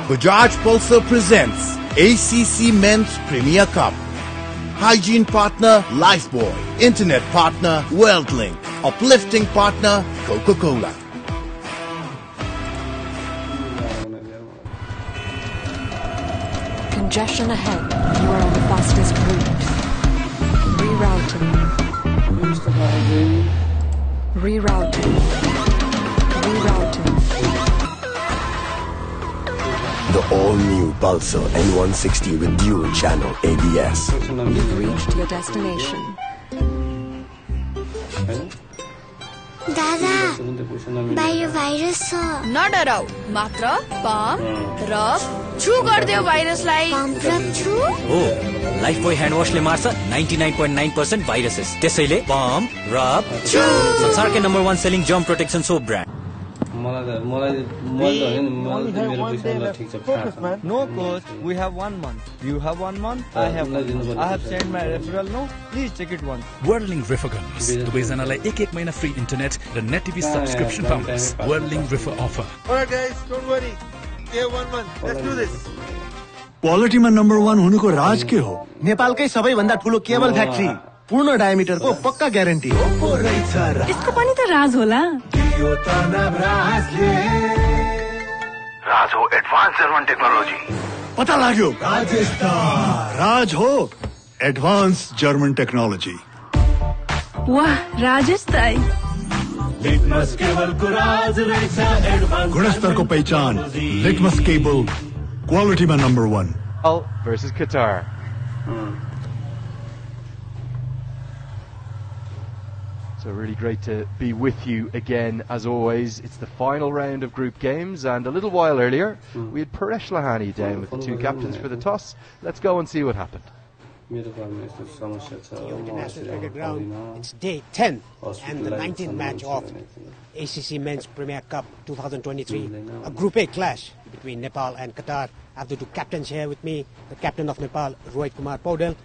Bajaj Pulsar presents ACC Men's Premier Cup. Hygiene partner Lifebuoy. Internet partner WorldLink. Uplifting partner Coca-Cola. Congestion ahead. You are on the fastest route. Rerouting. Rerouting. Rerouting. The all-new Pulsar N160 with dual-channel ABS. You've reached your destination. दादा बाहिर virus छ नडराउ मात्र pump rub छु गर्दियो भाइरसलाई pump rub छु हो Lifebuoy hand वाशले मार्छ 99.9% viruses त्यसैले पम्प रब छु संसारकै number 1 selling germ protection soap brand No coach, we have 1 month. You have 1 month, I have 1 month. I have sent my referral no. Please check it once. WorldLink Refer गर्नुस् दुवैजनालाई एक महिना free internet र net TV subscription पाउनुस् WorldLink Refer offer. Alright guys, don't worry. We have 1 month. Let's do this. क्वालिटीमा number 1 हुनुको राज के हो? नेपालकै सबैभन्दा ठुलो केबल फ्याक्ट्री पूर्ण डायमिटरको पक्का ग्यारेन्टी यसको पनि त राज होला राज हो एडभान्स जर्मन टेक्नोलोजी पता लाग्यो राज हो एडभान्स जर्मन टेक्नोलोजी वाह राजेश दाइ लिटमस केबलको राज रहेछ एडभान्स गुणस्तरको पहिचान लिटमस केबल क्वालिटीमा number 1 versus Qatar. So really great to be with you again as always. It's the final round of group games, and a little while earlier we had Paresh Lahani down with the 2 captains for the toss. Let's go and see what happened. It's day 10 and the 19th match of ACC Men's Premier Cup 2023. A Group A clash between Nepal and Qatar. I have the 2 captains here with me. The captain of Nepal, Rohit Kumar Paudel,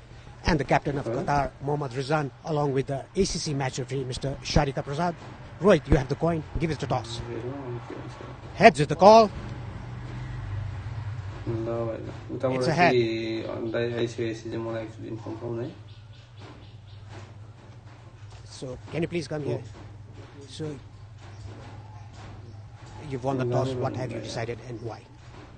and the captain of Qatar, Mohammad Rizan, along with the ACC match referee, Mr. Sharita Prasad. Rohit, you have the coin. Give us the toss. Heads is the call. It's a head. So, can you please come here? So, you've won the toss. What have you decided and why?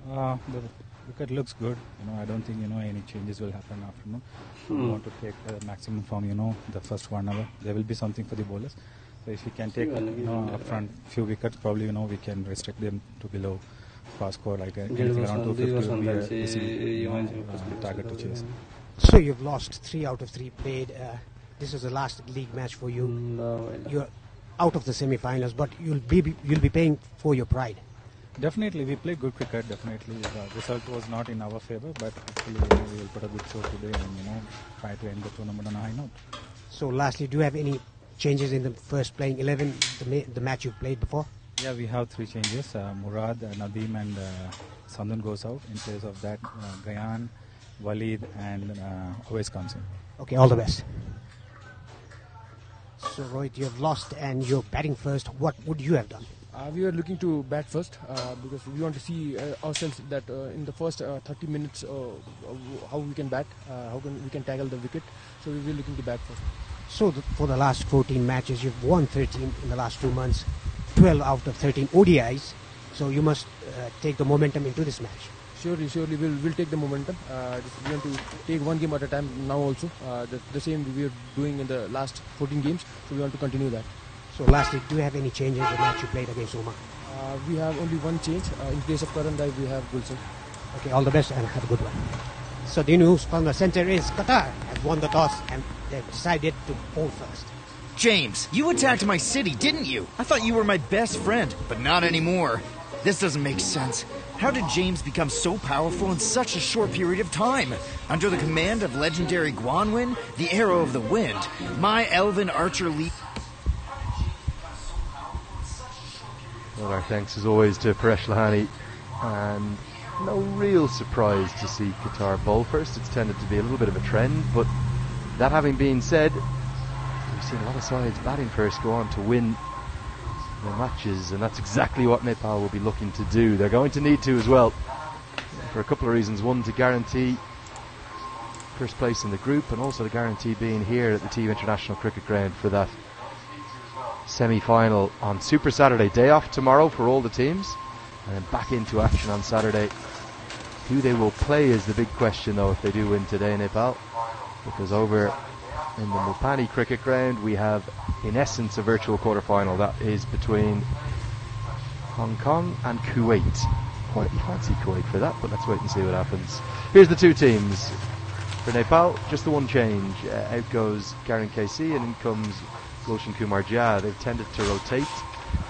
The wicket looks good. I don't think any changes will happen after. We want to take the maximum from the first 1 hour. There will be something for the bowlers. So if we can take up front few wickets, probably we can restrict them to below fast score like anything around 250 will be a easy target to chase. So you've lost 3 out of 3 played. This is the last league match for you. You're out of the semi-finals, but you'll be playing for your pride. Definitely, we played good cricket. Definitely, the result was not in our favor, but hopefully we will put a good show today and try to end the tournament on a high note. So, lastly, do you have any changes in the first playing 11, the match you played before? Yeah, we have 3 changes. Murad, Nadeem, and Sandhan goes out. In place of that, Gayan, Waleed, and Awais comes in. Okay, all the best. So, Rohit, you have lost and you're batting first. What would you have done? We are looking to bat first because we want to see ourselves that in the first 30 minutes how we can bat, how we can tackle the wicket. So we will looking to bat first. So for the last 14 matches, you've won 13 in the last 2 months, 12 out of 13 ODIs. So you must take the momentum into this match. Surely, we'll take the momentum. We want to take 1 game at a time now also. The same we are doing in the last 14 games. So we want to continue that. So lastly, do you have any change in the match you played against Oman? We have only 1 change. In place of Karan Rai, we have Gulshan. Okay, all the best and have a good one. So the news from the center is Qatar have won the toss and they've decided to bowl first. James, you attacked my city, didn't you? I thought you were my best friend, but not anymore. This doesn't make sense. How did James become so powerful in such a short period of time? Under the command of legendary Guanwin, the Arrow of the Wind, my elven archer lead. Well, our thanks as always to Paresh Lahani, and no real surprise to see Qatar bowl first. It's tended to be a little bit of a trend, but that having been said, we've seen a lot of sides batting first go on to win their matches, and that's exactly what Nepal will be looking to do. They're going to need to as well. for a couple of reasons. One, to guarantee first place in the group, and also to guarantee being here at the Team International Cricket Ground for that semi-final on Super Saturday. Day off tomorrow for all the teams, and then back into action on Saturday. Who they will play is the big question, though, if they do win today, Nepal, because over in the Mupani Cricket Ground we have, in essence, a virtual quarter-final. That is between Hong Kong and Kuwait. Quite fancy Kuwait for that, but let's wait and see what happens. Here's the two teams for Nepal. Just the one change. Out goes Garin KC and in comes Gulshan Kumar Jha. They've tended to rotate.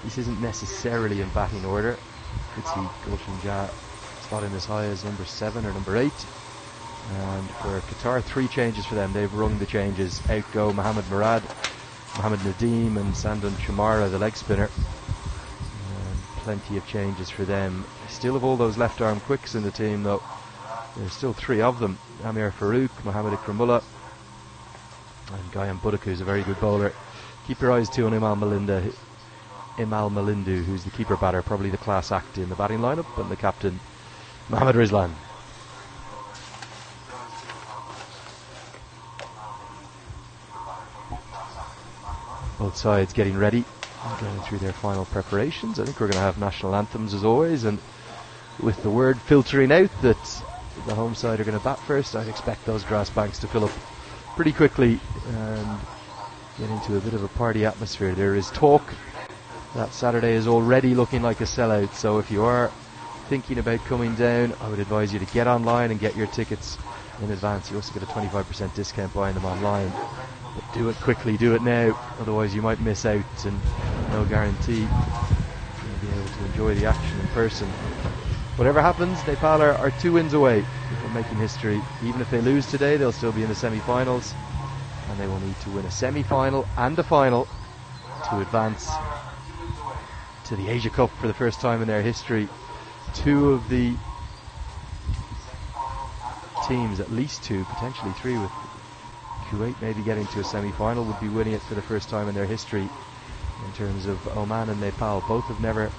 This isn't necessarily in batting order. You could see Gulshan Jha slotting as high as number 7 or number 8. And for Qatar, 3 changes for them. They've rung the changes. Out go Mohammad Murad, Mohammad Nadeem and Sandon Chamara, the leg spinner. Plenty of changes for them. Still have all those left arm quicks in the team, though. There's still 3 of them. Amir Farouk, Mohammad Ikramullah and Gayam Budak, who's a very good bowler. Keep your eyes too on Imal Malindu, who's the keeper batter, probably the class act in the batting lineup, and the captain Mohammad Rizlan. Both sides getting ready, going through their final preparations. I think we're going to have national anthems as always, and with the word filtering out that the home side are going to bat first, I'd expect those grass banks to fill up pretty quickly and get into a bit of a party atmosphere. There is talk that Saturday is already looking like a sellout, so if you are thinking about coming down, I would advise you to get online and get your tickets in advance. You also get a 25% discount buying them online. But do it quickly, do it now, otherwise you might miss out, and no guarantee you'll be able to enjoy the action in person. Whatever happens, Nepal are 2 wins away from making history. Even if they lose today, they'll still be in the semi-finals, and they will need to win a semi-final and a final to advance to the Asia Cup for the first time in their history. 2 of the teams, at least 2, potentially 3, with Kuwait maybe getting to a semi-final, would be winning it for the first time in their history. In terms of Oman and Nepal, both have never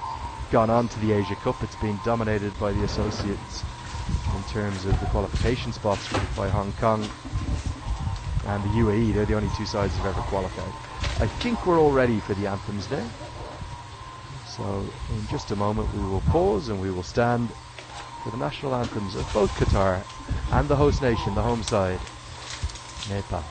gone on to the Asia Cup. It's been dominated by the associates in terms of the qualification spots, by Hong Kong and the UAE. They're the only 2 sides who've ever qualified. I think we're all ready for the anthems now, so in just a moment we will pause and we will stand for the national anthems of both Qatar and the host nation, the home side, Nepal.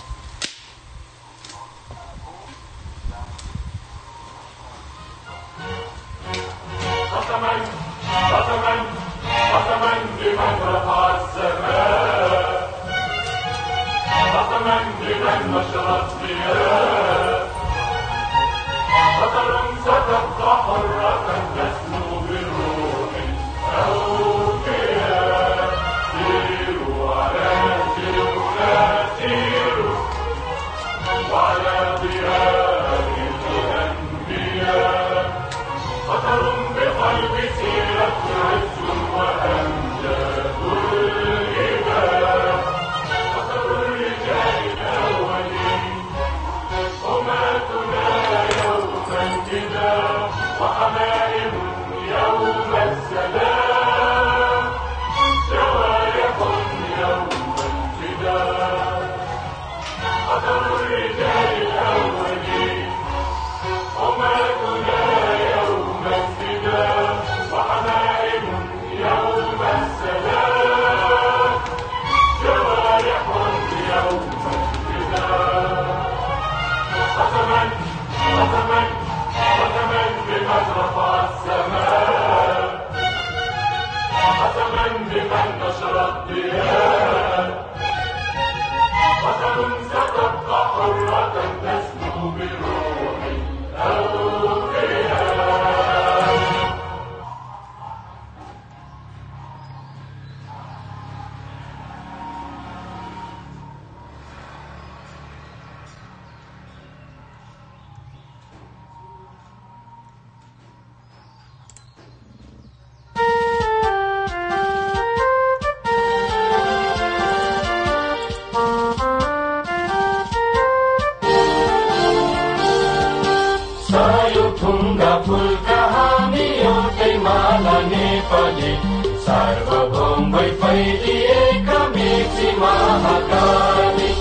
सार्वभौम बम्बई फैलिएका मेची महाकाली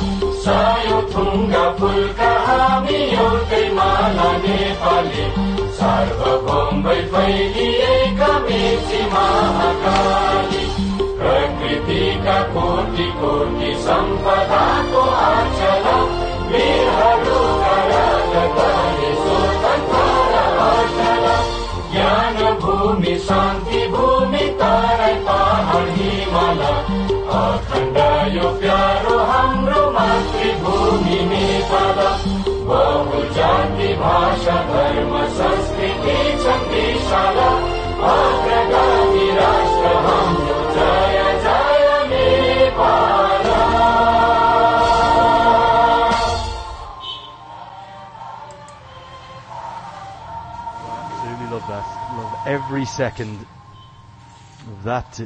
सायो थुङ्गा फुलका हामी एउटै माला नेपाली सार्वभौमै फैलिएका मेची महाकाली प्रकृतिका कोटि कोटि सम्पदाको आचला वीरहरूका राजधानी स्वतन्त्र अचला ज्ञान भूमि शान्ति भूमि तराई पहाड हिमाल अखण्ड यो प्यारो हाम्रो मातृभूमि नेपाल बहुजाति भाषा धर्म संस्कृति छन् विशाल अग्रगामी राष्ट्र हाम्रो जय जय Nepal Absolutely love that. Love every second of that.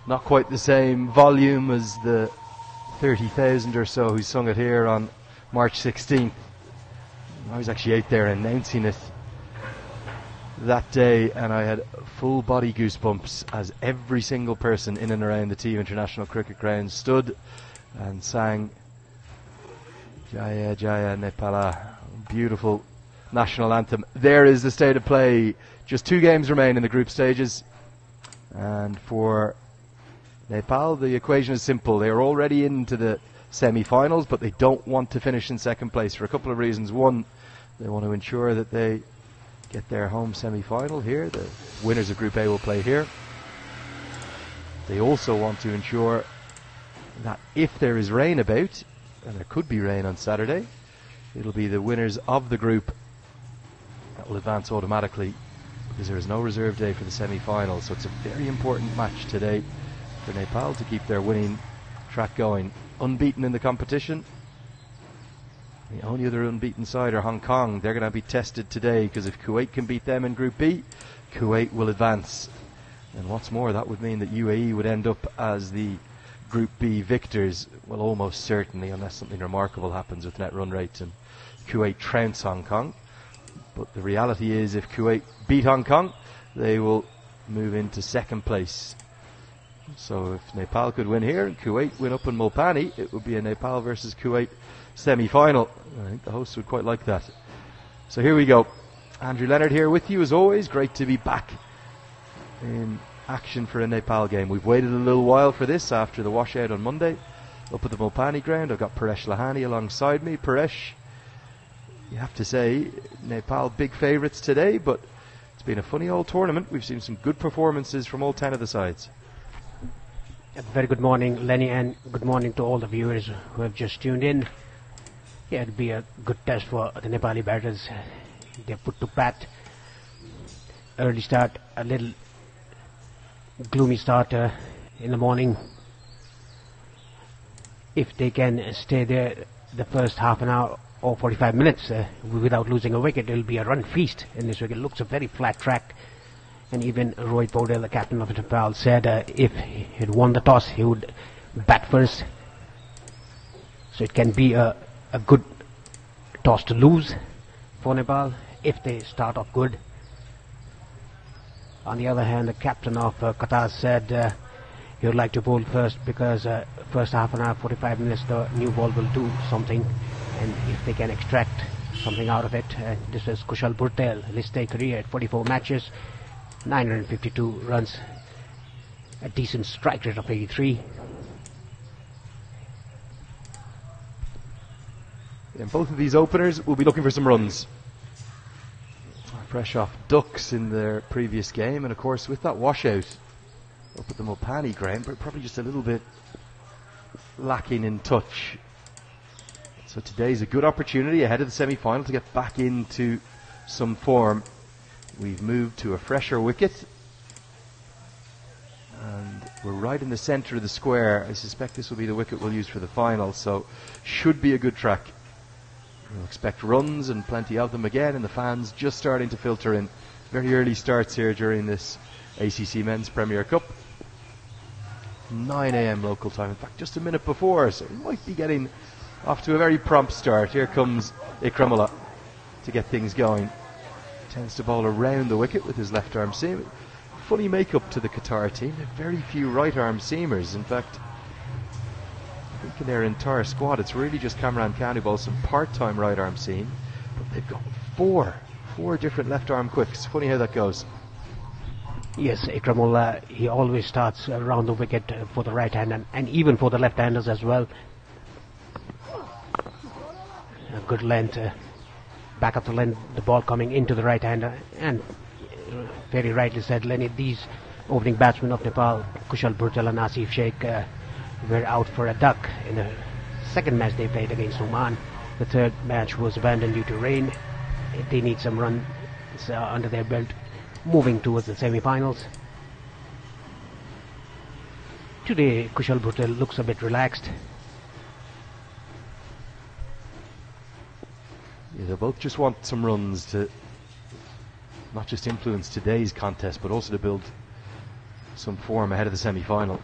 Not quite the same volume as the 30,000 or so who sung it here on March 16th. I was actually out there announcing it that day, and I had full body goosebumps as every single person in and around the Team International Cricket Ground stood and sang Jaya Jaya Nepala, beautiful national anthem. There is the state of play. Just 2 games remain in the group stages, and for Nepal the equation is simple. They are already into the semi-finals, but they don't want to finish in second place for a couple of reasons. One, they want to ensure that they get their home semi-final here. The winners of Group A will play here. They also want to ensure that if there is rain about, and there could be rain on Saturday, it'll be the winners of the group that will advance automatically, because there is no reserve day for the semi-final. So it's a very important match today for Nepal to keep their winning track going. Unbeaten in the competition. The only other unbeaten side are Hong Kong. They're going to be tested today, because if Kuwait can beat them in Group B, Kuwait will advance. And what's more, that would mean that UAE would end up as the Group B victors, well, almost certainly, unless something remarkable happens with net run rates and Kuwait trounce Hong Kong. But the reality is, if Kuwait beat Hong Kong, they will move into second place. So if Nepal could win here and Kuwait win up in Mulpani, it would be a Nepal versus Kuwait semi-final. I think the hosts would quite like that. So here we go. Andrew Leonard here with you as always. Great to be back in action for a Nepal game. We've waited a little while for this after the washout on Monday up at the Mulpani ground. I've got Paresh Lahani alongside me. Paresh, you have to say, Nepal big favourites today, but it's been a funny old tournament. We've seen some good performances from all 10 of the sides. A very good morning, Lenny, and good morning to all the viewers who have just tuned in. Yeah, it'll be a good test for the Nepali batters. They're put to bat. Early start, a little gloomy start in the morning. If they can stay there the first half an hour or 45 minutes without losing a wicket, it'll be a run feast in this wicket. It looks a very flat track. And even Rohit Paudel, the captain of Nepal, said if he'd won the toss, he would bat first. So it can be a good toss to lose for Nepal if they start off good. On the other hand, the captain of Qatar said he would like to bowl first, because first half an hour, 45 minutes, the new ball will do something. And if they can extract something out of it, this was Kushal Bhurtel, his career at 44 matches. 952 runs, a decent strike rate of 83. And both of these openers will be looking for some runs. Fresh off ducks in their previous game, and of course with that washout up at the Mulpani ground, but probably just a little bit lacking in touch. So today's a good opportunity ahead of the semi-final to get back into some form. We've moved to a fresher wicket, and we're right in the centre of the square. I suspect this will be the wicket we'll use for the final, so should be a good track. We'll expect runs and plenty of them again, and the fans just starting to filter in. Very early starts here during this ACC Men's Premier Cup. 9 AM local time, in fact just a minute before, so we might be getting off to a very prompt start. Here comes Ikramullah to get things going. Tends to bowl around the wicket with his left arm seam. funny makeup to the Qatar team. They have very few right-arm seamers. In fact, I think in their entire squad, it's really just Kamran Khan who bowls some part-time right-arm seam. But they've got four different left-arm quicks. Funny how that goes. Yes, Ikramullah, he always starts around the wicket for the right hand and even for the left-handers as well. A good length, back of the length, the ball coming into the right-hander, and very rightly said Lenny, these opening batsmen of Nepal, Kushal Bhurtel and Asif Sheikh, were out for a duck in the second match they played against Oman. The third match was abandoned due to rain. They need some runs under their belt, moving towards the semi-finals. Today, Kushal Bhurtel looks a bit relaxed. Yeah, they both just want some runs to not just influence today's contest, but also to build some form ahead of the semi-final.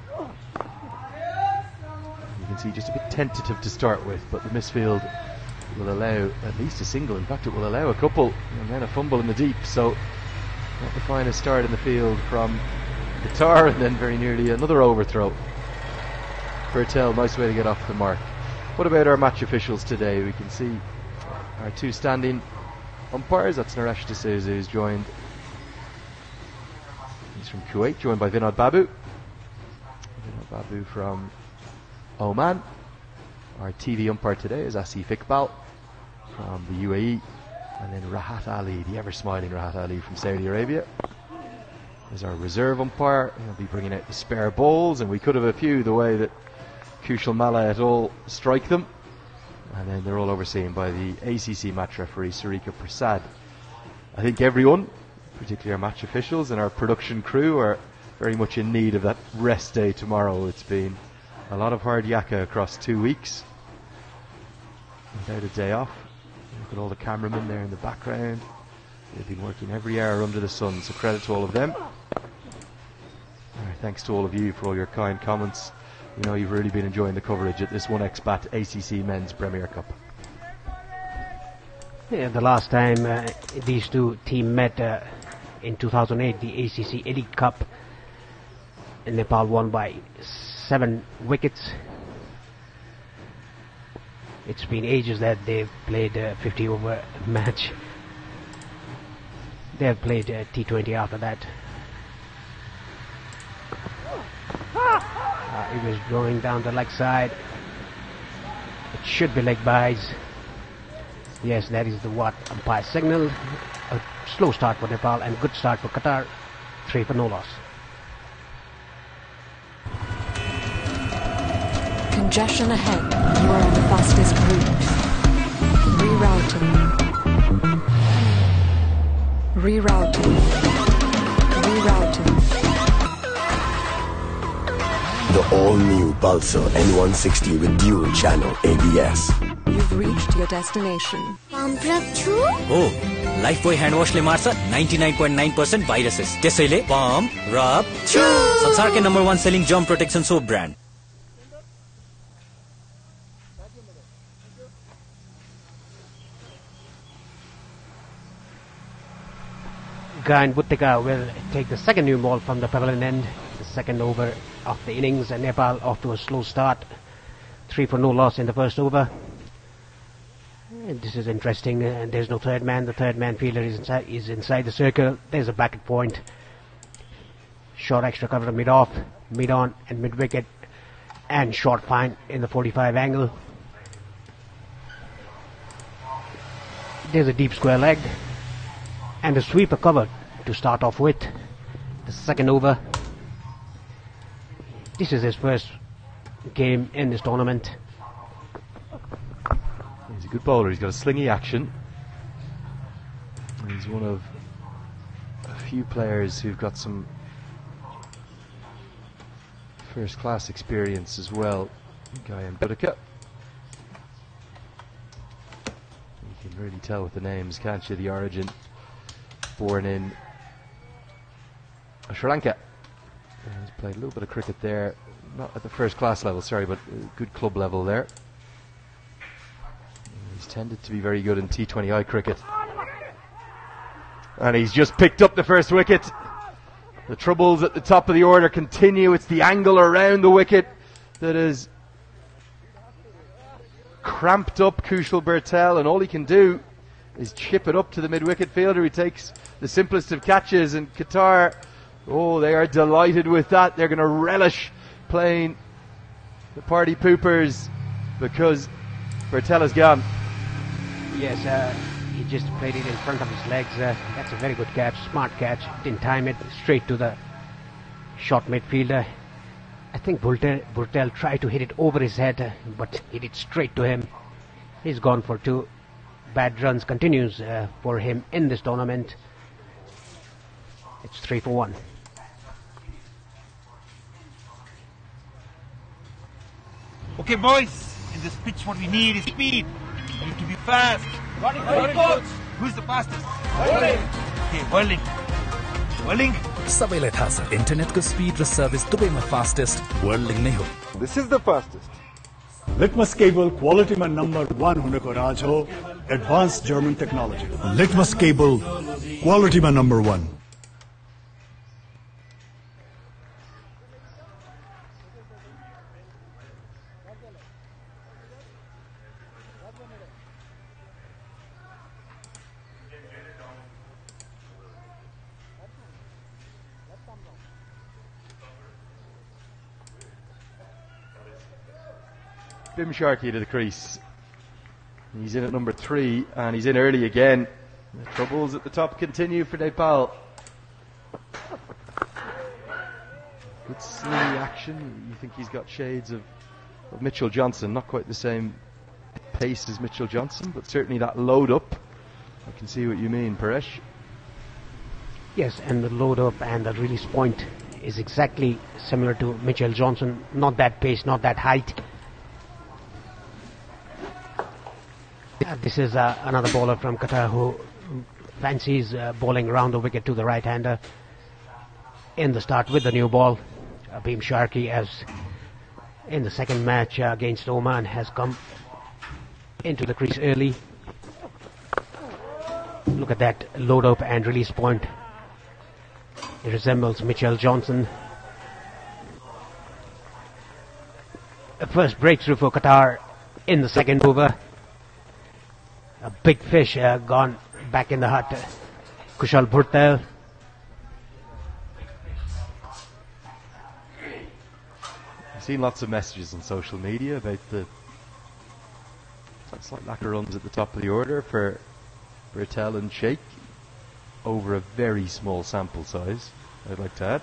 You can see just a bit tentative to start with, but the misfield will allow at least a single. In fact, it will allow a couple, and then a fumble in the deep. So not the finest start in the field from Qatar, and then very nearly another overthrow. Bhurtel, nice way to get off the mark. What about our match officials today? We can see our two standing umpires. That's Naresh D'Souza, who's joined. He's from Kuwait, joined by Vinod Babu. Vinod Babu from Oman. Our TV umpire today is Asif Iqbal from the UAE. And then Rahat Ali, the ever-smiling Rahat Ali from Saudi Arabia, is our reserve umpire. He'll be bringing out the spare balls, and we could have a few the way that Kushal Malla et al. Strike them. And then they're all overseen by the ACC match referee, Sarika Prasad. I think everyone, particularly our match officials and our production crew, are very much in need of that rest day tomorrow. It's been a lot of hard yakka across 2 weeks without a day off. Look at all the cameramen there in the background. They've been working every hour under the sun, so credit to all of them. Thanks to all of you for all your kind comments. We know you've really been enjoying the coverage at this One Expat ACC Men's Premier Cup. Yeah, the last time these two teams met in 2008, the ACC Elite Cup, and Nepal won by 7 wickets. It's been ages that they've played a 50 over match. They've played T20 after that. It was going down the leg side. It should be leg byes. Yes, that is the what umpire signal. A slow start for Nepal and good start for Qatar. 3 for no loss. Congestion ahead. You are on the fastest route. Rerouting. The all-new Pulsar N160 with dual channel ABS. You've reached your destination. Oh, Lifebuoy hand wash ले मार्छ 99.9% viruses. त्यसैले pump, rub, chew. संसारकै number 1 selling germ protection soap brand. Gayan Buttika will take the second new ball from the pavilion end. The second over of the innings, and Nepal off to a slow start. 3 for no loss in the first over. And this is interesting. There's no third man. The third man fielder is inside the circle. There's a bracket point. Short extra cover mid-off, mid-on and mid-wicket. And short fine in the 45 angle. There's a deep square leg. And a sweeper cover to start off with. The second over. This is his first game in this tournament. He's a good bowler. He's got a slingy action. He's one of a few players who've got some first class experience as well. Gayan Buttika. You can really tell with the names, can't you? The origin. Born in Sri Lanka. He's played a little bit of cricket there, not at the first class level, sorry, but good club level there. He's tended to be very good in T20I cricket. And he's just picked up the first wicket. The troubles at the top of the order continue. It's the angle around the wicket that is cramped up Kushal Bertel, and all he can do is chip it up to the mid-wicket fielder. He takes the simplest of catches, and Qatar, oh, they are delighted with that. They're going to relish playing the party poopers because Bertel is gone. Yes, he just played it in front of his legs. That's a very good catch, smart catch. Didn't time it, straight to the short midfielder. I think Bertel tried to hit it over his head, but hit it straight to him. He's gone for 2. Bad runs continues for him in this tournament. It's 3 for 1. Okay, boys, in this pitch what we need is speed. We need to be fast. Coach. Who's the fastest? Okay, Whirling. सबैलाई थाहा छ इन्टरनेटको speed र service दुवैमा fastest वर्ल्डिङ नै हो. This is the fastest. Litmus cable quality man number 1 huneko raj ho advanced German technology. Litmus cable quality man number 1. Bim Sharkey to the crease. He's in at number 3 and he's in early again. The troubles at the top continue for Nepal. Good silly action. You think he's got shades of Mitchell Johnson. Not quite the same pace as Mitchell Johnson, but certainly that load up. I can see what you mean, Paresh. Yes, and the load up and the release point is exactly similar to Mitchell Johnson. Not that pace, not that height. This is another bowler from Qatar who fancies bowling around the wicket to the right-hander in the start with the new ball. Bim Sharkey, as in the second match against Oman, has come into the crease early. Look at that load up and release point. It resembles Mitchell Johnson. The first breakthrough for Qatar in the second over. A big fish gone back in the hut. Kushal Bertel. I've seen lots of messages on social media about the slight lack of runs at the top of the order for Bertel and Sheikh over a very small sample size, I'd like to add.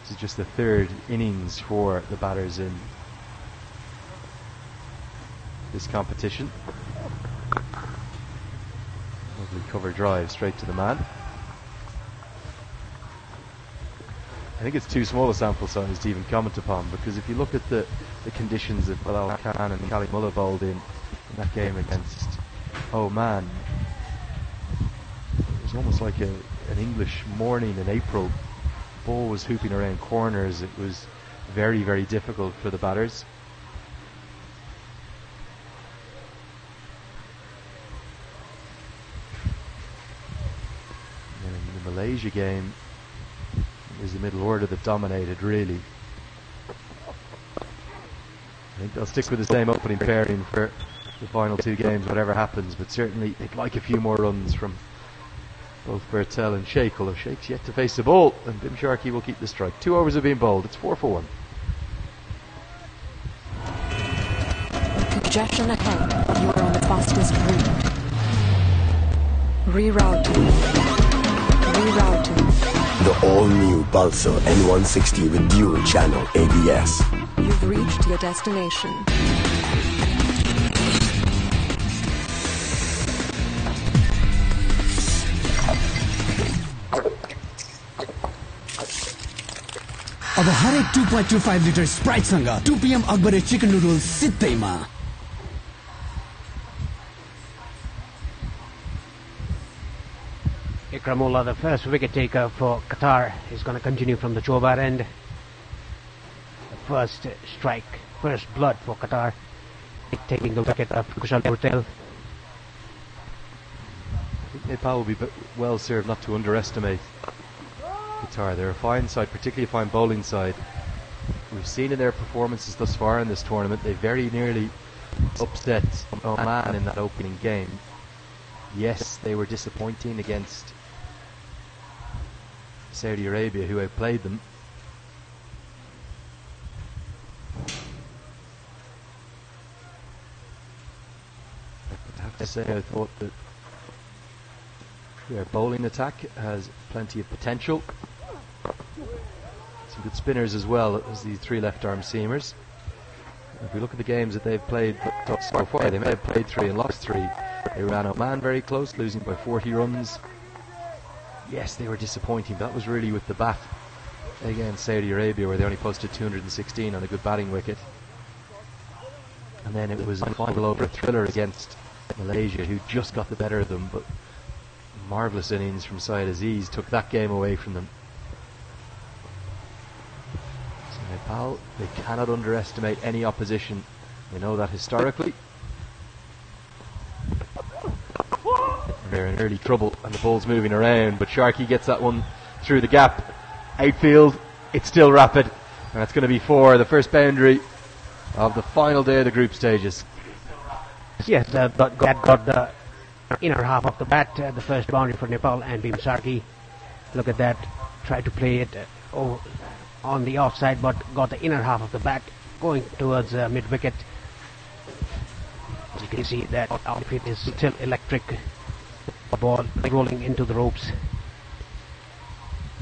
This is just the third innings for the batters in this competition. Lovely cover drive straight to the man. I think it's too small a sample size to even comment upon, because if you look at the conditions that Bilal Khan and Kali Mullah bowled in that game against Oman, it was almost like an English morning in April. The ball was hooping around corners. It was very, very difficult for the batters. In the Malaysia game, it was the middle order that dominated, really. I think they'll stick with the same opening pairing for the final 2 games, whatever happens, but certainly they'd like a few more runs from both Bertel and Sheikh, although Sheikh's yet to face the ball, and Bim Sharkey will keep the strike. 2 overs have been bowled. It's 4 for 1. Congestion ahead. You are on the fastest route. Rerouting. The all-new Pulsar N160 with dual channel ABS. You've reached your destination. अब हरेक 2.25 litre Sprite सँग 2 PM अकबरे chicken noodles सित्तैमा. Ikramullah, the first wicket taker for Qatar, is going to continue from the Chobar end. The first strike, first blood for Qatar, taking the wicket of Kushal Bertel. I think Nepal will be well served not to underestimate Qatar. They're a fine side, particularly a fine bowling side. We've seen in their performances thus far in this tournament, they very nearly upset Oman in that opening game. Yes, they were disappointing against Saudi Arabia, who outplayed them. I have to say, I thought that their bowling attack has plenty of potential. Some good spinners as well as the three left-arm seamers. If we look at the games that they've played so far, they may have played 3 and lost 3. They ran Oman very close, losing by 40 runs. Yes, they were disappointing, but that was really with the bat against Saudi Arabia, where they only posted 216 on a good batting wicket. And then it was a final over thriller against Malaysia, who just got the better of them, but marvellous innings from Syed Aziz took that game away from them. So Nepal, they cannot underestimate any opposition. They know that historically. They're in early trouble and the ball's moving around, but Sharkey gets that one through the gap. Outfield, it's still rapid, and it's going to be 4, the first boundary of the final day of the group stages. Yes, that got the inner half of the bat, the first boundary for Nepal and Bhim Sarki. Look at that, tried to play it on the offside, but got the inner half of the bat going towards mid-wicket. As you can see, that outfit is still electric. Ball rolling into the ropes.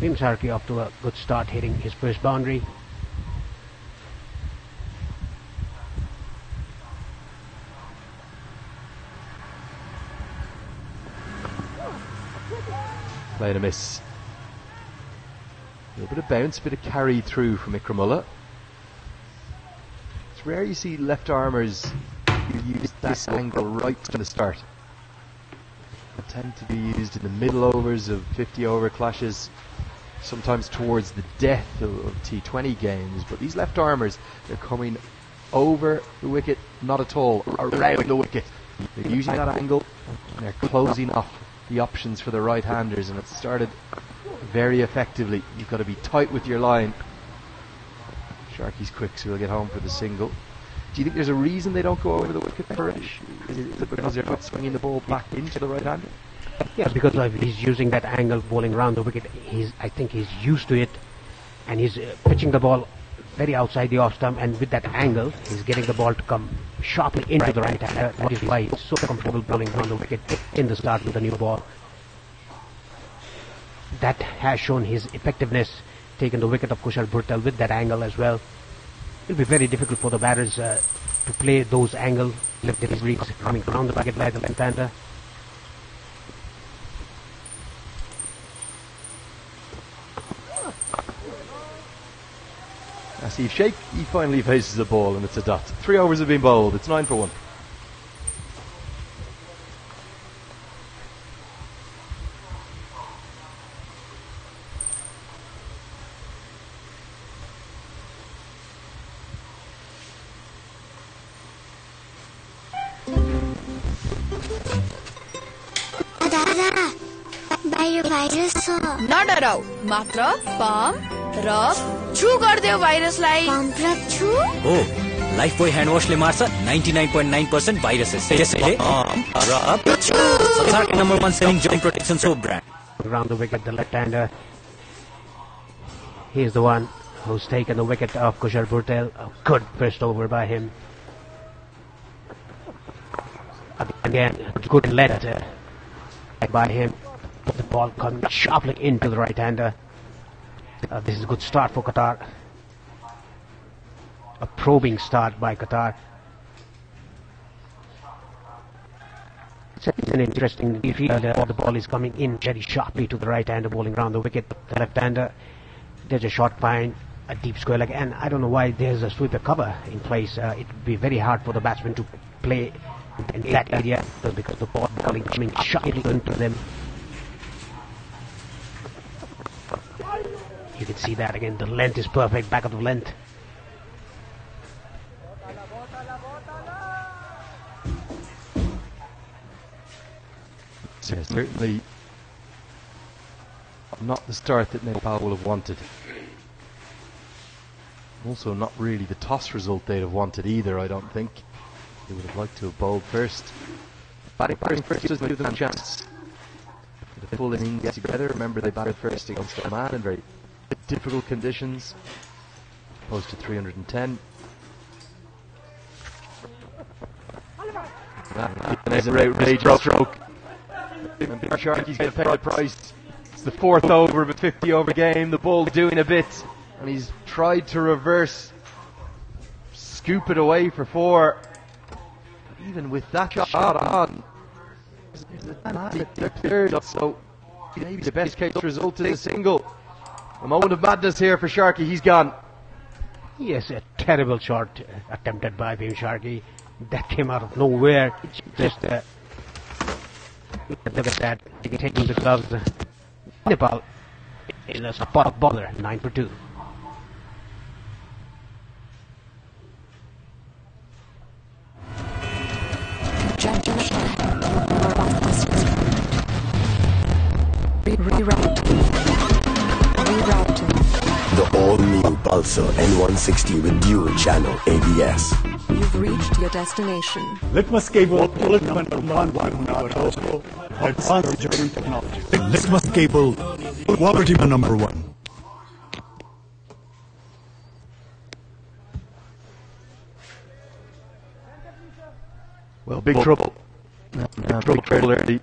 Bhim Sarki off to a good start, hitting his first boundary. Playing a miss. A little bit of bounce, a bit of carry through from Ikramullah. It's rare you see left armers who use this angle right from the start. They tend to be used in the middle overs of 50 over clashes, sometimes towards the death of T20 games, but these left armers, they're coming over the wicket, not at all, around the wicket. They're using that angle and they're closing off the options for the right-handers, and it started very effectively. You've got to be tight with your line. Sharky's quick, so he'll get home for the single. Do you think there's a reason they don't go over the wicket, Paresh? Is it because they're not swinging the ball back into the right-hander? Yes, because he's using that angle, bowling around the wicket. I think he's used to it, and he's pitching the ball very outside the off stump, and with that angle, he's getting the ball to come sharply into the right-hander. That is why he's so comfortable bowling around the wicket in the start with the new ball. That has shown his effectiveness, taking the wicket of Kushal Bhurtel with that angle as well. It will be very difficult for the batters to play those angles if there is breeze coming around the bucket like the left-hander. Steve Sheikh, he finally faces the ball and it's a dot. 3 overs have been bowled, it's 9 for 1. नडराउ मात्र pump र छु गर्दियो भाइरसलाई pump र छु हो Lifebuoy hand वाशले मार्छ 99.9% viruses त्यसैले pump र छु संसारको number 1 selling germ protection soap brand around the wicket, the left-hander. He is the one who's taken the wicket of Kushal Bhurtel. A good first over by him. Again, good let by him. The ball coming sharply into the right-hander. This is a good start for Qatar. A probing start by Qatar. It's an interesting field. The ball is coming in very sharply to the right-hander, bowling around the wicket. The left-hander, there's a short find, a deep square leg, and I don't know why there's a sweeper cover in place. It would be very hard for the batsman to play in that area because the ball is coming sharply into them. You can see that again. The length is perfect, back of the length. Certainly Not the start that Nepal will have wanted. Also not really the toss result they'd have wanted either, I don't think. They would have liked to have bowled first. Batting first doesn't give them a chance. The full innings together. Remember, they batted first against Oman in very difficult conditions. Opposed to 310. There's an outrageous stroke. And Big Sharky's going to pay the price. It's the 4th over of a 50 over game. The ball's doing a bit. And he's tried to reverse. Scoop it away for 4. But even with that shot on, they're third, so maybe the best case result is a single. A moment of madness here for Sharky. He's gone. Yes, a terrible shot attempted by Bhim Sharky. That came out of nowhere. Just look at that. Taking the gloves. Nepal in a spot bowler, 9 for 2. The all-new Pulsar N160 with dual channel ABS. You've reached your destination. Litmus cable, quality number 1, advanced German technology. Litmus cable, quality number 1. Well, big trouble. Big trouble early.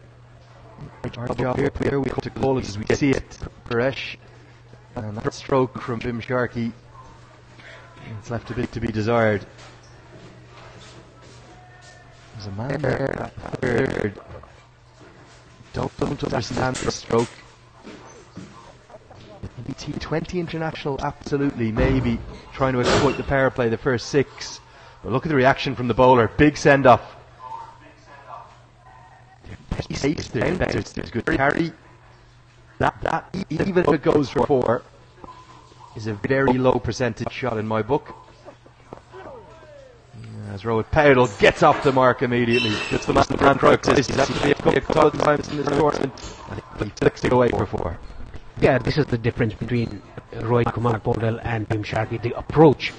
Our job here, we have to call it as we see it. Paresh. And that stroke from Bhim Sharky, it's left a bit to be desired. There's a man there at third. Don't understand the stroke. Maybe T20 international, absolutely, maybe trying to exploit the power play, the first 6. But look at the reaction from the bowler. Big send off. There's good carry. That even if it goes for 4, is a very low percentage shot in my book. As Rohit Paudel gets off the mark immediately, gets the man try to this actually a couple of times in this tournament. I think he flicks it away for 4. Yeah, this is the difference between Rohit Kumar Paudel and Bhim Sharky. The approach.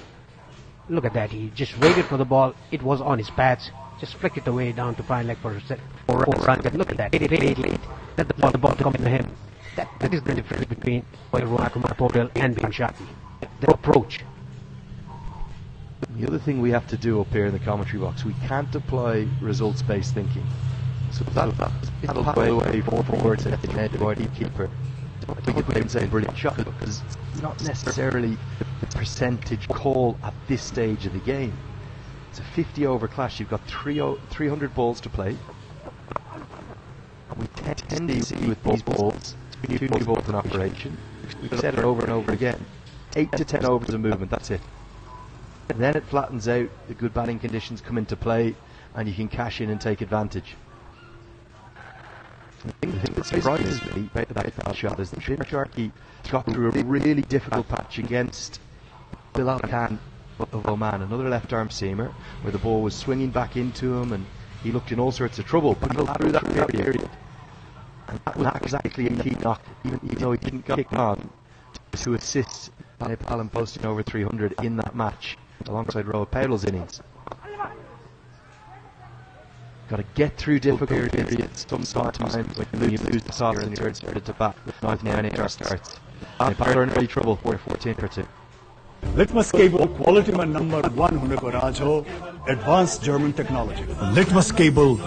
Look at that. He just waited for the ball. It was on his pads. Just flicked it away down to fine leg for a run. Look at that. Late. Let the ball come to him. That is the difference between Rohit Kumar Paudel and Bhim Sharky. The approach. The other thing we have to do up here in the commentary box, we can't apply results-based thinking. So that'll play away forward to the head or deep keeper. We can say brilliant shot because it's not necessarily the percentage call at this stage of the game. It's a 50 over clash. You've got 300 balls to play. We tend to see with these balls, two new balls in operation. We've said it over and over again. 8 to 10 overs of movement, that's it. And then it flattens out, the good batting conditions come into play, and you can cash in and take advantage. The thing that surprises me about that shot is that Bhim Sharky got through a really difficult patch against Bilal Khan of Oman, another left-arm seamer, where the ball was swinging back into him, and he looked in all sorts of trouble. But he got through that period. And that was exactly a key knock, even though he didn't kick on, to assist Nepal in posting over 300 in that match, alongside Rohit Paudel's innings. Got to get through difficult periods sometimes when you lose the soccer and you're started to bat with 99 starts. Nepal are in real trouble for 14 for 2. Litmus cable quality में number 1 होने को राज हो advanced German technology. Litmus cable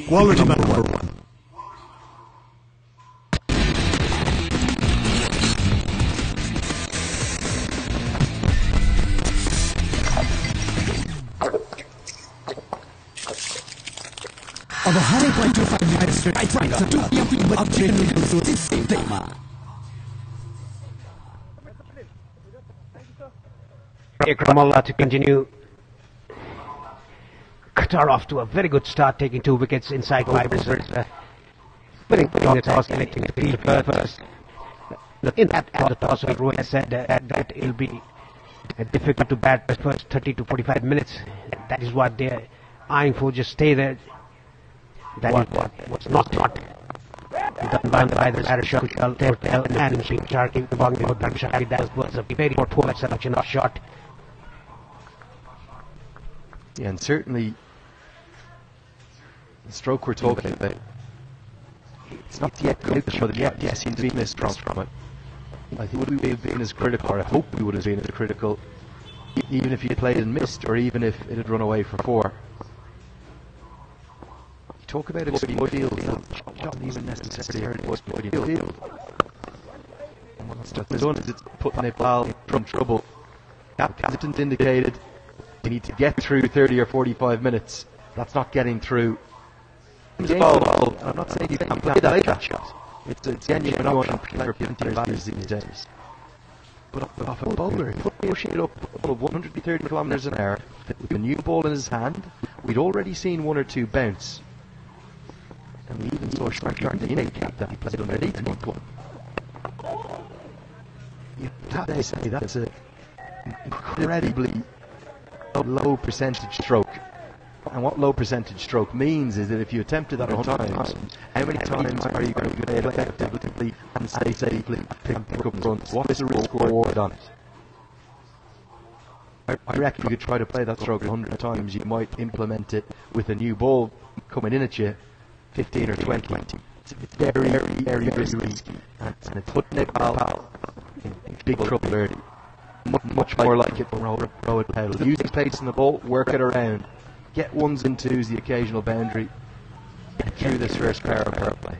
quality में number 1. अब हरेक 125 litre strike सा 2 PM upgrade मिलेको छ सिस्टममा Ramallah to continue. Qatar off to a very good start, taking 2 wickets inside 5 overs. Winning the toss, electing to field first. In that at the toss, Rohit said that it'll be difficult to bat the first 30 to 45 minutes. That is what they're eyeing for. Just stay there. That is what was not done by the batter shot, and been charging the ball with the shot. That was a very poor selection of shot. Yeah, and certainly the stroke we're talking about, it's not yet come out to show that yes, he's been missed from it. I think we would have been as critical, or I hope we would have been as critical, even if he had played and missed, or even if it had run away for 4. You talk about avoiding field, shot isn't necessarily avoiding field. And what's done is it's put Nepal from trouble. Captain indicated you need to get through 30 or 45 minutes. That's not getting through. I'm not saying you can't play that shot. It's genuine one for plenty of batters these days. But off a bowler, pushing it up above 130 kilometres an hour, with a new ball in his hand, we'd already seen 1 or 2 bounce. And we even saw Shark the innate cap that he played underneath one. You have to say that's an incredibly low percentage stroke. And what low percentage stroke means is that if you attempted that 100 times, how many times are you going to be able to effectively and safely pick up runs? What is the risk reward on it? I reckon you could try to play that stroke 100 times, you might implement it with a new ball coming in at you 15 or 20. It's very, very risky. And it's put Nepal in big trouble early. Much more like it from row it pedal. Use the pace in the ball, work it around. Get 1s and 2s, the occasional boundary. Get through this first power play.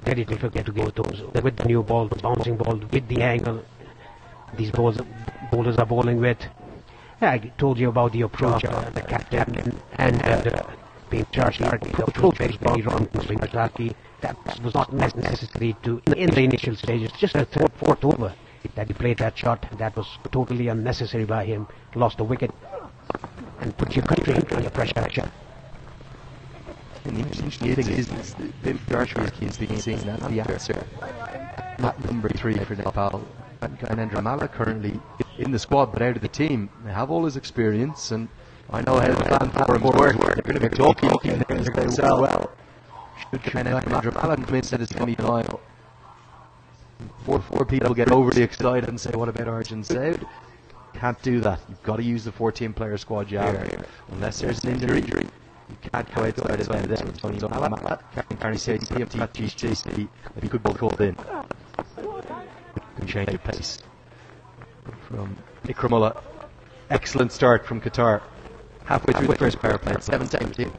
Very difficult to get those with the new ball, the bouncing ball, with the angle. These bowlers are bowling with. I told you about the approach, the captain and being charged. The approach was very wrong. That was not necessary to in the initial stages. Just a fourth over that he played that shot. That was totally unnecessary by him. Lost the wicket and put your country under pressure. And the interesting thing is the archery is being seen as the answer. Not number 3 for Nepal. And Andramala currently in the squad, but out of the team. They have all his experience, and I know how the plan for him works. They're going to be talking things they sell well. Should Andramala come into the semi-final, four people get overly excited and say, what about Arjun Saud? Can't do that. You've got to use the 14-player squad you have. Unless there's an injury, you can't go outside of that. Tony Malamat, Captain Carney said, TFT, if he could be called in. Can change the pace. From Ikramullah. Excellent start from Qatar. Halfway through the first power play, 7-17.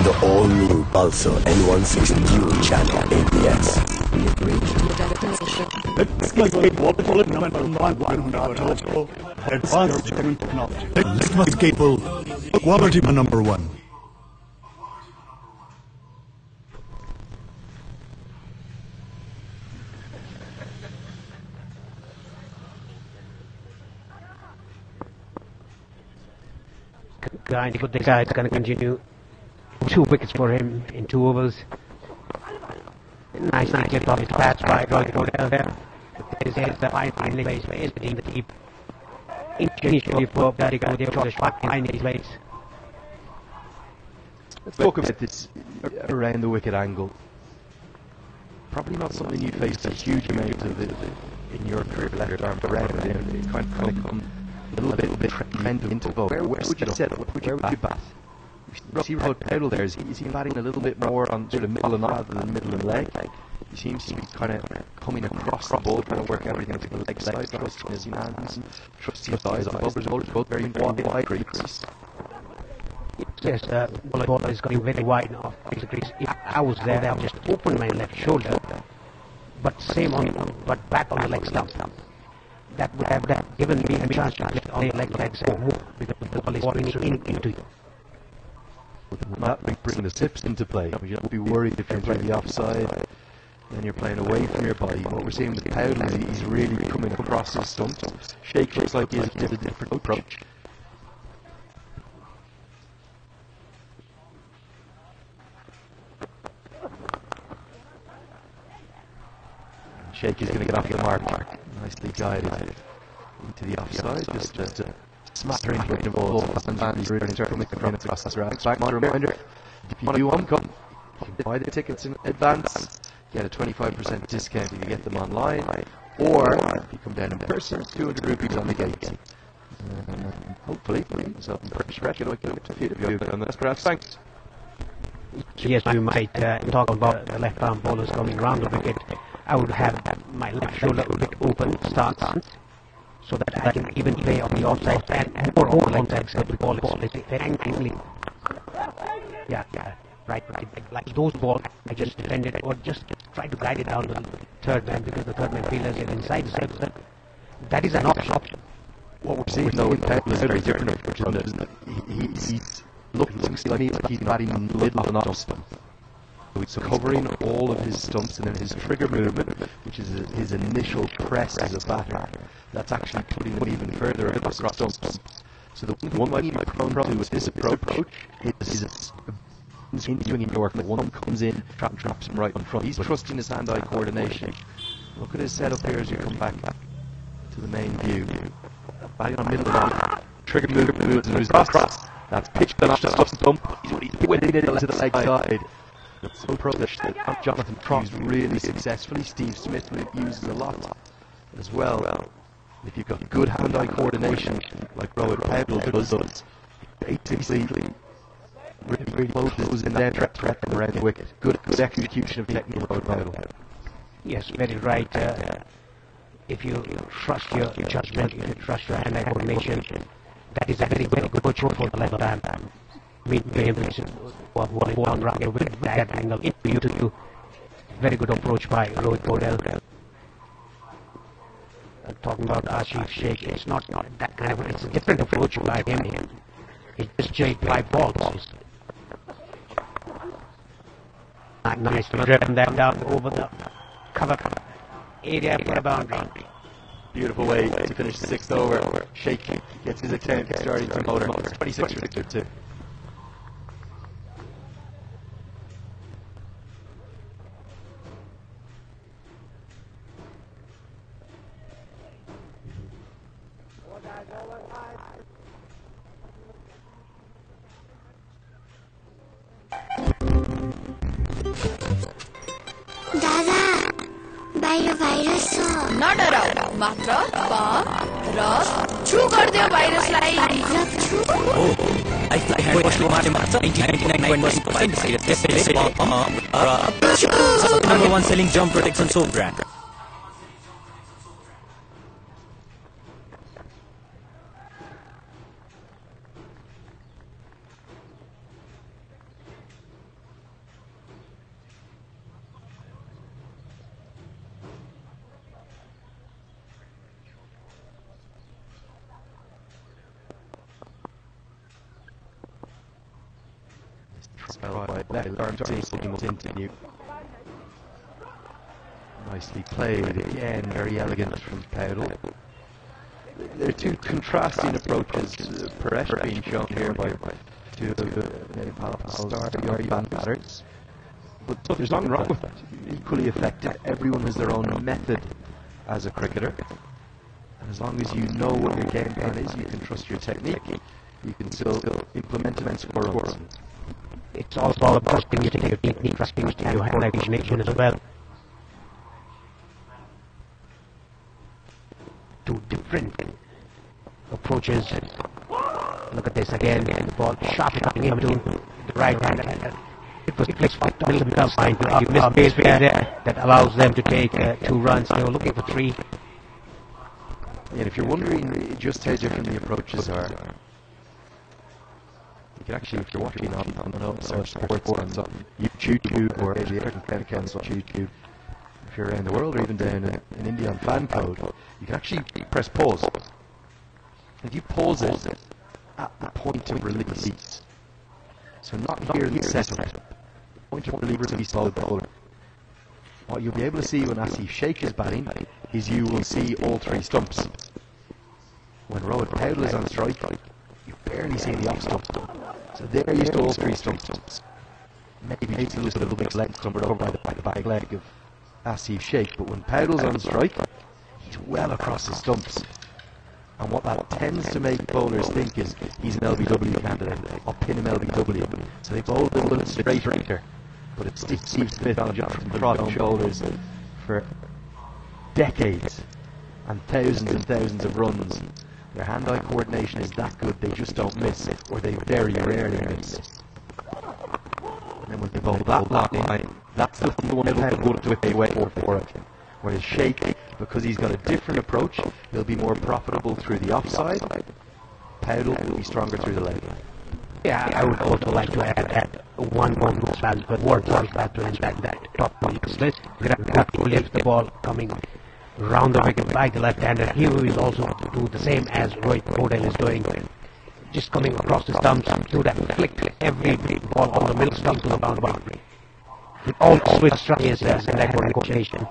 The all-new Pulsar N160 Dual Channel ABS. Advanced German technology. Litmus cable, quality number 1. The guy is going to continue. 2 wickets for him in 2 overs. Nice get off his pass by Roy Cordell there. There's the finally place in the deep. Initially for Daddy Guy, they were shot behind his legs. Let's talk about this around the wicket angle. Probably not something you faced a huge amount of in your career left arm around it. It kind of come a little bit trending into both. Where would you set it? Where would you bat? You see Rod Powell there, is he batting a little bit more on sort of middle and rather than middle and leg? He seems to be kind of coming across the ball, trying to work everything to the leg side, trusting his hands, trusting his eyes on bowlers, both very wide crease. Yes, ball is going very wide off the crease. If I was there, I would just open my left shoulder, but but back on the leg stump. That would have given me a chance to play on the legs and move because the ball is falling into you. That might bring the sips into play. You don't be worried if you're playing the offside and you're playing away from your body. What we're seeing with Powell is he's really coming across his stumps. Shake looks like he has a different approach. Sheikh is going to get off the mark. Nicely guided into the offside, just smattering the ball. And fans really coming across the route. Back on reminder, if you do want to come, you can buy the tickets in advance, get a 25% discount if you get them online, or if you come down in person, 200 rupees on the gate. Hopefully, myself and British record, I can get a few of you on this, perhaps. Thanks. Yes, we might talk about the left arm bowlers coming round the wicket. I would have my left shoulder a bit open stance, so that I can even play on the offside and more onside side the ball is very quickly. Yeah, right. Like those balls, I just defended or just try to guide it down to the third man because the third man fielders is inside the circle. That is an option. What we're seeing though in Pep is very different approach, isn't it? He's looking to me like he's batting in the middle of an off stump. So he's covering all of his stumps, and then his trigger movement, which is his initial press as a batter, that's actually putting him even further across the stumps. So the one might be prone to with this approach is continuing in York. One comes in, traps him right in front. He's trusting his hand-eye coordination. Look at his setup here as you come back to the main view. Batting on the middle of the trigger movement and his cross. That's pitched off the stump. He's whipping it into the leg side. So polished that Jonathan Cross really successfully. Steve Smith uses a lot as well. If you've got good hand-eye coordination, like Rohit Patel does, basically really closes in their threat around the wicket. Good execution of technique, Rohit Patel. Yes, very right. If you trust your judgment, if you trust your hand-eye coordination, that is a very good approach for the left arm. One round with that angle into you to do. Very good approach by Rohit Patel. Talking about Asif Sheikh, it's not that kind of, it's a different approach by him. He just chased 5 balls. Nice to driven that down over the cover area for a boundary. Beautiful way to finish the 6th over. Sheikh gets his account starting to motor. 26 for Victor too. नडराऊ मात्र pump र छु गर्दियो भाइरसलाई Number 1 selling germ protection soap brand. Continue. Nicely played again, very elegant from Patel. There are two contrasting approaches. Paresh being shown here by two of the NEPAL batters. But there's nothing wrong with that. Equally effective. Everyone has their own method as a cricketer. And as long as you know what your game plan is, you can trust your technique, you can still implement it and score runs. It's all about trusting your technique, trusting your hand-eye coordination as well. Two different approaches. Look at this again, the ball sharply coming into the right hand. It was fine. You missed base there that allows them to take 2 runs. They were looking for 3. And if you're wondering just how different the approaches are, you can actually, if you're watching on sports on YouTube or the American accounts on YouTube, if you're around the world or even down in India on fan code, you can actually press pause. If you pause it at the point of release, so not here in the setup, point of release of the bowler, what you'll be able to see when Asif Sheikh is batting is you will see all 3 stumps. When Rohit Patel is on strike, you barely see the off stump. So there you see all 3 stumps. Maybe a little bit of leg covered over by the back leg of Asif Sheikh, but when Powell's on strike, he's well across his stumps. And what that tends to make bowlers think is he's an LBW candidate. I'll pin him LBW. So they bowl a little straighter. But it's Steve Smith on Jonathan Trott bowlers for decades and thousands of runs. Their hand-eye coordination is that good, they just don't miss, or they very rarely miss. And then when they bowl that line, that's the one that will do it away for it. Whereas Sheikh, because he's got a different approach, he'll be more profitable through the offside. Powell will be stronger through the leg. Yeah, I would also like to add that one more worthwhile factor is that top one list. Virat Kohli left the ball coming round the wicket by the left-hander. He will also do the same as Rohit Kodal is doing. Just coming across the stumps, do that flick every ball on the middle stump to the boundary. With all switch strategies and backward negotiation.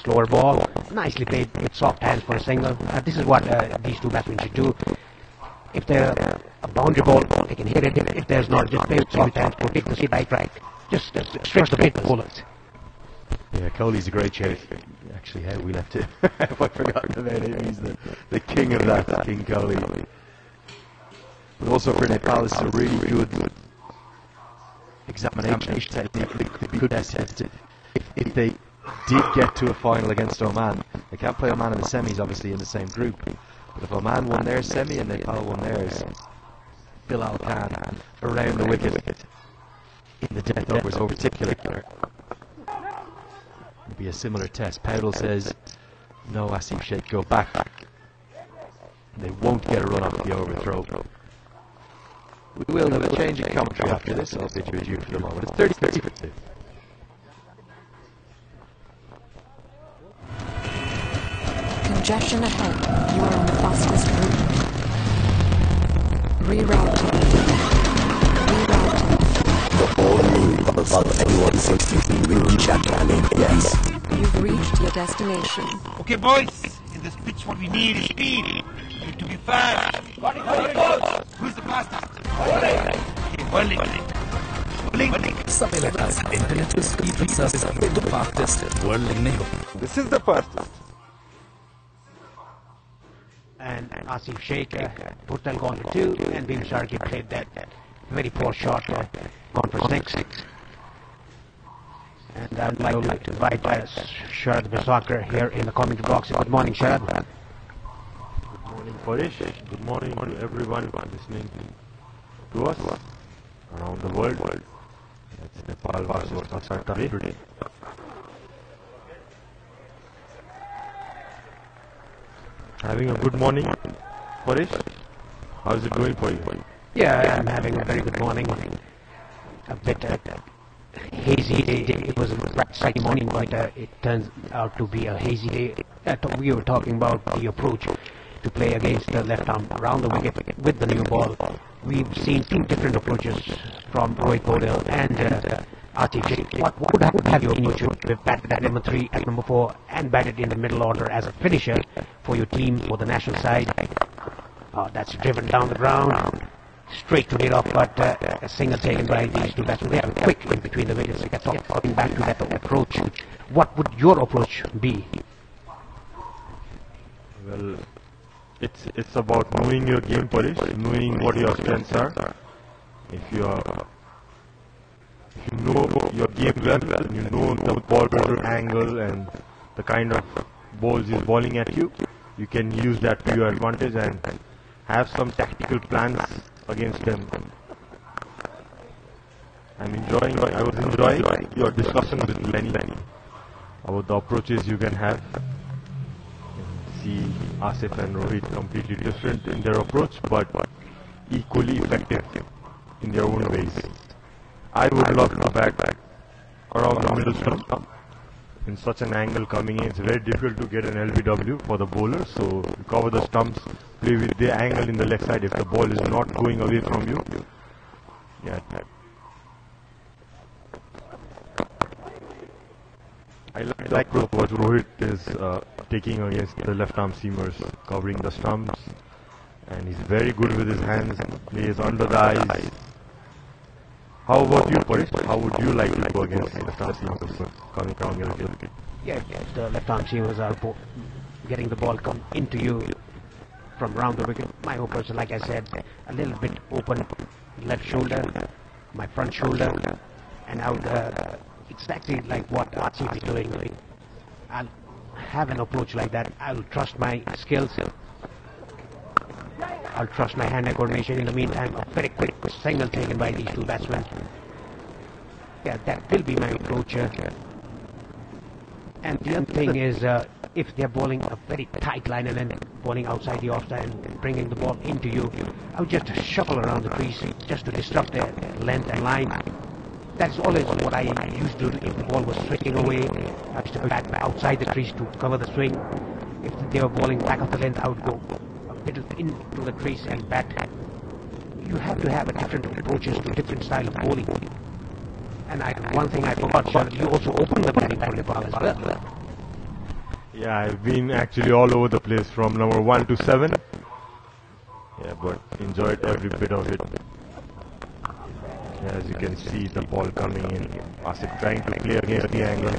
Slower ball, nicely played with soft hands for a single. This is what these two batsmen should do. If they're a boundary ball, they can hit it. If there's not, just play with soft hands, protect the seat right. Just stretch the bait bullets. Yeah, Kohli's a great shape. Actually, how we left it. If I forgotten about him, he's the king of that, King Kohli. But also for Nepal, it's a really good examination. They could test it. If they did get to a final against Oman, they can't play Oman in the semis, obviously, in the same group. But if Oman won their semi and Nepal won theirs, Bilal Khan around the wicket in the death overs over particular. It'll be a similar test. Powell says, no, Asif Sheikh, go back. They won't get a run off the overthrow. We will have a change in commentary after this. I'll bid you adieu for the moment. It's 30-32. Congestion ahead. You are on the fastest route. Rerouting. The all-new Pulsar N160 with Chapman. Yes. You've reached your destination. Okay, boys. In this pitch, what we need is speed. We need to be fast. Who's the fastest? Okay, bowling. समय लगता है internet की speed service में तो fastest world नहीं हो. This is the fastest. And Asif Sheikh put them gone for 2, and Bhim Sharkey played that very poor shot, gone for 6. And I would like to invite Sharad Biswakar here in the comment box. Good morning, Sharad. Good morning, Paresh. Good morning to everyone listening to us around the world. It's Nepal versus Qatar today. Having a good morning, Paresh. How's it going for you? Yeah, I'm having a very good morning. A bit hazy day. It was a bright sunny morning, but it turns out to be a hazy day. We were talking about the approach to play against the left arm around the wicket with the new ball. We've seen two different approaches from Rohit Kodal and Asif Sheikh. What would have your opinion? Should we bat at number 3, at number 4, and bat it in the middle order as a finisher for your team, for the national side? That's driven down the ground, straight to lead off, but a single taken by these two batsmen. They are quick in between the wickets. Coming back to that approach, what would your approach be? Well, it's about knowing your game, Paresh, knowing what your strengths are. If you know your game well, you know the ball angle and the kind of balls he's bowling at you, you can use that to your advantage and have some tactical plans against them. I was enjoying your discussion with Lenny about the approaches you can have. See Asif and Rohit completely different in their approach, but equally effective in their own ways. I would love to bat around the middle stump. In such an angle coming in, it's very difficult to get an LBW for the bowler, so you cover the stumps, play with the angle in the leg side if the ball is not going away from you. Yeah. I like what Rohit is taking against the left arm seamers, covering the stumps, and he's very good with his hands, plays under the eyes. How about you, Parish? How would you like to go against the left-arm seamers coming around your wicket? Yeah, the left-arm seamers are getting the ball come into you from around the wicket. My approach, like I said, a little bit open, left shoulder, my front shoulder, and I would exactly like what Archie is doing. I'll have an approach like that. I'll trust my skills. I'll trust my hand-eye coordination. In the meantime, a very quick signal taken by these two batsmen. Yeah, that will be my approach. And the other thing is, if they're bowling a very tight line and then bowling outside the offside and bringing the ball into you, I would just shuffle around the crease just to disrupt their length and line. That's always what I used to do. If the ball was swinging away, I used to bat outside the crease to cover the swing. If they were bowling back of the length, I would go a bit into the crease and bat. You have to have a different approaches to different style of bowling. And one thing I forgot, sir, you also opened the batting for Nepal as well. Yeah, I've been actually all over the place from number 1 to 7. Yeah, but enjoyed every bit of it. Yeah, as you can see, the ball coming in. Asif trying to play against the angle.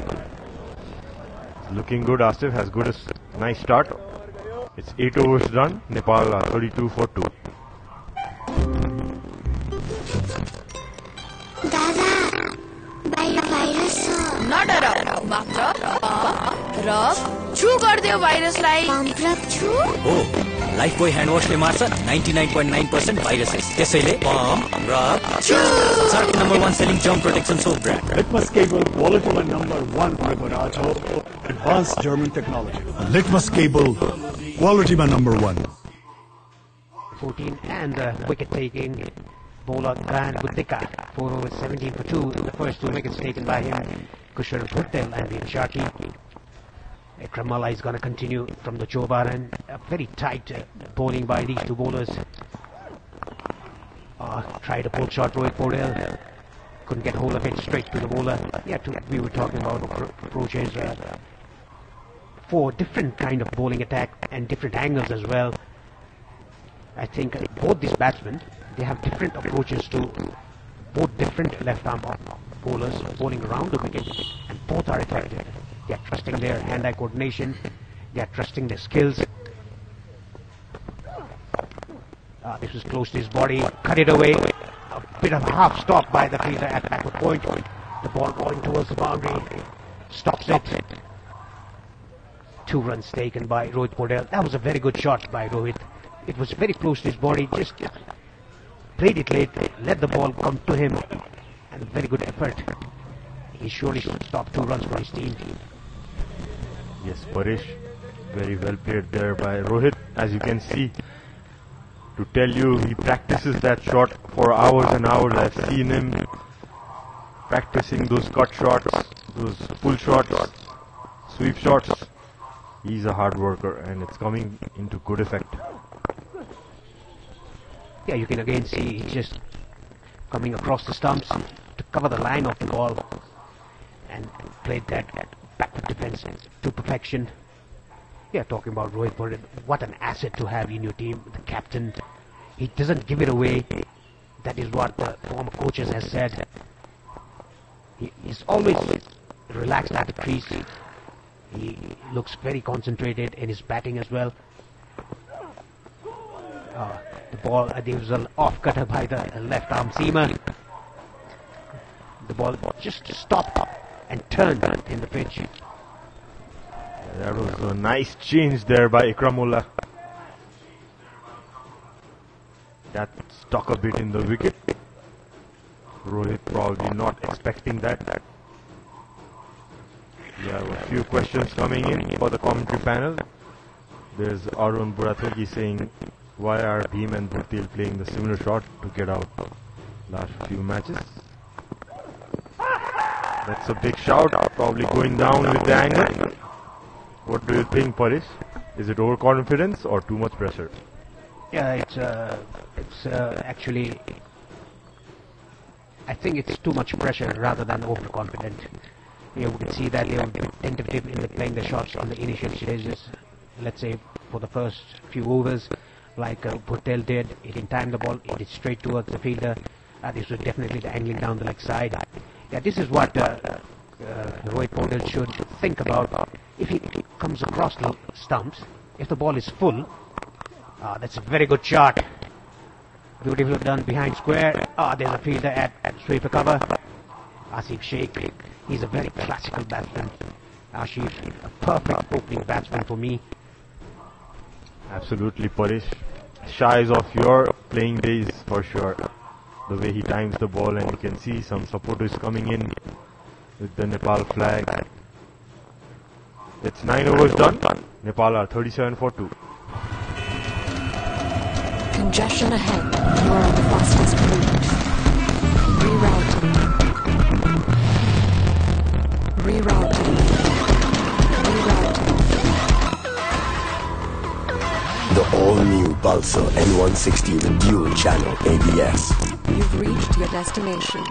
It's looking good. Asif has got a nice start. It's 8 overs done. Nepal are 32 for 2. Not around. Rub. Chew gardeo virus like. Oh, Lifebuoy hand wash le marcha 99.9% viruses. त्यसैले pump, rub, chew. Sark number 1 selling germ protection soap brand. Litmus cable quality number 1 Preparato, advanced German technology. Litmus cable quality number 1. 14 and wicket taking bowler Gan Gudika, 4 overs 17 for 2. The first 2 wickets taken by him, Kushal Bhuttel and Veer Sharkey. Kramala is going to continue from the Chobar, and a very tight bowling by these two bowlers. Tried a pull shot, Rohit Podel. Couldn't get hold of it, straight to the bowler. Yeah, we were talking about approaches for different kind of bowling attack and different angles as well. I think both these batsmen, they have different approaches to both different left-arm bowlers bowling around the wicket, and both are effective. They are trusting their hand-eye coordination, they are trusting their skills. This was close to his body, cut it away. A bit of a half stop by the fielder at backward point. The ball going towards the boundary, stops it. 2 runs taken by Rohit Podel. That was a very good shot by Rohit. It was very close to his body, just played it late, let the ball come to him, and very good effort. He surely stopped 2 runs for his team. Yes, Parish, very well played there by Rohit. As you can see, to tell you, he practices that shot for hours and hours. I've seen him practicing those cut shots, those pull shots, sweep shots. He's a hard worker, and it's coming into good effect. Yeah, you can again see he's just coming across the stumps to cover the line of the ball and played that backward defense to perfection. Yeah, talking about Rohit Podel, what an asset to have in your team. The captain, he doesn't give it away. That is what the former coaches has said. He's always relaxed at the crease. He looks very concentrated in his batting as well. The ball, there was an off cutter by the left arm seamer. The ball just stopped and turned in the pitch. That was a nice change there by Ikramullah. That stuck a bit in the wicket. Rohit probably not expecting that. Yeah, a few questions coming in for the commentary panel. There's Arun Burathogi saying, why are Bhim and Bhurtil playing the similar shot to get out last few matches? That's a big shout, probably going down with the angle. What do you think, Parish? Is it overconfidence or too much pressure? Yeah, it's actually, I think it's too much pressure rather than overconfident. You can see that they were tentative in playing the shots on the initial stages. Let's say for the first few overs, like Bhurtel did, he didn't time the ball, hit it straight towards the fielder. This was definitely the angling down the leg side. Yeah, this is what Rohit Paudel should think about. If he comes across the stumps, if the ball is full, that's a very good shot. Beautifully done behind square. There's a fielder at sweeper cover. Asif Sheikh, he's a very classical batsman. Asif, a perfect opening batsman for me. Absolutely, Paresh. Shies of your playing days for sure. The way he times the ball, and you can see some supporters coming in with the Nepal flag. It's 9 overs done. Nepal are 37 for 2. Congestion ahead. You are on the fastest route. Rerouting. Rerouting. Rerouting. The all-new Pulsar N160 with dual channel ABS. You've reached your destination.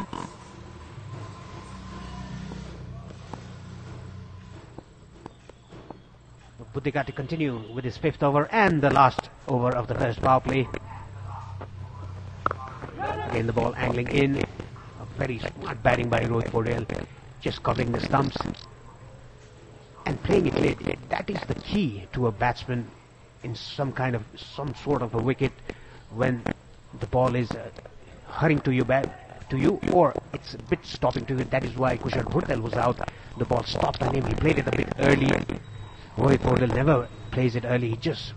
Buddhika to continue with his 5th over and the last over of the first power play. Again the ball angling in. A very smart batting by Rohit Paudel. Just covering the stumps and playing it late. That is the key to a batsman in some sort of a wicket, when the ball is hurrying to you or it's a bit stopping to you. That is why Kushal Bhurtel was out. The ball stopped on him. He played it a bit early. Rohit Paudel never plays it early. He just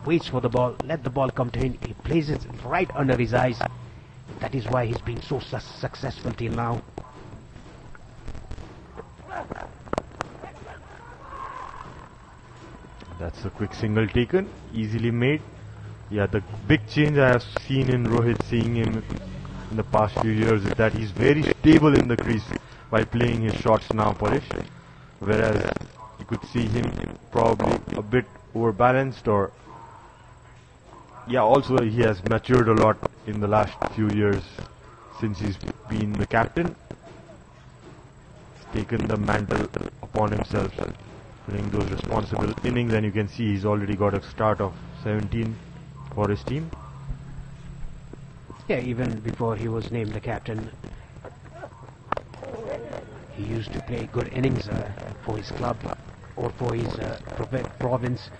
waits for the ball, let the ball come to him. He plays it right under his eyes. That is why he's been so successful till now. That's a quick single taken, easily made. Yeah, the big change I have seen in Rohit, seeing him in the past few years, is that he's very stable in the crease while playing his shots now, Paresh. Whereas you could see him probably a bit overbalanced, or also he has matured a lot in the last few years since he's been the captain. He's taken the mantle upon himself, playing those responsible innings, and you can see he's already got a start of 17 for his team. Yeah, even before he was named the captain, he used to play good innings for his club or for his province,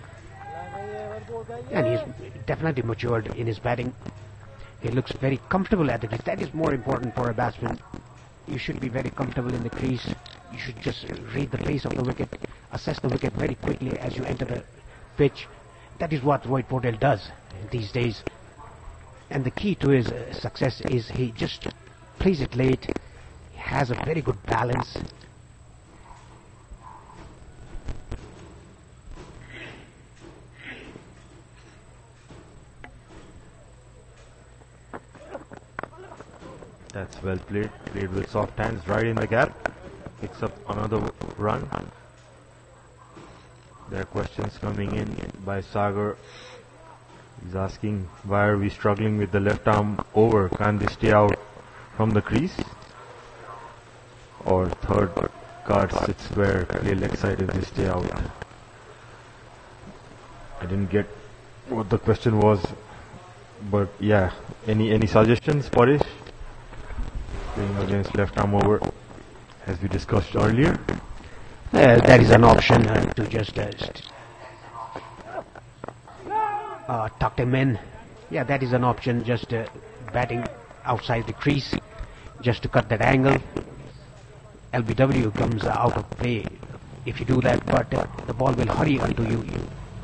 and he's definitely matured in his batting. He looks very comfortable at the crease. That is more important for a batsman. You should be very comfortable in the crease. You should just read the pace of the wicket, assess the wicket very quickly as you enter the pitch. That is what Rohit Paudel does these days. And the key to his success is he just plays it late. He has a very good balance. That's well played. Played with soft hands right in the gap. Picks up another run. There are questions coming in by Sagar. He's asking, why are we struggling with the left arm over? Can't they stay out from the crease? Or third card sits where play leg side if they stay out. I didn't get what the question was, but yeah. Any suggestions, Paresh? Playing against left arm over, as we discussed earlier. That is an option to just tuck him in. Yeah, that is an option, just batting outside the crease, just to cut that angle. LBW comes out of play if you do that, but the ball will hurry onto you.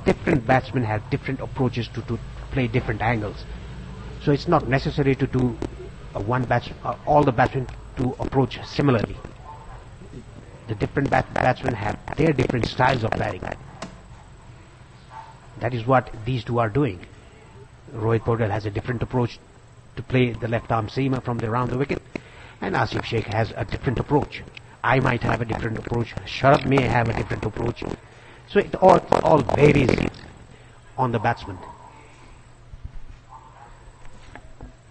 Different batsmen have different approaches to play different angles. So it's not necessary to do all the batsmen to approach similarly. The different batsmen have their different styles of batting. That is what these two are doing. Rohit Paudel has a different approach to play the left arm seamer from around the wicket, and Asif Sheikh has a different approach. I might have a different approach. Sharad may have a different approach. So it all varies on the batsman.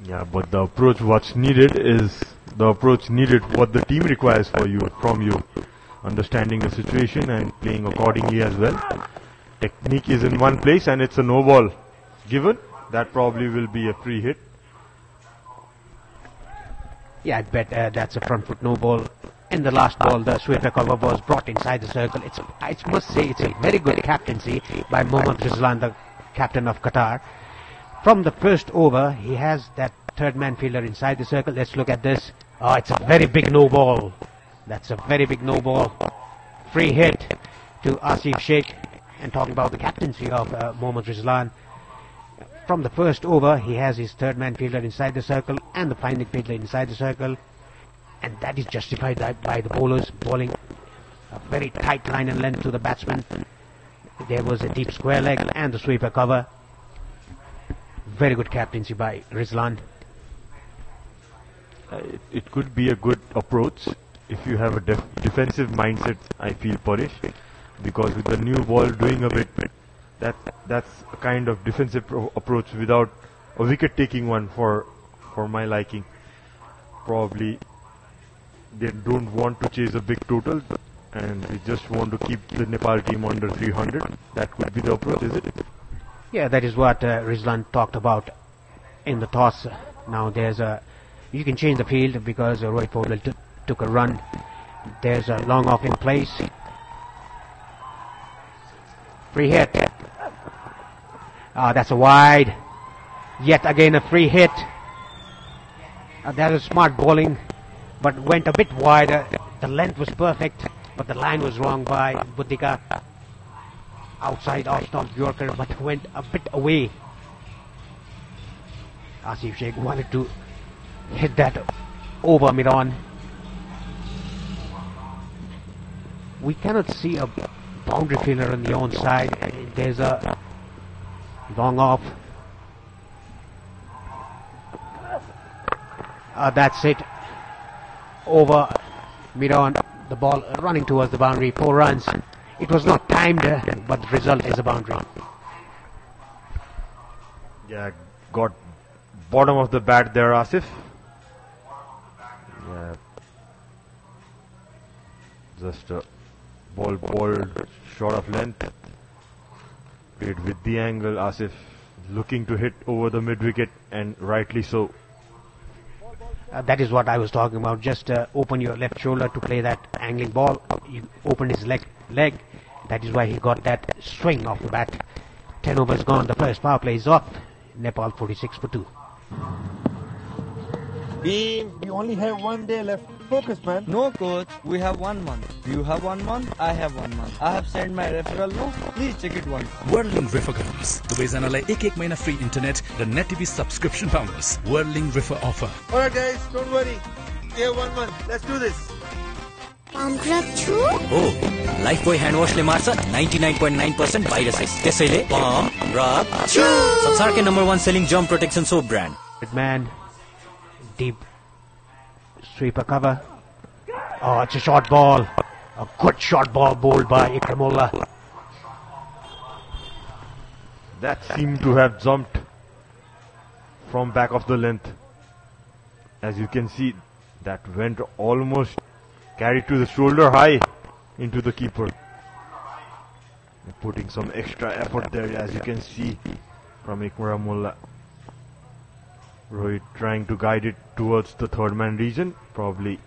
Yeah, but the approach what's needed is the approach needed what the team requires from you. Understanding the situation and playing accordingly as well. Technique is in one place and it's a no ball given. That probably will be a free hit. Yeah, I bet that's a front foot no ball. In the last ball, the sweeper cover was brought inside the circle. I must say it's a very good captaincy by Mohammad Rizlan, the captain of Qatar. From the first over, he has that third man fielder inside the circle. Let's look at this. Oh, it's a very big no ball. That's a very big no ball. Free hit to Asif Sheikh. And talking about the captaincy of Mohammad Rizlan. From the first over, he has his third man fielder inside the circle and the finding fielder inside the circle. And that is justified by the bowlers bowling a very tight line and length to the batsman. There was a deep square leg and the sweeper cover. Very good captaincy by Rizlan. It could be a good approach if you have a defensive mindset. I feel Parish, because with the new ball doing a bit, that's a kind of defensive approach without a wicket-taking one for my liking. Probably they don't want to chase a big total and they just want to keep the Nepal team under 300. That could be the approach, is it? Yeah, that is what Rizlan talked about in the toss. Now you can change the field because Rohit Paudel took a run. There's a long off in place. Free hit. That's a wide. Yet again a free hit. That was smart bowling, but went a bit wider. The length was perfect, but the line was wrong by Buddhika. Outside off-stump Yorker, but went a bit away. Asif Sheikh wanted to hit that over mid-on. We cannot see a boundary fielder on the own side. There's a long off. That's it. Over mid-on. The ball running towards the boundary. 4 runs. It was not timed, but the result is a boundary. Yeah, got bottom of the bat there, Asif. Yeah. Just a ball bowled short of length. Played with the angle. Asif looking to hit over the mid-wicket, and rightly so. That is what I was talking about. Just open your left shoulder to play that angling ball. You open his leg. That is why he got that swing off the bat. 10 overs gone. The first power play is off. Nepal 46 for 2. Team, we only have 1 day left. Focus, man. No, coach. We have 1 month. You have 1 month. I have 1 month. I have sent my referral note. Please check it once. Whirling River Girls. दुवैजनालाई 1 महिना free internet र net TV subscription पाउनुहोस्. Whirling River offer. Alright guys, don't worry. We have 1 month. Let's do this. Pump rub छु? Oh, Lifebuoy hand washले मार्छ 99.9% viruses. त्यसैले pump rub छु. संसारकै number 1 selling germ protection soap brand. Man, deep sweeper cover. Oh, it's a short ball. A good short ball bowled by Ikramullah. That seemed to have jumped from back of the length. As you can see, that went almost carried to the shoulder high into the keeper. Putting some extra effort there, as you can see from Ikramullah. Rohit trying to guide it towards the third man region, probably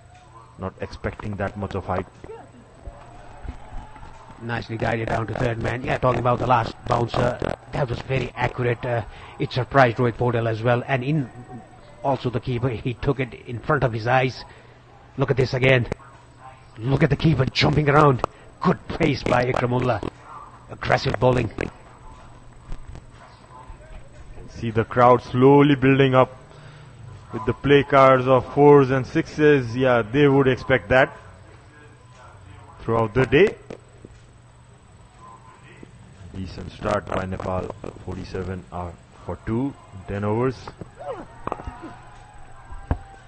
not expecting that much of height. Nicely guided down to third man. Yeah, talking about the last bouncer, that was very accurate. It surprised Rohit Paudel as well, and also the keeper, he took it in front of his eyes. Look at this again. Look at the keeper jumping around. Good pace by Ikramullah. Aggressive bowling. See the crowd slowly building up with the play cards of 4s and 6s. Yeah, they would expect that throughout the day. Decent start by Nepal. 47 for 2, 10 overs.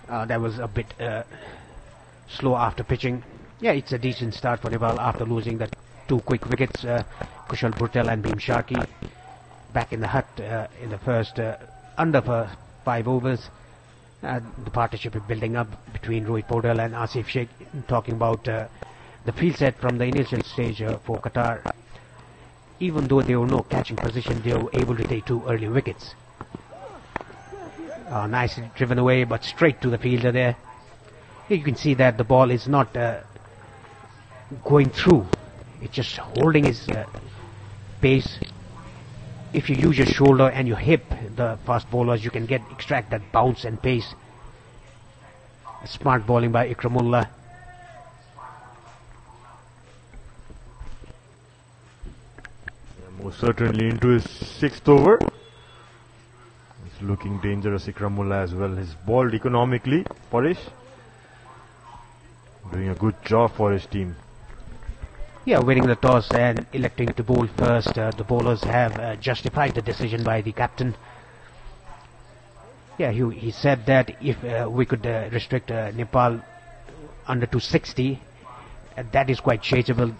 That was a bit slow after pitching. Yeah, it's a decent start for Nepal after losing the 2 quick wickets. Kushal Bhurtel and Bhim Sharkey back in the hut in the first under 5 overs. The partnership is building up between Rohit Paudel and Asif Sheikh. Talking about the field set from the initial stage for Qatar. Even though there were no catching position, they were able to take 2 early wickets. Nicely driven away, but straight to the fielder there. Here you can see that the ball is not going through. It's just holding his pace. If you use your shoulder and your hip, the fast bowlers, you can extract that bounce and pace. Smart bowling by Ikramullah. Most certainly into his 6th over. It's looking dangerous, Ikramullah as well. He's bowled economically, Paresh. Doing a good job for his team. Yeah, winning the toss and electing to bowl first. The bowlers have justified the decision by the captain. Yeah, he said that if we could restrict Nepal under 260, that is quite changeable.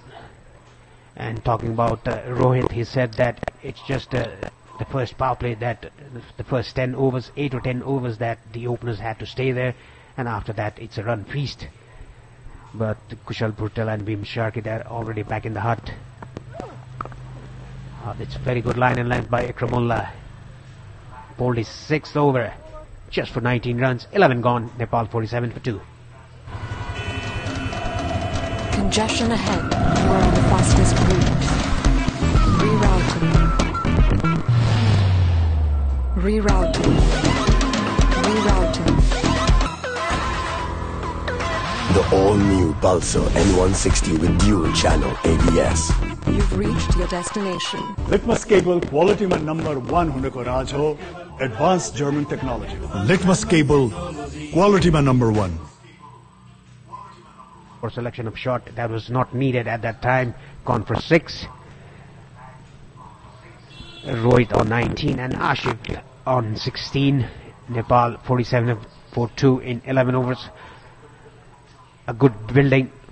And talking about Rohit, he said that it's just the first power play, that the first 10 overs, 8 or 10 overs, that the openers had to stay there, and after that it's a run feast. But Kushal Bhurtel and Bhim Sharkey, they're already back in the hut. It's a very good line and length by Ikramullah. Bowled his 6th over, just for 19 runs, 11 gone, Nepal 47 for 2. Congestion ahead. You are on the fastest route. Rerouting. The all-new Pulsar N160 with dual channel ABS. You've reached your destination. Litmus cable quality में number 1 होने को राज हो, advanced German technology. Litmus cable quality में number 1. For selection of shot that was not needed at that time, gone for 6. Rohit on 19 and Ashik on 16. Nepal 47 for 2 in 11 overs. A good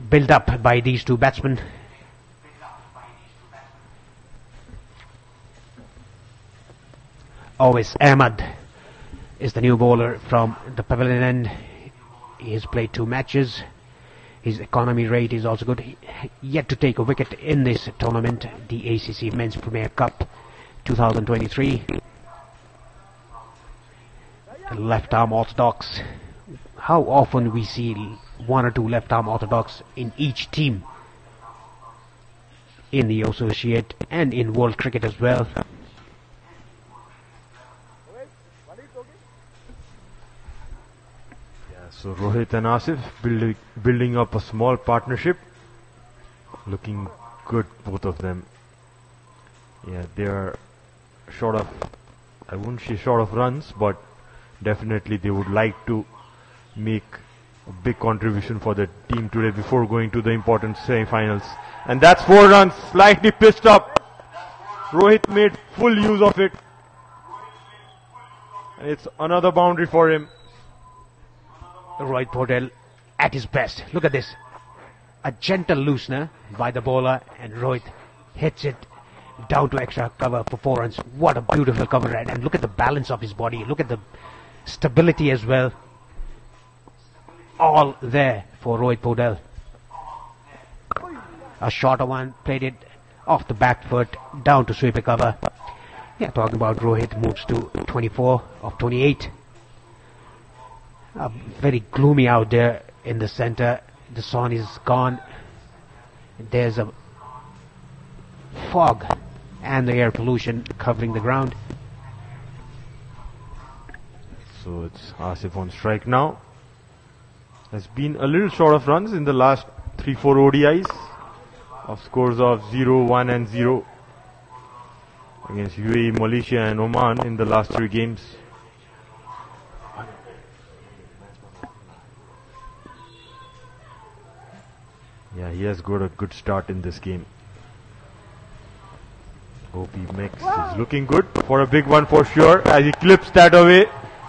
build up by these two batsmen. Always Ahmad is the new bowler from the pavilion end. He has played 2 matches. His economy rate is also good. Yet to take a wicket in this tournament, the ACC Men's Premier Cup 2023. Left arm orthodox. How often we see 1 or 2 left arm orthodox in each team in the associate and in world cricket as well. So Rohit and Asif building up a small partnership. Looking good, both of them. Yeah, they are short of, I wouldn't say short of runs, but definitely they would like to make a big contribution for the team today before going to the important semi-finals. And that's 4 runs, slightly pitched up. Rohit made full use of it. And it's another boundary for him. Rohit Patel at his best. Look at this. A gentle loosener by the bowler, and Rohit hits it down to extra cover for 4 runs. What a beautiful cover, and look at the balance of his body. Look at the stability as well. All there for Rohit Patel. A shorter one, played it off the back foot down to sweeper cover. Yeah, talking about Rohit, moves to 24 of 28. Very gloomy out there in the center. The sun is gone. There's a fog and the air pollution covering the ground. So it's Asif on strike now. Has been a little short of runs in the last 3-4 ODIs of scores of 0, 1 and 0 against UAE, Malaysia and Oman in the last 3 games. Yeah, he has got a good start in this game. OP Mix is looking good for a big one for sure as he clips that away,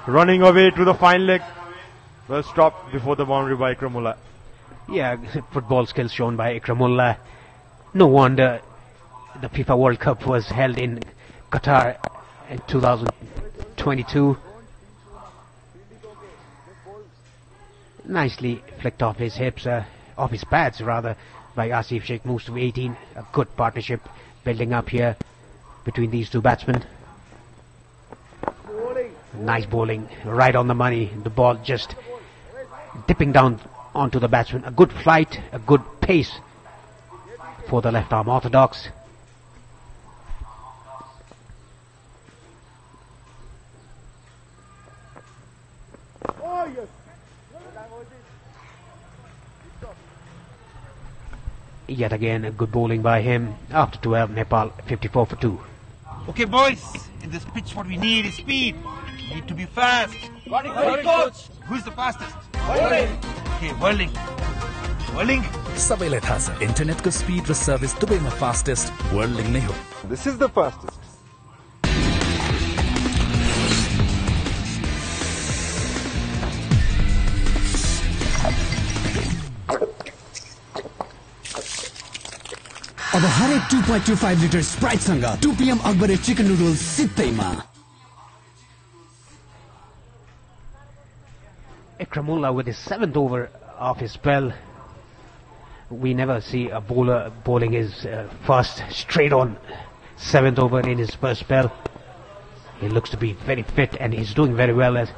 running away to the fine leg. Well stopped before the boundary by Ikramullah. Yeah, football skills shown by Ikramullah. No wonder the FIFA World Cup was held in Qatar in 2022. Nicely flicked off his hips, off his pads rather, by Asif Sheikh. Moves to 18. A good partnership building up here between these two batsmen. Nice bowling, right on the money. The ball just dipping down onto the batsman. A good flight, a good pace for the left arm orthodox. Yet again, a good bowling by him. After 12, Nepal 54 for 2. Okay, boys, in this pitch, what we need is speed. We need to be fast. Coach. Who's the fastest? Okay, whirling. सबैलाई थाहा छ इन्टरनेटको speed र service दुवैमा fastest वर्ल्डलिङ नै हो. This is the fastest. अब हरेक 2.25 लिटर स्प्राइट सँग 2 PM अकबरे चिकन नुडल्स सित्तैमा. Ikramullah with his 7th over of his spell. We never see a bowler bowling his first straight on 7th over in his first spell. He looks to be very fit and he's doing very well. As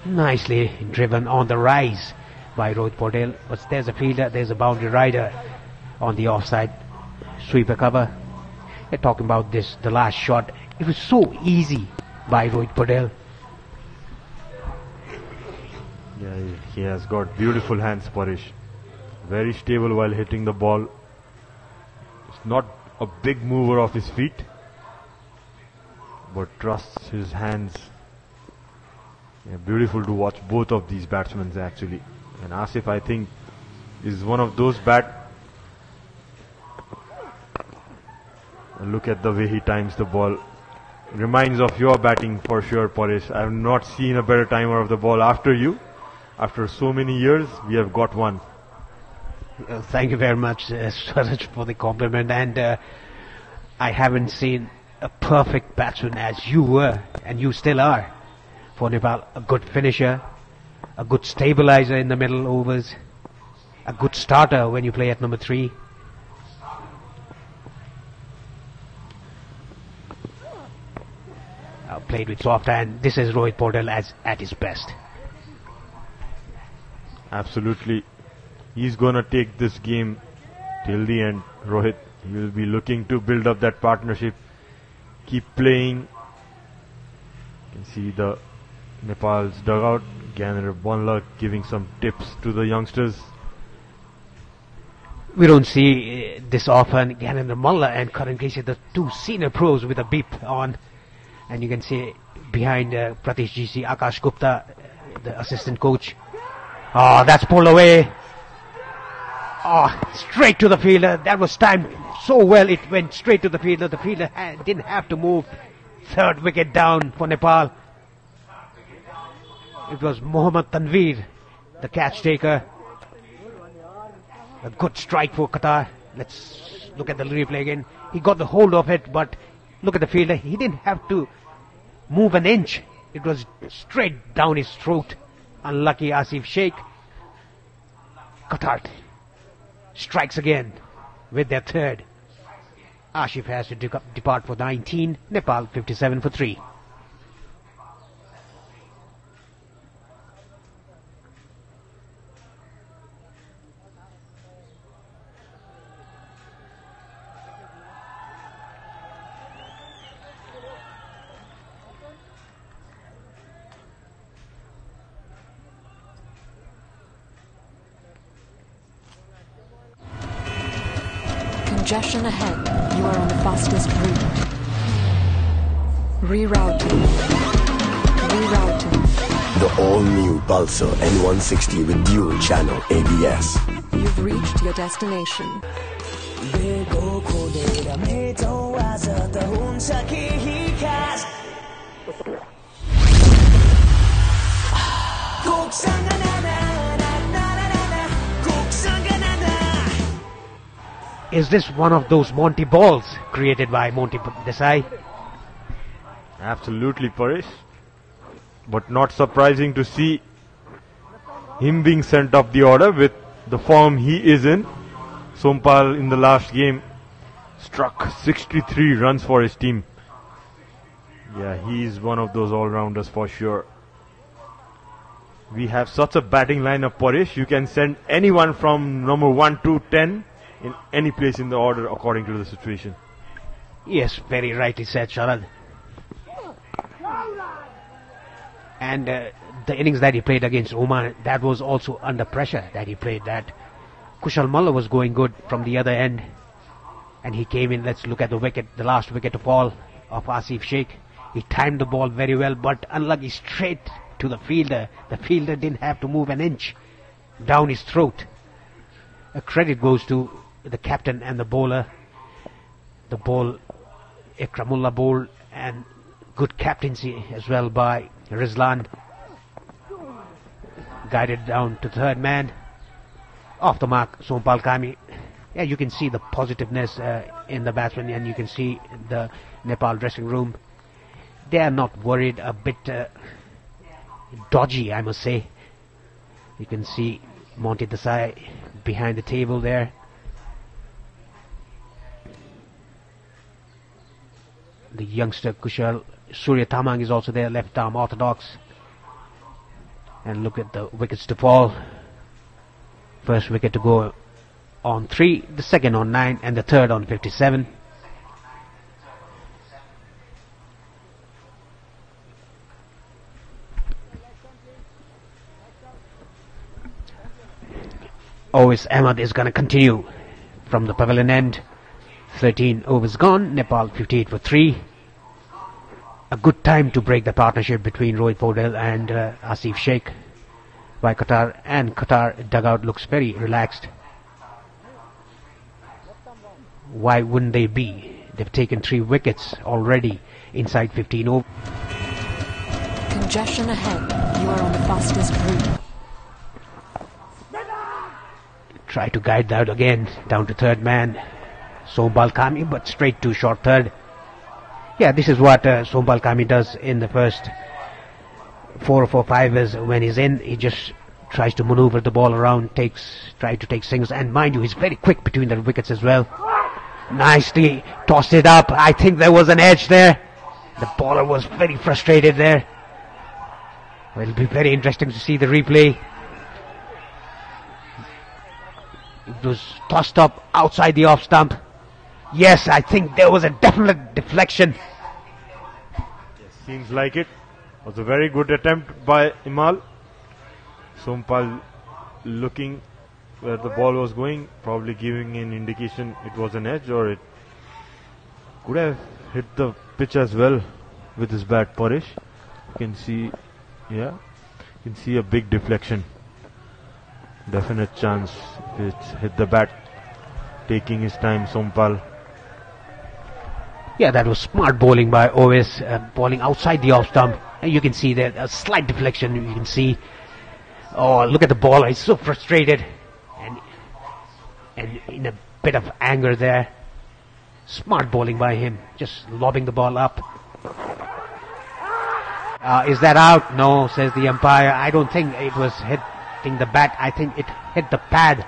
nicely driven on the rise by Rohit Patel. But there's a fielder, there's a boundary rider on the offside sweeper cover. They're talking about this, the last shot. It was so easy by Rohit Patel. Yeah, he has got beautiful hands, Parish. Very stable while hitting the ball. It's not a big mover of his feet, but trusts his hands. Yeah, beautiful to watch both of these batsmen actually. And Asif, I think, is one of those look at the way he times the ball. Reminds of your batting for sure, Parish. I have not seen a better timer of the ball after you. After so many years, we have got one. Thank you very much, Swaraj, for the compliment. And I haven't seen a perfect batsman as you were, and you still are, for Nepal. A good finisher, a good stabilizer in the middle overs, a good starter when you play at number 3. Played with soft hand. This is Rohit Patel at his best. Absolutely. He's going to take this game till the end, Rohit. He will be looking to build up that partnership. Keep playing. You can see the Nepal's dugout. Gyanendra Bhanla giving some tips to the youngsters. We don't see this often. Gyanendra Bhanla and Karan Keshe, the 2 senior pros with a beep on. And you can see behind Pratish GC, Akash Gupta, the assistant coach. Oh, that's pulled away. Oh, straight to the fielder. That was timed so well. It went straight to the fielder. The fielder didn't have to move. 3rd wicket down for Nepal. It was Mohammad Tanveer, the catch taker. A good strike for Qatar. Let's look at the replay again. He got the hold of it, but look at the fielder. He didn't have to move an inch. It was straight down his throat. Unlucky Asif Sheikh. Qatar strikes again with their 3rd. Asif has to depart for 19. Nepal 57 for 3. Congestion ahead. You are on the fastest route. Rerouting. The all-new Pulsar N160 with dual channel ABS. You've reached your destination. Is this one of those Monty balls created by Monty Desai? Absolutely, Parish. But not surprising to see him being sent off the order with the form he is in. Sompal in the last game struck 63 runs for his team. Yeah, he is one of those all-rounders for sure. We have such a batting lineup, Paresh. You can send anyone from number 1 to 10 in any place in the order according to the situation. Yes, very rightly said, Sharad. And the innings that he played against Oman, that was also under pressure that he played that. Kushal Malla was going good from the other end. And he came in. Let's look at the wicket, the last wicket to fall of Asif Sheikh. He timed the ball very well, but unlucky, straight to the fielder. The fielder didn't have to move an inch down his throat. A credit goes to the captain and the bowler. The ball, Ikramullah bowled, and good captaincy as well by Rizlan. Guided down to third man. Off the mark, Sompal Kami. Yeah, you can see the positiveness in the batsman, and you can see the Nepal dressing room. They are not worried, a bit dodgy, I must say. You can see Monty Desai behind the table there. The youngster Kushal Surya Tamang is also there, left arm orthodox. And look at the wickets to fall. First wicket to go on 3, the second on 9, and the third on 57. Ovis Ahmed is going to continue from the pavilion end. 13 overs gone, Nepal 58 for 3. A good time to break the partnership between Rohit Paudel and Asif Sheikh by Qatar, and Qatar dugout looks very relaxed. Why wouldn't they be? They've taken 3 wickets already inside 15 overs. Congestion ahead. You are on the fastest route. Try to guide that again down to third man. Sompal Kami, but straight to short third. Yeah, this is what Sompal Kami does in the first 4 or 5 when he's in. He just tries to maneuver the ball around, try to take singles, and mind you, he's very quick between the wickets as well. Nicely tossed it up. I think there was an edge there. The bowler was very frustrated there. Well, it'll be very interesting to see the replay. It was tossed up outside the off stump. Yes, I think there was a definite deflection. Seems like it. Was a very good attempt by Imal. Sompal looking where the ball was going, probably giving an indication it was an edge, or it could have hit the pitch as well with his bat, Paresh. You can see, yeah, you can see a big deflection. Definite chance it hit the bat, taking his time, Sompal. Yeah, that was smart bowling by Ovis, bowling outside the off stump. And you can see that a slight deflection. You can see, oh, look at the ball. He's so frustrated and in a bit of anger there. Smart bowling by him, just lobbing the ball up. Is that out? No, says the umpire. I don't think it was hitting the bat. I think it hit the pad.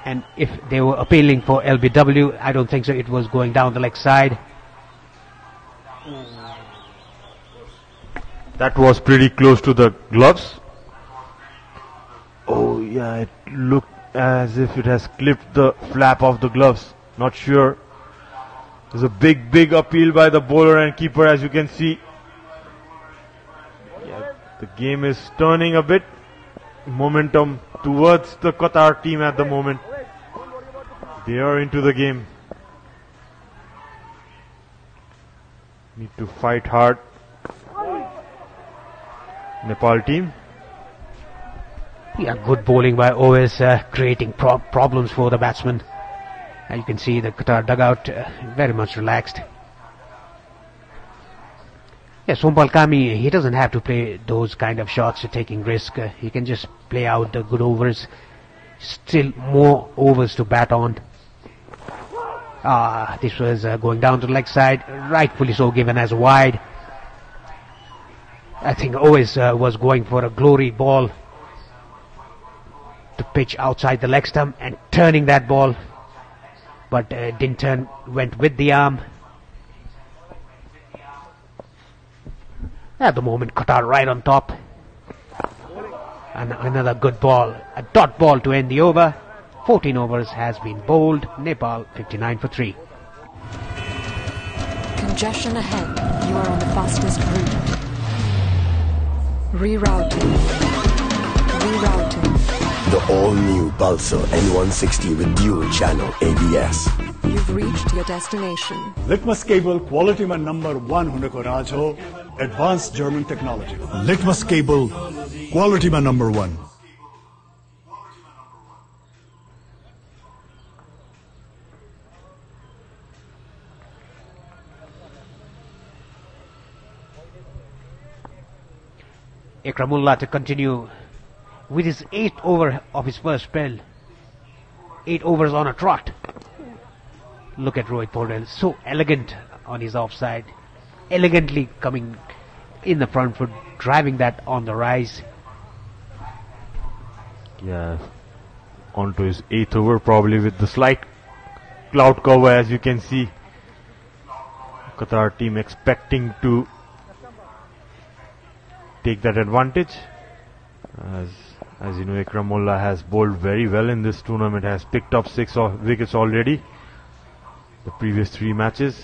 And if they were appealing for LBW, I don't think so. It was going down the leg side. That was pretty close to the gloves. Oh yeah, it looked as if it has clipped the flap of the gloves. Not sure. There's a big appeal by the bowler and keeper, as you can see. Yeah, the game is turning a bit. Momentum towards the Qatar team at the moment. They are into the game. Need to fight hard. Nepal team. Yeah, good bowling by Ovis, creating problems for the batsman. You can see the Qatar dugout very much relaxed. Yeah, Sompal Kami, he doesn't have to play those kind of shots, taking risk. He can just play out the good overs. Still more overs to bat on. This was going down to the leg side, rightfully so, given as a wide. I think Ovis was going for a glory ball to pitch outside the leg stump and turning that ball, but didn't turn, went with the arm. At the moment, Qatar right on top. And another good ball, a dot ball to end the over. 14 overs has been bowled. Nepal 59 for 3. Congestion ahead. You are on the fastest route. Rerouting. Rerouting. The all-new Pulsar N160 with dual channel ABS. You've reached your destination. Litmus cable quality man number 1 होने को राज हो, advanced German technology. Litmus cable quality man number 1. Ikramullah to continue with his 8th over of his first spell. 8 overs on a trot. Look at Rohit Paudel, so elegant on his offside. Elegantly coming in the front foot, driving that on the rise. Yeah, onto his 8th over, probably with the slight cloud cover, as you can see. Qatar team expecting to take that advantage. As you know, Ikramullah has bowled very well in this tournament, has picked up 6 wickets already. The previous 3 matches.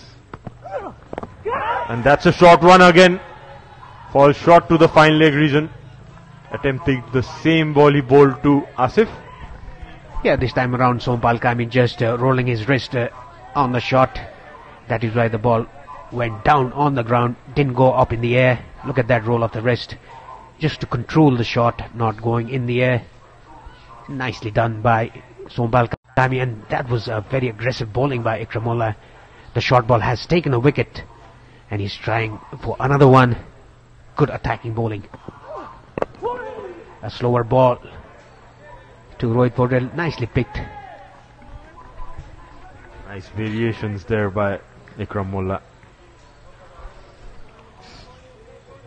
And that's a short one again. Falls short to the fine leg region. Attempting the same ball he bowled to Asif. Yeah, this time around Sompal Kami just rolling his wrist on the shot. That is why the ball went down on the ground, didn't go up in the air. Look at that roll of the wrist, just to control the shot, not going in the air. Nicely done by Sompal Kami, and that was a very aggressive bowling by Ikramullah. The short ball has taken a wicket, and he's trying for another one. Good attacking bowling. A slower ball to Rohit Paudel, nicely picked. Nice variations there by Ikramullah.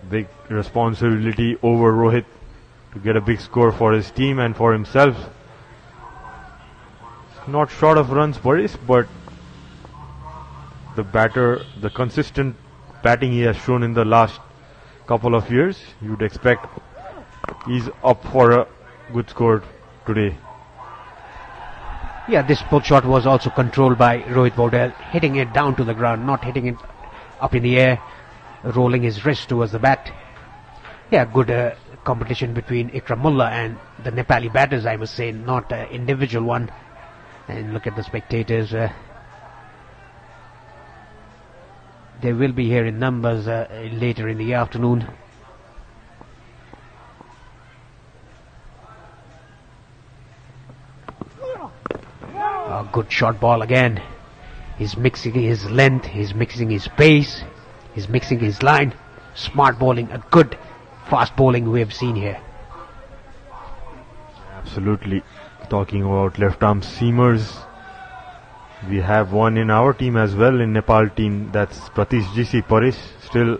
Big responsibility over Rohit to get a big score for his team and for himself. Not short of runs, Boris, but the consistent batting he has shown in the last couple of years, you'd expect he's up for a good score today. Yeah, this pull shot was also controlled by Rohit Paudel, hitting it down to the ground, not hitting it up in the air, rolling his wrist towards the bat. Yeah, good competition between Ikramullah and the Nepali batters, I must say, not an individual one. And look at the spectators. They will be here in numbers later in the afternoon. A good short ball again. He's mixing his length, he's mixing his pace, he's mixing his line. Smart bowling, a good fast bowling we have seen here. Absolutely. Talking about left arm seamers, we have one in our team as well, in Nepal team. That's Pratish GC Paresh, still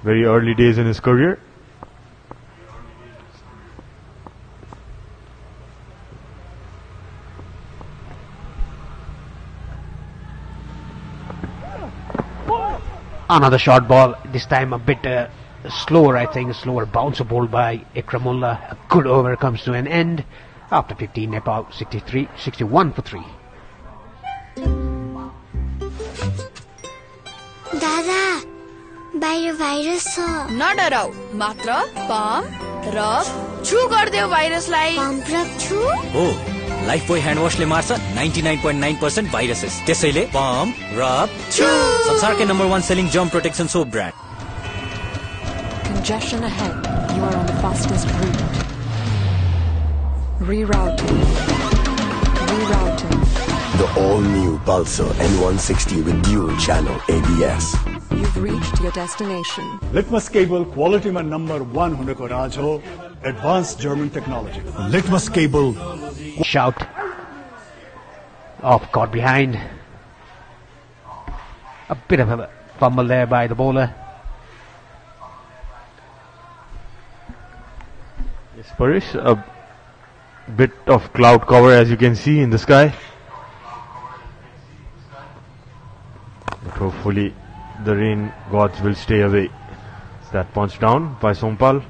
very early days in his career. Another short ball, this time a bit slower, I think, slower bouncer ball by Ikramullah. A good over comes to an end. After 15, Nepal 61 for 3. दादा बाहिर virus छ नडराउ मात्र pump rub छु गर्दियो भाइरसलाई pump rub छु हो Lifebuoy hand वाशले मार्छ 99.9% viruses त्यसैले पम्प रब छु संसारकै number 1 selling germ protection soap brand Congestion ahead. You are on the fastest route. Rerouting. Rerouting. The all-new Pulsar N160 with dual channel ABS. You've reached your destination. Litmus cable quality man number 1 होने को राज हो, advanced German technology. Litmus cable. Shout. Off, caught behind. A bit of a fumble there by the bowler. Yes, Paresh, a bit of cloud cover as you can see in the sky. But hopefully the rain gods will stay away. that punch down by Sompal.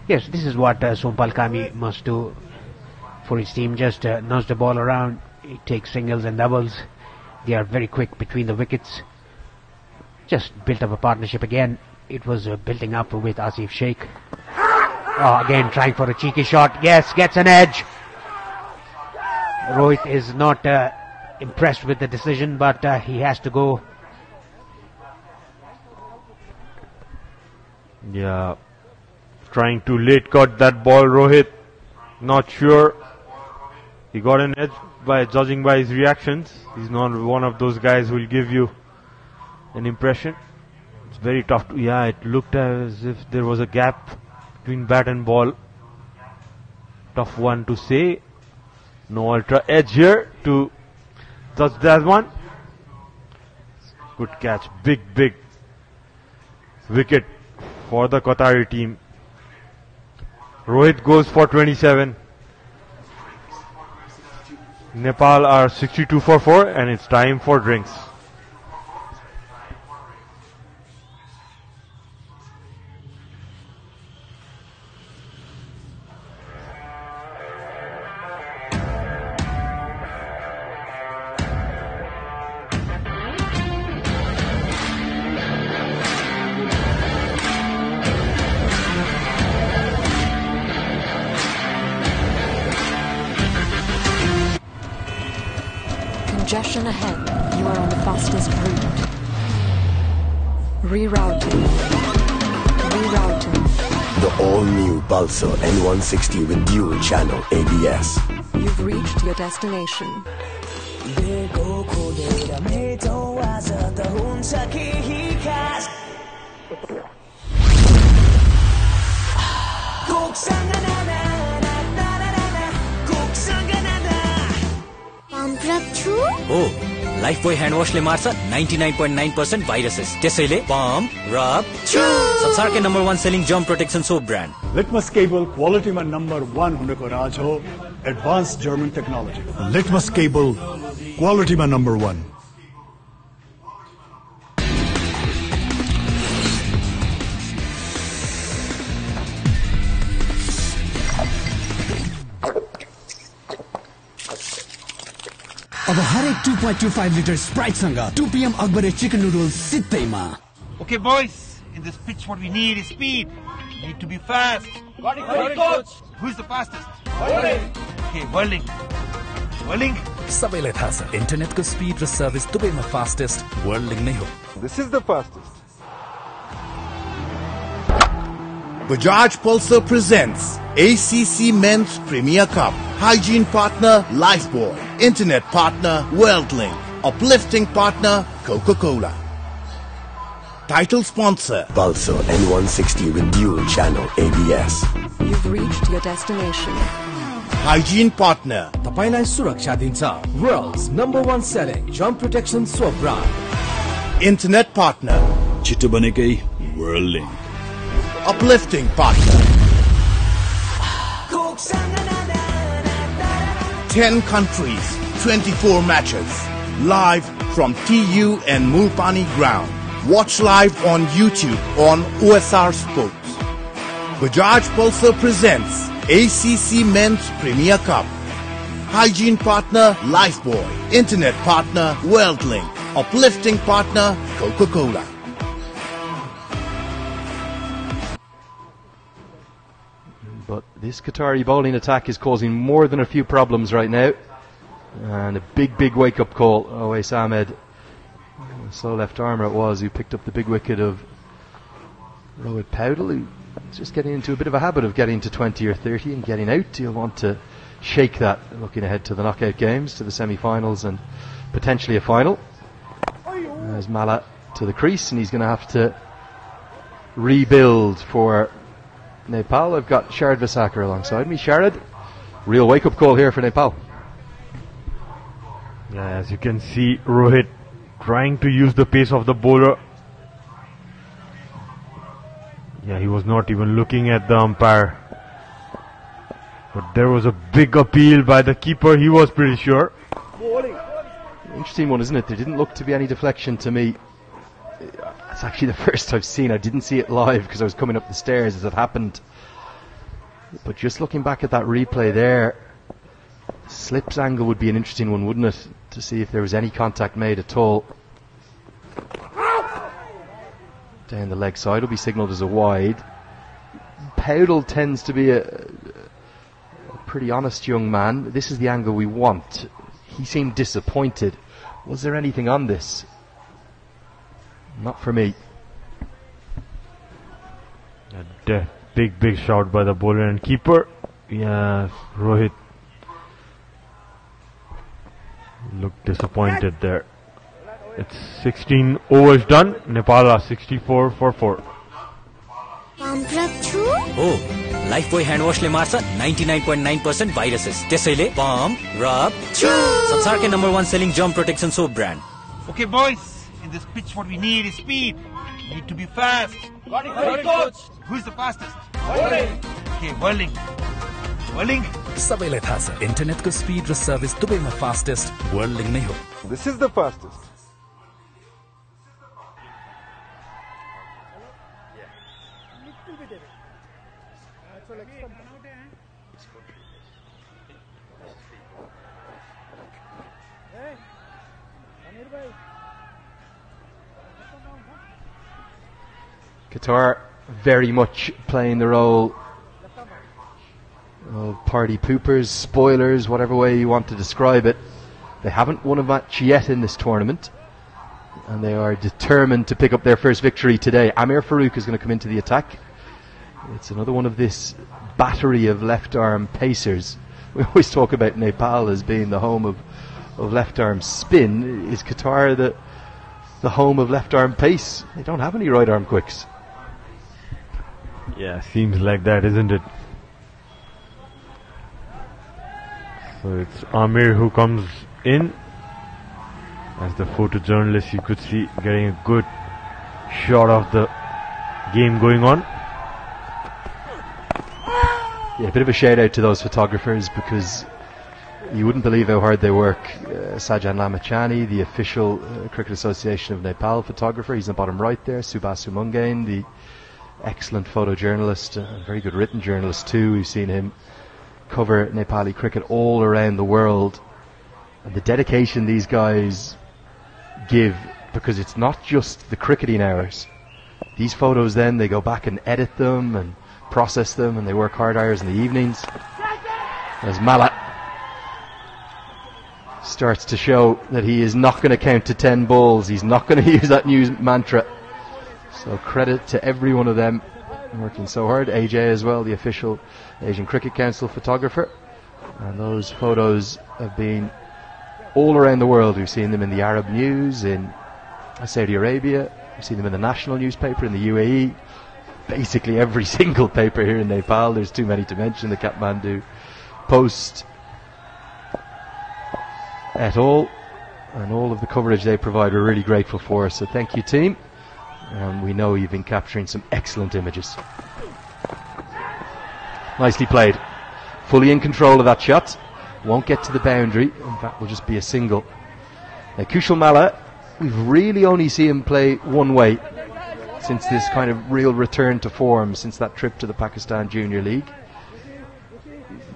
Yes, this is what Sompal Kami must do for his team. Just nudge the ball around. He takes singles and doubles. They are very quick between the wickets. Just built up a partnership again. It was building up with Asif Sheikh. Again trying for a cheeky shot. Yes, gets an edge. Rohit is not impressed with the decision, but he has to go. Yeah, trying to late cut that ball, Rohit. Not sure. He got an edge by judging by his reactions. He's not one of those guys who will give you an impression. It's very tough to, yeah, it looked as if there was a gap between bat and ball. Tough one to say. No ultra edge here to touch that one. Good catch. Big wicket for the Qatari team. Rohit goes for 27. Nepal are 62 for 4 and it's time for drinks. Congestion ahead. You are on the fastest route. Rerouting. The all-new Pulsar N160 with dual channel ABS. You've reached your destination. Oh, Lifebuoy hand wash ले मार्छ 99.9% viruses. त्यसैले pump, rub, chew. संसारकै number 1 selling germ protection soap brand. Litmus cable quality में number 1 होने को राज हो advanced German technology. Litmus cable quality में नंबर 1. अब हरेक 2.25 लिटर स्प्राइट सँग 2 PM अकबरे चिकन नूडल्स सित्तैमा. Okay, boys. In this pitch, what we need is speed. We need to be fast. Got it, coach. Who's the fastest? Okay, Whirling. सबैलाई थाहा छ इन्टरनेटको speed र सर्भिस दुवैमा फास्टेस्ट वर्ल्डिङ नै हो. This is the fastest. Bajaj Pulsar presents ACC Men's Premier Cup. Hygiene partner Lifebuoy. Internet partner WorldLink. Uplifting partner Coca-Cola. Title sponsor Pulsar N160 with dual channel ABS. You've reached your destination. Hygiene partner तपाईलाई सुरक्षा दिन्छ world's #1 selling germ protection soap brand. Internet partner छिटो बनेकै WorldLink. Uplifting partner 10 countries, 24 matches. Live from TU and Mulpani ground. Watch live on YouTube on OSR Sports. Bajaj Pulsar presents ACC Men's Premier Cup. Hygiene partner Lifebuoy. Internet partner WorldLink. Uplifting partner Coca-Cola. But this Qatari bowling attack is causing more than a few problems right now. And a big wake-up call. Owais Ahmed, slow left armer it was, who picked up the big wicket of Rohit Powdell, who's just getting into a bit of a habit of getting to 20 or 30 and getting out. He'll want to shake that, looking ahead to the knockout games, to the semi-finals and potentially a final. There's Mala to the crease, and he's going to have to rebuild for Nepal. I've got Sharad Vasakar alongside me. Sharad, real wake-up call here for Nepal. Yeah, as you can see, Rohit trying to use the pace of the bowler. Yeah, he was not even looking at the umpire. But there was a big appeal by the keeper, he was pretty sure. Interesting one, isn't it? There didn't look to be any deflection to me. It's actually the first I've seen. I didn't see it live because I was coming up the stairs as it happened. But just looking back at that replay there, slips angle would be an interesting one, wouldn't it? To see if there was any contact made at all. Down the leg side will be signalled as a wide. Powdell tends to be a pretty honest young man. This is the angle we want. He seemed disappointed. Was there anything on this? Not for me. A big shot by the bowler and keeper. Yeah, Rohit looked disappointed there. It's 16 overs done. Nepal are 64 for 4. Oh, Lifebuoy hand wash ले मार्छ 99.9% viruses. त्यसैले pump, rub, chew. संसार के number 1 selling germ protection soap brand. Okay, boys. In this pitch, what we need is speed. We need to be fast. Got it, coach. Who's the fastest? Okay, Whirling. सबैलाई थाहा छ इन्टरनेटको speed र service दुवैमा fastest वर्ल्डिङ नै हो. This is the fastest. Qatar very much playing the role of party poopers, spoilers, whatever way you want to describe it. They haven't won a match yet in this tournament, and they are determined to pick up their first victory today. Amir Farouk is going to come into the attack. It's another one of this battery of left arm pacers. We always talk about Nepal as being the home of left arm spin. Is Qatar the home of left arm pace? They don't have any right arm quicks. Yeah, seems like that, isn't it? So it's Amir who comes in. As the photojournalist, you could see getting a good shot of the game going on. Yeah, a bit of a shout out to those photographers, because you wouldn't believe how hard they work. Sajan Lamachani, the official Cricket Association of Nepal photographer, he's in the bottom right there. Subhasu Mungain, the excellent photojournalist, a very good written journalist too. We've seen him cover Nepali cricket all around the world. And the dedication these guys give, because it's not just the cricketing hours. These photos then, they go back and edit them and process them, and they work hard hours in the evenings. As Mala starts to show that he is not going to count to 10 balls, he's not going to use that new mantra. So credit to every one of them working so hard. AJ as well, the official Asian Cricket Council photographer. And those photos have been all around the world. We've seen them in the Arab news in Saudi Arabia. We've seen them in the national newspaper in the UAE. Basically every single paper here in Nepal. There's too many to mention. The Kathmandu Post et al. And all of the coverage they provide, we're really grateful for. So thank you, team. We know you've been capturing some excellent images. Nicely played. Fully in control of that shot. Won't get to the boundary. In fact, will just be a single. Now, Kushal Malla, we've really only seen him play one way since this kind of real return to form, since that trip to the Pakistan Junior League.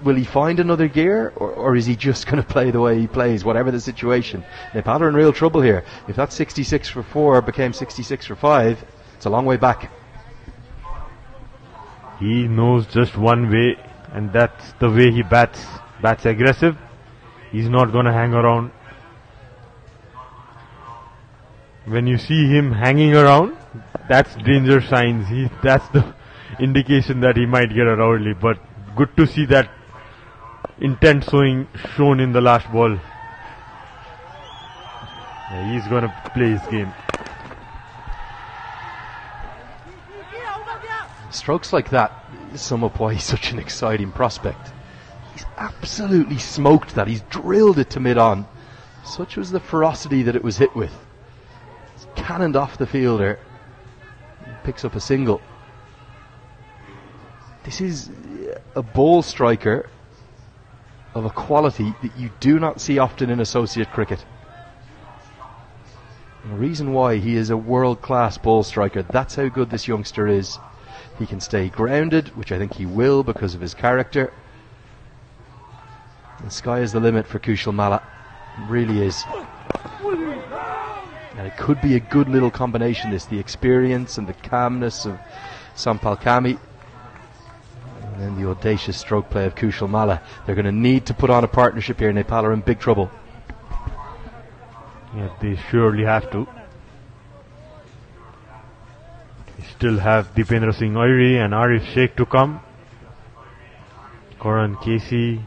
Will he find another gear, or is he just going to play the way he plays, whatever the situation? Nepal are in real trouble here. If that 66 for 4 became 66 for 5, it's a long way back. He knows just one way, and that's the way he bats. Bats aggressive. He's not going to hang around. When you see him hanging around, that's danger signs. That's the indication that he might get out early. But good to see that intent shown in the last ball. Yeah, he's going to play his game. Strokes like that sum up why he's such an exciting prospect. He's absolutely smoked that. He's drilled it to mid-on. Such was the ferocity that it was hit with. It's cannoned off the fielder. He picks up a single. This is a ball striker of a quality that you do not see often in associate cricket. The reason why he is a world-class ball striker, that's how good this youngster is. He can stay grounded, which I think he will because of his character. The sky is the limit for Kushal Malla. It really is. And it could be a good little combination, this, the experience and the calmness of Sampal Kami, and then the audacious stroke play of Kushal Malla. They're going to need to put on a partnership here. Nepal are in big trouble. Yeah, they surely have to. We still have Dipendra Singh Airi and Arif Sheikh to come. Karan Casey,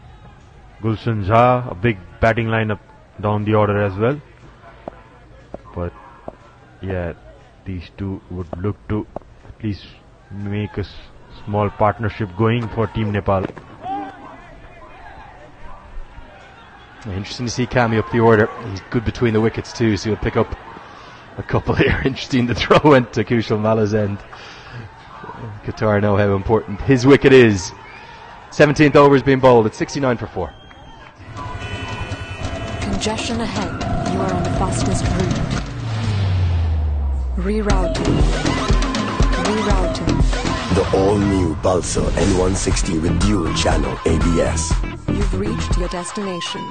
Gulshan Jha, a big batting lineup down the order as well. But yeah, these two would look to at least make a small partnership going for Team Nepal. Interesting to see Kami up the order. He's good between the wickets too, so he'll pick up a couple here. Interesting, the throw went to Kushal Malla's end. Qatar know how important his wicket is. 17th over is being bowled at 69 for 4. Congestion ahead. You are on the fastest route. Rerouting. Rerouting. The all-new Pulsar N160 with dual channel ABS. You've reached your destination.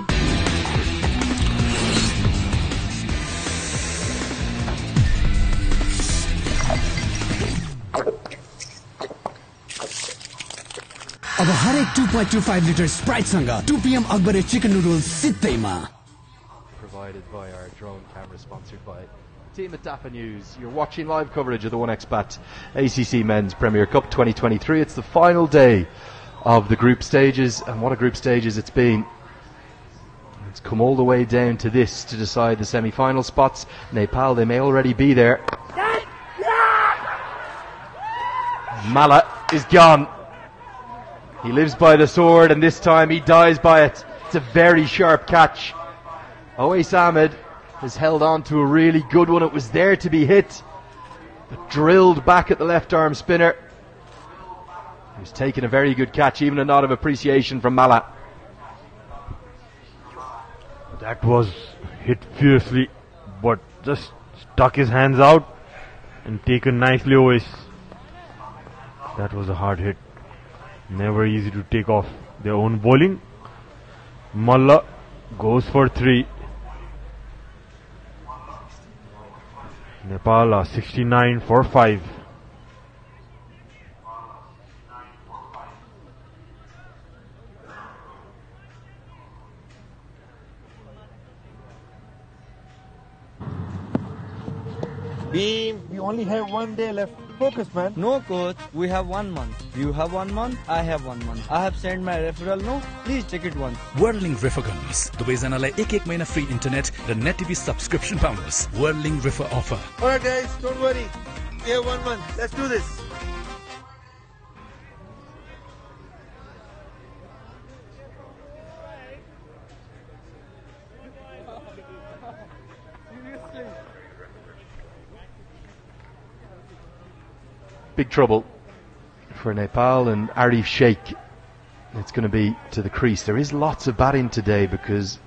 अब हरेक 2.25 litre Sprite सँग 2 PM अकबरे chicken noodles सित्तैमा. Provided by our drone camera, sponsored by team at Dafa News. You're watching live coverage of the 1xBet ACC Men's Premier Cup 2023. It's the final day of the group stages, and what a group stages it's been. It's come all the way down to this to decide the semi-final spots. Nepal, they may already be there. Malla is gone. He lives by the sword, and this time he dies by it. It's a very sharp catch. Owais Ahmed has held on to a really good one. It was there to be hit, but drilled back at the left arm spinner. He was taking a very good catch, even a nod of appreciation from Malla. That was hit fiercely, but just stuck his hands out and taken nicely away. That was a hard hit. Never easy to take off their own bowling. Malla goes for 3. Nepal are 69 for 5. Beam, we only have 1 day left. Focus, man. No, coach. We have 1 month. You have 1 month. I have 1 month. I have sent my referral. No, please check it once. Whirling Refer Guns. दुवैजनालाई 1 महिना free internet र net TV subscription पाउनुस्. Whirling Refer offer. Alright guys, don't worry. We have 1 month. Let's do this. Big trouble for Nepal, and Arif Sheikh, it's going to be to the crease. There is lots of batting today because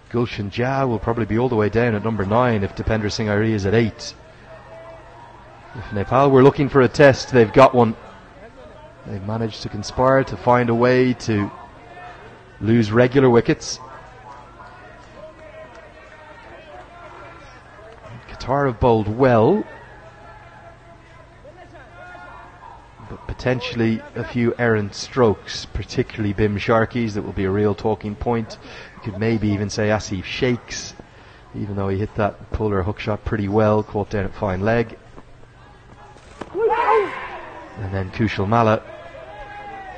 Gulshan Jha will probably be all the way down at number 9 if Dipendra Singh Airi is at 8. If Nepal were looking for a test, they've got one. They've managed to conspire to find a way to lose regular wickets. Qatar have bowled well, but potentially a few errant strokes, particularly Bim Sharkey's, that will be a real talking point. You could maybe even say Asif Sheikh's, even though he hit that puller hook shot pretty well, caught down at fine leg. And then Kushal Malla,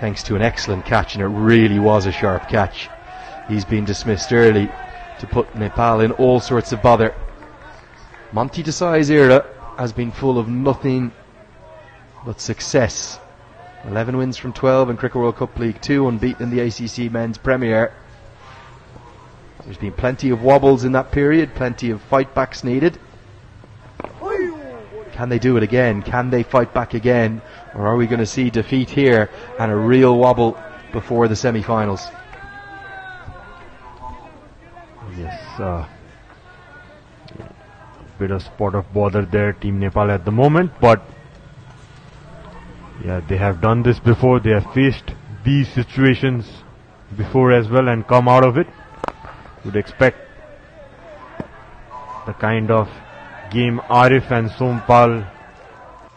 thanks to an excellent catch, and it really was a sharp catch. He's been dismissed early to put Nepal in all sorts of bother. Monty Desai's era has been full of nothing but success. 11 wins from 12 in Cricket World Cup League 2, unbeaten in the ACC Men's Premier. There's been plenty of wobbles in that period, plenty of fight backs needed. Can they do it again? Can they fight back again? Or are we going to see defeat here and a real wobble before the semi-finals? Yes, bit of spot of bother there, Team Nepal at the moment, but yeah, they have done this before. They have faced these situations before as well and come out of it. Would expect the kind of game Arif and Sompal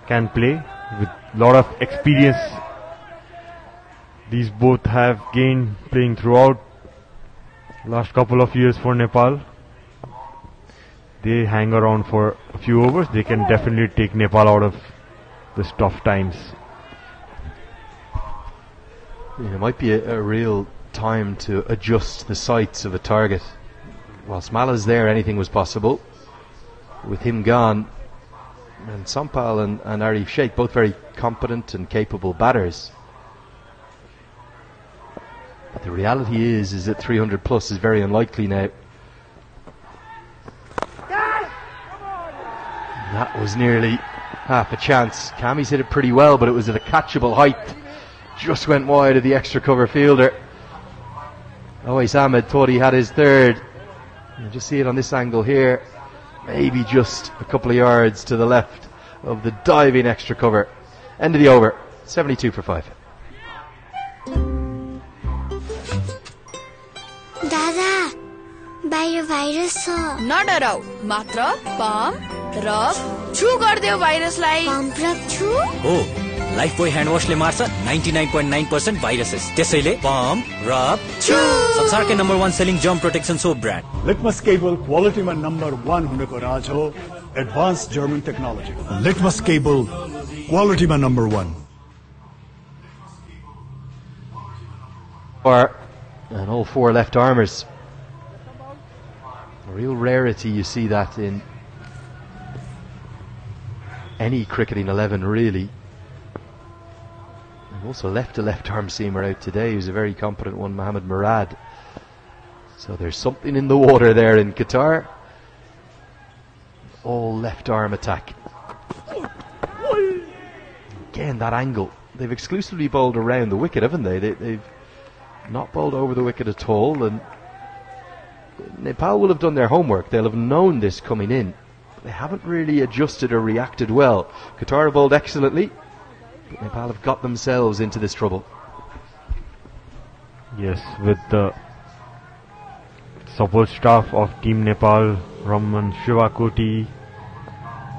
can play with lot of experience. These both have gained playing throughout last couple of years for Nepal. They hang around for a few overs. They can definitely take Nepal out of this tough times. Yeah, it might be a real time to adjust the sights of a target. Whilst Mala's there, anything was possible. With him gone, and Sompal and Arif Sheikh, both very competent and capable batters. But the reality is that 300 plus is very unlikely now. That was nearly half a chance. Kami's hit it pretty well, but it was at a catchable height. Just went wide of the extra cover fielder. Owais Ahmed thought he had his third. You just see it on this angle here. Maybe just a couple of yards to the left of the diving extra cover. End of the over. 72 for 5. दादा बाहिर virus छ नडराउ मात्र pump rub छु गर्दियो भाइरसलाई pump rub छु हो Lifebuoy hand वाशले मार्छ 99.9% viruses त्यसैले पम्प रब छु संसारकै number 1 selling germ protection soap brand Litmus cable क्वालिटीमा नम्बर 1 हुनुको राज हो advance German technology Litmus cable क्वालिटीमा number 1 and all four left armers. A real rarity, you see that in any cricketing 11 really. We've also left a left arm seamer out today who's a very competent one, Mohammed Murad. So there's something in the water there in Qatar. All left arm attack. Again, that angle. They've exclusively bowled around the wicket, haven't they? They've not bowled over the wicket at all, and Nepal will have done their homework. They'll have known this coming in. But they haven't really adjusted or reacted well. Qatar have bowled excellently, but Nepal have got themselves into this trouble. Yes, with the support staff of Team Nepal, Raman Shivakoti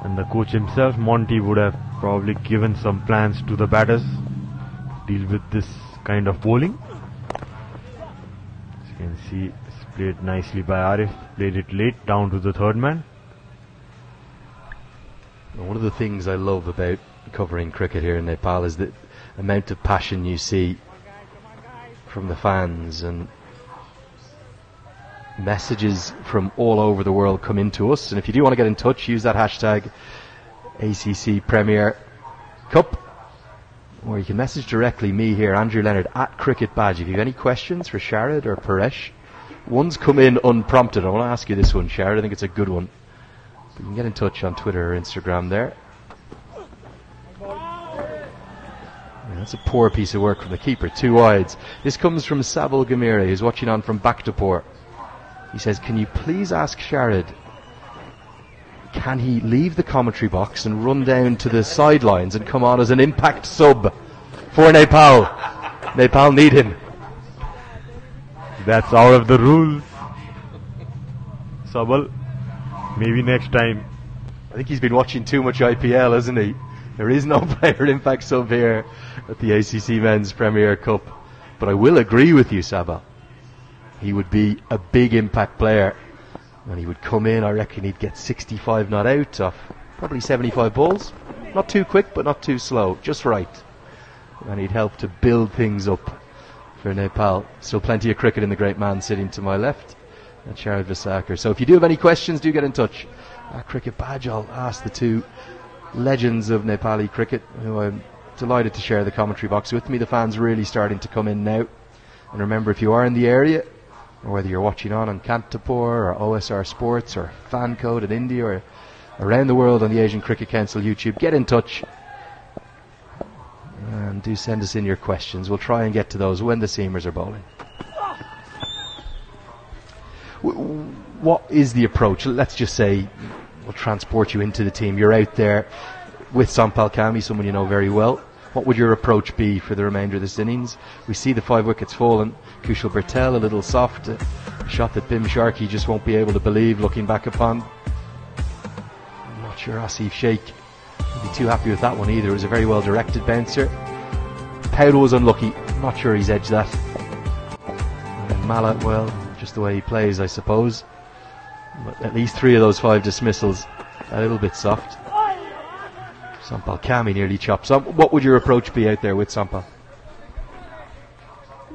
and the coach himself, Monty, would have probably given some plans to the batters to deal with this kind of bowling. As you can see, it's played nicely by Arif, played it late down to the third man. One of the things I love about covering cricket here in Nepal is the amount of passion you see from the fans, and messages from all over the world come into us. And if you do want to get in touch, use that hashtag ACC Premier Cup, or you can message directly me here, Andrew Leonard, at Cricket Badge. If you have any questions for Sharad or Paresh, one's come in unprompted. I want to ask you this one, Sharad. I think it's a good one. But you can get in touch on Twitter or Instagram there. That's a poor piece of work from the keeper, 2 wides. This comes from Sabal Gamira, who's watching on from Bhaktapur. He says, can you please ask Sharad, can he leave the commentary box and run down to the sidelines and come on as an impact sub for Nepal? Nepal need him. That's out of the rules, Sabal. Maybe next time. I think he's been watching too much IPL, hasn't he? There is no player impact sub here at the ACC Men's Premier Cup. But I will agree with you, Sabal. He would be a big impact player. And he would come in, I reckon he'd get 65 not out off probably 75 balls. Not too quick, but not too slow. Just right. And he'd help to build things up for Nepal. Still plenty of cricket in the great man sitting to my left. And Sharad Visakar. So if you do have any questions, do get in touch. Cricket Badge, I'll ask the two legends of Nepali cricket, who I'm delighted to share the commentary box with me. The fans really starting to come in now. And remember, if you are in the area, or whether you're watching on Kantapur or OSR Sports or Fan Code in India or around the world on the Asian Cricket Council YouTube, get in touch and do send us in your questions. We'll try and get to those when the seamers are bowling. What is the approach? Let's just say will transport you into the team. You're out there with Sampal Kami, someone you know very well. What would your approach be for the remainder of this innings? We see the 5 wickets fallen. Kushal Bertel a little soft, a shot that Bim Sharkey just won't be able to believe looking back upon. I'm not sure Asif Sheikh would be too happy with that one either. It was a very well directed bouncer. Powell was unlucky. I'm not sure he's edged that. And Mala, well, just the way he plays, I suppose. But at least 3 of those 5 dismissals a little bit soft. Sampal Kami nearly chops up. What would your approach be out there with Sampal?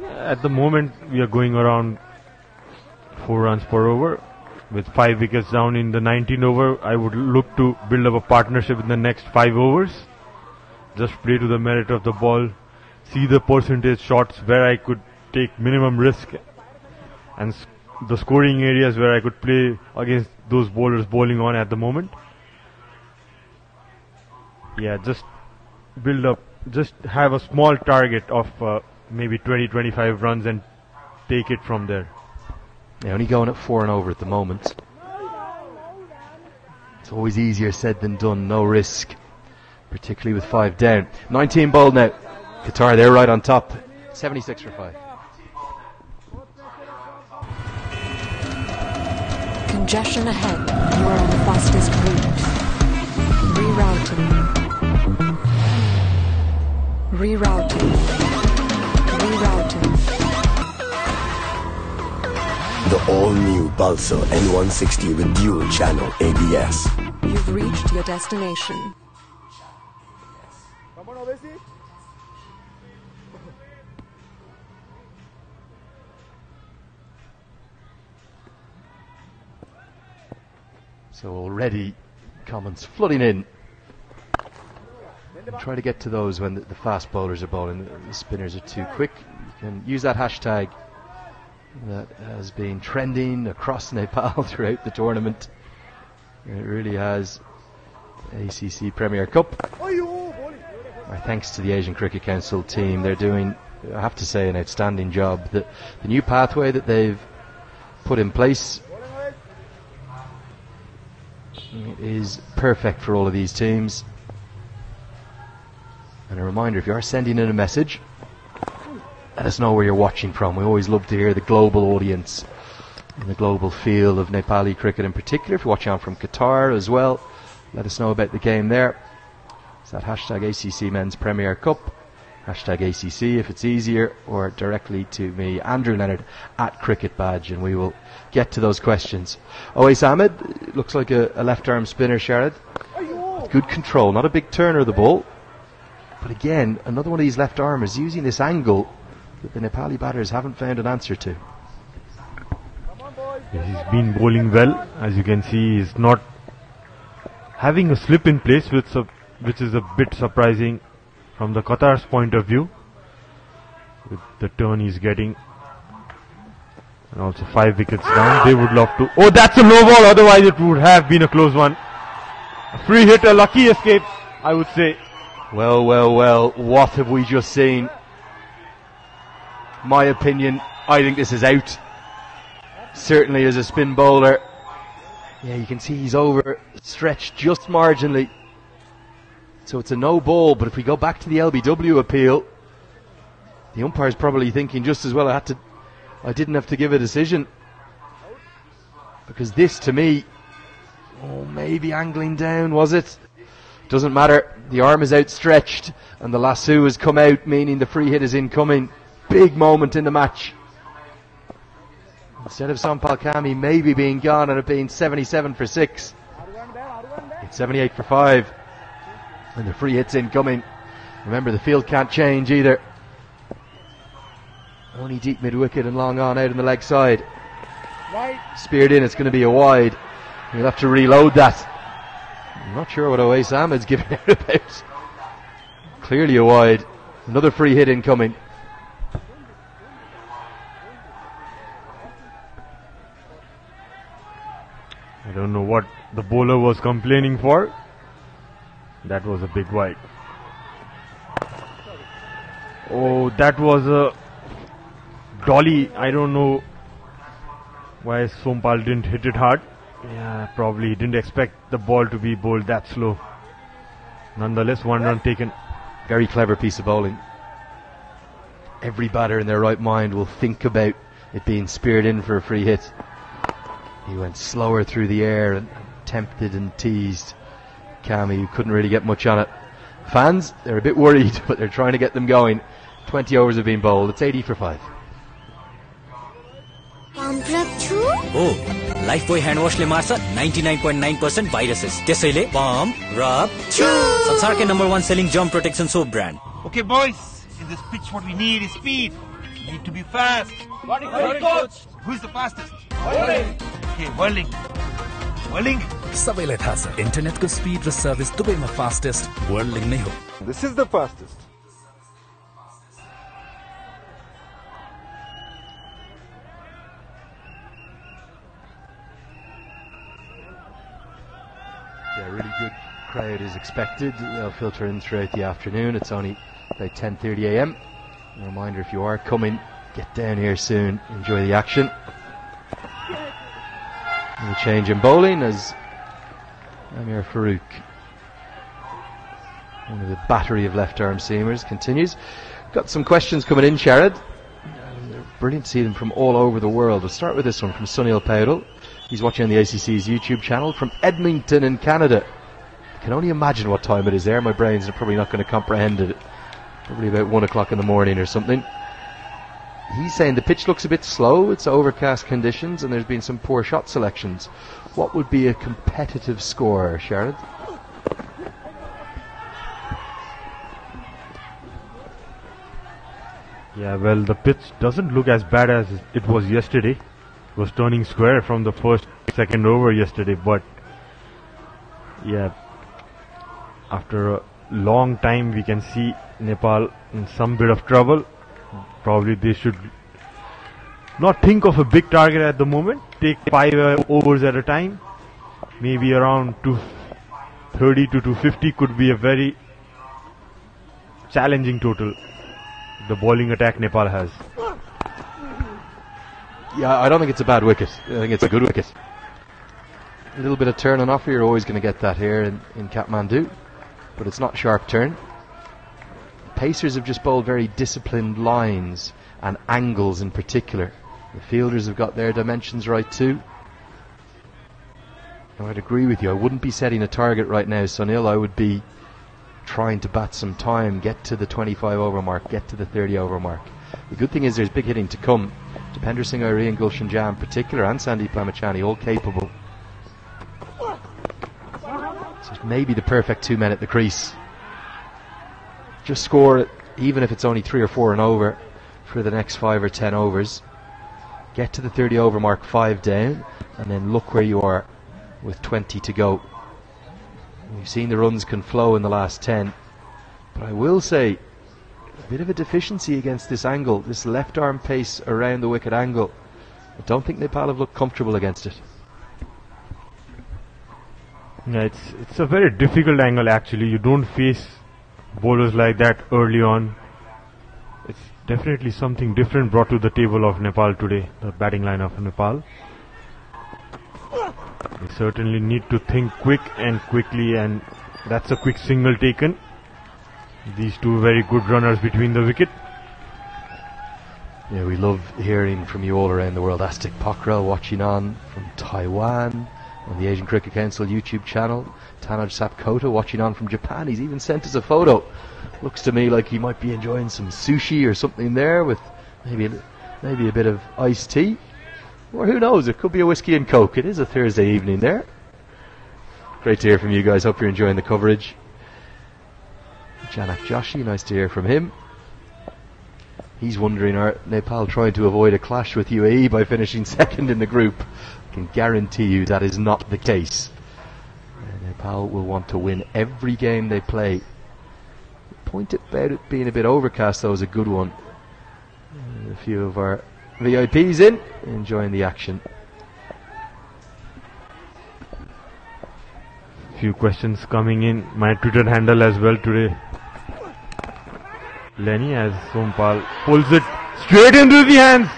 At the moment, we are going around 4 runs per over. With 5 wickets down in the 19th over, I would look to build up a partnership in the next 5 overs. Just play to the merit of the ball. See the percentage shots where I could take minimum risk. And the scoring areas where I could play against those bowlers bowling on at the moment. Yeah, just build up, just have a small target of maybe 20-25 runs and take it from there. Yeah, only going at 4 and over at the moment. It's always easier said than done, no risk, particularly with 5 down. 19 bowled now. Qatar, they're right on top. 76 for 5. Congestion ahead. You are on the fastest route. Rerouting. Rerouting. Rerouting. The all-new Pulsar N160 with dual channel ABS. You've reached your destination. So already comments flooding in. And try to get to those when the fast bowlers are bowling. The spinners are too quick. You can use that hashtag that has been trending across Nepal throughout the tournament. It really has. ACC Premier Cup. Our thanks to the Asian Cricket Council team. They're doing, I have to say, an outstanding job. The new pathway that they've put in place is perfect for all of these teams. And a reminder, if you are sending in a message, let us know where you're watching from. We always love to hear the global audience and the global feel of Nepali cricket in particular. If you're watching on from Qatar as well, let us know about the game there. It's that hashtag ACC Men's Premier Cup, hashtag ACC if it's easier, or directly to me, Andrew Leonard, at Cricket Badge, and we will get to those questions. Owais Ahmed looks like a left arm spinner, Sharad. Good control, not a big turner of the ball. But again, another one of these left armers using this angle that the Nepali batters haven't found an answer to. He's been bowling well. As you can see, he's not having a slip in place, which is a bit surprising from the Qatar's point of view. With the turn he's getting. And also 5 wickets down. They would love to. Oh, that's a low ball. Otherwise it would have been a close one. A free hit, a lucky escape, I would say. Well, well, well, what have we just seen? My opinion, I think this is out. Certainly as a spin bowler. Yeah, you can see he's overstretched just marginally. So it's a no ball, but if we go back to the LBW appeal, the umpire's probably thinking just as well I didn't have to give a decision. Because this, to me, maybe angling down, was it? Doesn't matter, the arm is outstretched and the lasso has come out, meaning the free hit is incoming. Big moment in the match. Instead of Sampal Kami maybe being gone and it being 77 for 6, it's 78 for 5. And the free hit's incoming. Remember, the field can't change either. Only deep mid-wicket and long on out on the leg side. Speared in, it's going to be a wide. You'll have to reload that. I'm not sure what Owais Ahmed's giving out about. Clearly a wide. Another free hit incoming. I don't know what the bowler was complaining for. That was a big wide. Oh, that was a dolly. I don't know why Sompal didn't hit it hard. Yeah, probably he didn't expect the ball to be bowled that slow. Nonetheless, 1 run taken. Very clever piece of bowling. Every batter in their right mind will think about it being speared in for a free hit. He went slower through the air and tempted and teased Kami, who couldn't really get much on it. Fans, they're a bit worried, but they're trying to get them going. 20 overs have been bowled. It's 80 for 5. Oh, Lifebuoy hand wash ले मार्छ 99.9% viruses. त्यसैले pump, rub, chew. संसारकै #1 selling germ protection soap brand. Okay, boys, in this pitch, what we need is speed. We need to be fast. Ready, coach. Who's the fastest? Okay, whirling. Whirling. सबैलाई थाहा छ इन्टरनेटको speed र service दुवैमा fastest whirling नै हो. This is the fastest. Yeah, really good crowd is expected. They'll filter in throughout the afternoon. It's only about 10:30 a.m. A reminder, if you are coming, get down here soon. Enjoy the action. And the change in bowling as Amir Farouk, one of the battery of left arm seamers, continues. Got some questions coming in, Sharad. Brilliant to see them from all over the world. We'll start with this one from Sunil Paudel. He's watching on the ACC's YouTube channel from Edmonton in Canada. I can only imagine what time it is there. My brains are probably not going to comprehend it. Probably about 1 o'clock in the morning or something. He's saying the pitch looks a bit slow. It's overcast conditions and there's been some poor shot selections. What would be a competitive score, Sharad? Yeah, well, the pitch doesn't look as bad as it was yesterday. It was turning square from the first, second over yesterday, but yeah, after a long time we can see Nepal in some bit of trouble. Probably they should not think of a big target at the moment. Take 5 overs at a time. Maybe around 230 to 250 could be a very challenging total. The bowling attack Nepal has. Yeah, I don't think it's a bad wicket. I think it's a good wicket. A little bit of turn and off, you're always going to get that here in Kathmandu, but it's not sharp turn. Pacers have just bowled very disciplined lines and angles in particular. The fielders have got their dimensions right too. Now, I'd agree with you. I wouldn't be setting a target right now, Sunil. I would be trying to bat some time, get to the 25 over mark, get to the 30 over mark. The good thing is there's big hitting to come. Depender Singh Airi and Gulshan Jha in particular, and Sandeep Lamachani, all capable. So it's maybe the perfect 2 men at the crease. Just score it, even if it's only 3 or 4 and over, for the next 5 or 10 overs. Get to the 30 over mark, 5 down, and then look where you are with 20 to go. We've seen the runs can flow in the last 10, but I will say a bit of a deficiency against this angle, this left arm pace around the wicket angle. I don't think Nepal have looked comfortable against it. Yeah, it's a very difficult angle actually. You don't face bowlers like that early on. It's definitely something different brought to the table of Nepal today, the batting line of Nepal. They certainly need to think quick and quickly, and that's a quick single taken. These two very good runners between the wicket. Yeah, we love hearing from you all around the world. Astik Pokhrel watching on from Taiwan on the Asian Cricket Council YouTube channel. Tanaj Sapkota watching on from Japan. He's even sent us a photo. Looks to me like he might be enjoying some sushi or something there with maybe a bit of iced tea. Or who knows, it could be a whiskey and coke. It is a Thursday evening there. Great to hear from you guys. Hope you're enjoying the coverage. Janak Joshi, nice to hear from him. He's wondering, are Nepal trying to avoid a clash with UAE by finishing second in the group? I can guarantee you that is not the case. Nepal will want to win every game they play. The point about it being a bit overcast though is a good one. A few of our VIPs in, enjoying the action. Few questions coming in. My Twitter handle as well today. Lenny as Sompal pulls it straight into the hands.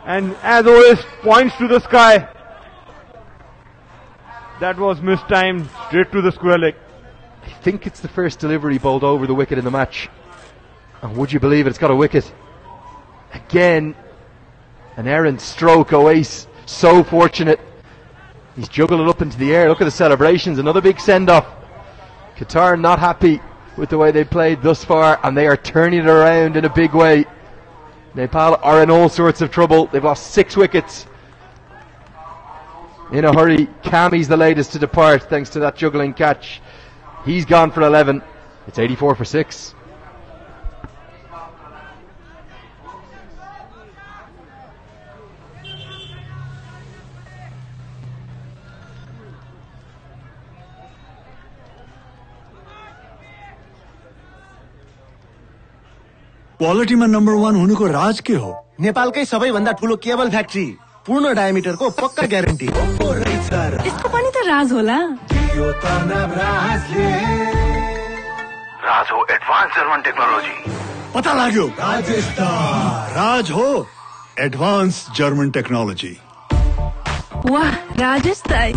And as always, points to the sky. That was mistimed, straight to the square leg. I think it's the first delivery bowled over the wicket in the match. And would you believe it, it's got a wicket. Again, an errant stroke. Oasis, so fortunate. He's juggled it up into the air. Look at the celebrations, another big send-off. Qatar not happy with the way they played thus far, and they are turning it around in a big way. Nepal are in all sorts of trouble. They've lost 6 wickets in a hurry. Kami's the latest to depart thanks to that juggling catch. He's gone for 11. It's 84 for 6. Quality में number 1 होने को राज के हो नेपालकै सबैभन्दा ठुलो cable factory पूर्ण डायमिटरको पक्का ग्यारेन्टी इसको पनि त राज होला राज हो एडवांस जर्मन टेक्नोलॉजी पता लाग्यो राज हो एडवांस जर्मन टेक्नोलॉजी वाह राजेश दाइ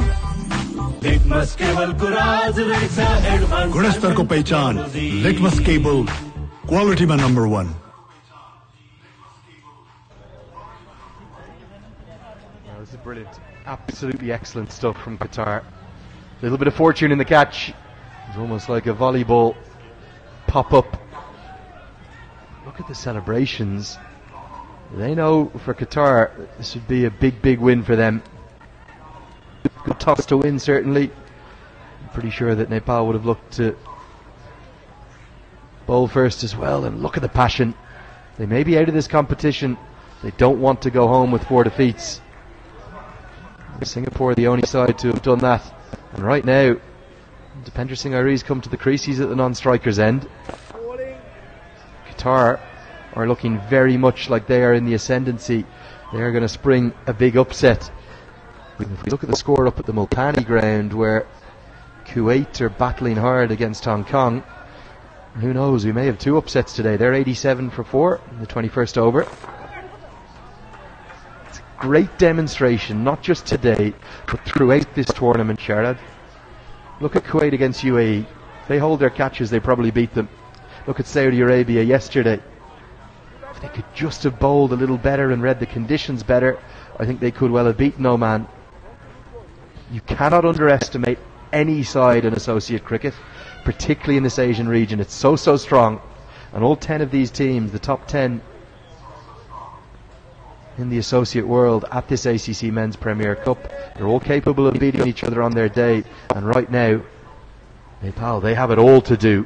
लिटमस केबल को राज रहेछ एडवांस गुणस्तर को पहचान लिटमस केबल क्वालिटी में number 1. This is brilliant. Absolutely excellent stuff from Qatar. A little bit of fortune in the catch. It's almost like a volleyball pop-up. Look at the celebrations. They know for Qatar this would be a big, big win for them. Good toss to win, certainly. I'm pretty sure that Nepal would have looked to bowl first as well, and look at the passion. They may be out of this competition. They don't want to go home with 4 defeats. Singapore the only side to have done that, and right now Dipender Singh Airi's come to the crease. He's at the non-striker's end. Qatar are looking very much like they are in the ascendancy. They are going to spring a big upset. If we look at the score up at the Multani ground, where Kuwait are battling hard against Hong Kong, who knows, we may have 2 upsets today. They're 87 for 4 in the 21st over. It's a great demonstration, not just today, but throughout this tournament, Sharad. Look at Kuwait against UAE. If they hold their catches, they probably beat them. Look at Saudi Arabia yesterday. If they could just have bowled a little better and read the conditions better, I think they could well have beaten Oman. You cannot underestimate any side in associate cricket, particularly in this Asian region. It's so strong, and all 10 of these teams, the top 10 in the associate world at this ACC Men's Premier Cup, they're all capable of beating each other on their day, and right now Nepal, they have it all to do.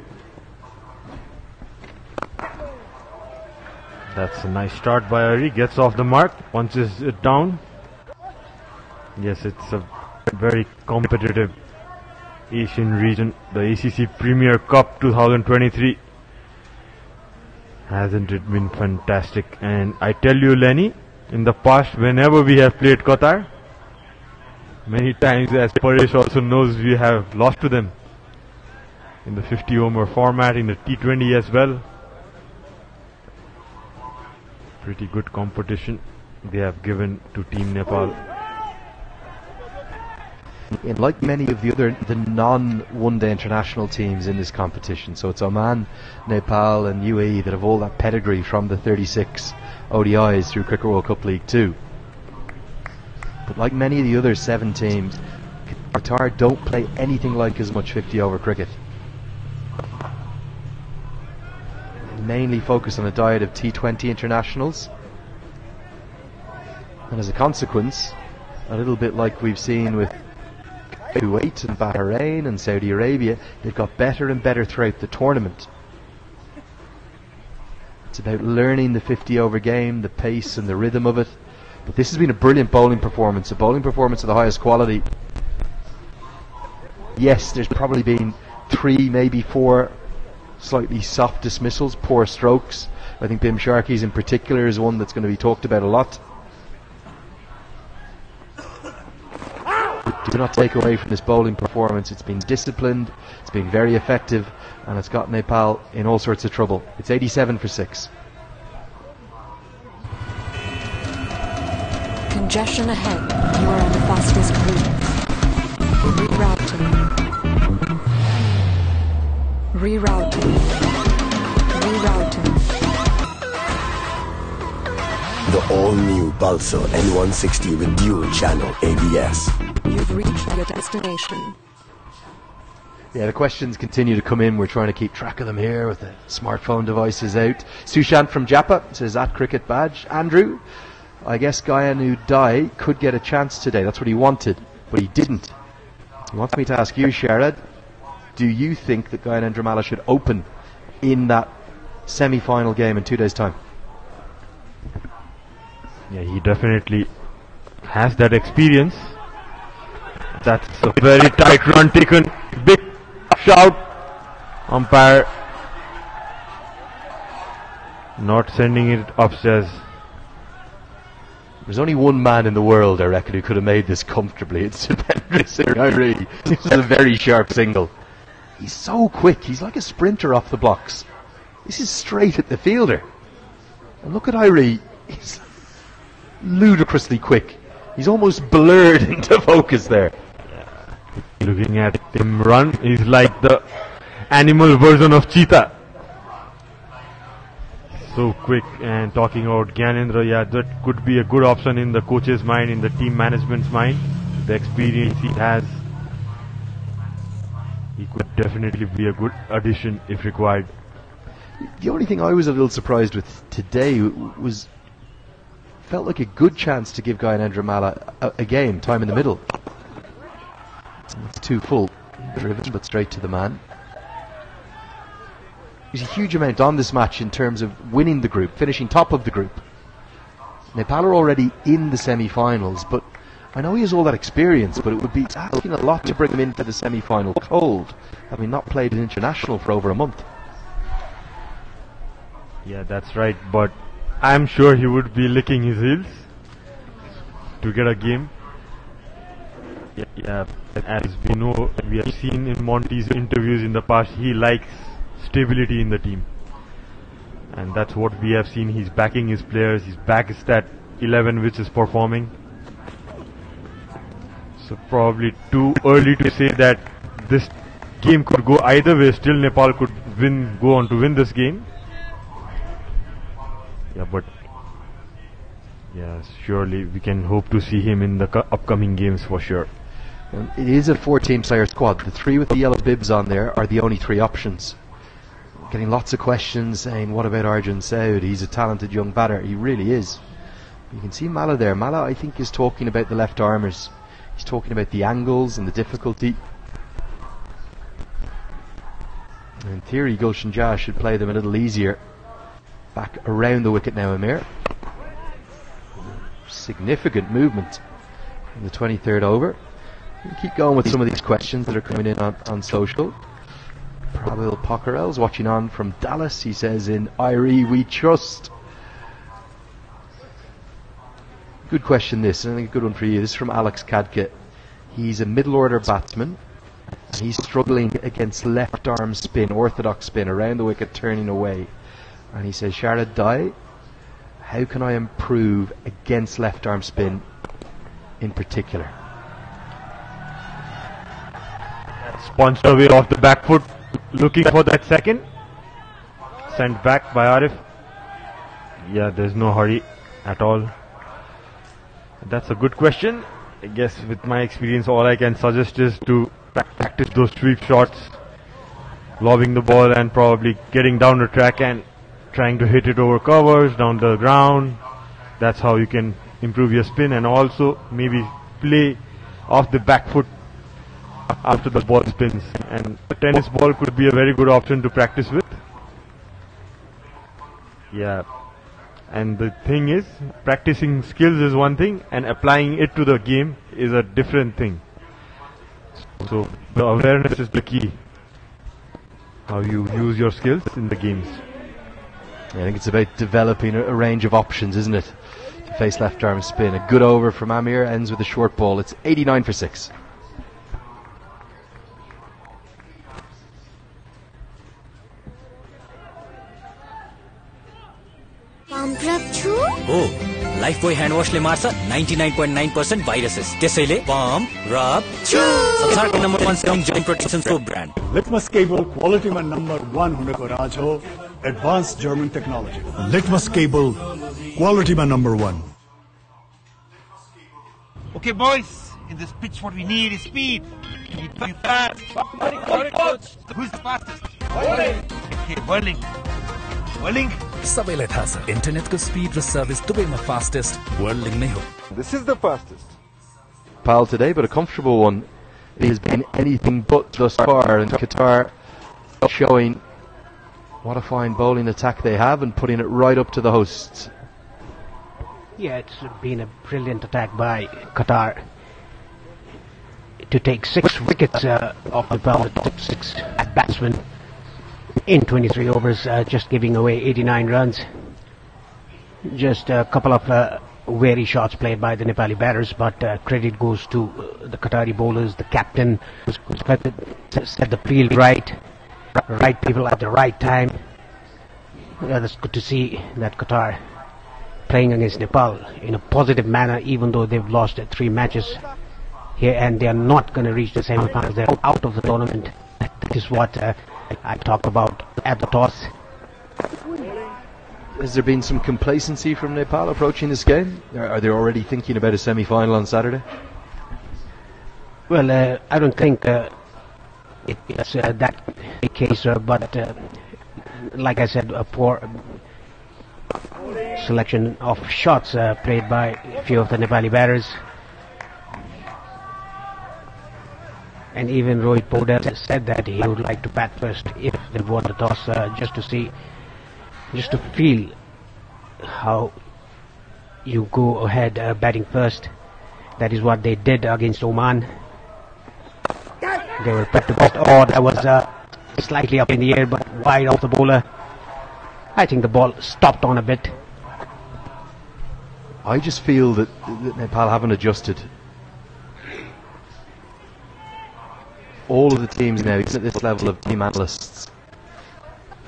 That's a nice start by Airi, gets off the mark, punches it down. Yes, it's a very competitive Asian region, the ACC Premier Cup 2023. Hasn't it been fantastic? And I tell you, Lenny, in the past, whenever we have played Qatar, many times, as Paresh also knows, we have lost to them in the 50 over format, in the T20 as well. Pretty good competition they have given to Team Nepal. And like many of the non-one-day international teams in this competition, so it's Oman, Nepal and UAE that have all that pedigree from the 36 ODIs through Cricket World Cup League 2. But like many of the other 7 teams, Qatar don't play anything like as much 50-over cricket. They mainly focus on a diet of T20 internationals, and as a consequence, a little bit like we've seen with Kuwait and Bahrain and Saudi Arabia, they've got better and better throughout the tournament. It's about learning the 50-over game, the pace and the rhythm of it. But this has been a brilliant bowling performance, a bowling performance of the highest quality. Yes, there's probably been 3, maybe 4 slightly soft dismissals, poor strokes. I think Bim Sharkey's in particular is one that's going to be talked about a lot. Do not take away from this bowling performance. It's been disciplined, it's been very effective, and it's got Nepal in all sorts of trouble. It's 87 for 6. Congestion ahead. You are on the fastest route. Rerouting. Rerouting. The all-new Pulsar N160 with dual channel ABS. You've reached your destination. Yeah, the questions continue to come in. We're trying to keep track of them here with the smartphone devices out. Sushant from Japa says, at cricket badge. Andrew, I guess Gayanu Dai could get a chance today. That's what he wanted, but he didn't. He wants me to ask you, Sharad, do you think that Gyanendra Malla should open in that semi-final game in 2 days' time? Yeah, he definitely has that experience. That's a very tight run taken. Big shout. Umpire not sending it upstairs. There's only one man in the world, I reckon, who could have made this comfortably. It's Iriri. This is a very sharp single. He's so quick. He's like a sprinter off the blocks. This is straight at the fielder. And look at Iriri. He's ludicrously quick. He's almost blurred into focus there. Looking at him run, he's like the animal version of cheetah. So quick. And talking about Gyanendra, yeah, that could be a good option in the coach's mind, in the team management's mind. The experience he has, he could definitely be a good addition if required. The only thing I was a little surprised with today was felt like a good chance to give Gyanendra Malla a game, time in the middle. It's too full, driven but straight to the man. There's a huge amount on this match in terms of winning the group, finishing top of the group. Nepal are already in the semi-finals, but I know he has all that experience, but it would be asking a lot to bring him into the semi-final cold, having not played an international for over a month. Yeah, that's right, but I'm sure he would be licking his heels to get a game. Yeah, as we know, we have seen in Monty's interviews in the past, he likes stability in the team. And that's what we have seen. He's backing his players, he's backed that 11 which is performing. So probably too early to say that this game could go either way. Still Nepal could go on to win this game. Yeah, but yeah, surely we can hope to see him in the upcoming games for sure. It is a 4-team player squad. The three with the yellow bibs on there are the only three options. Getting lots of questions saying, what about Arjun Saud? He's a talented young batter. He really is. You can see Malla there. Malla, I think, is talking about the left armers. He's talking about the angles and the difficulty. In theory, Gulshan Jah should play them a little easier. Back around the wicket now, Amir. Significant movement in the 23rd over. We'll keep going with some of these questions that are coming in on social. Pravil Pockerell's watching on from Dallas. He says, in Irie we trust. Good question this, and I think a good one for you. This is from Alex Kadke. He's a middle order batsman. And he's struggling against left arm spin, orthodox spin, around the wicket, turning away. And he says, Sharad Dai, how can I improve against left arm spin in particular? That's punched away off the back foot, looking for that second. Sent back by Arif. Yeah, there's no hurry at all. That's a good question. I guess with my experience, all I can suggest is to practice those sweep shots, lobbing the ball and probably getting down the track and trying to hit it over covers, down the ground. That's how you can improve your spin, and also maybe play off the back foot after the ball spins. And a tennis ball could be a very good option to practice with. Yeah. And the thing is, practicing skills is one thing and applying it to the game is a different thing. So the awareness is the key. How you use your skills in the games. I think it's about developing a range of options, isn't it? To face left arm spin. A good over from Amir, ends with a short ball. It's 89 for 6. Oh, Lifebuoy hand wash le marcha 99.9% viruses. त्यसैले pump, rub, chew. संसार के number 1 selling joint protection soap brand litmus cable quality में number 1 होने को राज हो advance German technology litmus cable quality में number 1. Okay, boys, in this pitch what we need is speed. We need to be fast. Who's the fastest? Okay, Whirling. सबैलाई थाहा छ इन्टरनेटको स्पिड र सर्भिस दुवैमा फास्टेस्ट वर्ल्ड नै हो. This is the fastest. Pal today, but a comfortable one. It has been anything but thus far, and Qatar showing what a fine bowling attack they have and putting it right up to the hosts. Yeah, it's been a brilliant attack by Qatar to take 6 wickets off the ball, top 6 batsmen in 23 overs, just giving away 89 runs. Just a couple of wary shots played by the Nepali batters, but credit goes to the Qatari bowlers, the captain, who set the field right people at the right time. That's good to see that Qatar playing against Nepal in a positive manner, even though they've lost 3 matches here and they are not going to reach the semi-finals. They're out of the tournament. That is what I talked about at the toss. Has there been some complacency from Nepal approaching this game? Are they already thinking about a semi-final on Saturday? Well, I don't think it's that case, but like I said, a poor selection of shots played by a few of the Nepali batters. And even Rohit Poudar said that he would like to bat first if they won the toss, just to feel how you go ahead batting first. That is what they did against Oman. They were put to best. Oh, that was slightly up in the air, but wide off the bowler. I think the ball stopped on a bit. I just feel that Nepal haven't adjusted. All of the teams now, even at this level of team analysts,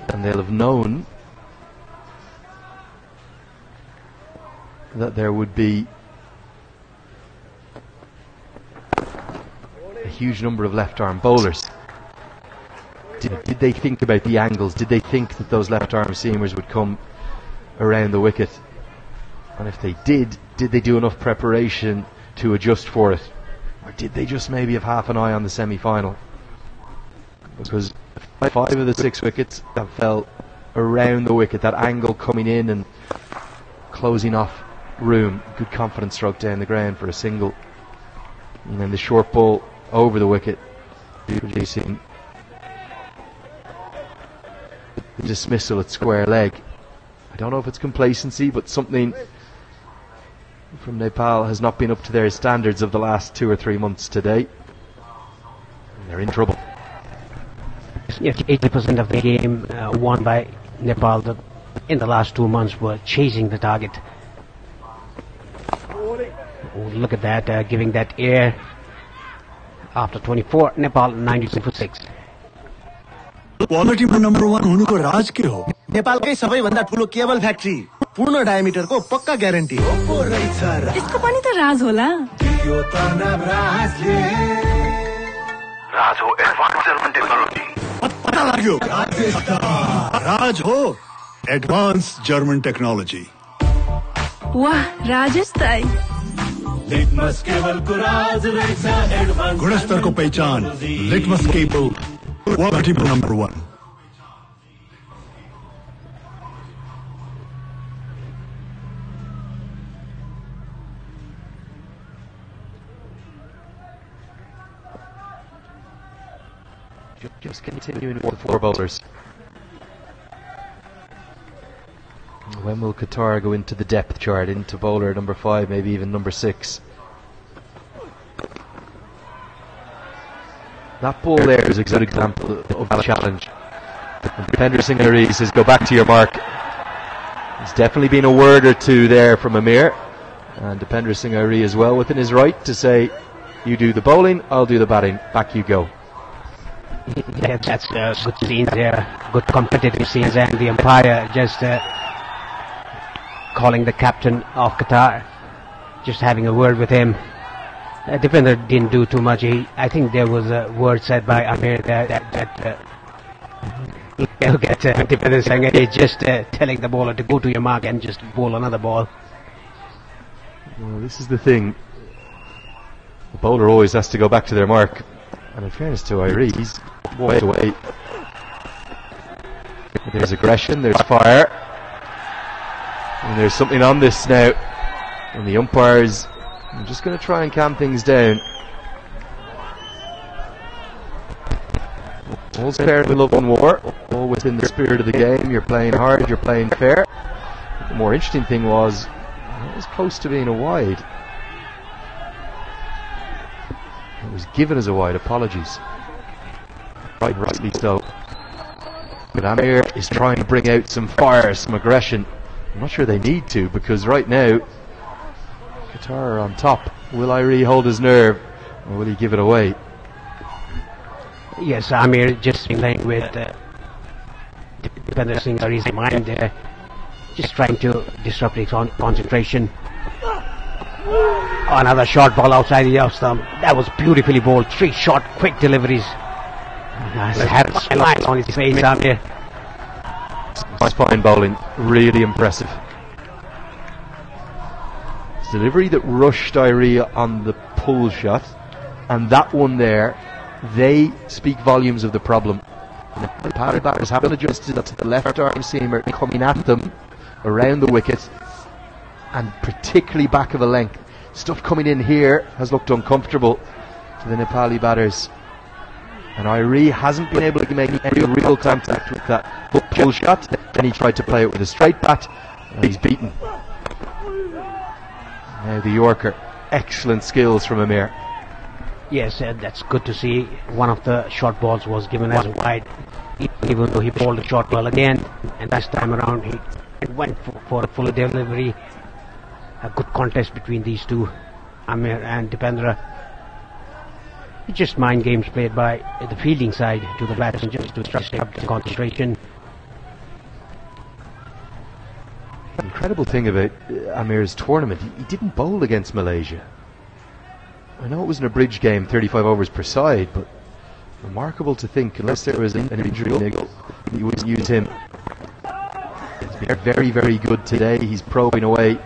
and they'll have known that there would be a huge number of left-arm bowlers. Did they think about the angles? Did they think that those left-arm seamers would come around the wicket? And if they did they do enough preparation to adjust for it? Or did they just maybe have half an eye on the semi-final? Because 5 of the 6 wickets that fell around the wicket, that angle coming in and closing off room, good confidence stroke down the ground for a single, and then the short ball over the wicket, producing the dismissal at square leg. I don't know if it's complacency, but something from Nepal has not been up to their standards of the last 2 or 3 months today. And they're in trouble. Yes, 80% of the game won by Nepal in the last 2 months were chasing the target. Oh, look at that, giving that air. After 24, Nepal 92 for 6. Quality में number 1 होने को राज के हो नेपालकै सबैभन्दा ठुलो cable factory पूर्ण diameter को पक्का ग्यारेन्टी इसको पनि त राज होला राज हो एडवांस जर्मन टेक्नोलॉजी पता लाग्यो राज हो एडवांस जर्मन टेक्नोलॉजी वाह राजेश ताई लिटमस केबल को राज रहेछ एडवांस गुणस्तर को पहचान लिटमस केबल क्वालिटी में number 1. Just continuing with the 4 bowlers. When will Qatar go into the depth chart, into bowler number 5, maybe even number 6? That ball there is a good example of a challenge. Dipender Singh Hari says, go back to your mark. There's definitely been a word or two there from Amir, and Dipender Singh Hari as well within his right to say, you do the bowling, I'll do the batting, back you go. Yeah, that's good scenes there, good competitive scenes, and the umpire just calling the captain of Qatar, just having a word with him. Defender didn't do too much. I think there was a word said by Amir that look at defender saying it's just telling the bowler to go to your mark and just bowl another ball. Well, this is the thing. The bowler always has to go back to their mark. And in fairness to Irie, he's way away. There's aggression, there's fire. And there's something on this now. And the umpires are just going to try and calm things down. All's fair in love and war. All within the spirit of the game. You're playing hard, you're playing fair. The more interesting thing was, it was close to being a wide. It was given as a wide, apologies. Rightly so. But Amir is trying to bring out some fire, some aggression. I'm not sure they need to, because right now Qatar are on top. Will Irie hold his nerve, or will he give it away? Yes, Amir just playing with defender Singhari's mind there, just trying to disrupt his concentration. Another short ball outside the off stump. That was beautifully bowled. 3 short, quick deliveries. Had a smile on his face, Amir. Fine bowling, really impressive. Delivery that rushed Irie on the pull shot, and that one there, they speak volumes of the problem. The Nepali batters haven't adjusted to the left arm seamer coming at them around the wicket, and particularly back of a length. Stuff coming in here has looked uncomfortable to the Nepali batters, and Irie hasn't been able to make any real contact with that pull shot. Then he tried to play it with a straight bat, and he's beaten. Now the Yorker, excellent skills from Amir. Yes, that's good to see. One of the short balls was given as wide, even though he bowled the short ball again, and this time around he went for a full delivery. A good contest between these two, Amir and Dipendra. It's just mind games played by the fielding side to the batsmen, just to stay up the concentration. The incredible thing about Amir's tournament, he didn't bowl against Malaysia. I know it was an abridged game, 35 overs per side, but remarkable to think, unless there was an injury, he wouldn't use him. He's been very, very good today. He's probing away.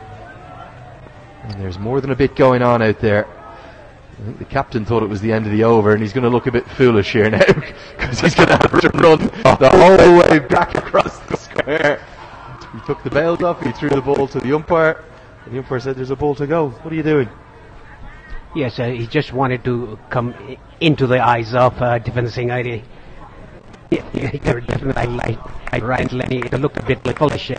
And there's more than a bit going on out there. I think the captain thought it was the end of the over, and he's going to look a bit foolish here now, because he's going to have to run the whole way back across the square. He took the bails off, he threw the ball to the umpire, and the umpire said, "There's a ball to go. What are you doing?" Yes, he just wanted to come into the eyes of defender Singhari. Definitely right, Lenny. It looked a bit like foolish.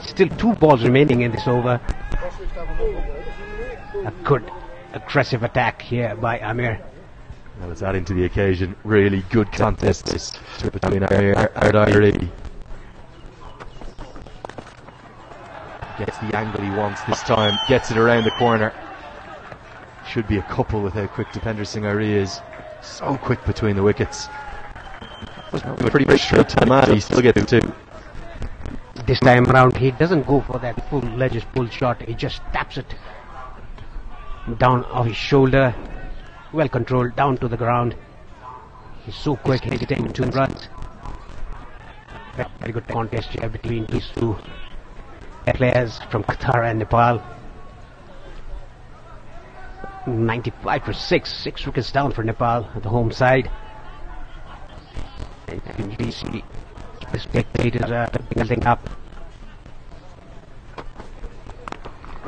Still 2 balls remaining in this over. A good aggressive attack here by Amir. Well, it's adding to the occasion. Really good contest between Amir and Irie. Gets the angle he wants this time. Gets it around the corner. Should be a couple with how quick defender Singhari is. So quick between the wickets. Pretty straight to the man. He still gets 2. This time around he doesn't go for that full ledges pull shot. He just taps it down off his shoulder, well controlled, down to the ground. He's so quick, he's taking 2 runs. Very good contest here between these 2 players from Qatar and Nepal. 95 for 6 wickets down for Nepal at the home side. And you can see the spectators are building up.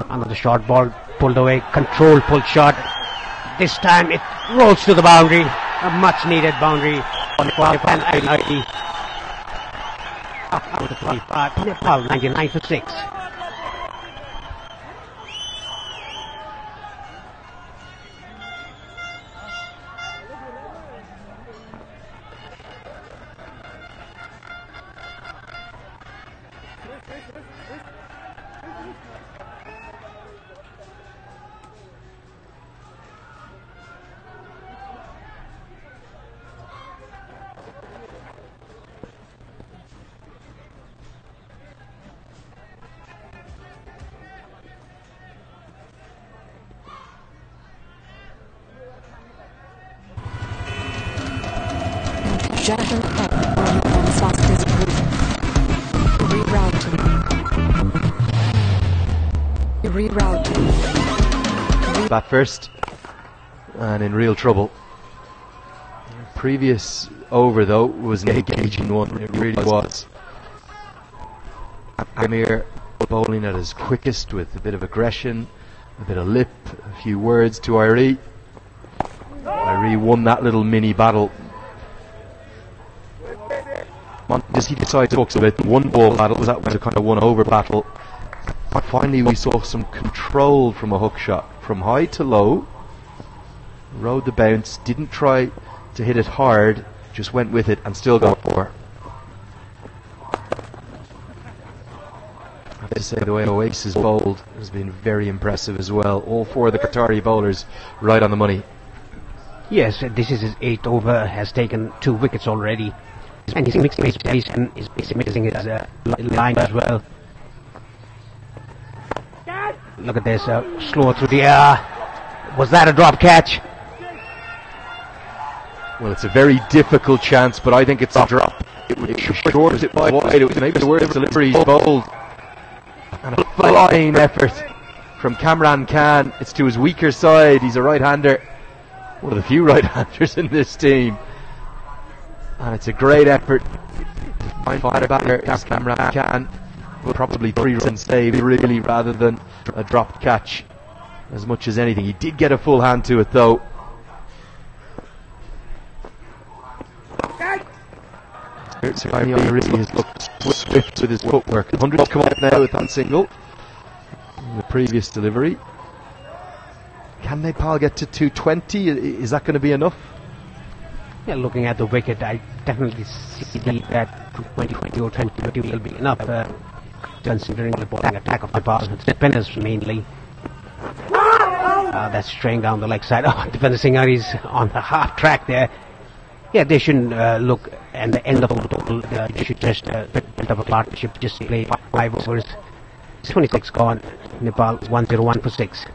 Another short ball pulled away, controlled pull shot. This time it rolls to the boundary, a much needed boundary for Nepal. Out of 25, Nepal 99 for 6. Projection ahead. You are on the fastest route. Rerouting. Bat first, and in real trouble. Previous over though was an engaging one. It really was. Amir bowling at his quickest with a bit of aggression, a bit of lip, a few words to Irie. Irie won that little mini battle. Does he decide to talk about the one ball battle? Was that was a kind of one over battle? Finally we saw some control from a hook shot, from high to low, rode the bounce, didn't try to hit it hard, just went with it and still got 4. I have to say the way Oasis bowled has been very impressive as well. All 4 of the Qatari bowlers right on the money. Yes, this is his 8th over, has taken 2 wickets already, and he's mixing his pace and is mixing his line as well. Look at this, slow through the air. Was that a drop catch? Well, it's a very difficult chance, but I think it's a drop. It was short, it wide. It was maybe the worst delivery bowled. And a flying effort from Kamran Khan. It's to his weaker side. He's a right-hander. One of the few right-handers in this team. And it's a great effort to find a batter as Kamran Khan. Probably 3 runs saved, really, rather than a dropped catch as much as anything. He did get a full hand to it, though. He really has looked swift with his footwork. 100 come up now with that single in the previous delivery. Can Nepal get to 220? Is that going to be enough? Yeah, looking at the wicket, I definitely see that 2020 or 2020 will be enough, considering the bowling attack of Nepal. It's spinners mainly. That's straying down the leg side. Oh, Defender Singhar is on the half track there. Yeah, they shouldn't look at the end of the total. They should just build up a partnership, just play 5 overs. 26 gone. Nepal 101 for 6.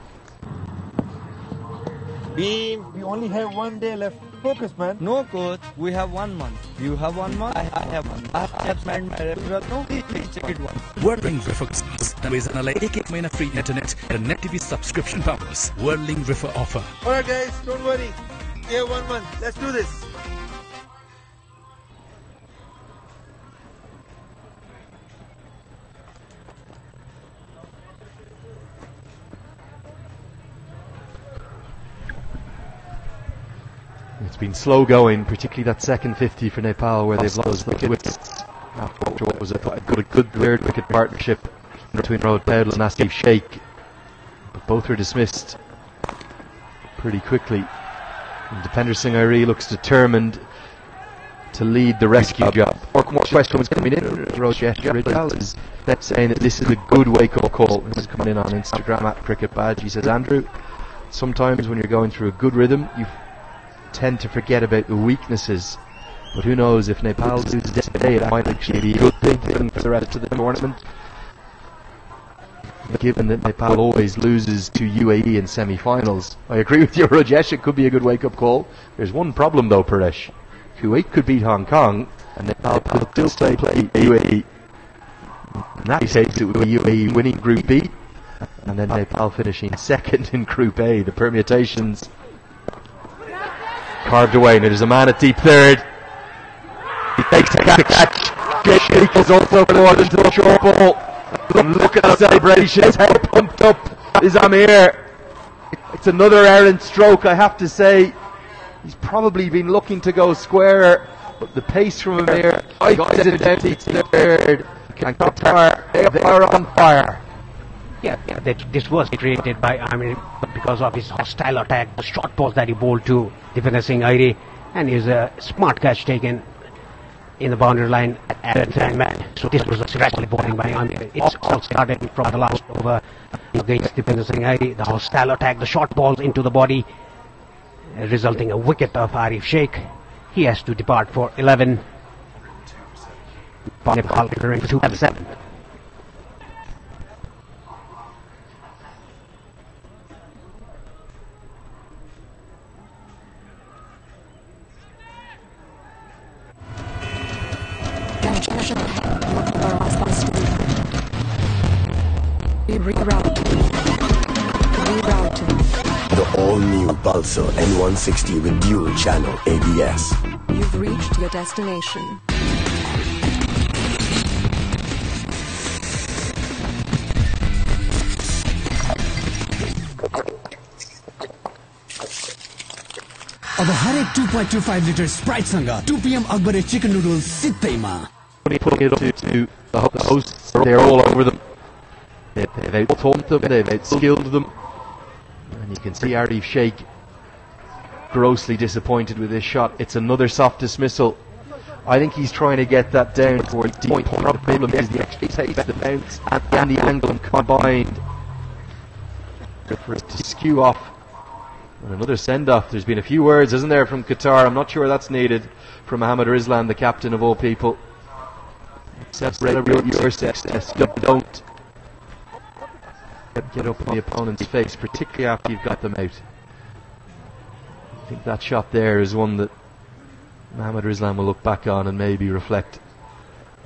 Beam, we only have 1 day left. Focus, man. No, coach. We have 1 month. You have 1 month. I have 1 month. I have spent my referral. No, please check it once. Whirling River तमिलनाडुलाई 1 महिना free internet र net TV subscription पाउनुहोस्. Whirling River offer. Alright guys, don't worry. We have 1 month. Let's do this. It's been slow going, particularly that second 50 for Nepal, where they've lost wickets after what was a good third wicket partnership between Rohit Paudel and Asif Sheikh. But both were dismissed pretty quickly. And Dipender Singh Airi looks determined to lead the rescue job. More questions coming in. Rohit Ridal is saying that this is a good wake-up call. This is coming in on Instagram at Cricket Badge. He says, Andrew, sometimes when you're going through a good rhythm, you tend to forget about the weaknesses, but who knows, if Nepal loses today, it might actually be a good thing for the rest of the tournament, given that Nepal always loses to UAE in semi-finals. I agree with you, Rajesh, it could be a good wake-up call. There's one problem though, Paresh. Kuwait could beat Hong Kong and Nepal could still play UAE. In that case, it would be UAE winning Group B and then Nepal finishing second in Group A. The permutations carved away, and there's a man at deep third. He takes a catch. Sheikh is also forward into the short ball. Look at the celebration. His head pumped up is Amir. It's another errant stroke, I have to say. He's probably been looking to go square, but the pace from Amir guides it down to third. And Qatar, they are on fire. Yeah, this was created by Amir because of his hostile attack, the short balls that he bowled to Defender Singh Airi, and his smart catch taken in the boundary line at the time. So this was a strategic bowling by Amir. It's all started from the last over against Defender Singh Airi. The hostile attack, the short balls into the body, resulting a wicket of Arif Sheikh. He has to depart for 11. Nepal entering for 2-7. Caution ahead. Looking for our spots to be rerouted. The all-new Pulsar N160 with dual channel ABS. You've reached your destination. अब हरेक 2.25 litre Sprite संग 2 PM अकबरे chicken noodles सित्तैमा. Putting it up to the hosts, they're all over them. They've out-taught them, they've out-skilled them. And you can see Arif Sheikh grossly disappointed with this shot. It's another soft dismissal. I think he's trying to get that down towards the point. The problem is the extra pace, the bounce, and the angle combined for it to skew off. And another send-off. There's been a few words, isn't there, from Qatar? I'm not sure that's needed from Mohammed Rizlan, the captain of all people. Celebrate your success. Don't get up in the opponent's face, particularly after you've got them out. I think that shot there is one that Mohammed Rizlan will look back on and maybe reflect.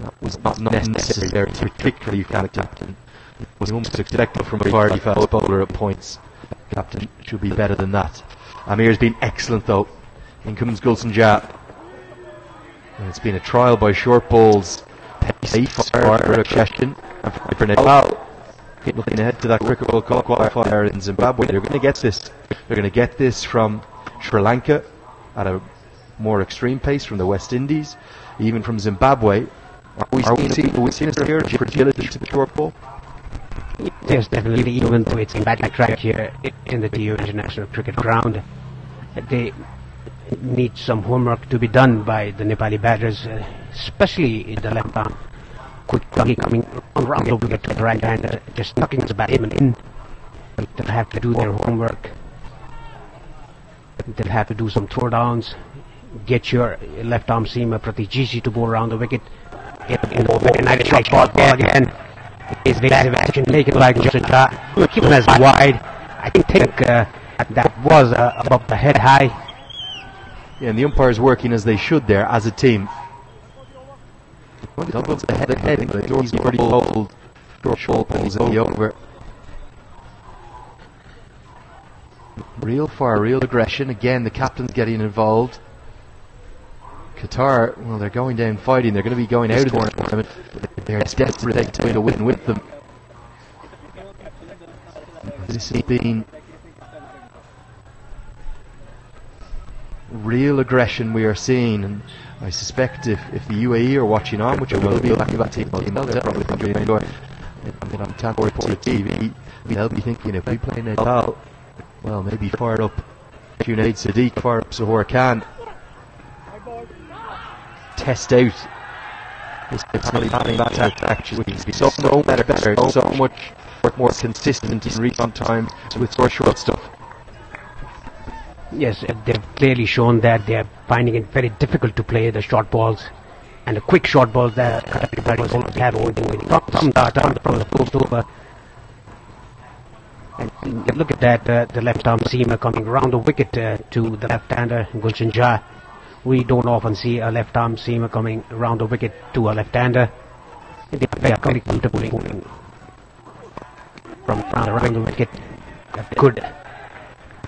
That was not necessary, particularly captain. It was almost expected from a party foul bowler at points. Captain should be better than that. Amir's been excellent though. In comes Gulson Jah. And it's been a trial by short balls. Safe for question and for Nepal. Looking ahead to that Cricket World Cup qualifier in Zimbabwe. They're going to get this. They're going to get this from Sri Lanka at a more extreme pace, from the West Indies, even from Zimbabwe. Are we seeing here fragility to the short ball? Yes, definitely, even though it's in bad track here in the TU International Cricket Ground. They need some homework to be done by the Nepali batters, especially in the left arm. Quickly coming around the wicket to the right hand, just knocking the batsman in. They'll have to do their homework. They'll have to do some throwdowns. Get your left arm seamer Pratijiji to go around the wicket. And a nice shot ball again. His evasive action, make it like just a shot. Keep him as wide. I think that was above the head high. Yeah, and the umpire's working as they should there as a team. Doubles the head, but he's pretty bold. Short balls in the over. Real fire, real aggression. Again, the captain's getting involved. Qatar, well, they're going down fighting. They're going to be going out of the tournament. They're desperate to win a win with them. This has been real aggression we are seeing, and I suspect if the UAE are watching on, which will be like that team, they'll probably enjoy it on TV. They'll be thinking, if we play Nepal, well, maybe fire up Junaid Sadiq, fire up Zohar Khan. Test out this batting attack, which is so better, so much more consistent in recent times with short stuff. Yes, they've clearly shown that they're finding it very difficult to play the short balls and the quick short balls that Qatar have from the post over. And look at that, the left arm seamer coming around the wicket to the left-hander Gulshan Jah. We don't often see a left arm seamer coming around the wicket to a left-hander. They are very comfortable from around the wicket. Good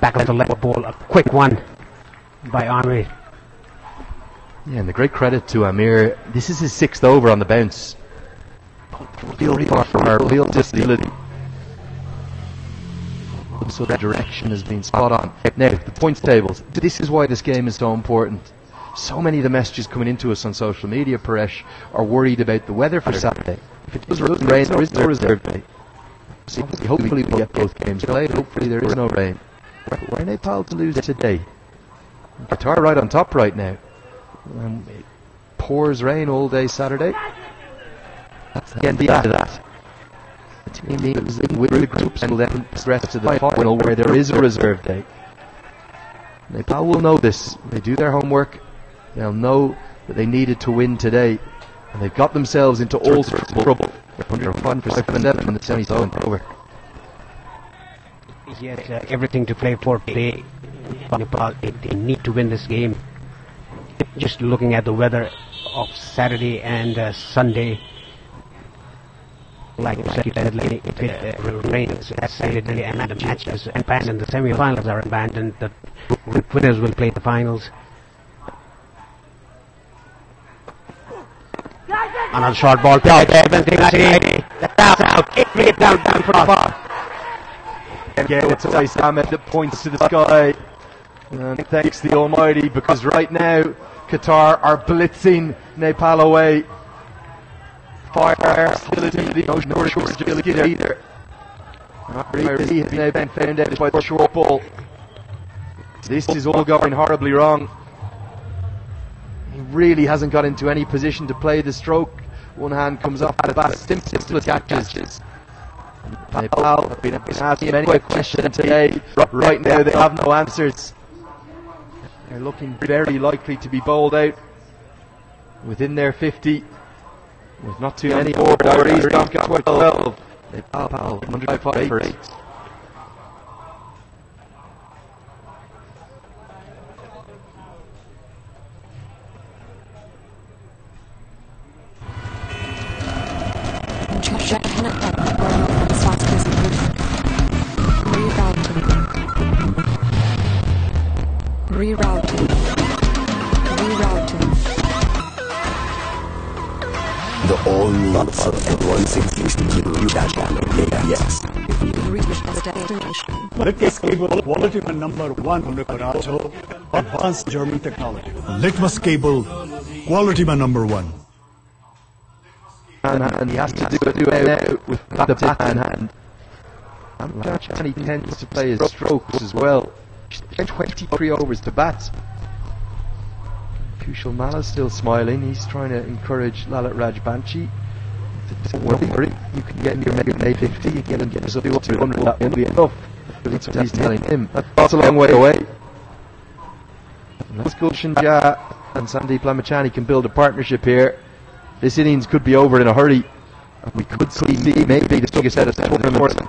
back of the left ball, a quick one by Amir. Yeah, and the great credit to Amir. This is his 6th over on the bounce. Real disability. So that direction has been spot on. Now, the points tables. This is why this game is so important. So many of the messages coming into us on social media, Paresh, are worried about the weather for Saturday. If it does rain, there is no reserve day. So hopefully we get both games played. Hopefully there is no rain. Why Nepal to lose today? Qatar right on top right now. It pours rain all day Saturday. That's the end of that. The team is with the groups and will then progress to the final where there is a reserve day. Nepal will know this. They do their homework. They'll know that they needed to win today, and they've got themselves into all sorts of trouble. They're 1 for 7 when the semi's over. Yes, everything to play for today. Nepal, they need to win this game. Just looking at the weather of Saturday and Sunday. Like you said, if it rains Saturday and the matches and the semi-finals are abandoned, the winners will play the finals. Another short ball. That's out. It down for the ball. Again, it's always Ahmed that points to the sky. And thanks the Almighty, because right now Qatar are blitzing Nepal away. Fire hostility, no shortage of skill either. He has now been found out by the short ball. This is all going horribly wrong. He really hasn't got into any position to play the stroke. One hand comes off the bat, simple catches. Nepal have been asked many questions today. Right now they have no answers. They're looking very likely to be bowled out within their 50. With not too many more, but he's got 12. Nepal 105 for 8. Rerouting. The all-new Pulsar N160 QATAR channel ABS. Litmus cable quality में number 1 होने का राज हो advanced German technology. Litmus cable quality में number 1. And he has to do it now with the bat in hand. And he tends to play his strokes as well. 23 overs to bat. Kushal Mala still smiling. He's trying to encourage Lalit Rajbanshi. Don't worry, you can get in your Mega May 50, you can get yourself up to 100, that won't be enough. That's what he's telling him. That's a long way away. Unless Gulshan Jha and Sandeep Lamachani can build a partnership here, this innings could be over in a hurry. We could see maybe the biggest set of the tournament.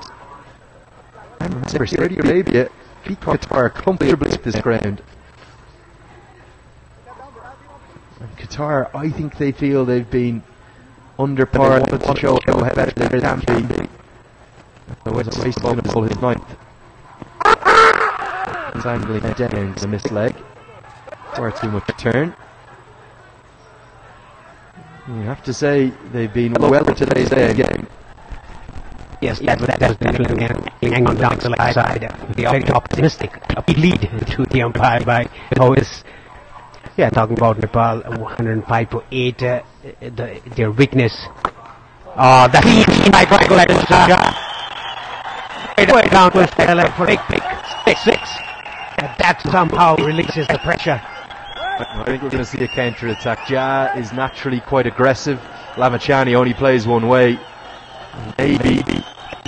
And remember, Saudi Arabia beat Qatar comfortably at this ground. And Qatar, I think they feel they've been under par and want to show how better they can be. Otherwise, it's a waste of ball his ninth. He's angling down the missed leg. Far too much turn. You have to say they've been well for today's game. Yes, that was definitely hanging on down to the side. They are very optimistic. A big lead to the umpire by Hovis. Yeah, talking about Nepal, 105 to 8. Their weakness. The heat by way down to for big 6. That somehow releases the pressure. I think we're going to see a counter-attack. Jha is naturally quite aggressive. Lamachani only plays one way. Maybe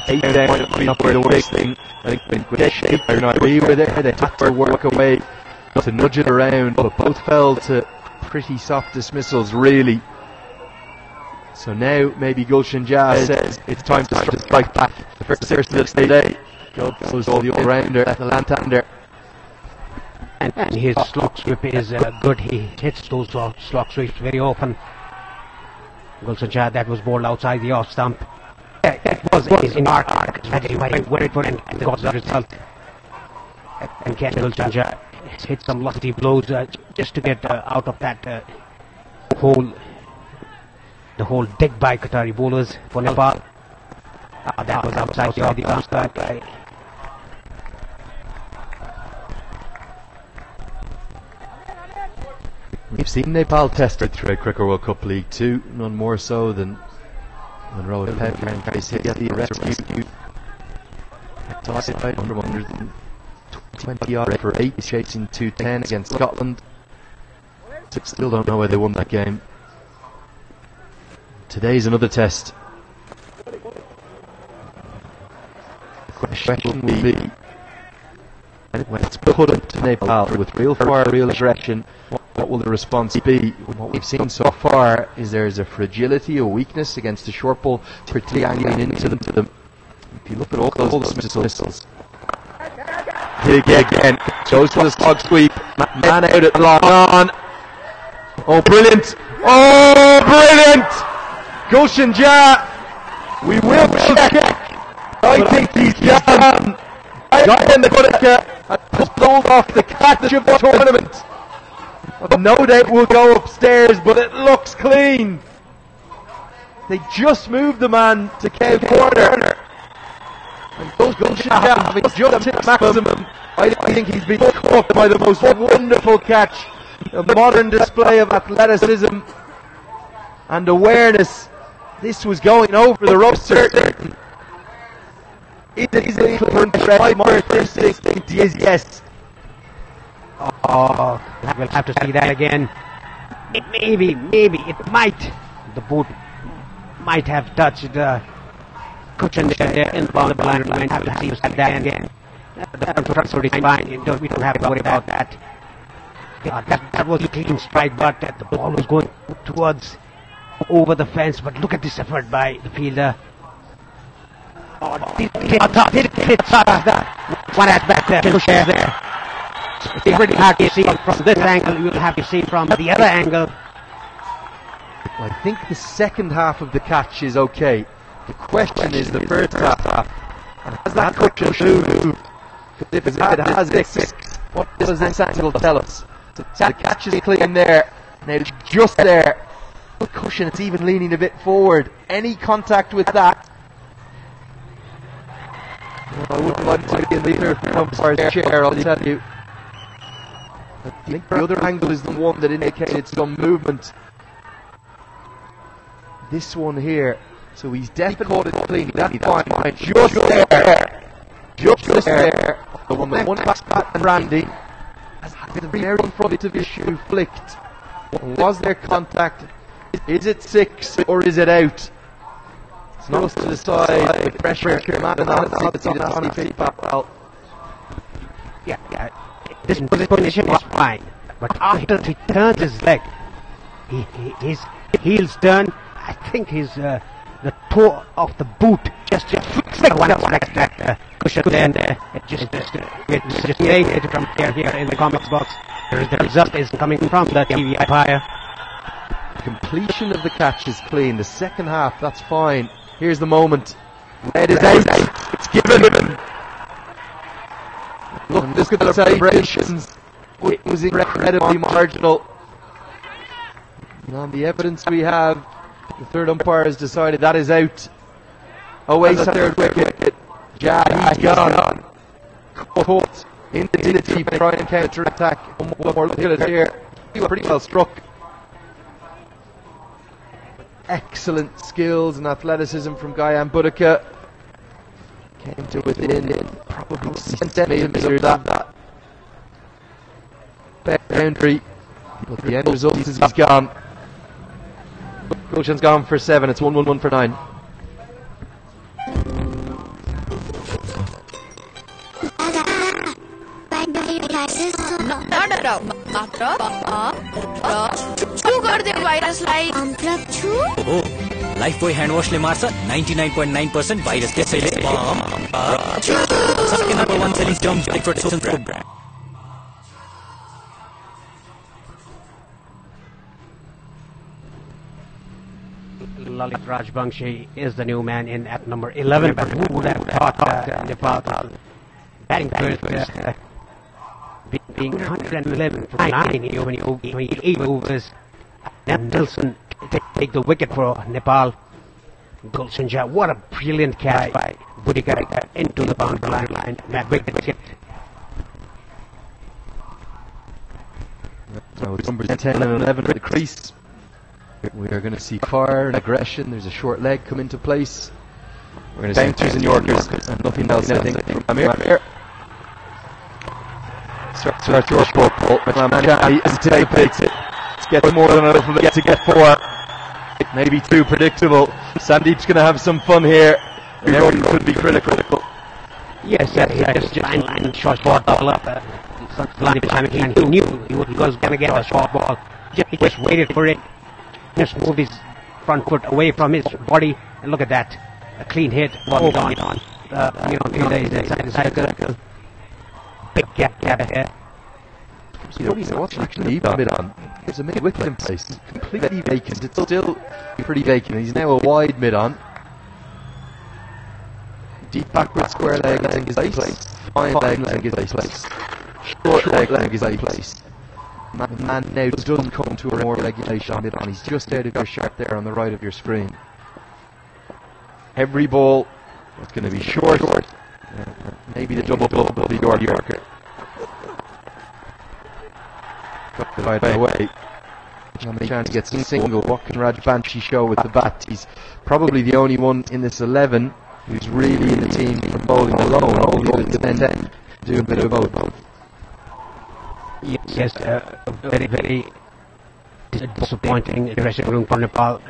8 down might not be the worst thing. I think with shape or not, we were there. They had to work away to nudge it around, but both fell to pretty soft dismissals, really. So now maybe Gulshan Jha says it's time to strike back. The first of the day goes all the all-rounder, the Lantander. And his slog sweep is good. He hits those slog sweeps very often. Gulshan Jha, that was bowled outside the off stump. That was in our strategy. Wait for it and got the result. And Gulshan Jha hit some lofty blows just to get out of that hole. The whole dig by Qatari bowlers for Nepal. That was outside the off stump. We've seen Nepal tested throughout Cricket World Cup League 2, none more so than Rohit Pepper and Chris Hickley rescued. Outside under 120 odd for 8, chasing 210 against Scotland. Still don't know where they won that game. Today's another test. The question will be, when it's put up to Nepal with real fire, real aggression, what will the response be? What we've seen so far is there's a fragility, a weakness against the short ball, particularly angling into them. If you look at all those missiles, big again, goes for the slog sweep, man out at long on. Oh, brilliant! Oh, brilliant! Gulshan Jah, we will check. I think he's gone. Got in the Budaka has pulled off the catch of the tournament. No doubt will go upstairs, but it looks clean. They just moved the man to Kev corner. And Gulshan Jah having just hit maximum. I think he's been caught by the most wonderful catch. A modern display of athleticism and awareness. This was going over the rope, certain. It is a clear threat. My first instinct is yes. Oh, we'll have to see that again. Maybe, it might. The boot might have touched the cushion there in the line. We might have to see that again. The trucks are fine. We don't have to worry about that. That was a clean strike, but the ball was going towards over the fence. But look at this effort by the fielder. Oh, did it touch that one at back there? It's pretty hard to see from this angle. You'll have to see from the other angle. I think the second half of the catch is okay. The question is the first half. And has that cushion moved? If it has six, what does this angle tell us? So the catch is clean there. Now it's just there. The cushion, it's even leaning a bit forward. Any contact with that? I wouldn't like to be in the umpire's chair, I'll tell you. I think the other angle is the one that indicated some movement. This one here. So he's definitely caught it clean. That's fine. Just there. Just there. The one back and Randy has had the very front of his shoe flicked. Was there contact? Is it six or is it out? It's not us to decide. The pressure came out and it's on the feet. Well, yeah. This position is fine, but after he turns his leg, his heels turn. I think his the toe of the boot just flicked one like that cushion there, and it just created from here in the comments box. The result is coming from the TV umpire. Completion of the catch is clean. The second half, that's fine. Here's the moment. Red is out. It's given. Look at the celebrations. It was incredibly marginal. And on the evidence we have, the third umpire has decided that is out. Away third wicket. Jah, he's gone. Caught in the deep, trying to counter attack. One more look at it here. Pretty well struck. Excellent skills and athleticism from Gyan Budaka. Came to within probably centimeters of that boundary. But the end result is he's gone. Gulshan's gone for 7. It's 1-1-1 for 9. Lifebuoy hand wash ले मार्छ 99.9% virus त्यसैले number 1 selling germ protection programme Lalit Rajbanshi is the new man in at number 11, but who would have thought Nepal batting first, being 111 for 9 when you 8 overs. Nelson take the wicket for Nepal. Gulshan Jah, what a brilliant catch by Budaka into the boundary line. That wicket. So it's numbers 10 and 11 at the crease. We are going to see fire and aggression. There's a short leg come into place. We're going to see bouncers and Yorkers and nothing else, I think. Amir. Starts your short ball. He anticipates it. Gets more than enough of it to get 4. Maybe 2 predictable. Sandeep's going to have some fun here. Everyone could be critical. Yes, just line short ball up. He knew he was going to get a short ball. He just waited for it. Just moved his front foot away from his body, and look at that. A clean hit. On. Fielder is inside the circle. Big gap here. So what's actually a bit on? There's a mid-wicket in place. It's completely vacant. It's still pretty vacant. He's now a wide mid-on. Deep backward square leg is in place. Fine leg is in place. Short leg is in place. Man now doesn't come to a more regulation mid-on. He's just out of your shot there on the right of your screen. Every ball is going to be short. Maybe the double of the Yorker. Got the right away. How many chances to get single? What can Rajbanshi show with the bat? He's probably the only one in this 11 who's really in the team from bowling alone. All the others then do a bit of both. Yes, very, very disappointing dressing room for Nepal.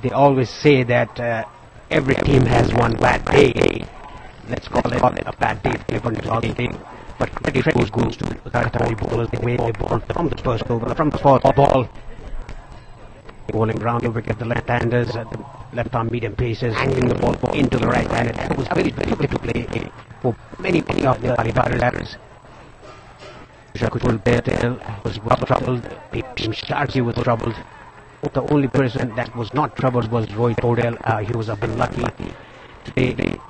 They always say that every team has one bad day. Let's call it a bad day for Nepal team. But credit goes to the Qatari bowlers. The way they bowled from the first over, from the fourth ball, bowling round the wicket, the left-handers, the left-arm medium paces, hanging the ball into the right-handed. It was very difficult to play for many of the Nepali batters. Shakul Patel was well troubled. Team Sharji was troubled. The only person that was not troubled was Rohit Podel. He was a bit lucky today.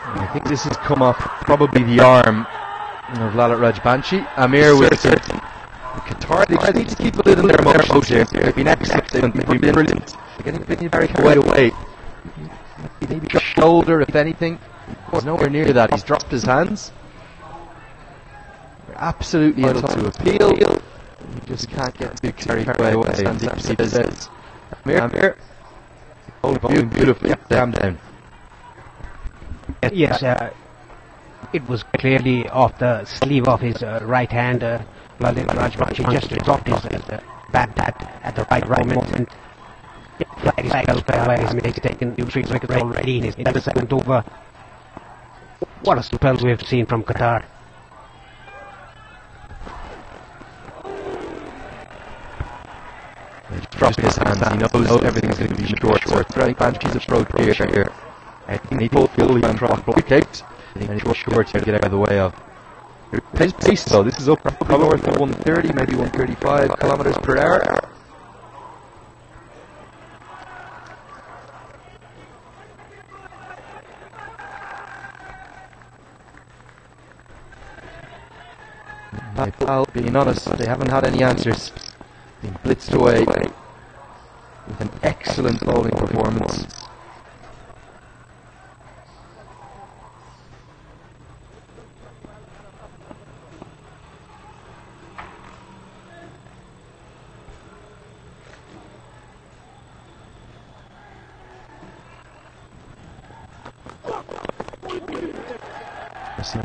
I think this has come off probably the arm of Lalit Rajbanshi. Amir with Qatar. They need to keep a lid on their emotions here. They've been excellent. They've been brilliant. They're getting very carried away. Maybe shoulder, if anything. He's nowhere near that. He's dropped his hands. They're absolutely entitled to appeal. You just can't get too carried away. Sandeep says, Amir, bowling beautifully. Down. Yes, it was clearly off the sleeve of his right hand. Lalit Rajbanshi just dropped his bat at the right moment. Flag is by his mistake taken 3 wickets already in the second over. What a spell we've seen from Qatar. He's dropping his hands. He knows everything's going to be short. Rajbanshi's approach here. I think he fully wicket. And he's short to get out of the way of. His pace though, this is up probably north of 130, maybe 135 kilometers per hour. Nepal, being honest, they haven't had any answers. Been blitzed away with an excellent bowling performance.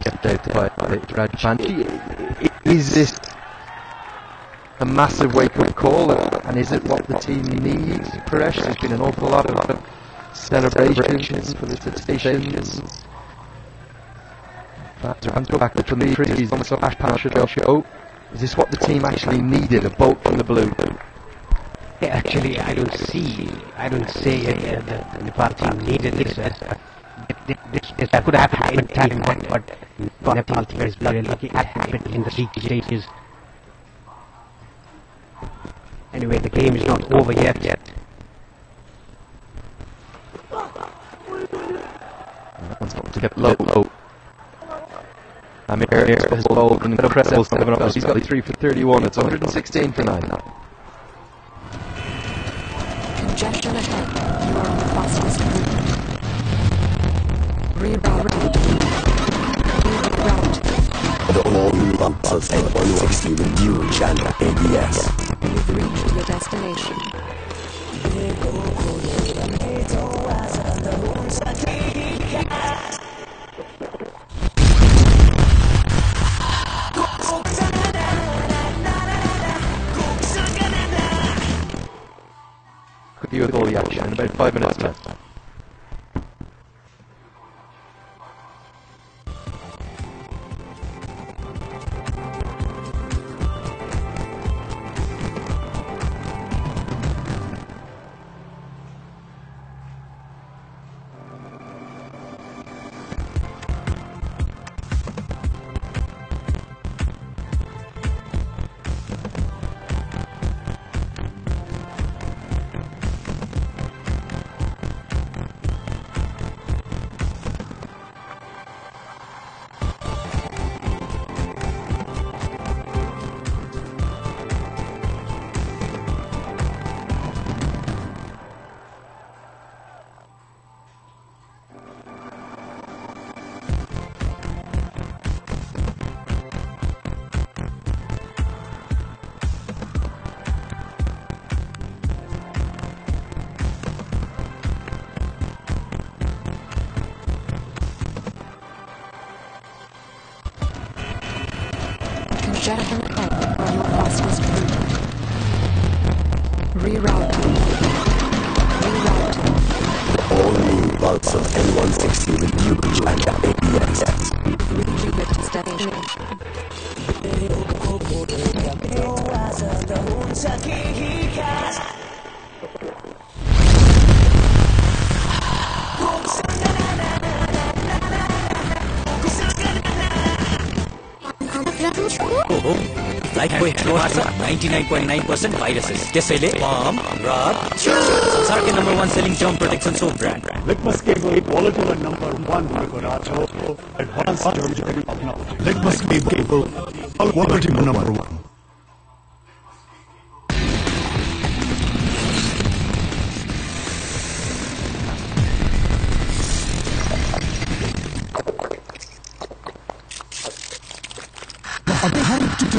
Kept out by Rajbanshi. Is this a massive wake-up call, and is it what the team needs, Paresh? There's been an awful lot of celebrations, felicitations. Hands go back from the trees, almost like Ash Pancha show. Is this what the team actually needed, a bolt from the blue? Yeah, actually, I don't say the Nepal team needed this. This could have happened any time, but Nepal team is very lucky it happened in the league stages. Anyway, the game is not over yet. One's got to get low. Amir has bowled an incredible 7 overs. He's got 3 for 31. It's 116 for 9. Congestion ahead. You are on the fastest route. Reroute. The all-new Pulse at 160 with dual channel ABS. You've reached your destination. Could be with all the action. About 5 minutes left. Junction ahead for your fastest route. Reroute. All new Pulsar N160 with huge and ABS. Reroute destination. लाइफको ह्यान्डवास 99.9% viruses त्यसैले बम rub संसारकै number 1 selling जम्प protection soap brand Litmus cable quality number 1 को राज हो advance German technology Litmus cable quality number 1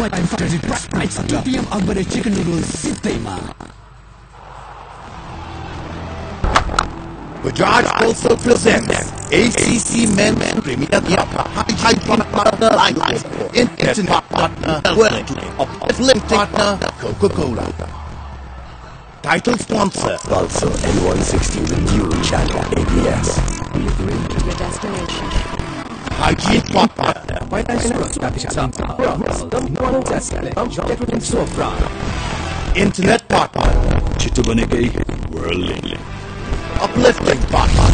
Time for the price 2 p.m. Akbar chicken noodles Sitema. Bajaj also presents ACC Men Premier High Partner Life Internet Partner Worldly Uplifting Partner Coca-Cola. Title sponsor Pulsar N160 with dual channel ABS. Route to your destination. Hygiene Partner Internet Partner Worldly Uplifting Partner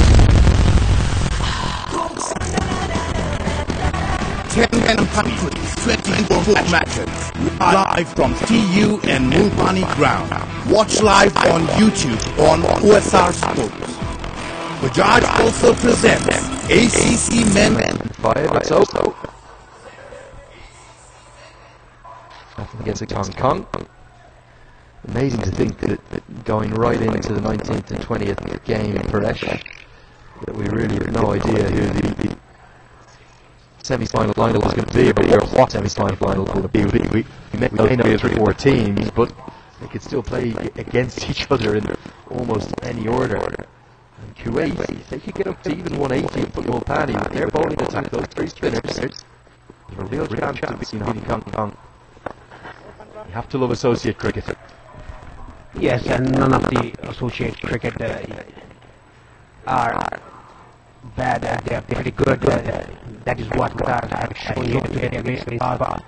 10 countries, 24 matches, live from TU and Mulpani ground. Watch live on YouTube on OSR Sports. Bajaj also presents ACC Men. Nothing against Hong Kong. Amazing to think that going right into the 19th and 20th game in Paresh, that we really have no idea who the semi-final final was going to be, or what semi-final final was going to be. We may know 3 or 4 teams, but they could still play against each other in almost any order. And Kuwait, they could get up to even 180 in football panty with their bowling attack, those 3 spinners. There's a real chance of beating Hong Kong. You have to love associate cricket. Yes, and none of the associate cricket are bad. They are pretty good. That is what Qatar have shown you today against Nepal.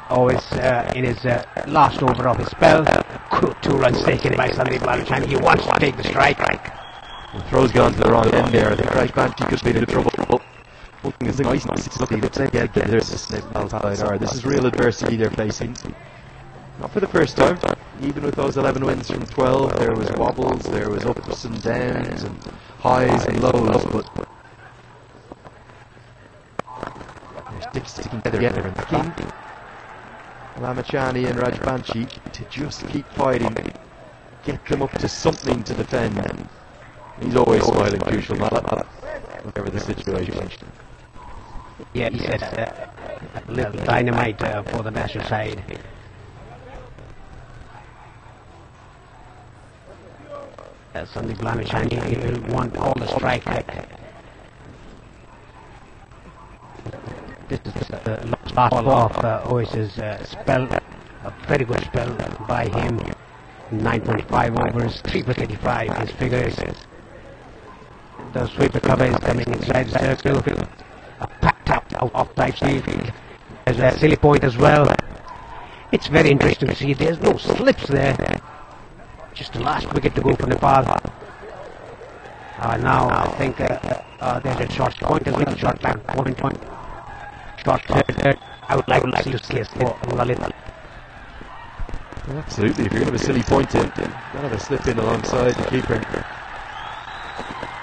Always in his last over of his spell, 2 runs taken by Sandeep Baluchan. He wants to take the strike. The throw's gone to the wrong end there. The right banshee could be in trouble. It's nice to see this is real adversity they're facing. Not for the first time. Even with those 11 wins from 12, there was wobbles, there was ups and downs, and highs and lows, but they're sticking together. And the king, Lamachani and Rajbanshi, to just keep fighting, get them up to something to defend. He's always smiling, crucial, whatever the situation. Yeah, he said a little dynamite for the national side. Sandeep Baluchan, he will want all the strike. This is the last ball of Oas's spell. A very good spell by him. 9.5 overs, 3 for 35. His figures. The sweeper cover is coming inside the circle. A packed up off-type field. There's a silly point as well. It's very interesting to see. There's no slips there. Just the last wicket to go for Nepal. Now I think there's a short point as well. Short back point. Short third. I would like to see a slip for Lalit. Absolutely. If you're going to have a silly point in, you've got to have a slip in alongside the keeper.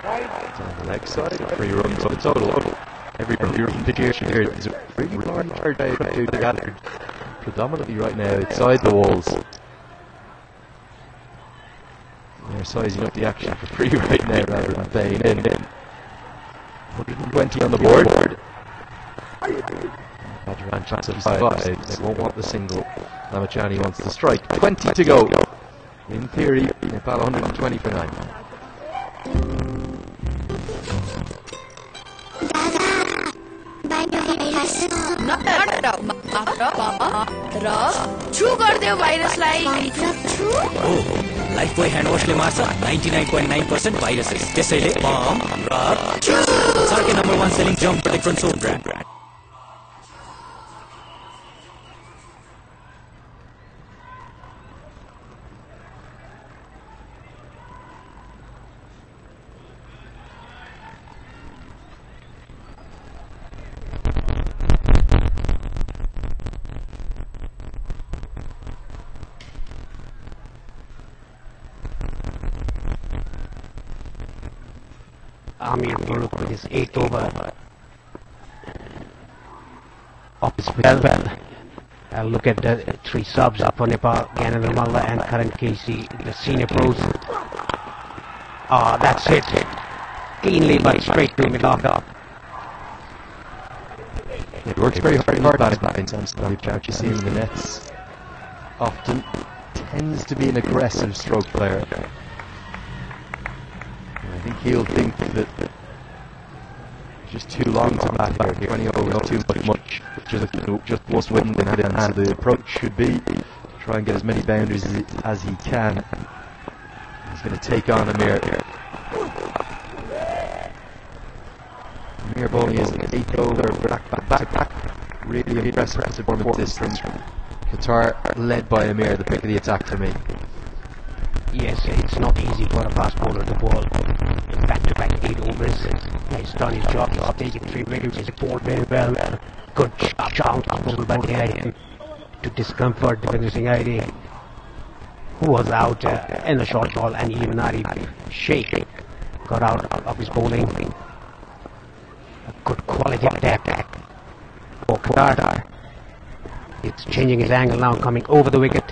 It's on the leg side. 3 runs on the total. Everybody from the here is a really large crowd gathered predominantly right now outside the walls. They're sizing up the action for 3 right now rather than paying in. 120 on the board. Badran chance of 5. They won't want the single. Lamachani wants the strike. 20 to go. In theory, Nepal 120 for 9. छू गरिदेऊ भाइरसलाई Lifebuoy hand वाशले मार्छ 99.9% viruses त्यसैले pump rub छू संसारकै number 1 selling germ protection soap brand Amir Guru with his 8th over of his spell. Look at the 3 subs for Nepal, Ganadhar Malla and Karan Casey, the senior pros. That's it. Cleanly but straight to mid-off. It works very hard at times. You see him in the nets. Often tends to be an aggressive stroke player. I think he'll think that just too long to bat here, 20 overs too much, just must win the hand, and the approach should be to try and get as many boundaries as he can. He's going to take on Amir. Amir bowling is 8th over, back, really impressive performance this from Qatar, led by Amir, the pick of the attack for me. Yes, it's not easy for a fast bowler to bowl back-to-back 8 overs. He's done his job, he's taken 3 wickets, he's bowled very well. Good shout by to discomfort the finishing ID, who was out in the short ball, and even Arif Sheikh got out of his bowling. A good quality attack for QATAR. It's changing his angle now, coming over the wicket.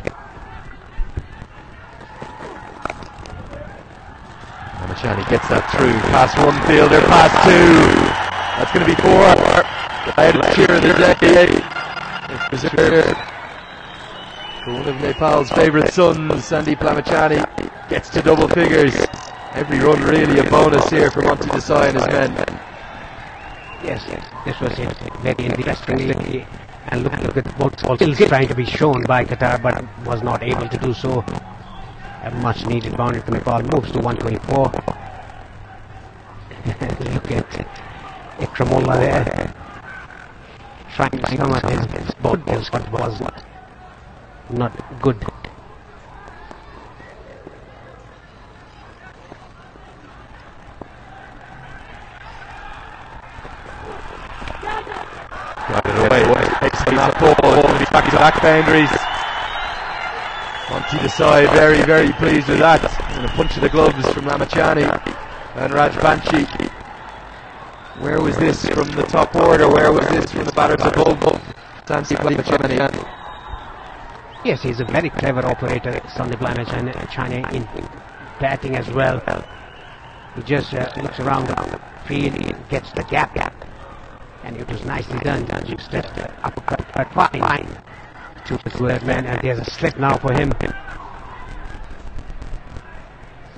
Ramachani gets that through, past 1 fielder, past 2. That's going to be 4. I had a cheer of the day. It's preserved for one of Nepal's favourite sons, Sandeep Ramachani, gets to double figures. Every run really a bonus here for Monty Desai and his men. Yes, this was it. Very interestingly, and look at both balls still trying to be shown by Qatar, but was not able to do so. A much needed boundary for Nepal, moves to 124. Look at Ikramullah there, trying to come at his balls, but was not good. Got it away, takes that ball, back-to-back boundaries. Monty Desai very, very pleased with that. And a punch of the gloves from Ramachani and Raj Banshi. Where was this from the top order? Where was this from the batters above Sandeep Ramachani? Yes, he's a very clever operator, Sandeep Ramachani, in batting as well. He just looks around the field, gets the gap, and it was nicely done. Just uppercut, fine. To the man, and there's a slip now for him.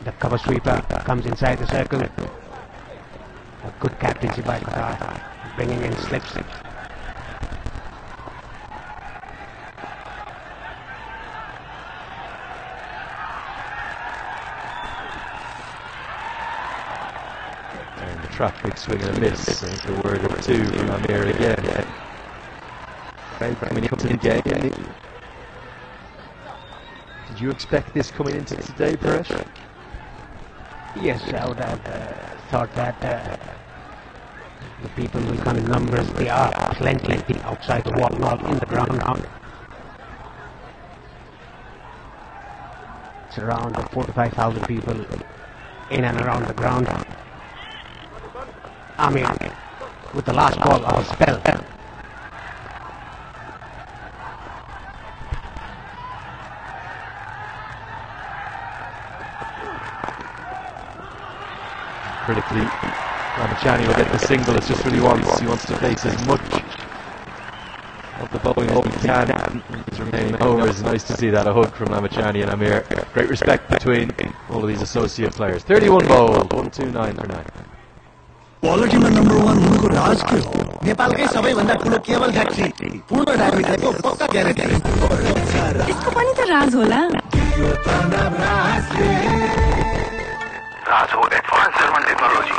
The cover sweeper comes inside the circle. A good captaincy by Qatar, bringing in slips. And the traffic swing and a miss. I think a word or two from Amir again. Coming into the game. Did you expect this coming into today, Paresh? Yes, I would have thought that the people will come in numbers. They are plenty outside the wall, not in the ground. It's around 4,000 to 5,000 people in and around the ground. Amir with the last ball of a spell. Critically, Ramachani will get the single. It's just what he wants. He wants to face as much of the bowling as he can. His remaining overs. Nice to see that, a hug from Ramachani and Amir. Great respect between all of these associate players. 31 bowled, 129 for 9. Quality में number 1 उनको राज के हो नेपालकै सबैभन्दा ठुलो cable factory पूर्ण डायमिटरको पक्का guarantee. इसको पनि त राज होला। राज हो एडभान्स जर्मन टेक्नोलोजी।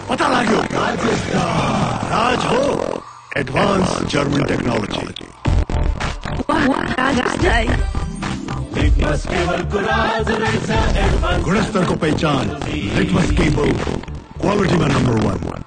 पता लाग्यो, राज हो एडभान्स जर्मन टेक्नोलोजी। गुणस्तरको पहिचान लिटमस केबल क्वालिटीमा number 1।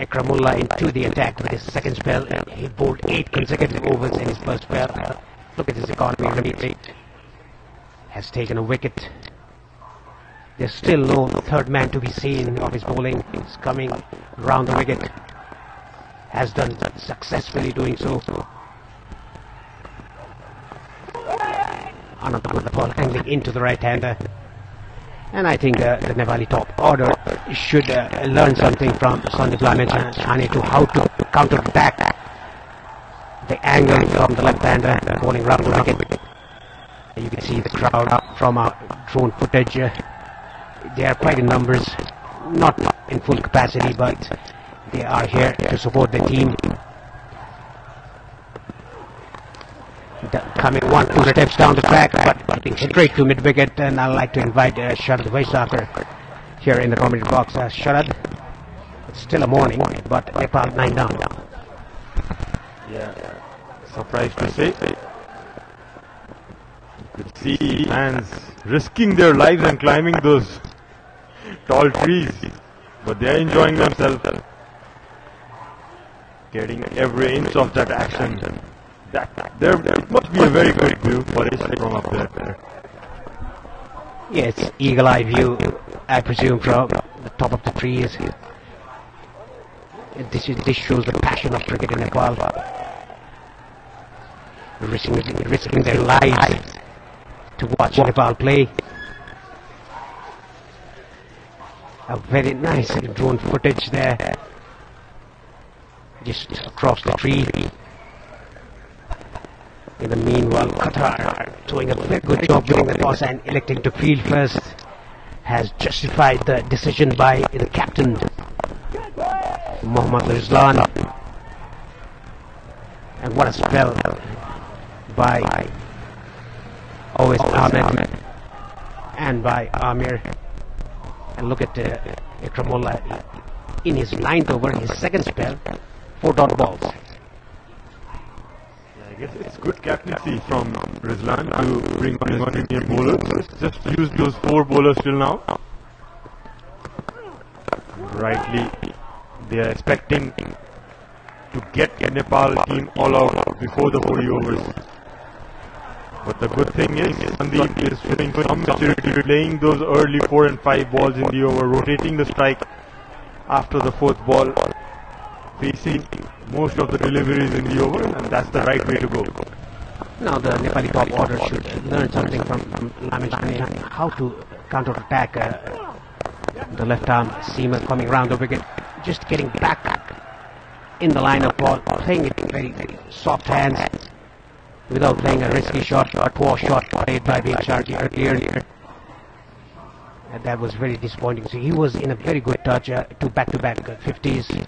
Ekramullah into the attack with his second spell. He bowled 8 consecutive overs in his first spell. Look at his economy rate. Has taken a wicket. There's still no third man to be seen of his bowling. He's coming round the wicket. Has done successfully doing so. Another ball angling into the right-hander. And I think the Nepali top order should learn something from Sandeep Lamechani to how to counter-attack the angle from the left-hander bowling round the wicket. You can see the crowd from our drone footage. They are quite in numbers, not in full capacity, but they are here to support the team. Coming 1-2 attempts down the track, but hitting straight to mid-wicket, and I'd like to invite Sharad Vaisakar here in the commentary box. Sharad, it's still a morning, but Nepal 9 down. Yeah, surprised to say. You could see fans risking their lives and climbing those tall trees, but they are enjoying themselves, getting every inch of that action. There must be a very good view for it from up there. Yeah, it's eagle-eye view, I presume, from the top of the trees. This shows the passion of cricket in Nepal. Risking their lives to watch Nepal play. A very nice drone footage there, just across the tree. In the meanwhile, Qatar, doing a very good job winning the toss and electing to field first, has justified the decision by the captain, Mohammad Rizlan. And what a spell by Owais Ahmed and by Amir. And look at Ikramullah in his 9th over, his second spell, 4 dot balls. I guess it's good captaincy from Rizlan to bring on Indian bowlers. Just used those 4 bowlers till now. Rightly, they are expecting to get Nepal team all out before the 40 overs. But the good thing is, Sandeep is showing some maturity, playing those early 4 and 5 balls in the over, rotating the strike after the 4th ball, facing most of the deliveries in the over, and that's the right way to go. Now the Nepali top order should learn something from Lamechani, how to counter-attack the left-arm seamer coming round the wicket, just getting back in the line of ball, playing it in very, very soft hands, without playing a risky shot, a poor shot played by Sharji earlier. And that was very disappointing. So he was in a very good touch, 2 back-to-back 50s.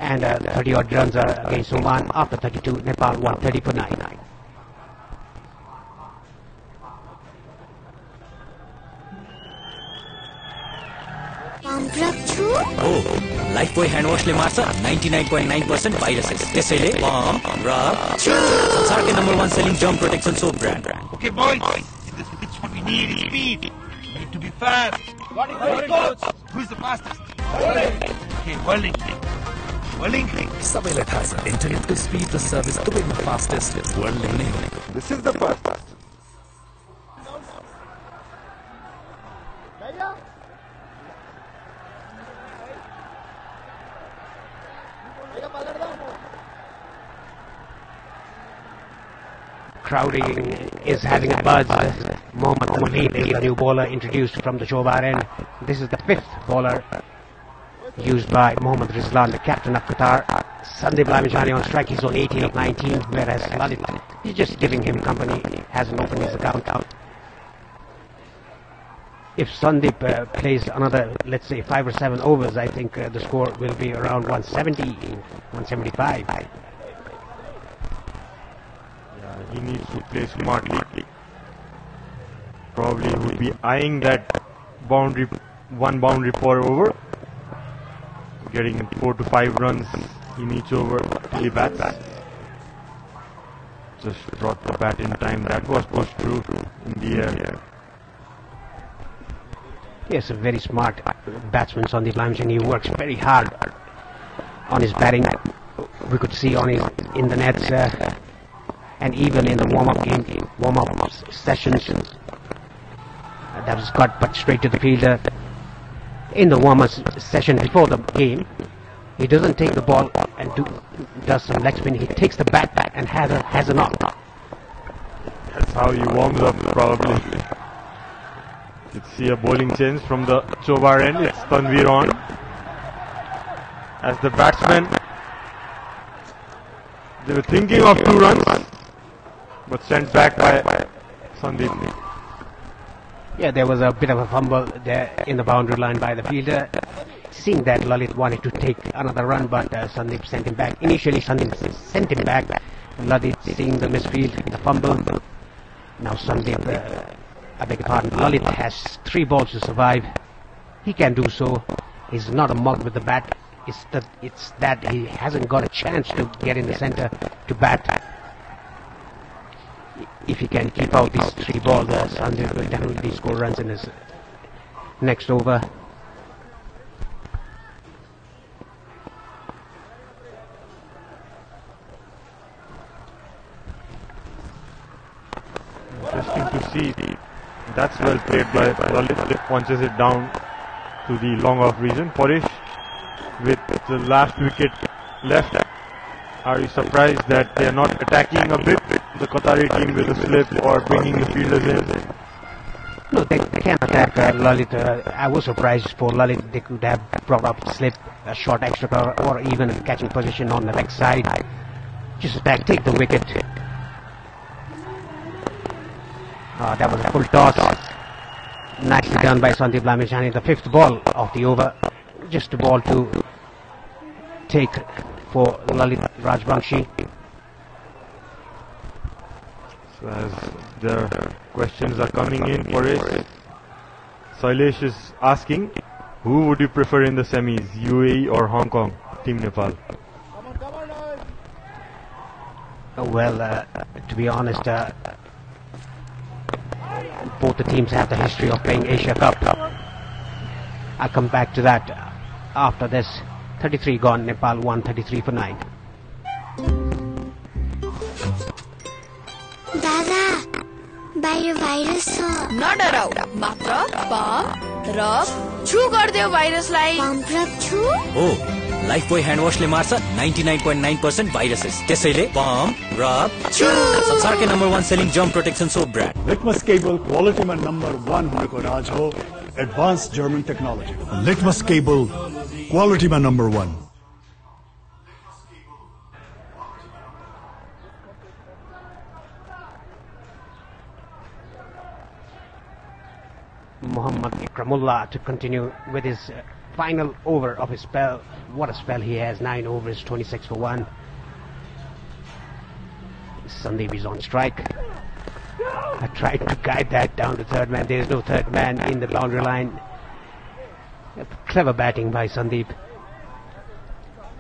And 30-odd runs against Oman. After 32, Nepal won 30 for 9. Oh, Lifebuoy handwashले मार्छ 99.9% viruses. त्यसैले palm, rub, संसारकै number 1 selling germ protection soap brand. Okay, boys, in this pitch what we need is speed. We need to be fast. Got it, coach. Who's the fastest? Okay, Whirling. सबैलाई थाहा छ इन्टरनेटको speed र service दुवैमा fastest वर्ल्डले नै हो. This is the first. Crowding is having a buzz. Mohammad Waleed is the new bowler introduced from the Shobar end. This is the 5th bowler used by Mohammad Rizlan, the captain of Qatar. Sandeep Lamishani on strike. He's on 18 of 19, whereas Lalit is just giving him company. Hasn't opened his account out. If Sandeep plays another, let's say, 5 or 7 overs, I think the score will be around 170, 175. Yeah, he needs to play smartly. Probably would be eyeing that boundary, 1 boundary per over, getting 4 to 5 runs in each over till he bats. Just brought the bat in time. That was pushed through in the air. Yes, a very smart batsman, Sandeep Lamishani. He works very hard on his batting. We could see on his in the nets and even in the warm-up sessions. That was cut but straight to the fielder. In the warm-up session before the game, he doesn't take the ball and does some leg spin. He takes the bat back and has a knock. That's how he warms up, probably. You see a bowling change from the Chobar end. It's Tanveer on as the batsman. They were thinking of 2 runs, but sent back by Sandeep. Yeah, there was a bit of a fumble there in the boundary line by the fielder. Seeing that, Lalit wanted to take another run, but Sandeep sent him back. Initially, Sandeep sent him back. Lalit seeing the misfield, the fumble. Now Sandeep, I beg your pardon, Lalit has 3 balls to survive. He can do so. He's not a mug with the bat. It's that he hasn't got a chance to get in the center to bat. If he can keep out these 3 balls, Sandeep will definitely score runs in his next over. Interesting to see. That's well played by Lalit. Punches it down to the long off region. Paresh with the last wicket left. Are you surprised that they are not attacking a bit, the Qatari team, with a slip or bringing the fielders in? No, they can attack Lalit. I was surprised for Lalit. They could have brought up slip, a short extra cover, or even a catching position on the leg side. Just attack, take the wicket. That was a full toss. Nicely done by Sandeep Lamishani. The 5th ball of the over. Just a ball to take for Lalit Rajbanshi. So as the questions are coming in, Paresh, Sailesh is asking, who would you prefer in the semis, UAE or Hong Kong, Team Nepal? Well, to be honest, both the teams have the history of playing Asia Cup. I'll come back to that after this. 33 gone, Nepal won 33 for 9. दादा, बाहिर virus छ। नडराउ, मात्र pump rub छु गर्दियो भाइरसलाई। Pump rub छु? हो, Lifebuoy hand वाशले मार्छ 99.9% viruses. त्यसैले पम्प रब छु। संसारकै number 1 selling germ protection soap brand. Litmus cable क्वालिटीमा नम्बर 1 हुनुको राज हो advance German technology. Litmus cable क्वालिटीमा number 1। Muhammad Ikramullah to continue with his final over of his spell. What a spell he has. 9 overs, 26 for 1. Sandeep is on strike. I tried to guide that down to third man. There is no third man in the boundary line. Clever batting by Sandeep.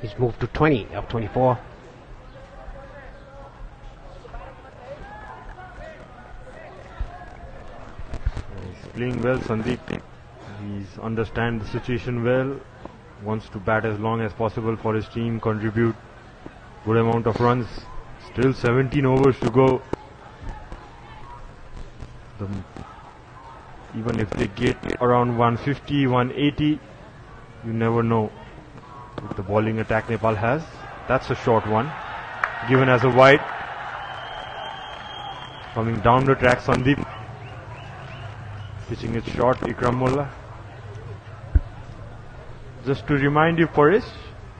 He's moved to 20 of 24. Playing well, Sandeep. He understands the situation well, wants to bat as long as possible for his team, contribute good amount of runs. Still 17 overs to go. Even if they get around 150, 180, you never know with the bowling attack Nepal has. That's a short one, given as a wide. Coming down the track, Sandeep. Pitching it short, Ikramullah. Just to remind you, Paresh,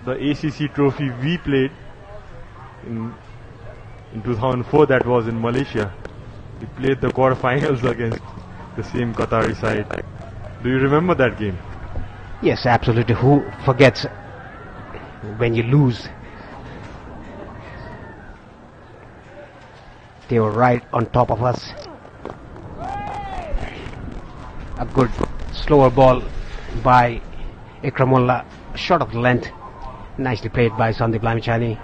the ACC trophy we played in 2004, that was in Malaysia. We played the quarterfinals against the same Qatari side. Do you remember that game? Yes, absolutely. Who forgets when you lose? They were right on top of us. A good slower ball by Ikramullah, short of length. Nicely played by Sandeep Lamichhane.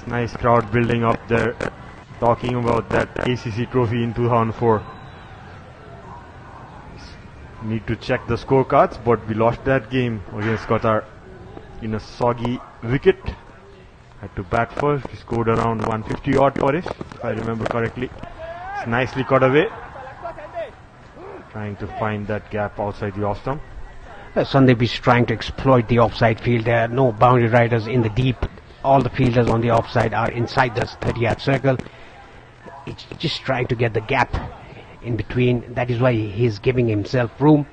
Nice crowd building up there, talking about that ACC trophy in 2004. Need to check the scorecards, but we lost that game against Qatar in a soggy wicket. Had to bat first. We scored around 150 odd for it, if I remember correctly. It's nicely cut away. Trying to find that gap outside the off stump. Sandeep is trying to exploit the offside field. There are no boundary riders in the deep. All the fielders on the offside are inside the 30-yard circle. It's just trying to get the gap in between. That is why he's giving himself room,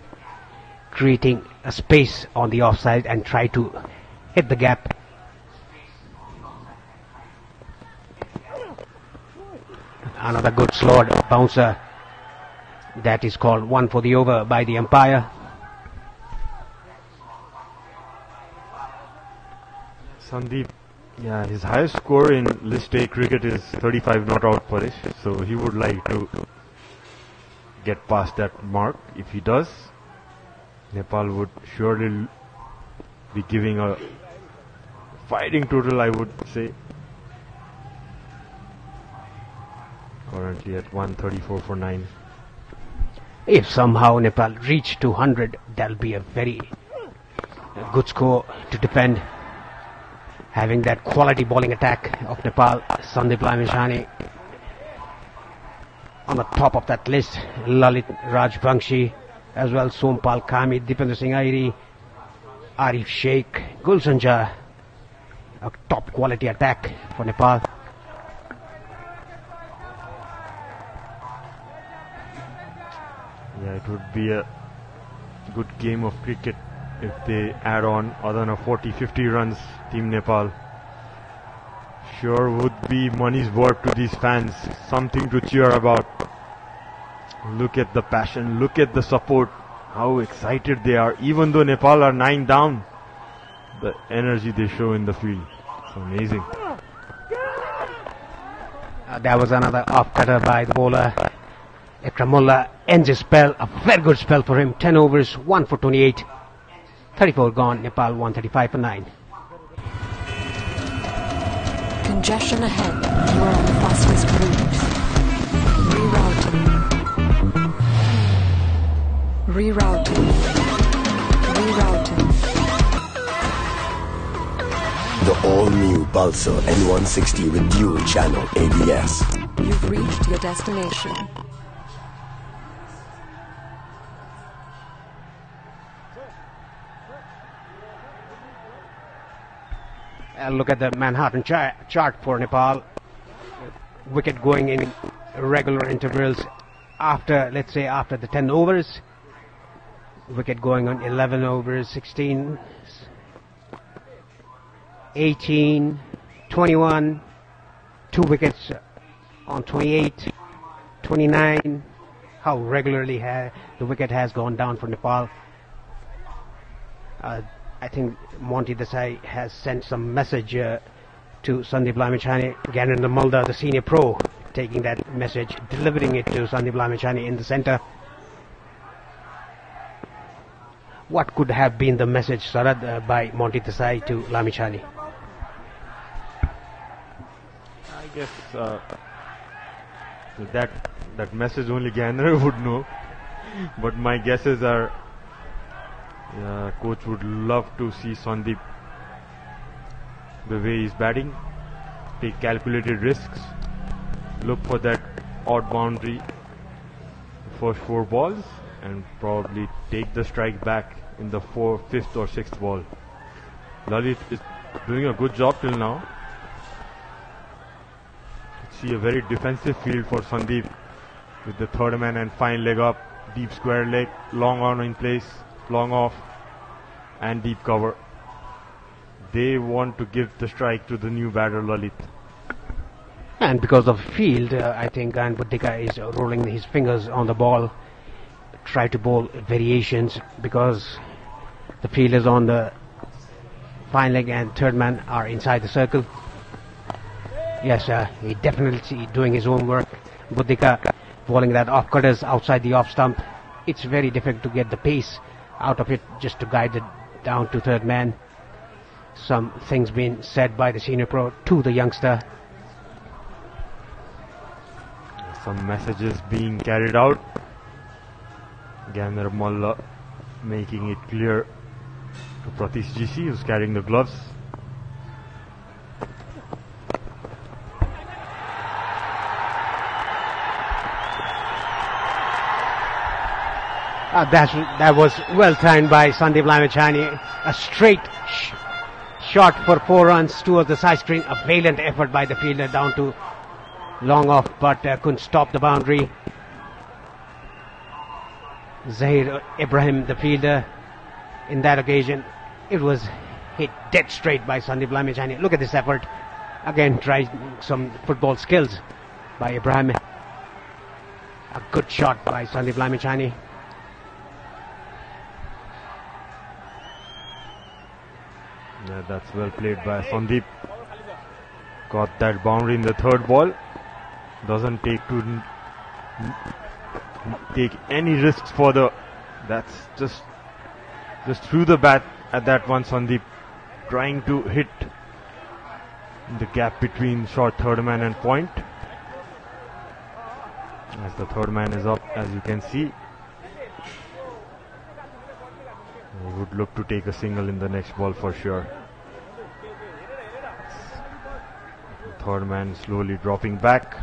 creating a space on the offside and try to hit the gap. Another good slowed bouncer. That is called one for the over by the umpire. Sandeep, yeah, his highest score in List A cricket is 35 not out for it, so he would like to get past that mark. If he does, Nepal would surely be giving a fighting total, I would say. Currently at 134 for 9. If somehow Nepal reach 200, that'll be a very good score to defend. Having that quality bowling attack of Nepal, Sandeep Lamichhane on the top of that list, Lalit Rajbangshi, as well Sompal Kami, Dipendra Singh Airi, Arif Sheikh, Gulshan Jah, a top quality attack for Nepal. Yeah, it would be a good game of cricket if they add on other than 40-50 runs. Team Nepal sure would be money's worth to these fans, something to cheer about. Look at the passion, look at the support, how excited they are. Even though Nepal are 9 down, the energy they show in the field, it's amazing. That was another off-cutter by the bowler. Ikramullah ends his spell, a very good spell for him. 10 overs, 1 for 28. 34 gone, Nepal 135 for 9. Congestion ahead. You are on the fastest route. Rerouting. The all-new Pulsar N160 with dual channel ABS. You've reached your destination. Look at the Manhattan chart for Nepal. Wicket going in regular intervals after, let's say, after the 10 overs. Wicket going on 11 overs, 16, 18, 21, 2 wickets on 28, 29. How regularly the wicket has gone down for Nepal. I think Monty Desai has sent some message to Sandeep Lamichhane. Ganendra Mulda, the senior pro, taking that message, delivering it to Sandeep Lamichhane in the centre. What could have been the message, Sarad, by Monty Desai to Lamichhane? I guess that message only Ganendra would know, but my guesses are coach would love to see Sandeep the way he's batting, take calculated risks, look for that odd boundary first 4 balls and probably take the strike back in the 4th, 5th or 6th ball. Lalit is doing a good job till now. See a very defensive field for Sandeep with the third man and fine leg up, deep square leg, long on in place, long off, and deep cover. They want to give the strike to the new batter Lalit. And because of field, I think Gayan Buddhika is rolling his fingers on the ball, try to bowl variations because the field is on the fine leg and third man are inside the circle. Yes, he definitely doing his own work. Buddhika bowling that off cutters outside the off stump. It's very difficult to get the pace out of it just to guide it down to third man. Some things being said by the senior pro to the youngster. Some messages being carried out. Gander Molla making it clear to Pratish GC, who's carrying the gloves. That was well timed by Sandeep Lamachani. A straight shot for 4 runs towards the side screen. A valiant effort by the fielder down to long off, but couldn't stop the boundary. Zahir Ibrahim, the fielder, in that occasion, it was hit dead straight by Sandeep Lamachani. Look at this effort. Again, trying some football skills by Ibrahim. A good shot by Sandeep Lamachani. Yeah, that's well played by Sandeep. Got that boundary in the third ball. Doesn't take any risks for the. That's just threw the bat at that one. Sandeep trying to hit the gap between short third man and point. As the third man is up, as you can see, he would look to take a single in the next ball for sure. The third man slowly dropping back.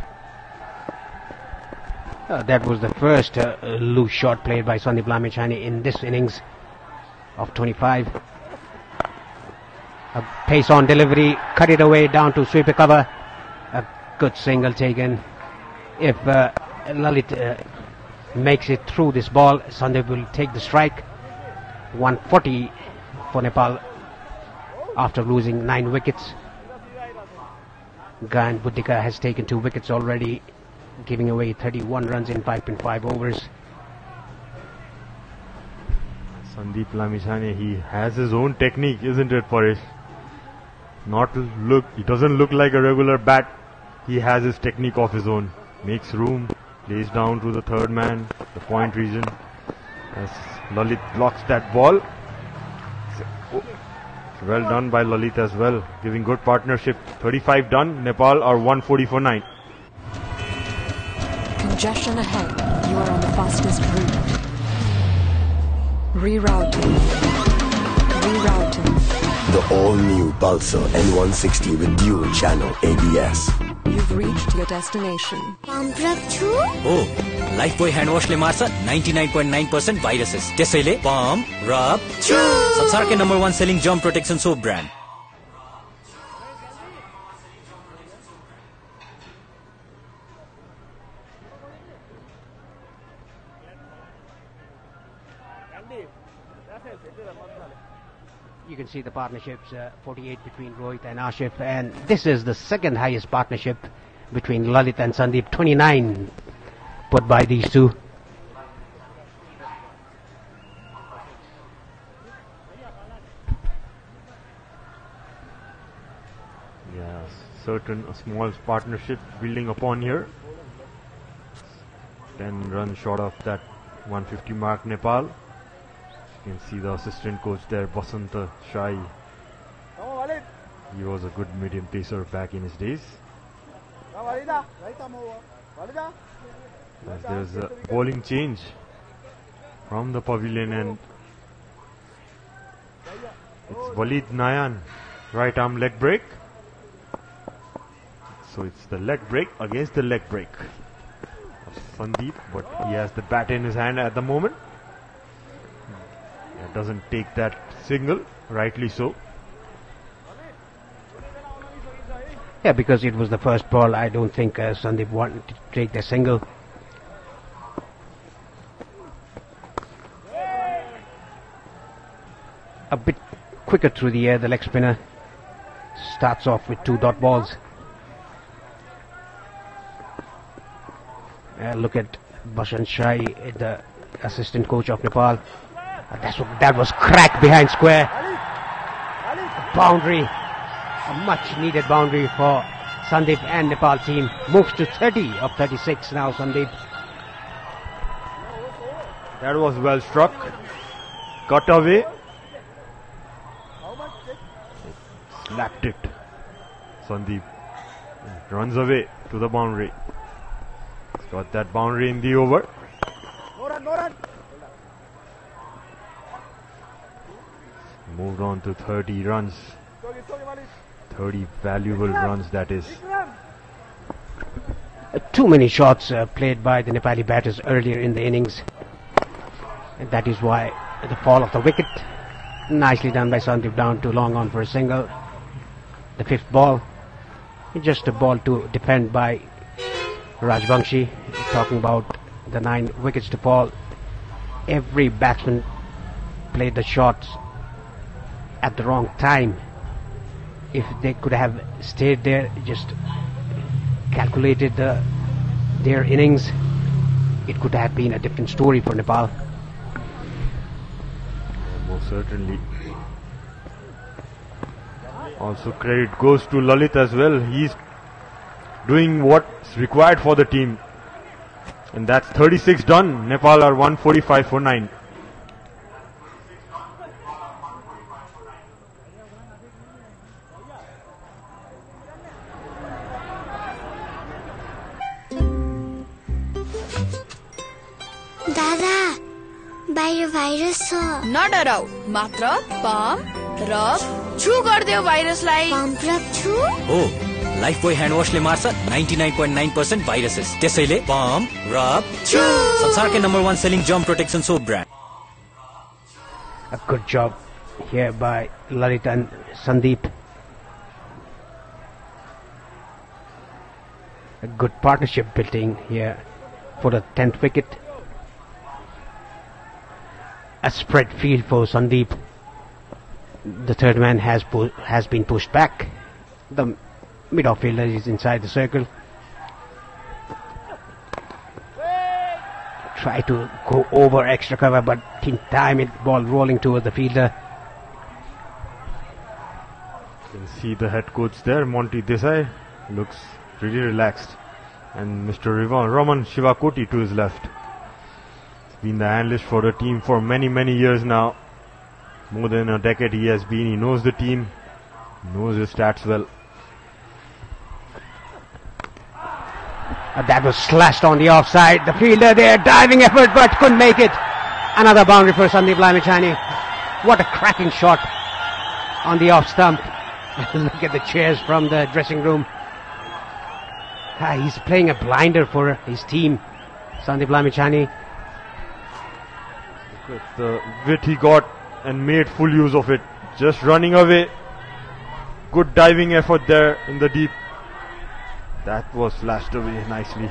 That was the first loose shot played by Sandeep Lamachani in this innings of 25. A pace on delivery, cut it away down to sweeper cover. A good single taken. If Lalit makes it through this ball, Sandeep will take the strike. 140 for Nepal after losing 9 wickets. Gayan Buddhika has taken 2 wickets already, giving away 31 runs in 5.5 overs. Sandeep Lamachani, he has his own technique, isn't it, Paresh? He doesn't look like a regular bat. He has his technique of his own. Makes room, plays down to the third man, the point region. As Lalit blocks that ball. Well done by Lalit as well, giving good partnership. 35 done, Nepal are 140 for 9. Congestion ahead. You are on the fastest route. Rerouting. The all-new Pulsar N160 with dual channel ABS. You've reached your destination. Oh, Lifebuoy hand wash ले मार्छ 99.9% viruses. त्यसैले pump, rub, chew. संसारकै number 1 selling germ protection soap brand. You can see the partnerships, 48 between Rohit and Ashif, and this is the second highest partnership between Lalit and Sandeep, 29 put by these two. Yes, certain a small partnership building upon here. 10 runs short of that 150 mark Nepal. You can see the assistant coach there, Basanta Shai. He was a good medium pacer back in his days. As there's a bowling change from the pavilion, and it's Walid Nayan, right arm leg break. So it's the leg break against the leg break of Sandeep, but he has the bat in his hand at the moment. Doesn't take that single, rightly so. Yeah, because it was the first ball, I don't think Sandeep wanted to take the single. a bit quicker through the air. The leg spinner starts off with 2 dot balls. Look at Bashan Shai, the assistant coach of Nepal. That was cracked behind square. Boundary, a much needed boundary for Sandeep and Nepal team. Moves to 30 of 36 now, Sandeep. That was well struck. Cut away. Slapped it. Sandeep runs away to the boundary. He's got that boundary in the over. No run. Moved on to 30 runs. 30 valuable runs, that is. Too many shots played by the Nepali batters earlier in the innings. And that is why the fall of the wicket. Nicely done by Sandeep, down too long on for a single. The 5th ball. Just a ball to defend by Rajvangshi. Talking about the 9 wickets to fall. Every batsman played the shots at the wrong time. If they could have stayed there, just calculated their innings, it could have been a different story for Nepal. Most certainly. Also credit goes to Lalit as well. He's doing what's required for the team. And that's 36 done. Nepal are 145 for 9. दादा बाहिर virus छ नडराउ मात्र pump rub छु गर्दियो भाइरसलाई pump rub छु हो Lifebuoy hand वाशले मार्छ 99.9% viruses त्यसैले पम्प रब छु संसारकै number 1 selling germ protection soap brand A good job here by Lalit and Sandeep. A good partnership building here for the 10th wicket. A spread field for Sandeep. The third man has been pushed back. The mid-off fielder is inside the circle. Try to go over extra cover, but in time it ball rolling towards the fielder. You can see the head coach there, Monty Desai, looks pretty relaxed. And Mr. Raman Shivakoti to his left. He's been the analyst for the team for many years now. More than a decade he has been. He knows the team, knows his stats well. That was slashed on the offside. The fielder there, diving effort, but couldn't make it. Another boundary for Sandeep Lamichhane. What a cracking shot on the off stump. Look at the cheers from the dressing room. He's playing a blinder for his team, Sandeep Lamichhane. Look at the wit he got and made full use of it. Just running away. Good diving effort there in the deep. That was flashed away nicely.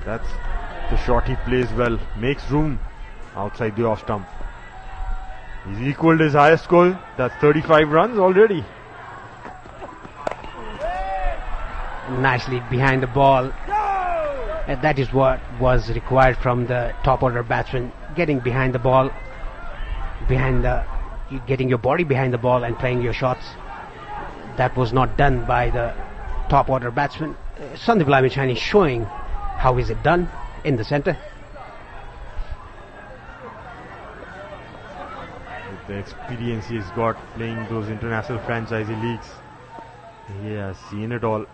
That's the shot he plays well. Makes room outside the off stump. He's equaled his highest score. That's 35 runs already. Nicely behind the ball. And that is what was required from the top order batsman. Getting behind the ball. Getting your body behind the ball and playing your shots. That was not done by the top order batsman. Sandeep Lamichhane showing how is it done in the centre. With the experience he's got playing those international franchise leagues, he has seen it all.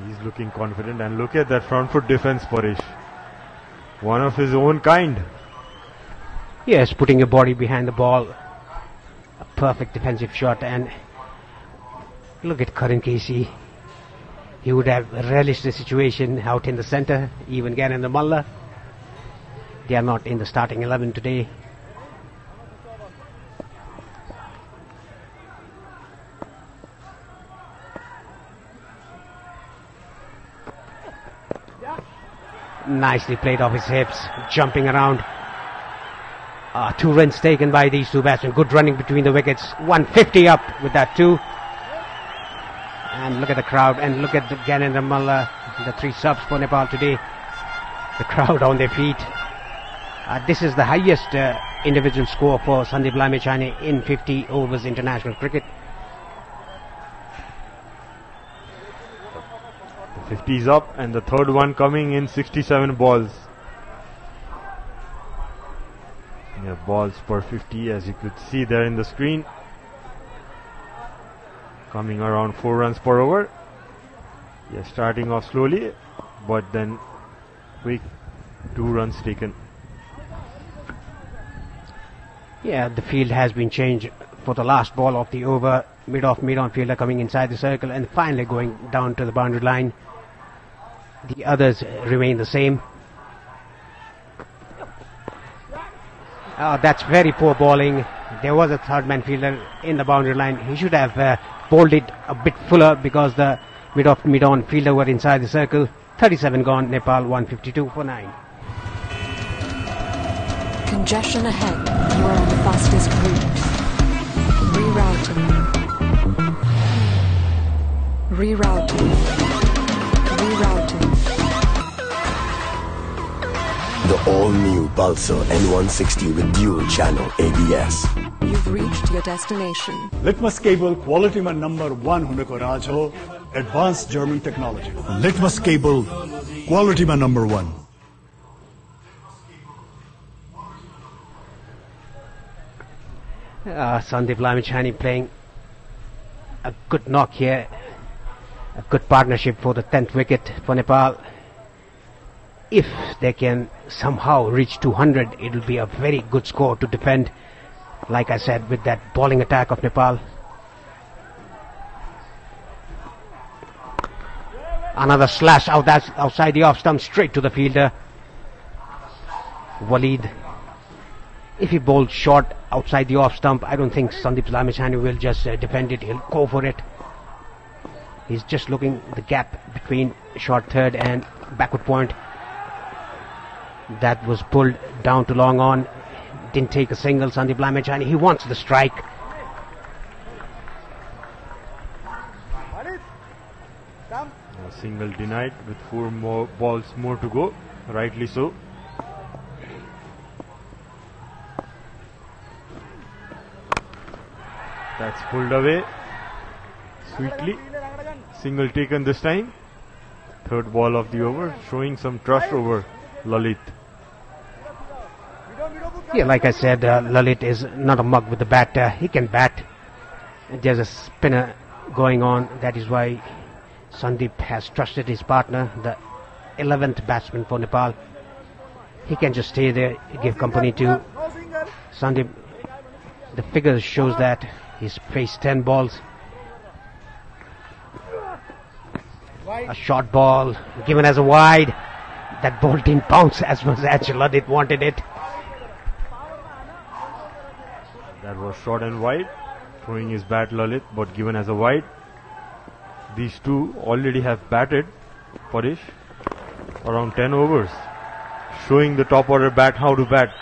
He's looking confident, and look at that front foot defense, Paresh. One of his own kind. Yes, putting your body behind the ball. A perfect defensive shot, and look at Karan Casey. He would have relished the situation out in the centre, even Gan and the Malla. They are not in the starting 11 today. Nicely played off his hips, jumping around. 2 runs taken by these two batsmen. Good running between the wickets. 150 up with that 2. And look at the crowd, and look at the Gyanendra Malla, the 3 subs for Nepal today. The crowd on their feet. This is the highest individual score for Sandeep Lamechhane in 50 overs international cricket. The 50 is up, and the third one coming in 67 balls. Yeah, balls per 50, as you could see there in the screen. Coming around 4 runs per over. Yeah, starting off slowly, but then quick 2 runs taken. Yeah, the field has been changed for the last ball of the over. Mid-on fielder coming inside the circle and finally going down to the boundary line. The others remain the same. That's very poor bowling. There was a third man fielder in the boundary line. He should have bowled it a bit fuller because the mid-on fielder were inside the circle. 37 gone, Nepal 152 for 9. Congestion ahead. You are on the fastest route. Rerouting. The all-new Pulsar N160 with dual channel ABS. You've reached your destination. Litmus cable quality man number 1 huneko raj ho, advanced German technology. Litmus cable quality man number 1. Sandeep Lamechhane playing a good knock here. A good partnership for the 10th wicket for Nepal. If they can somehow reach 200, it will be a very good score to defend, like I said, with that bowling attack of Nepal. Another slash outside the off stump, straight to the fielder. Waleed. If he bowls short outside the off stump, I don't think Sandeep Lamechhane will just defend it. He'll go for it. He's just looking the gap between short third and backward point. That was pulled down to long on. Didn't take a single, Sandeep Lamechhane. He wants the strike. A single denied with 4 more balls more to go. Rightly so. That's pulled away sweetly. Single taken this time. Third ball of the over, showing some trust over Lalit. Yeah, like I said, Lalit is not a mug with the bat. He can bat. There's a spinner going on. That is why Sandeep has trusted his partner, the 11th batsman for Nepal. He can just stay there, give company to Sandeep. The figures shows that he's faced 10 balls. A short ball given as a wide. That ball didn't bounce as much as Lalit wanted it. That was short and wide. Throwing his bat Lalit, but given as a wide. These two already have batted, Parish, around 10 overs. Showing the top order bat how to bat.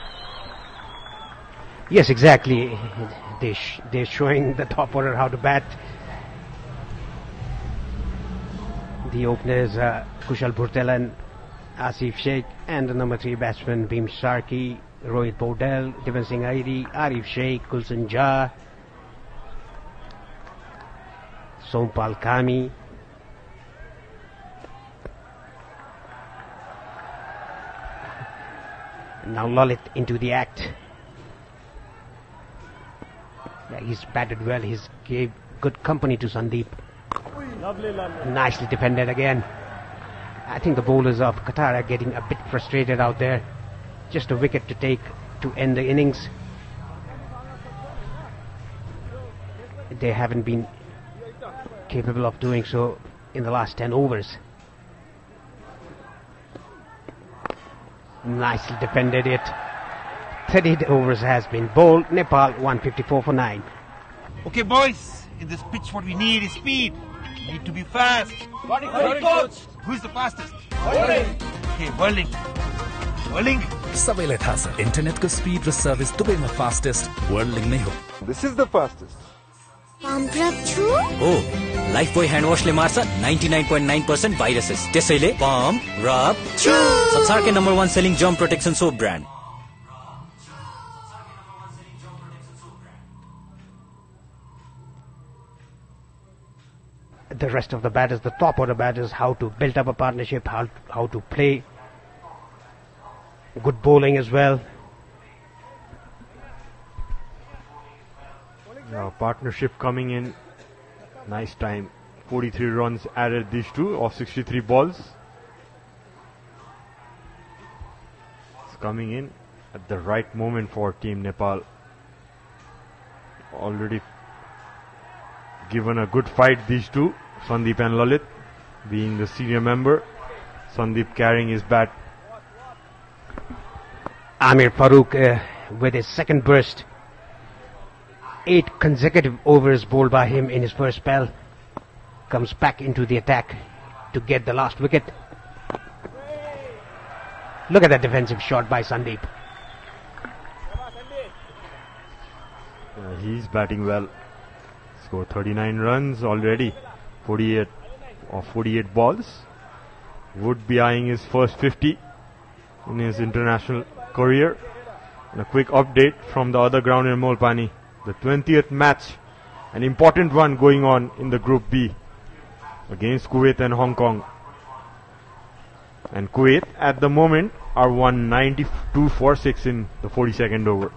Yes, exactly. They're showing the top order how to bat. The openers, Kushal Bhurtel, Asif Sheikh, and the number 3 batsman, Bhim Sharkey, Rohit Bodel, Devan Singh Airi, Arif Sheikh, Kulsan Jha, Sompal Kami. Now Lalit into the act. Yeah, he's batted well. He's gave good company to Sandeep. Nicely defended again. I think the bowlers of Qatar are getting a bit frustrated out there. Just a wicket to take to end the innings. They haven't been capable of doing so in the last 10 overs. Nicely defended it. 30 overs has been bowled. Nepal 154 for 9. Okay, boys, in this pitch what we need is speed. We need to be fast. Coach. Who's the fastest? Okay, Whirling. Bowling. सबैलाई थाहा छ इन्टरनेटको speed र service दुवैमा fastest world नै हो. This is the fastest. हो Lifebuoy hand वाशले मार्छ 99.9% भाइरसेस. त्यसैले पम्प रब छु. संसारकै number 1 selling germ protection soap brand. The rest of the batters, the top order batters, how to build up a partnership, how to play good bowling as well. Partnership coming in. Nice time. 43 runs added these two of 63 balls. It's coming in at the right moment for Team Nepal. Already given a good fight, these two, Sandeep and Lalit, being the senior member. Sandeep carrying his bat. Amir Farooq with his second burst. 8 consecutive overs bowled by him in his first spell. Comes back into the attack to get the last wicket. Look at that defensive shot by Sandeep. He's batting well. Scored 39 runs already. 48 of 48 balls. Would be eyeing his first 50 in his international career. And a quick update from the other ground in Molpani. The 20th match, an important one going on in the Group B against Kuwait and Hong Kong. And Kuwait at the moment are 192 for 6 in the 42nd over.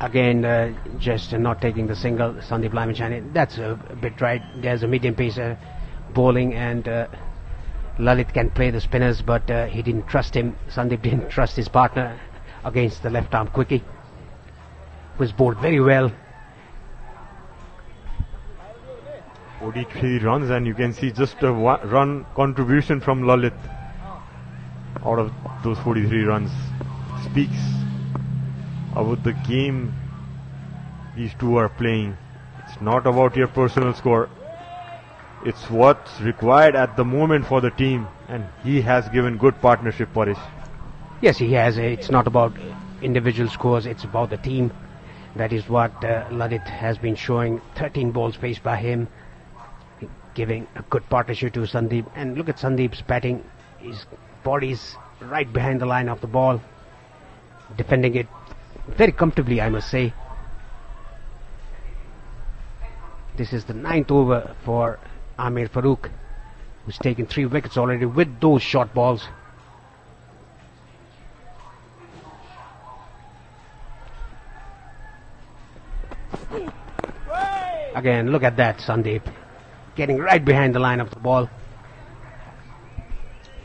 Again, just not taking the single, Sandeep Lamichhane. That's a bit right. There's a medium pacer bowling, and Lalit can play the spinners, but he didn't trust him. Sandeep didn't trust his partner against the left arm quickie. Was bowled very well. 43 runs, and you can see just a run contribution from Lalit out of those 43 runs. Speaks about the game these two are playing. It's not about your personal score. It's what's required at the moment for the team, and he has given good partnership, Parish. Yes, he has. It's not about individual scores, it's about the team. That is what Lalit has been showing. 13 balls faced by him, giving a good partnership to Sandeep. And look at Sandeep's batting. His body's right behind the line of the ball, defending it very comfortably, I must say. This is the 9th over for Amir Farooq, who's taken 3 wickets already with those short balls. Again, look at that, Sandeep getting right behind the line of the ball.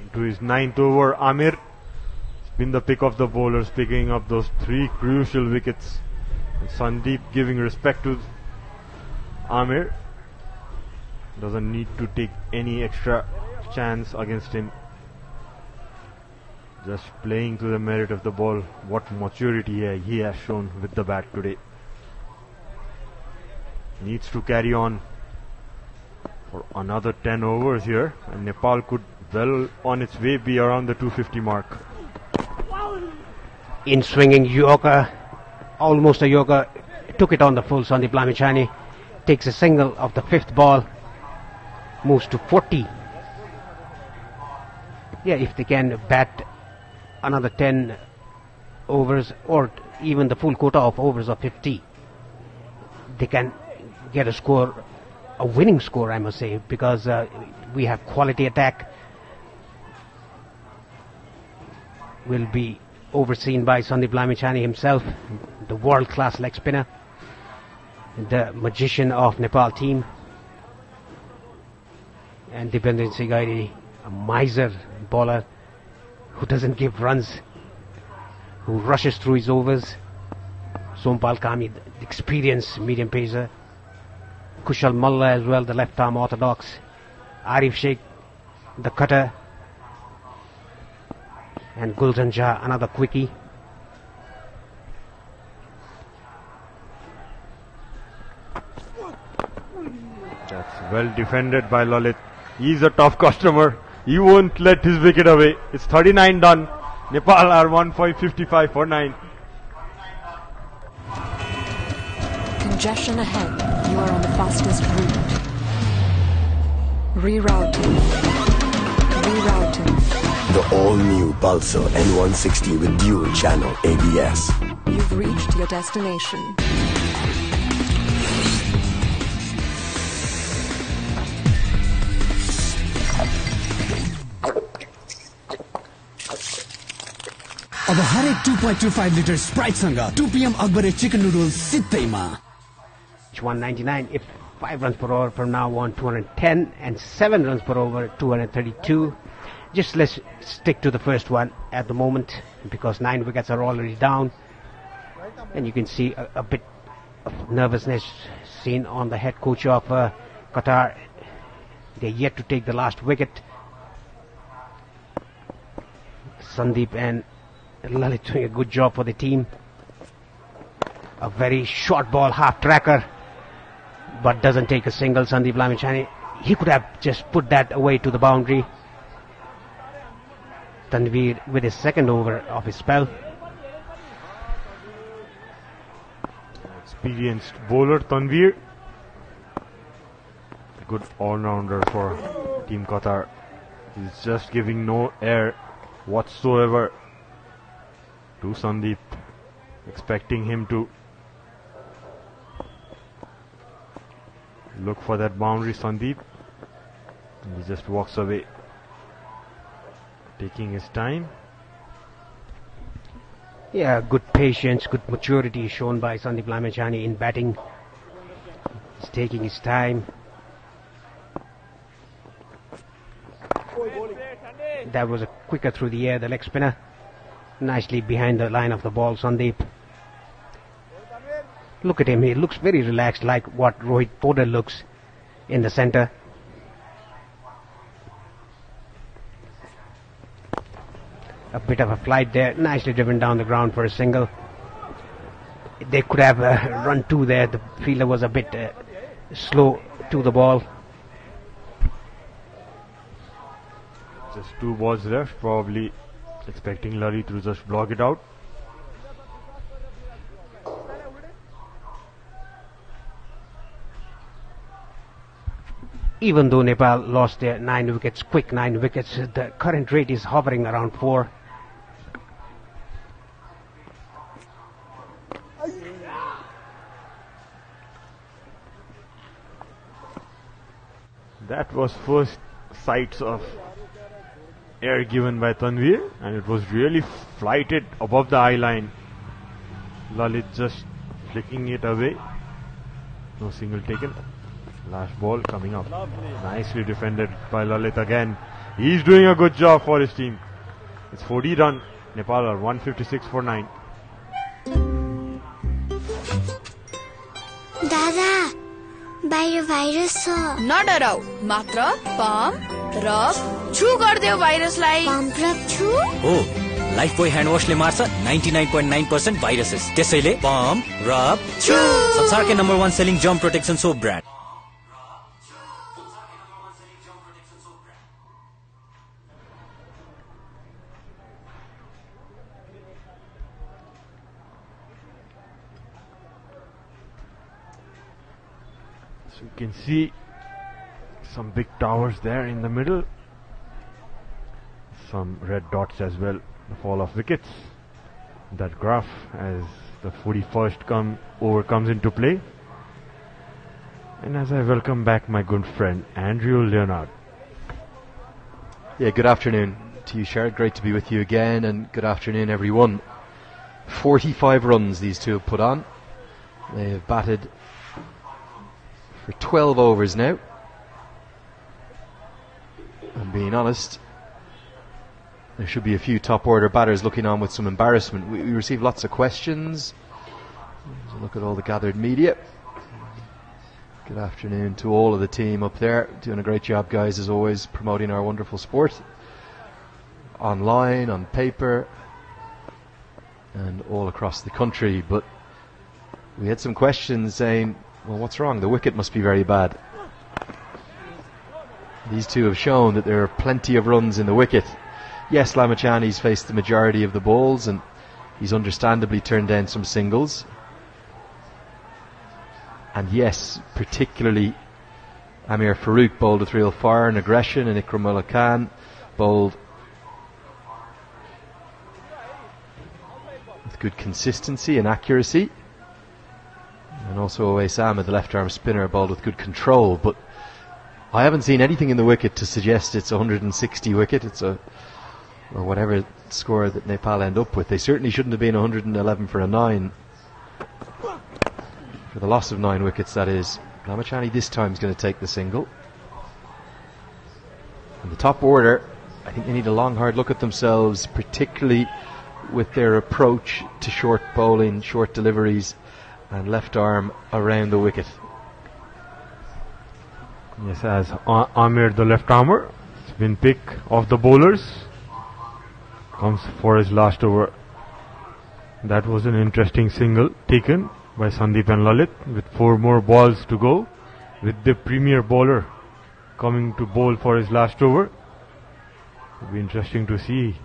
Into his 9th over, Amir has been the pick of the bowlers, picking up those 3 crucial wickets. And Sandeep giving respect to Amir. Doesn't need to take any extra chance against him. Just playing to the merit of the ball. What maturity he has shown with the bat today. Needs to carry on for another 10 overs here, and Nepal could well on its way be around the 250 mark. In swinging Yorker, almost a Yorker, took it on the full. Sandeep Lamichhane takes a single of the 5th ball, moves to 40. Yeah, if they can bat another 10 overs or even the full quota of overs of 50, they can get a score, a winning score, I must say, because we have quality attack. Will be overseen by Sandeep Lamichhane himself, the world-class leg spinner, the magician of Nepal team, and Dipendra Sigairi, a miser bowler who doesn't give runs, who rushes through his overs. Sompal Kami, the experienced medium pacer. Kushal Malla as well, the left arm orthodox. Arif Sheikh, the cutter. And Gulzan Shah, another quickie. That's well defended by Lalit. He's a tough customer. He won't let his wicket away. It's 39 done. Nepal are 1.55 for 9. Congestion ahead. You are on the fastest route. Rerouting. Rerouting. The all-new Pulsar N160 with dual channel ABS. You've reached your destination. अब हरेक 2.25 litre स्प्राइटसँग 2 PM अकबरे chicken noodles सित्तैमा 199 if 5 runs per over from now on 210 and 7 runs per over 232. Just let's stick to the first one at the moment because 9 wickets are already down, and you can see a bit of nervousness seen on the head coach of Qatar. They're yet to take the last wicket. Sandeep and Lalit doing a good job for the team. A very short ball, half tracker, but doesn't take a single. Sandeep Lamichhane, he could have just put that away to the boundary. Tanveer with his second over of his spell. Experienced bowler Tanveer. A good all-rounder for Team Qatar. He's just giving no air whatsoever to Sandeep, expecting him to look for that boundary. Sandeep, and he just walks away, taking his time. Yeah, good patience, good maturity shown by Sandeep Lamichhane in batting. He's taking his time. That was a quicker through the air, the leg spinner. Nicely behind the line of the ball, Sandeep. Look at him, he looks very relaxed, like what Rohit Potter looks in the centre. A bit of a flight there, nicely driven down the ground for a single. They could have run two there, the fielder was a bit slow to the ball. Just 2 balls left, probably expecting Lalit to just block it out. Even though Nepal lost their 9 wickets, quick 9 wickets, the current rate is hovering around 4. That was first sights of air given by Tanveer, and it was really flighted above the eye line. Lalit just flicking it away. No single taken. Last ball coming up. Nicely defended by Lalit again. He's doing a good job for his team. It's 40 run. Nepal are 156 for 9. Dada, बाहिर virus छ नडराउ मात्र pump rub छु गर्दियो भाइरसलाई pump rub छु हो Lifebuoy hand वाशले मार्छ 99.9% viruses त्यसैले pump rub छु संसारकै number 1 selling germ protection soap brand So you can see some big towers there in the middle. Some red dots as well. The fall of wickets. That graph as the 41st over comes into play. And as I welcome back my good friend Andrew Leonard. Yeah, good afternoon to you, Sherrod. Great to be with you again, and good afternoon, everyone. 45 runs these two have put on. They have batted for 12 overs now. And being honest, there should be a few top order batters looking on with some embarrassment. We received lots of questions. Let's look at all the gathered media. Good afternoon to all of the team up there. Doing a great job, guys, as always, promoting our wonderful sport. Online, on paper, and all across the country. But we had some questions saying, well, what's wrong? The wicket must be very bad. These two have shown that there are plenty of runs in the wicket. Yes, Lamachani's faced the majority of the balls and he's understandably turned down some singles. And yes, particularly Amir Farooq bowled with real fire and aggression, and Ikram Khan bowled with good consistency and accuracy. And also Awais Ahmed, the left arm spinner, bowled with good control. But I haven't seen anything in the wicket to suggest it's a 160 wicket. It's or whatever score that Nepal end up with. They certainly shouldn't have been 111 for a 9. For the loss of 9 wickets, that is. Lamachani this time is going to take the single. And the top order, I think they need a long hard look at themselves, particularly with their approach to short bowling, short deliveries and left arm around the wicket. Yes, as Amir, the left armer, has been picked of the bowlers, comes for his last over. That was an interesting single taken by Sandeep and Lalit with 4 more balls to go, with the premier bowler coming to bowl for his last over. It'll be interesting to see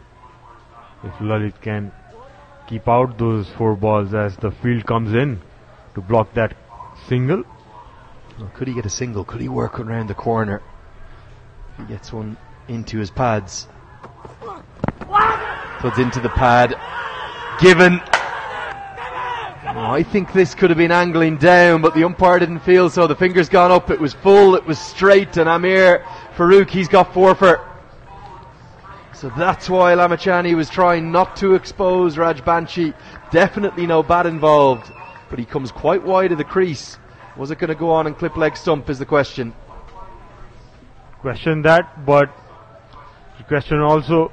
if Lalit can keep out those 4 balls as the field comes in to block that single. Well, could he get a single? Could he work around the corner? If he gets one into his pads. Puts into the pad. Given. Oh, I think this could have been angling down, but the umpire didn't feel so. The finger's gone up. It was full. It was straight. And Amir Farooq, he's got 4 for. So that's why Lamachani was trying not to expose Raj Banshi. Definitely no bat involved. But he comes quite wide of the crease. Was it going to go on and clip leg stump is the question. Question that, but the question also,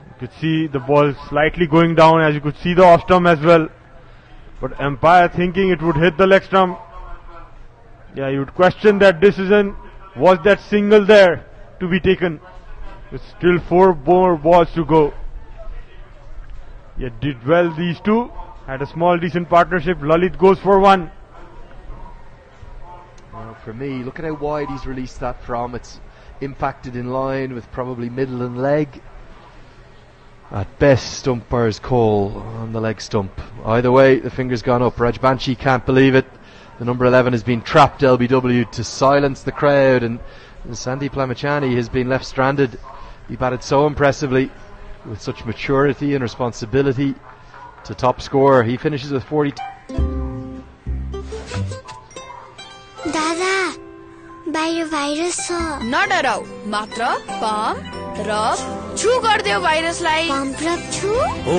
you could see the ball slightly going down, as you could see the off stump as well. But umpire thinking it would hit the leg stump. Yeah, you would question that decision. Was that single there to be taken? With still 4 more balls to go. Yeah, did well these two. Had a small decent partnership. Lalit goes for 1. Well, for me, look at how wide he's released that from. It's impacted in line with probably middle and leg. At best, umpire's call on the leg stump. Either way, the finger's gone up. Raj Banshi can't believe it. The number 11 has been trapped LBW to silence the crowd, and Sandeep Lamachani has been left stranded. He batted so impressively with such maturity and responsibility to top score. He finishes with 42. दादा बाहिर virus छ नडराऊ मात्र pump rub छु गर्दियो भाइरसलाई pump rub छु हो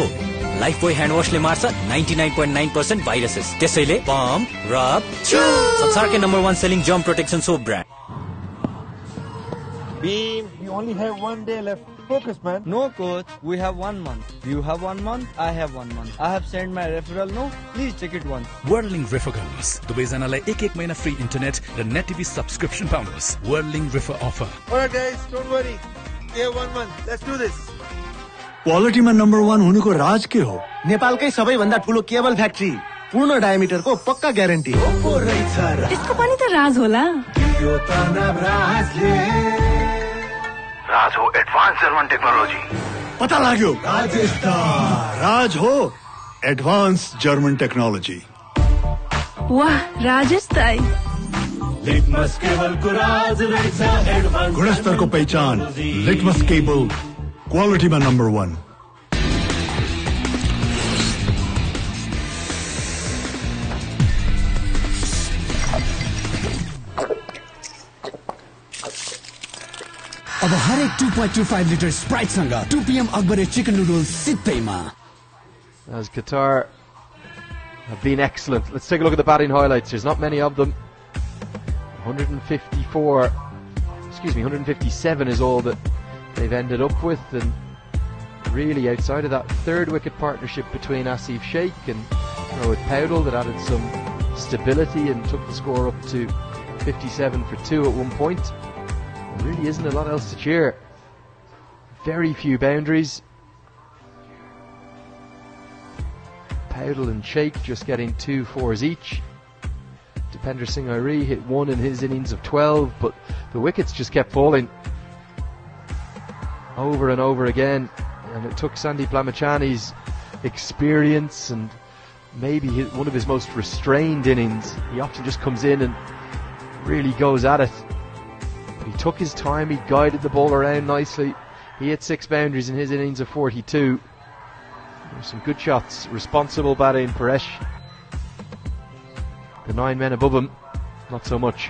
Lifebuoy hand वाशले मार्छ 99.9% viruses त्यसैले पम्प रब छु संसारकै number 1 selling germ protection soap brand Beam, you only have 1 day left. Focus, man. No, coach. We have 1 month. You have 1 month. I have 1 month. I have sent my referral. No, please check it once. Whirling Refer गर्नुहोस् दुवैजनालाई 1 महिना free internet र net TV subscription पाउनुहोस् Whirling Refer offer. Alright guys, don't worry. We have 1 month. Let's do this. क्वालिटीमा number 1 हुनुको राज के हो? नेपालकै सबैभन्दा ठुलो केबल फ्याक्ट्री, पूर्ण डायमिटरको पक्का ग्यारेन्टी। त्यसको पनि त राज होला। राज हो एडवांस जर्मन टेक्नोलॉजी। पता लाग्यो, राज हो एडवांस जर्मन टेक्नोलॉजी। वाह, राजेश ताई। लिटमस केबल को राज रहेछ एडवांस गुणस्तरको पहिचान लिटमस केबल क्वालिटीमा नम्बर 1। अब हरेक 2.25 लिटर स्प्राइट सँग 2 PM अकबरे चिकन नूडल्स सित्तैमा। As Qatar have been excellent. Let's take a look at the batting highlights. There's not many of them. 157 is all that they've ended up with, and really outside of that 3rd wicket partnership between Asif Sheikh and Rohit Powdell that added some stability and took the score up to 57 for 2 at one point. There really isn't a lot else to cheer. Very few boundaries. Powdell and Sheikh just getting 2 fours each. Dipender Singh Airi hit 1 in his innings of 12, but the wickets just kept falling. over and over again, and it took Sandeep Lamachani's experience and maybe one of his most restrained innings. He often just comes in and really goes at it. But he took his time, he guided the ball around nicely. He hit 6 boundaries in his innings of 42. There's some good shots, responsible batting, Paresh. The 9 men above him, not so much.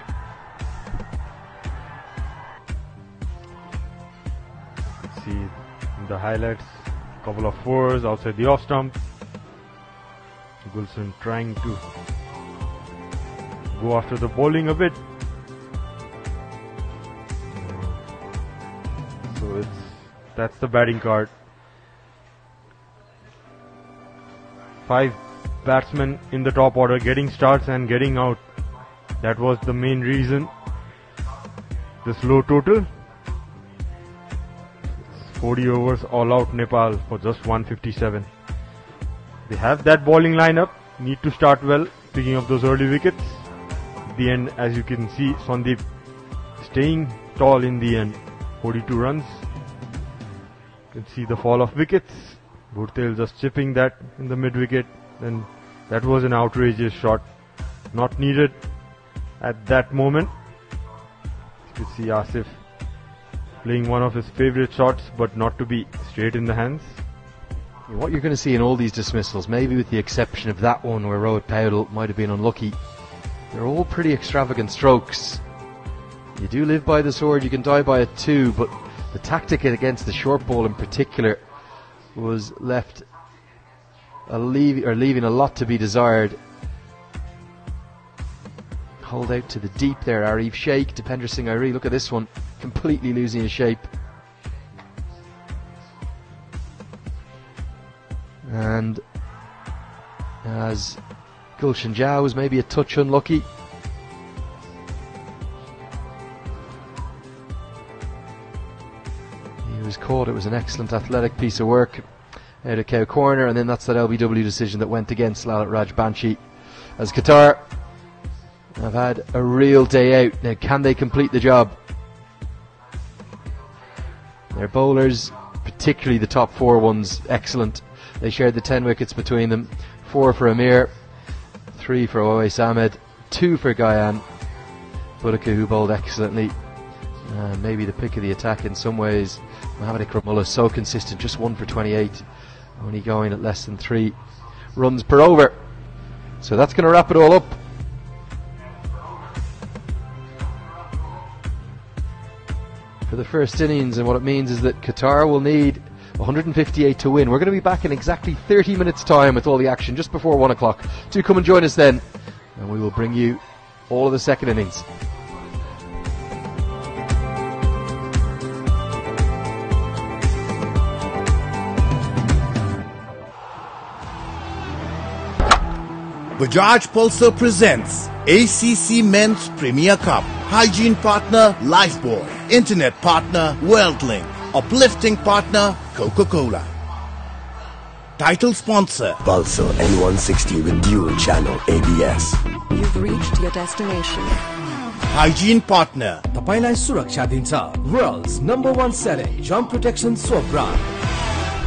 See in the highlights, couple of 4s outside the off stump. Gulshan trying to go after the bowling a bit. So that's the batting card. 5 batsmen in the top order getting starts and getting out. That was the main reason. The slow total. 40 overs all out Nepal for just 157. They have that bowling lineup. Need to start well, picking up those early wickets. At the end, as you can see, Sandeep staying tall in the end. 42 runs. You can see the fall of wickets. Bhurtel just chipping that in the mid wicket. And that was an outrageous shot. Not needed at that moment. You can see Asif playing one of his favourite shots, but not to be straight in the hands. What you're going to see in all these dismissals, maybe with the exception of that one where Rohit Powell might have been unlucky, they're all pretty extravagant strokes. You do live by the sword, you can die by it too, but the tactic against the short ball in particular was leaving a lot to be desired. Hold out to the deep there, Arif Sheikh, Dipender Singh Airi. Look at this one, completely losing his shape. And as Gulshan Jha was maybe a touch unlucky. He was caught. It was an excellent athletic piece of work out of Cow Corner, and then that's that LBW decision that went against Lalit Rajbanshi. As Qatar have had a real day out. Now, can they complete the job? Their bowlers, particularly the top 4 ones, excellent. They shared the 10 wickets between them. 4 for Amir, 3 for Owais Ahmed, 2 for Ghayan. Budaka, who bowled excellently. Maybe the pick of the attack in some ways. Mohammad Ikram Mullah, so consistent, just 1 for 28. Only going at less than 3 runs per over. So that's going to wrap it all up. For the first innings, and what it means is that Qatar will need 158 to win. We're going to be back in exactly 30 minutes time with all the action just before 1 o'clock. Do come and join us then, and we will bring you all of the second innings. Bajaj Pulsar presents ACC Men's Premier Cup. Hygiene partner Lifebuoy. Internet partner WorldLink. Uplifting partner Coca-Cola. Title sponsor Pulsar N160 with dual channel ABS. You've reached your destination. Hygiene partner तपाईलाई सुरक्षा दिन्छ World's #1 selling jump protection soap brand.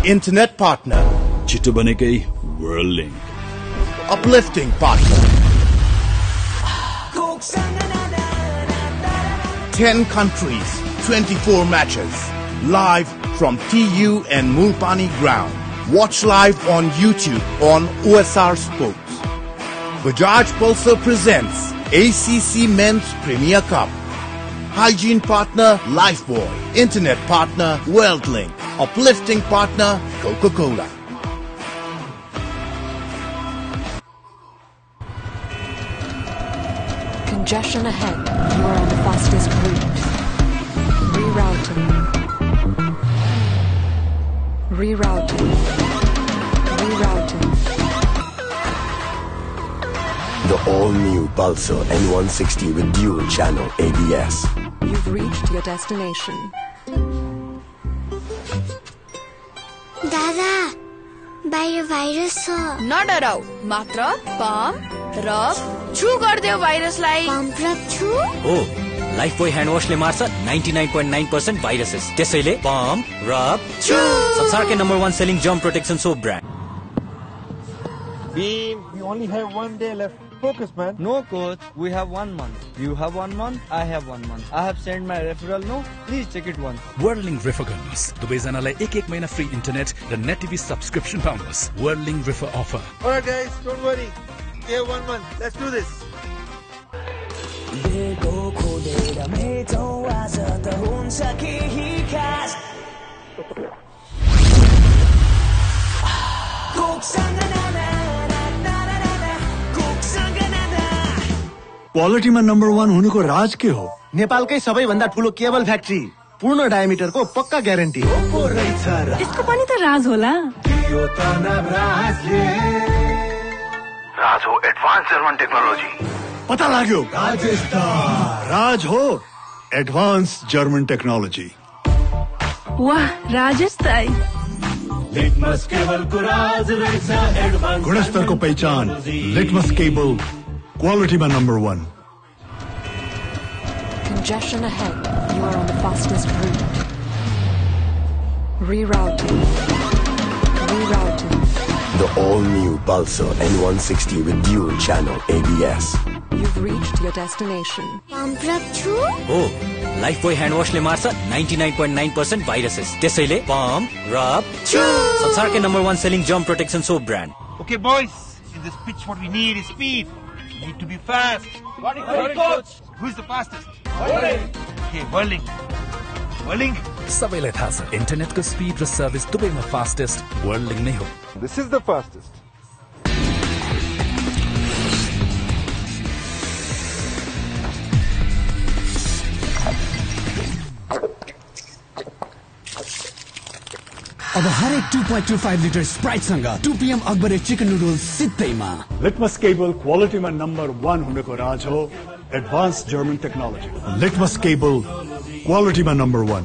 Internet partner छिटो बनेकै WorldLink. Uplifting partner 10 countries, 24 matches. Live from TU and Mulpani ground. Watch live on YouTube on OSR Sports. Bajaj Pulsar presents ACC Men's Premier Cup. Hygiene partner Lifebuoy. Internet partner WorldLink. Uplifting partner Coca-Cola. Congestion ahead. You are on the fastest route. Rerouting. Rerouting. Rerouting. The all-new Pulsar N160 with dual channel ABS. You've reached your destination. Dada, बाहिर virus छ नडराउ मात्र pump rub छु गर्दियो भाइरसलाई pump rub छु ओ Lifebuoy hand वाशले मार्छ 99.9% viruses. त्यसैले pump, rub, छु। संसारकै number 1 selling germ protection soap brand. Beam, we only have 1 day left. Focus, man. No, coach. We have 1 month. You have 1 month. I have 1 month. I have sent my referral. No, please check it once. Whirling Refer गर्नुहोस्। दुवैजनालाई एक महिना free internet र net TV subscription पाउनुहोस्। Whirling Refer offer. Alright guys, don't worry. We have 1 month. Let's do this. क्वालिटीमा number 1 हुनुको राज के हो? नेपालकै सबैभन्दा ठुलो केबल फ्याक्ट्री, पूर्ण डायमिटरको पक्का ग्यारेन्टी। यसको पनि त राज होला। राज हो एडभान्स जर्मन टेक्नोलोजी। पता लाग्यो, राज हो एडभान्स जर्मन टेक्नोलोजी। वाह, राजेश दाई। लिटमस केबल को राज रहेछ एडभान्स। गुणस्तरको पहिचान लिटमस केबल, क्वालिटीमा number 1। Congestion ahead. You are on the fastest route. Rerouting. Rerouting. The all-new Pulsar N160 with dual channel ABS. You've reached your destination. हो, Lifebuoy hand वाशले मार्छ 99.9% viruses. त्यसैले pump, rub, छु। संसारकै number 1 selling germ protection soap brand. Okay boys, in this pitch what we need is speed. We need to be fast. Coach. Who's the fastest? Okay, whirling. सबैलाई थाहा छ इन्टरनेटको speed र service दुवैमा fastest Whirling नै हो। This is the fastest. अब हरेक 2.25 लिटर स्प्राइट सँग 2 PM अकबरे चिकन नुडल्स सित्तैमा। लिटमस केबल क्वालिटीमा नम्बर 1 हुनुको राज हो advance German technology. Litmus cable क्वालिटीमा number 1।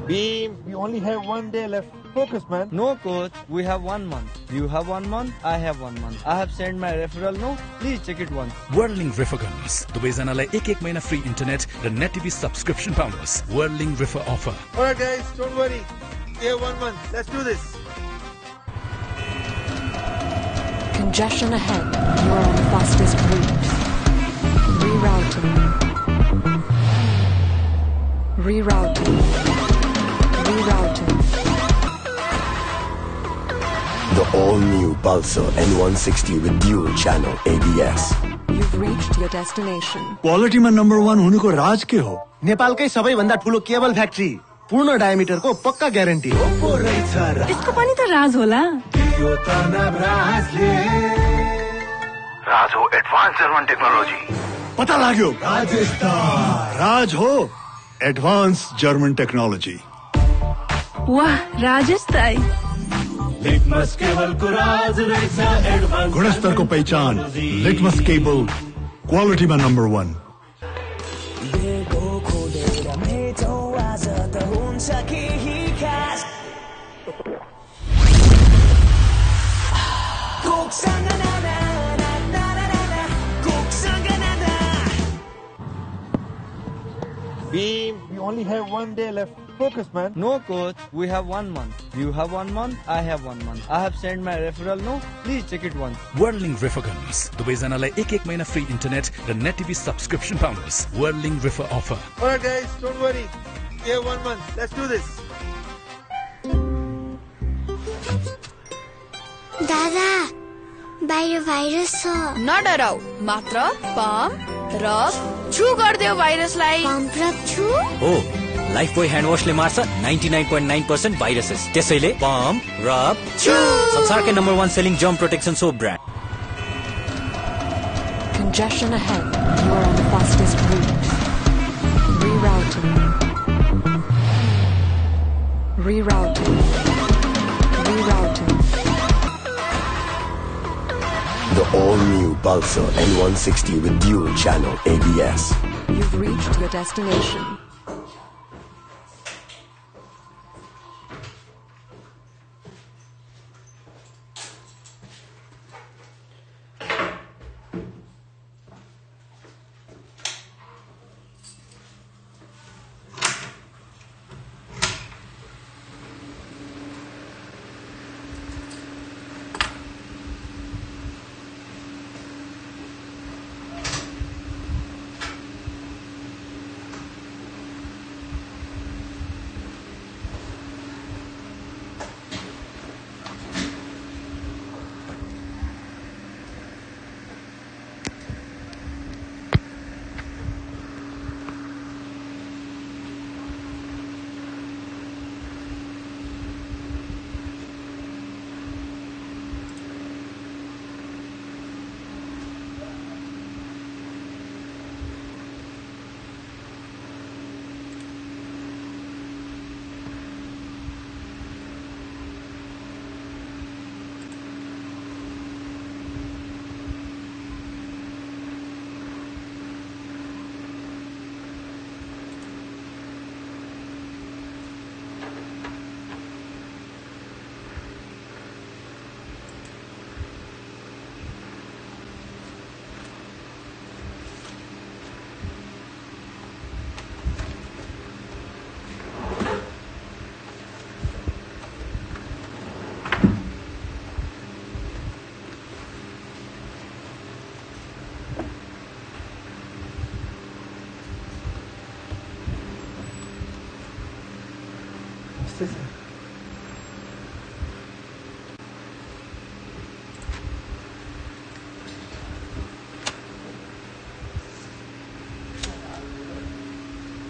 Beam, we only have 1 day left. Focus, man. No, coach. We have 1 month. You have 1 month. I have 1 month. I have sent my referral. No, please check it once. Whirling Refer गर्नुहोस्। दुवैजनालाई एक महिना free internet र net TV subscription पाउनुहोस्। Whirling Refer offer. Alright guys, don't worry. We have 1 month. Let's do this. Congestion ahead. You are on the fastest route. Rerouting. Rerouting. Rerouting. The all-new Pulsar N160 with dual channel ABS. You've reached your destination. क्वालिटीमा number 1 हुनुको राज के हो? नेपालकै सबैभन्दा ठुलो cable factory, पूर्ण डायमिटरको पक्का guarantee. यसको पनि त राज होला। राज हो एडभान्स जर्मन टेक्नोलोजी। पता लाग्यो, राज हो एडभान्स जर्मन टेक्नोलोजी। वाह, राजेश दाई। लिटमस केबल को राज रहेछ एडभान्स। गुणस्तरको पहिचान लिटमस केबल, क्वालिटीमा number 1। Beam, we only have 1 day left. Focus, man. No, coach. We have 1 month. You have 1 month. I have 1 month. I have sent my referral. No, please check it once. Whirling Refer गर्नुहोस्। दुवैजनालाई एक महिना free internet र net TV subscription पाउनुहोस्। Whirling Refer offer. Alright guys, don't worry. We have 1 month. Let's do this. दादा, बाहिर virus छ। नडराऊ, मात्र पम्प, रब, छु गर्दियो भाइरसलाई। पम्प रब छु? हो, लाइफबोय ह्यान्ड वाशले मार्छ 99.9% भाइरसेस। त्यसैले पम्प, रब, छु। संसारकै number 1 selling germ protection soap brand. Congestion ahead. You are on the fastest route. Rerouting. Rerouting. Rerouting. The all-new Pulsar N160 with dual channel ABS. You've reached your destination. त्यस्तै छ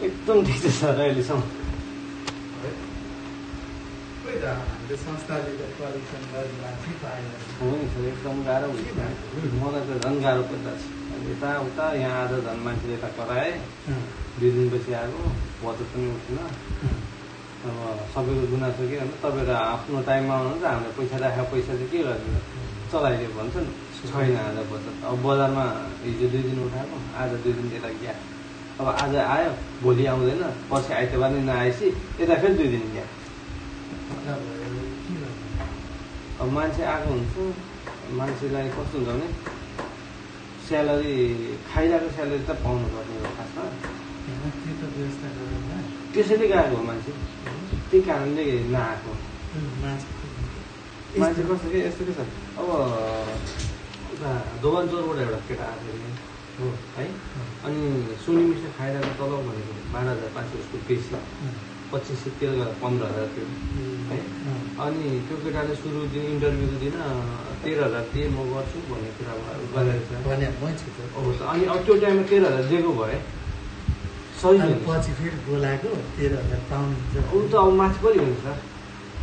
एकदम ठिक छ sir अहिलेसम्म हाम्रो संस्थाले त परीक्षण गर्ने मान्छे पाएन हो नि सर एकदम गाह्रो हुन्छ मलाई त झन् गाह्रो पर्दा छ यताउता यहाँ आज झन् मान्छेले यता कराए 2 दिनपछि आएको बचत पनि उठ्न अब सबैको गुनासो के भन्दा तपाईँहरू आफ्नो टाइममा आउनुहुन्छ हामीले पैसा राखेको पैसा चाहिँ के गर्ने चलाइदियो भन्छन् छैन आज बचत अब बजारमा हिजो 2 दिन उठाएको आज 2 दिन यता गया अब आज आयो भोलि आउँदैन पर्सि आइतबार नै नआएपछि यता फेरि 2 दिन गया अब मान्छे आएको हुन्छ मान्छेलाई कस्तो हुन्छ भने स्यालेरी खाइरहेको स्यालेरी त पाउनु पर्ने हो खासमा त्यसैले गएको हो मान्छे त्यही कारणले नआएको मान्छे कस्तो के यस्तो के छ अब उता दोकान चोरबाट एउटा केटा आएको हो है अनि सुनी मिठो खाइरहेको तलब भनेको 12,500 उसको बेसी 25 तेल गरेर 15,000 थियो है अनि त्यो केटाले सुरु दिन इन्टरभ्यूको दिन 13,000 दिए म गर्छु भन्ने कुरा गरेको छ अनि अब त्यो टाइममा 13,000 दिएको भए सही पछि फेरि बोलाएको 13,000 पाउनुहुन्छ ऊ त अब माथि पऱ्यो नि सर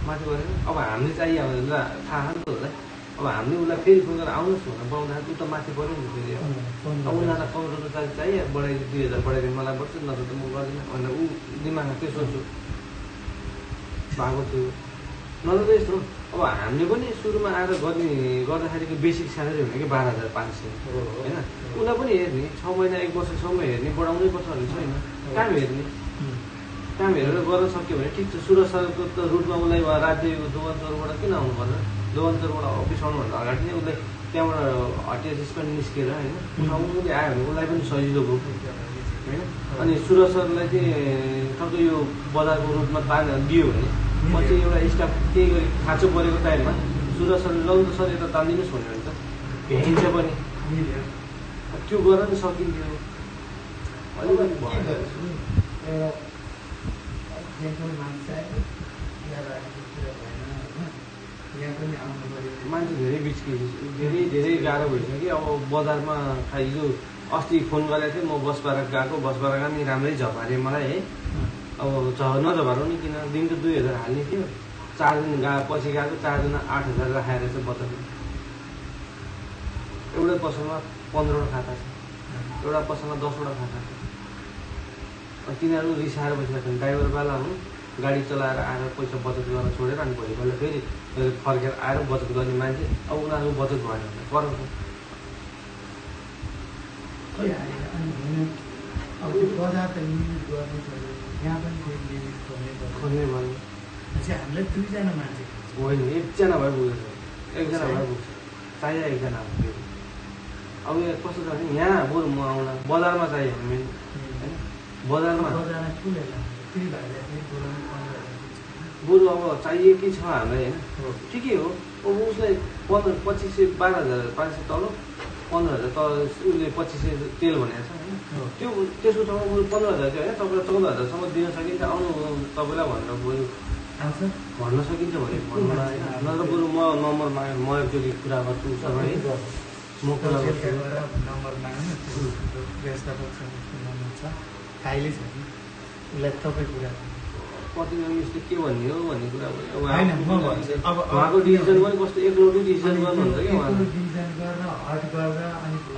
माथि पऱ्यो अब हामीले चाहियो भने थाहा छ नि त उसलाई अब हामीले उसलाई फेरि फोन गरेर आउनुहोस् भनेर पाउँदाखेरि ऊ त माथि पऱ्यो नि फेरि अब उनीहरूलाई 15,000 चाहियो बढाइदियो 2,000 बढाइदियो मलाई बढ्छ नत्र त म गर्दिनँ भनेर ऊ दिमागमा त्यो सोच्छु भएको थियो नत्र त यस्तो अब हामीले पनि सुरुमा आएर गर्दाखेरिको बेसिक स्यालेरी भनेको 12,500 होइन उसलाई पनि हेर्ने 6 महिना 1 वर्षसम्म हेर्ने बढाउनै पर्छ भन्ने छैन काम हेर्ने काम हेरेर गर्न सक्यो भने ठिक छ सुरज सरको त रुटमा उसलाई राज्यको दोकानचौरबाट किन आउनु पर्छ दोकानचौरबाट अफिस आउनुभन्दा अगाडि नै उसलाई त्यहाँबाट हटियासिस पनि निस्केर होइन उसले आयो भने उसलाई पनि सजिलो भयो होइन अनि सुरज सरलाई चाहिँ टक्क यो बजारको रुटमा दियो भने पछि एउटा स्टाफ केही गरी खाँचो परेको टाइममा सुरज सरले लौ त सर यता तानिदिनुहोस् भन्यो भने त भेटिन्छ पनि त्यो गर्न नि सकिन्थ्यो अलिकति मान्छे धेरै बिचकी धेरै गाह्रो भइसक्यो अब बजारमा हिजो अस्ति फोन गरेको थिएँ म बसपारा गएको बसपारा नि राम्रै झपारे मलाई है अब नझपारो नि किन दिन त 2,000 हाल्ने थियो 4 दिन पछि गएको 4 दिन 8,000 राखेर चाहिँ बचत एउटै पसलमा 15वटा खाता छ एउटा पसलमा 10वटा खाता छ तिनीहरू रिसाएर बसिरहेको छन् ड्राइभरवाला हुन् गाडी चलाएर आएर पैसा बचत गर्न छोडेर अनि भोलिपल्ट फेरि फर्केर आएर बचत गर्ने मान्छे अब उनीहरूको बचत भएन भने कराउँछ अब बजार त लिमिट गर्नु पर्यो यहाँ पनि फेरि लिमिट खोल्नै पर्यो हामीलाई 2 जना मान्छे होइन 1 जना भए पुग्छ 1 जना भए पुग्छ चाहियो 1 जना अब यहाँ कस्तो छ भने यहाँ बरु म आउला बजारमा चाहियो मेन होइन बजारमा बरु अब चाहिएकै छ हामीलाई होइन ठिकै हो अब उसलाई 2500 12,500 तल 15,000 तल उसले 2500 तेल भनेको छ होइन त्यो त्यसको ठाउँमा बरु 15,000 चाहिँ होइन तपाईँलाई 14,000सम्म दिन सकिन्छ आउनु तपाईँलाई भनेर बरु भन्न सकिन्छ भने भन्नुलाई होइन नत्र बरु म नम्बर मागेर म एकचोटि कुरा गर्छु उसँग है म कुरा गर्छु नम्बर माग्नु व्यवस्थापकसँग नम्बर छ फाइलै छ नि उसलाई तपाईँ कुरा कतिजना यस्तो के भन्ने हो भन्ने कुरा उहाँको डिसिजन पनि कस्तो एकलौटी डिसिजन गर्नुहुन्छ कि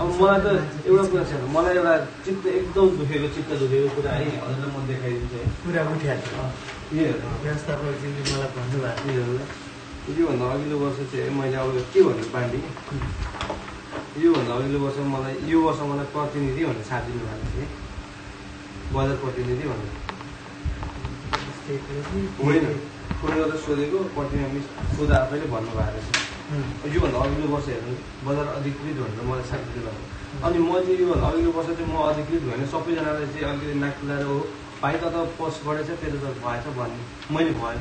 अब मलाई त एउटा कुरा छ मलाई एउटा चित्त एकदम चित्त दुखेको कुरा है हजुरलाई म देखाइदिन्छु है कुरा उठिहाल्छ व्यवस्थापकजीले मलाई भन्नुभएको योभन्दा अघिल्लो वर्ष चाहिँ मैले अब के भन्नु बाँडी योभन्दा अघिल्लो वर्ष मलाई यो वर्ष मलाई प्रतिनिधि भनेर साथ दिनुभएको थिएँ बजार प्रतिनिधि भनेर होइन फोन गरेर सोधेको प्रतिनिधि मिस खुद आफैले भन्नुभएको रहेछ योभन्दा अघिल्लो वर्ष हेर्नु बजार अधिकृत भनेर मलाई साथ दिनुभएको अनि म चाहिँ योभन्दा अघिल्लो वर्ष चाहिँ म अधिकृत भएन सबैजनालाई चाहिँ अलिकति नाक खुलाएर हो भाइ त पोस्ट बढेछ तेरो त भएछ भन्ने मैले भयो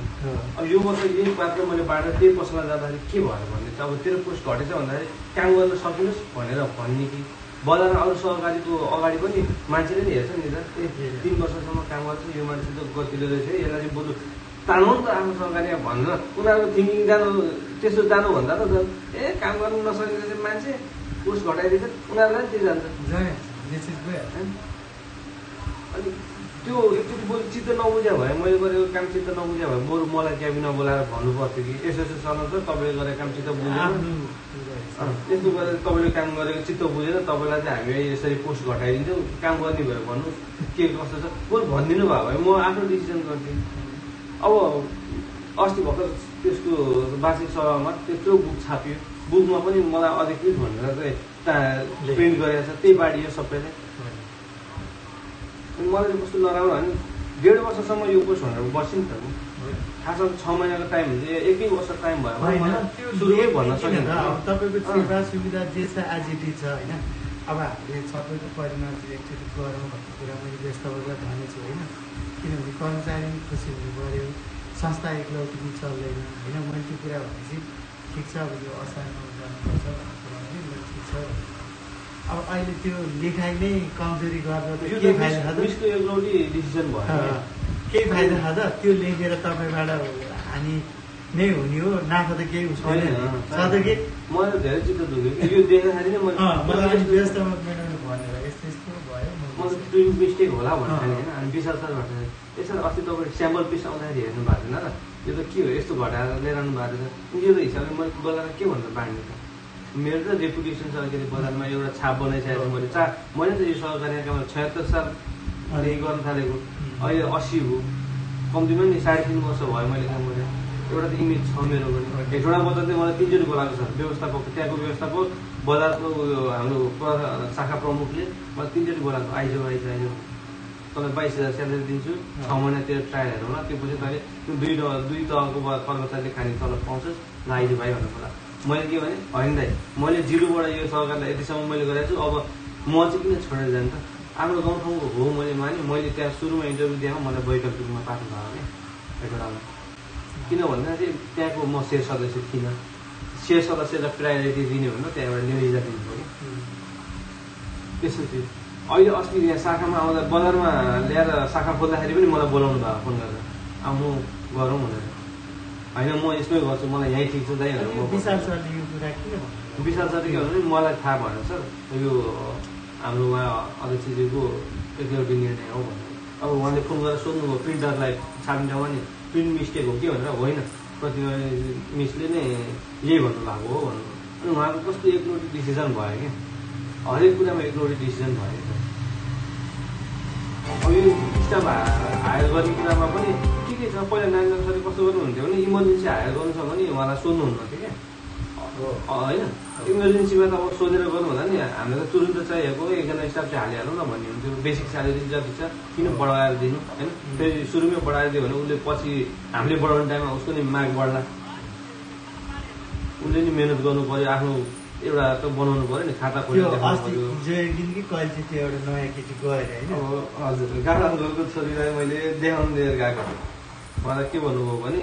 अब यो वर्ष यही पात्र मैले बाटेर त्यही पोस्टमा जाँदाखेरि के भयो भन्ने चाहिँ अब तेरो पोस्ट घटेछ भन्दाखेरि काम गर्न सकिनुहोस् भनेर भन्ने कि बजारमा अरू सहकारीको अगाडि पनि मान्छेले नि हेर्छ नि त 3 वर्षसम्म काम गर्छ यो मान्छे त गतिलो रहेछ यसलाई चाहिँ बरु तान्नु नि त आफ्नो सरकारी भनेर उनीहरूको थिङ्किङ त्यस्तो जानुभन्दा त काम गर्नु नसकेको मान्छे पोस्ट घटाइदिन्छ उनीहरूलाई त्यो जान्छ अनि त्यो एकचोटि बरु चित्त नबुझ्या भए मैले गरेको काम चित्त नबुझ्या भए बरु मलाई क्याबिनमा बोलाएर भन्नु पर्थ्यो कि यसो सर त तपाईँले गरेको काम चित्त बुझेन यस्तो गरेर तपाईँले काम गरेको चित्त बुझेन तपाईँलाई चाहिँ हामी यसरी पोस्ट घटाइदिन्छौँ काम गर्ने भएर भन्नु के कस्तो छ बरु भनिदिनु भयो भने म आफ्नो डिसिजन गर्थेँ। अब अस्ति भर्खर त्यसको वार्षिक सभामा त्यत्रो बुक छापियो बुकमा पनि मलाई अधिकृत भनेर चाहिँ प्रिन्ट गरेको छ त्यही बाँडियो सबैले। मलाई कस्तो नराम्रो भने 1.5 वर्षसम्म यो पोस्ट भनेर बस्यो नि त खास 6 महिनाको टाइम हुन्छ 1 वर्ष टाइम भयो सुरुमै भन्न सकिन्छ। तपाईँको सेवा सुविधा जे छ एजिटी छ होइन। अब हामीले सबैको परिमाण एकचोटि गरौँ भन्ने कुरा मैले व्यस्तबाट भनेको छु होइन। किनभने कर्मचारी खुसी हुनु पऱ्यो संस्था एकलौटी पनि चल्दैन होइन। मैले त्यो कुरा भनेपछि ठिक छ अब यो असारमा जानुपर्छ भन्ने कुरा पनि मैले ठिक छ। अब अहिले त्यो लेखाइ नै कमजोरी गर्दा त के फाइदा डिसिजन भयो केही फाइदा छ त त्यो लेखेर तपाईँबाट हानि नै हुने हो नाफा त केही छैन छ त के। मलाई धेरै चित्त दुख्यो यो देख्दाखेरि नै मलाई व्यस्तमा भनेर यस्तो यस्तो भयो मलाई प्रिन्ट मिस्टेक होला भन्ने होइन। अनि विशाल सर भन्नु यसरी अस्ति तपाईँले स्याम्पल पिस आउँदाखेरि हेर्नु भएको थिएन र यो त के हो यस्तो घटाएर लिएर आउनु भएको छ यो त हिसाबले मैले बजारमा के भनेर बाँड्ने त मेरो त रेपुटेसन छ अलिकति बजारमा एउटा छाप बनाइसकेको छु मैले त यो सरकारी काममा 76 सालदेखि गर्न थालेको अहिले 80 हो कम्तीमा नि 3.5 वर्ष भयो मैले काम गरेँ। एउटा त इमेज छ मेरो पनि हेटौँडा बजार चाहिँ मलाई 3 चोटि बोलाएको छ व्यवस्थापक त्यहाँको व्यवस्थापक बजारको हाम्रो शाखा प्रमुखले मलाई 3 चोटि बोलाएको आइज तँलाई 22,000 स्यालेरी दिन्छु 6 महिना त्यो ट्रायल हेरौँ न त्यसपछि तैँले दुई तहको कर्मचारीले खाने तलब पाउँछस् ल आइज भाइ भन्नु बोला। मैले के भने होइन दाइ मैले 0बाट यो सरकारलाई यतिसम्म मैले गरेको छु अब म चाहिँ किन छोडेर जानु त आफ्नो गाउँठाउँको हो मैले माने मैले त्यहाँ सुरुमा इन्टरभ्यू दिएमा मलाई वैकल्पिक रूपमा पाठ्नु भयो भने हेटौँडामा किन भन्दाखेरि त्यहाँको म शेर सदस्य थिइनँ। शेर सदस्यलाई प्रायोरिटी दिने हो भने त्यहाँ एउटा निवेदन दिनु पऱ्यो त्यसपछि अहिले अस्ति यहाँ शाखामा आउँदा बजारमा ल्याएर शाखा खोल्दाखेरि पनि मलाई बोलाउनु भयो फोन गरेर आउनु गरौँ भनेर होइन म यसमै गर्छु मलाई यहीँ ठिक छ दाइ भनेर विशाल सरले यो कुरा किन भन्नु विशाल सरले के भन्नु मलाई थाहा भएन सर यो हाम्रो उहाँ अध्यक्षज्यूको एकलौटी निर्णय हो भनेर। अब उहाँले फोन गरेर सोध्नुभयो प्रिन्टरलाई छाप्ने ठाउँमा नि प्रिन्ट मिस्टेक हो कि भनेर होइन प्रतिमा मिसले नै यही भन्नु भएको हो भन्नु। अनि उहाँको कस्तो एकलौटी डिसिजन भयो क्या हरेक कुरामा एकलौटी डिसिजन भयो। अब यो स्टाफ हायर गर्ने कुरामा पनि के छ पहिला नारायण सरले कस्तो गर्नुहुन्थ्यो भने इमर्जेन्सी हायर गर्नु छ भने उहाँलाई सोध्नुहुन्थ्यो क्या होइन। इमर्जेन्सीमा त अब सोधेर गर्नु हुँदा नि हामीलाई त तुरुन्त चाहिएको 1जना स्टाफ चाहिँ हालिहालौँ न भन्ने हुन्थ्यो। बेसिक स्यालेरी जति छ किन बढाएर दिनु होइन फेरि सुरुमै बढाएर दियो भने उसले पछि हामीले बढाउने टाइममा उसको नि माग बढ्ला उसले नि मेहनत गर्नु पऱ्यो आफ्नो एउटा त बनाउनु पऱ्यो नि खाता खोलेर हजुर गाडा अङ्कलको छोरीलाई मैले देखाउनु लिएर गएको मलाई के भन्नुभयो भने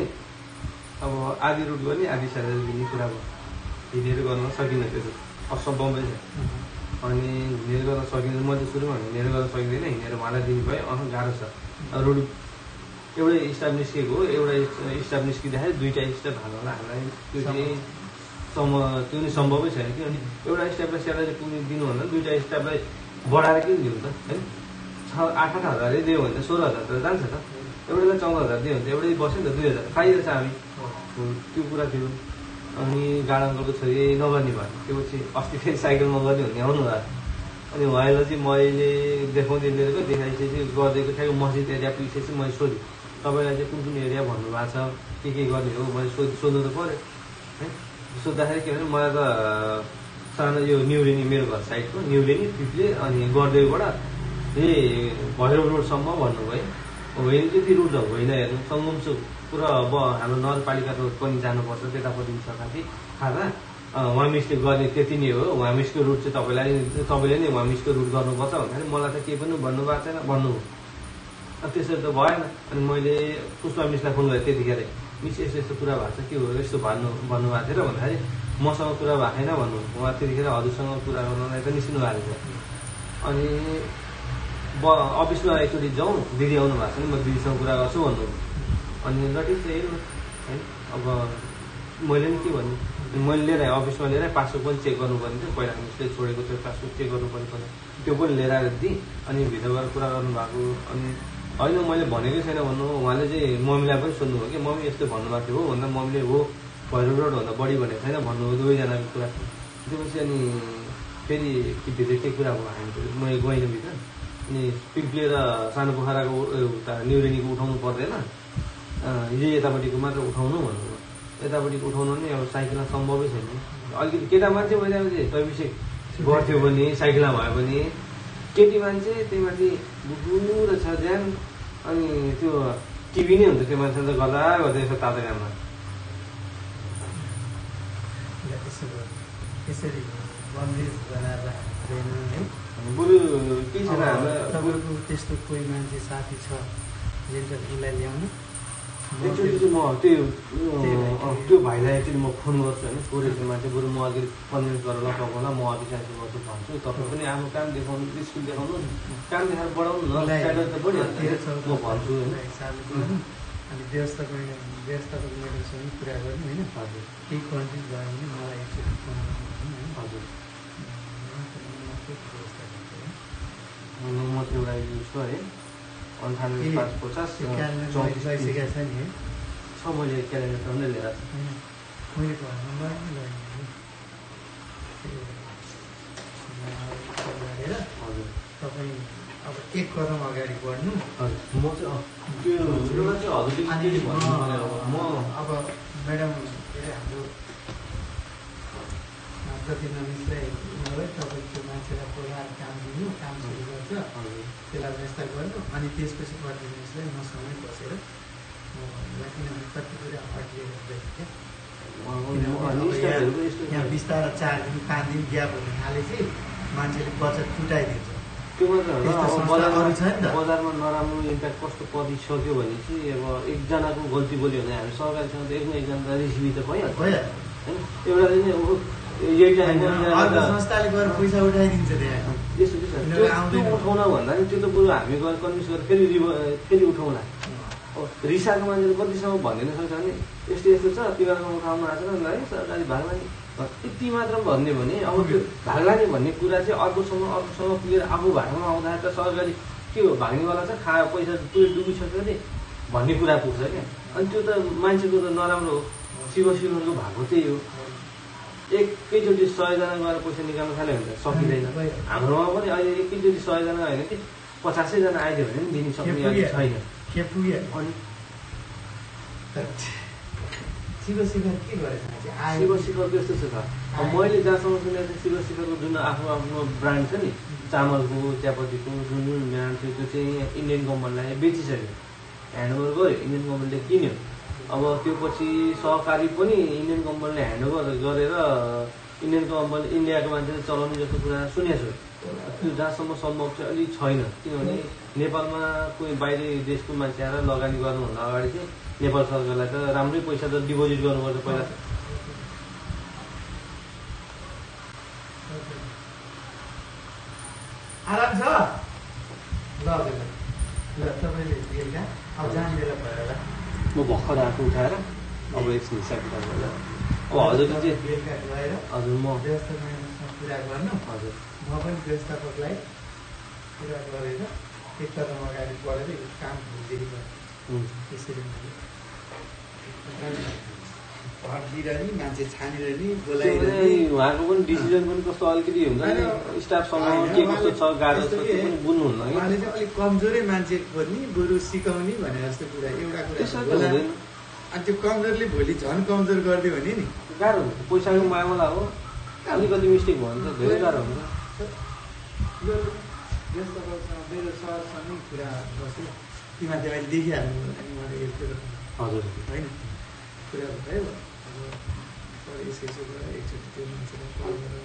अब आधी रुट गर्ने आधी स्यालेरी दिने कुरा भयो हिँडेर गर्न सकिनँ त्यो असम्भव छ। अनि हिँडेर गर्न सकिँदैन म चाहिँ सुरुमा हिँडेर गर्न सकिँदैन हिँडेर उहाँलाई दिनु भयो गाह्रो छ। रोड एउटै स्टाफ निस्केको हो एउटा स्टाफ निस्किँदाखेरि 2टा स्टाफ हाल्नुलाई हामीलाई त्यो चाहिँ त्यो नि सम्भवै छैन कि। अनि एउटा स्टाफलाई स्यालेरी पुग्ने दिनुभन्दा 2टा स्टाफलाई बढाएर किन दिनु त होइन 8-8 हजारै दियो भने त 16,000 त जान्छ त एउटालाई 14,000 दियो भने त एउटै बस्यो नि त 2,000 खाइरहेछ हामी त्यो कुरा थियो। अनि गाडा अङ्कलको छोरी नगर्ने भयो त्यो पछि अस्ति फेरि साइकलमा गर्ने भन्ने आउनु भएको अनि उहाँलाई चाहिँ मैले देखाउँदै लिएको देखाइसकेपछि गरिदिएको ठ्याक्क मस्जिद एरिया पुगिसकेपछि मैले सोधेँ तपाईँलाई चाहिँ कुन एरिया भन्नुभएको छ के गर्ने हो मैले सोध्नु त पऱ्यो है। सोद्धाखेरि के भने मलाई त सानो यो न्युरेनी मेरो घर साइडको न्युरेनी पिप्ले अनि गर्देबाट भैरव रोडसम्म भन्नुभयो होइन त्यति रुट होइन हेर्नु सङ्गम पुरा अब हाम्रो नगरपालिका रोड पनि जानुपर्छ त्यतापट्टि छ काफी खाँदा उहाँ मिसले गर्ने त्यति नै हो। उहाँ मिसको रुट चाहिँ तपाईँले नै उहाँ मिसको रुट गर्नुपर्छ भन्दाखेरि मलाई त केही पनि भन्नुभएको छैन भन्नु अनि त्यसरी त भएन। अनि मैले पुष्पा मिसलाई फोन गरेँ त्यतिखेर मिस यस्तो यस्तो कुरा भएको छ के हो यस्तो भन्नुभएको थियो र भन्दाखेरि मसँग कुरा भएको छैन भन्नु उहाँ त्यतिखेर हजुरसँग कुरा गर्नलाई त निस्किनु भएको थियो। अनि अफिसमा एकचोटि जाउँ दिदी आउनु भएको छ नि म दिदीसँग कुरा गर्छु भन्नु अनि जति चाहिँ होइन अब मैले पनि के भन्नु मैले लिएर अफिसमा लिएर पासबुक पनि चेक गर्नुपर्ने थियो पहिला उसले छोडेको त्यो पासबुक चेक गर्नुपर्ने पर्यो त्यो पनि लिएर आएर दिएँ अनि भित्र गएर कुरा गर्नुभएको अनि होइन मैले भनेकै छैन भन्नु उहाँले चाहिँ मम्मीलाई पनि सोध्नुभयो कि मम्मी यस्तो भन्नुभएको थियो हो भन्दा मम्मीले हो $500 बढी भनेको छैन भन्नुभयो दुवैजनाको कुरा त्यसपछि अनि फेरि भित्र के कुरा भयो हामी म गइनँ भित्र अनि पिप्ले र सानो पोखराको उता न्युरेनीको उठाउनु पर्दैन यतापट्टिको मात्र उठाउनु भन्नुभयो यतापट्टिको उठाउनु नि अब साइकलमा सम्भवै छैन अलिकति केटा मान्छे भइरहेको तैपिछे गर्थ्यो भने साइकलमा भयो भने केटी मान्छे त्यही माथि बुढु रहेछ ज्यान अनि त्यो टिभी नै हुन्छ त्यो मान्छे त गर्दा गर्दै यसो तातो काममा यसरी बन्देज बनाएर बरु के छैन हाम्रो तपाईँको त्यस्तो कोही मान्छे साथी छ जेन्टल उसलाई ल्याउनु एकचोटि चाहिँ म त्यो भाइलाई एकचोटि म फोन गर्छु होइन कोरेसनमा चाहिँ बरु म अलिकति कन्भिन्स गरेर लगाउँला म अलिक साथी गर्छु भन्छु तपाईँ पनि आफ्नो काम देखाउनु स्किल देखाउनु काम देखाएर बढाउनु न स्ट्यान्डर्ड त बढिहाल्छ म भन्छु होइन अनि व्यवस्थापक म्याडमसँग कुरा गर्नु होइन हजुर केही कन्फ्युज भयो भने मलाई एकचोटि फोन गर्नु होइन हजुर म चाहिँ एउटा युज छु है 9850 गइसकेको छ नि है छ मैले क्यालेन्डर पनि लिएर मैले घर नम्बर गरेर हजुर तपाईँ अब एक कदम अगाडि बढ्नु म चाहिँ त्यो हजुरले म अब म्याडम के अरे हाम्रो प्रतिनिधिलाई तपाईँको मान्छेलाई बोलाएर काम दिनु काम सुरु गर्छ त्यसलाई व्यवस्था गर्नु अनि त्यसपछि प्रतिनिधिलाई मसँगै बसेर किनभने कति कुरा अड्किएर हुँदैन यहाँ बिस्तारै 4 दिन 5 दिन ग्याप हुन थालेपछि मान्छेले बचत छुटाइदिन्छ त्यो मात्र बजारमा नराम्रो इम्प्याक्ट कस्तो परिसक्यो भने चाहिँ अब एकजनाको गल्ती बोल्यो भने हामी सरकारसँग त एकजना रिसिभी त भइहाल्छ होइन एउटा चाहिँ संस्थाले गएर पैसा उठाइदिन्छ त्यहाँ त्यो उठाउन भन्दा नि त्यो त बरु हामी गएर कन्भिन्स गरेर फेरि उठाउँला रिसाको मान्छेले कतिसम्म भनिदिन सक्छ भने यस्तो यस्तो छ तिमीहरूको उठाउनु आएको छ है सरकारी भाग लाने यति मात्र भन्यो भने अब त्यो भाग लाने भन्ने कुरा चाहिँ अर्कोसँग पुगेर आफू भागमा आउँदाखेरि त सरकारी के हो भाग्नेवाला छ खायो पैसा पुरै डुबिसक्यो नि भन्ने कुरा पुग्छ क्या अनि त्यो त मान्छेको त नराम्रो हो शिवरको भएको त्यही हो एकैचोटि 100 जना गएर पैसा निकाल्नु थाल्यो भने त सकिँदैन हाम्रोमा पनि अहिले एकैचोटि 100 जना होइन कि 50 जना आइदियो भने पनि दिनु सक्ने छैन अनि शिवशिखर के गरेछ शिवशिखरको यस्तो छ मैले जहाँसम्म सुनेको शिवशिखरको जुन आफ्नो ब्रान्ड छ नि चामलको चियापत्तीको जुन ब्रान्ड थियो त्यो चाहिँ इन्डियन गभर्मेन्टलाई बेचिसक्यो ह्यान्डओभर गर्यो इन्डियन गभर्मेन्टले किन्यो अब त्यो पछि सहकारी पनि इन्डियन गभर्मेन्टले ह्यान्डओभर गरेर इन्डियन गभर्मेन्ट इन्डियाको मान्छेले चलाउने जस्तो कुरा सुनेको छु त्यो जहाँसम्म सम्भव चाहिँ अलिक छैन किनभने नेपालमा कोही बाहिरी देशको मान्छे आएर लगानी गर्नुभन्दा अगाडि चाहिँ नेपाल सरकारलाई त राम्रै पैसा त डिपोजिट गर्नुपर्छ पहिला आराम छ ल तपाईँले बेलुका अब जाने बेला भएर म भर्खर आएको उठाएर अब एकछिन हिसाब किताब गरेर अब हजुरले चाहिँ बेलुका गएर हजुर म व्यवस्थापकसँग कुरा गर्नु हजुर म पनि व्यवस्थापकलाई कुरा गरेर एक कदम अगाडि बढेर यो काम बुझेर त्यसरी भट्दिएर नि मान्छे छानेर नि बोलाएर उहाँको पनि डिसिजन पनि कस्तो अलिकति हुन्छ नि स्टाफसँग के कस्तो छ गाह्रो छ त्यो पनि बुझ्नुहुन्न कि उहाँले चाहिँ अलिक कमजोरै मान्छे खोज्ने बरु सिकाउने भने जस्तो कुरा एउटा कुरा अनि त्यो कमजोरले भोलि झन् कमजोर गरिदियो भने नि गाह्रो हुन्छ पैसाको मामला हो अलिकति मिस्टेक भयो भने त धेरै गाह्रो हुन्छ मेरो सरसँगै कुरा गर्छु ती मान्छे अहिले देखिहाल्नु उहाँले हजुर होइन कुरा भयो अब यसो गरेर एकचोटि त्यो मान्छेलाई कल गरेर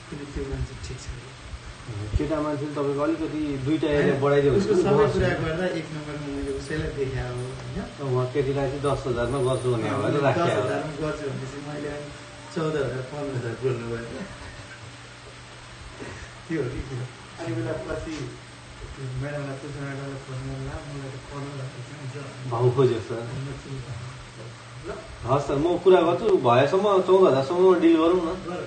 किन त्यो मान्छे ठिक छ केटा मान्छे तपाईँको अलिकति दुईवटा एरिया बढाइदियो उसको सबै कुरा गर्दा एक नम्बरमा मैले उसैलाई देखाएँ हो होइन उहाँ केटीलाई चाहिँ 10,000मा गर्छु भने राखेँ 10,000मा गर्छु भनेपछि मैले 14,000 15,000 बोल्नुभयो त्यो हो कि अनि बेला पछि म्याडमलाई पुग्छ म्याडमलाई फोन गर्नु मलाई त 15,000 चाहिन्छ भाउ खोज्यो सर हस् सर म कुरा गर्छु भएसम्म 14,000 सम्म डिल गरौँ न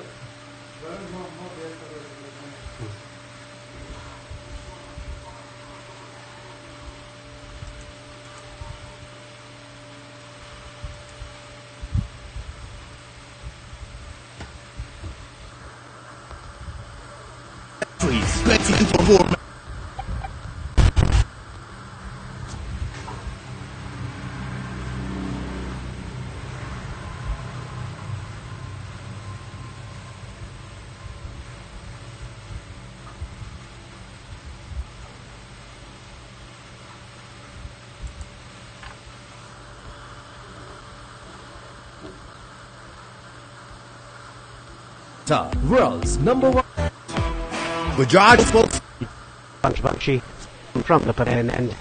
World's #1. Bajaj folks. Bunchy from the pavilion end.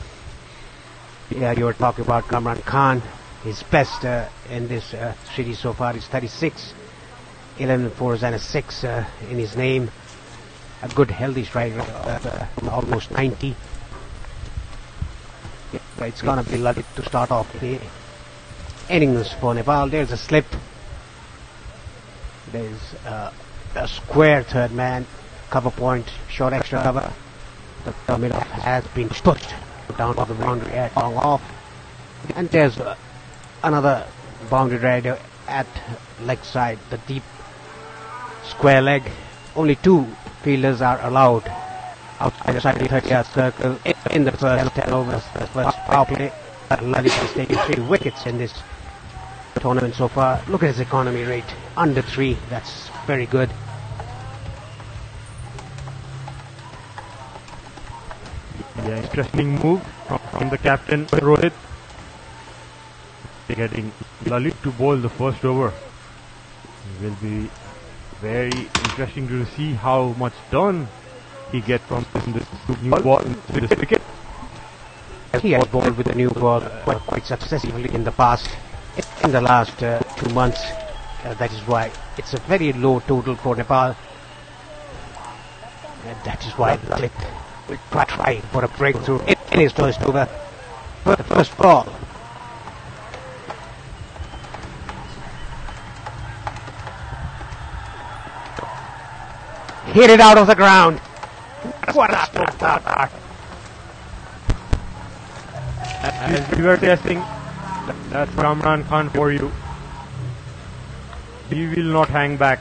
Yeah, you were talking about Kamran Khan. His best in this series so far is 36. 11 fours and a 6 in his name. A good healthy strike almost 90. Yeah, it's gonna be lucky to start off the innings for Nepal. There's a slip. There's a square third man, cover point, short extra cover. The terminal has been pushed down to the boundary at long off. And there's another boundary rider at leg side, the deep square leg. Only 2 fielders are allowed outside the 30-yard circle in the first 10 overs, the first power play. Lalit has taken 3 wickets in this tournament so far. Look at his economy rate, under 3. That's very good. Yeah, interesting move from the captain Rohit. Getting Lalit to bowl the first over. It will be very interesting to see how much turn he gets from this new ball with this wicket. He has bowled with the new ball quite successfully in the past. In the last 2 months, that is why it's a very low total for Nepal. And that is why Lalit will try for a breakthrough in his first over. For the first ball. Hit it out of the ground. What a start. As we were testing, that's Kamran Khan for you. He will not hang back.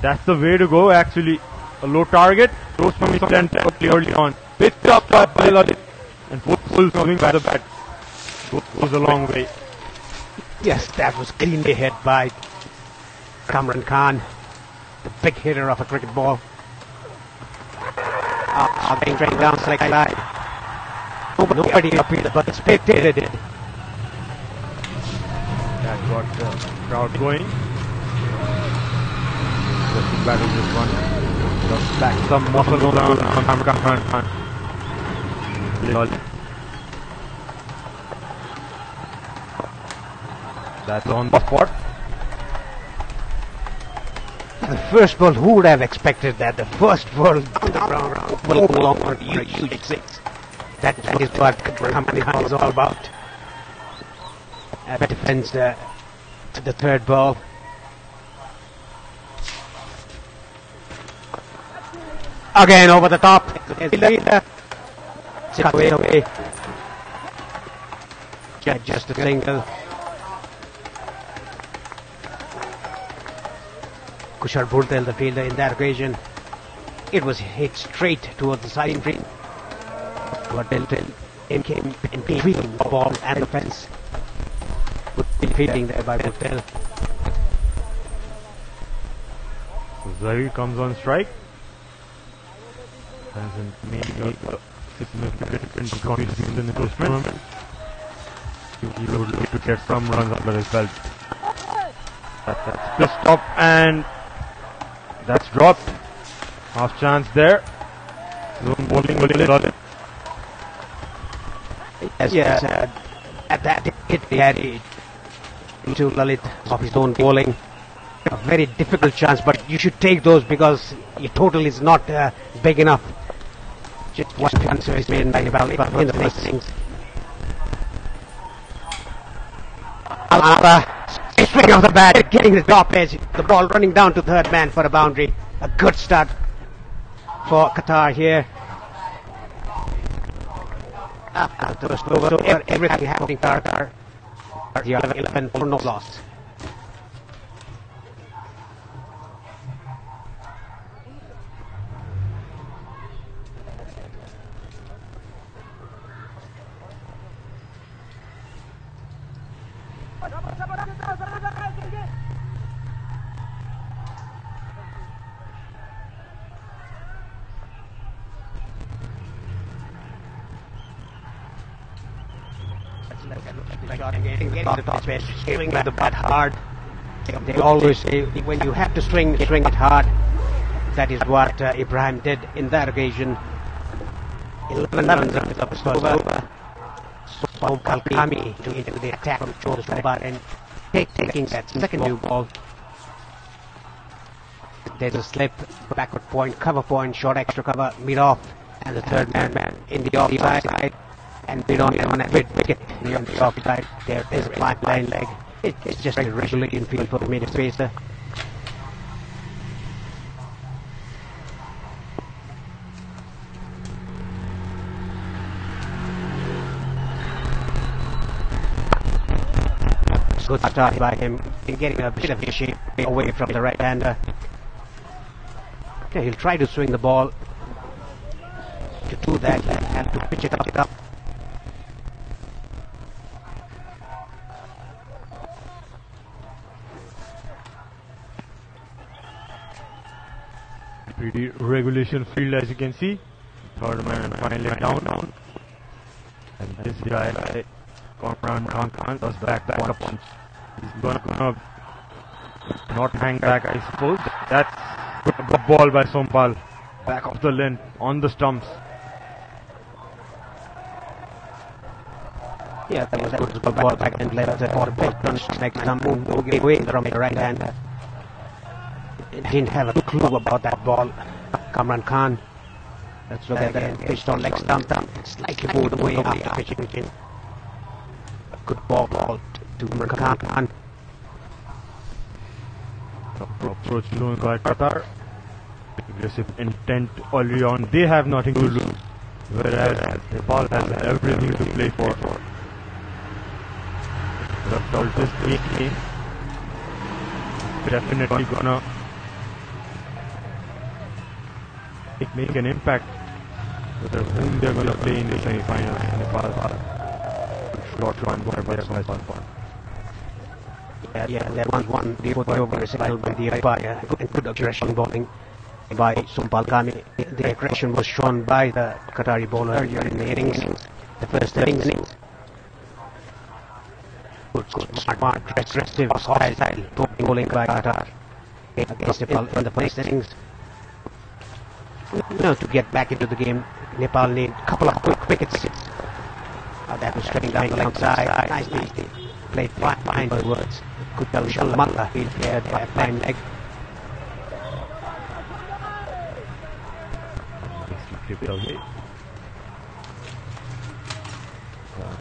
That's the way to go actually. A low target, throws from his center early on. Picked up by Lalit and full swing by the bat. Goes a long way. Yes, that was cleanly hit by Kamran Khan, the big hitter of a cricket ball. Being dragged down like that. Nobody appeared, but the spectator did. That got the crowd going. Interesting battle this one. Just back some muscle down on Kamran Khan. That's on the spot. The first ball, who would have expected that? The first ball on the ground will go long on huge 6. That is what Kamran Khan is all about. Defends to the third ball. Again over the top. Away. Just a single. Kushal Bhurtel, the fielder in that occasion. It was hit straight towards the side ring. But Bhurtel came in between the ball and the fence. Good fielding there by Bhurtel. Zahir comes on strike. Hasn't made a significant contribution in this tournament. He would like to get some runs under his belt. That's pissed up and that's dropped. Half chance there. Zone bowling will let it. Yes, at that hit he had into Lalit of his own bowling. A very difficult chance, but you should take those because your total is not big enough. Just one answer is made by Nepal in the first innings. Swing of the bat, getting the top edge. The ball running down to third man for a boundary. A good start for Qatar here. So everything happening for Qatar. 11 for no loss. Getting the top edge, swing the bat hard. They always say when you have to swing it hard. That is what Ibrahim did in that occasion. 11 runs of the first over. So Kalkami to into the attack from George Robert and taking that second new ball. There's a slip, backward point, cover point, short extra cover, mid off, and the third man in the offside. And we don't have a bit wicket on the offside. There is a line leg. It's just a regulation field for the mid spacer. Good start by him in getting a bit of shape away from the right hander. Okay, he'll try to swing the ball. To do that, he'll have to pitch it up. Pretty regulation field, as you can see. Third man finally down. And this guy, Imran Khan, does back one punch. He's gonna not hang back, I suppose. That's a good ball by Sompal. Back of the length on the stumps. Yeah, that was a good ball back and left for a big punch. Next time, moving away from the right hand. Didn't have a clue about that ball. Imran Khan. Let's look at that. Pitched on leg stump. Slightly moved away after pitching. Good ball to Imran Khan. Approach shown by Qatar. Aggressive intent early on. They have nothing to lose. Whereas Nepal has everything to play for. The result is game. Definitely gonna make an impact with whom they're going to play in the semi-finals. Nepal short run by yeah, there was one before the over settled by the umpire. Good aggression bowling by Sompal Kami. The aggression was shown by the Qatari bowler earlier in the innings, the first innings. Good, smart, aggressive, style bowling by Qatar against Nepal in the first innings. To get back into the game, Nepal need a couple of quick wickets. That was straight down the outside. Nicely played fine forwards. Good Shalamala field cleared by a fine leg.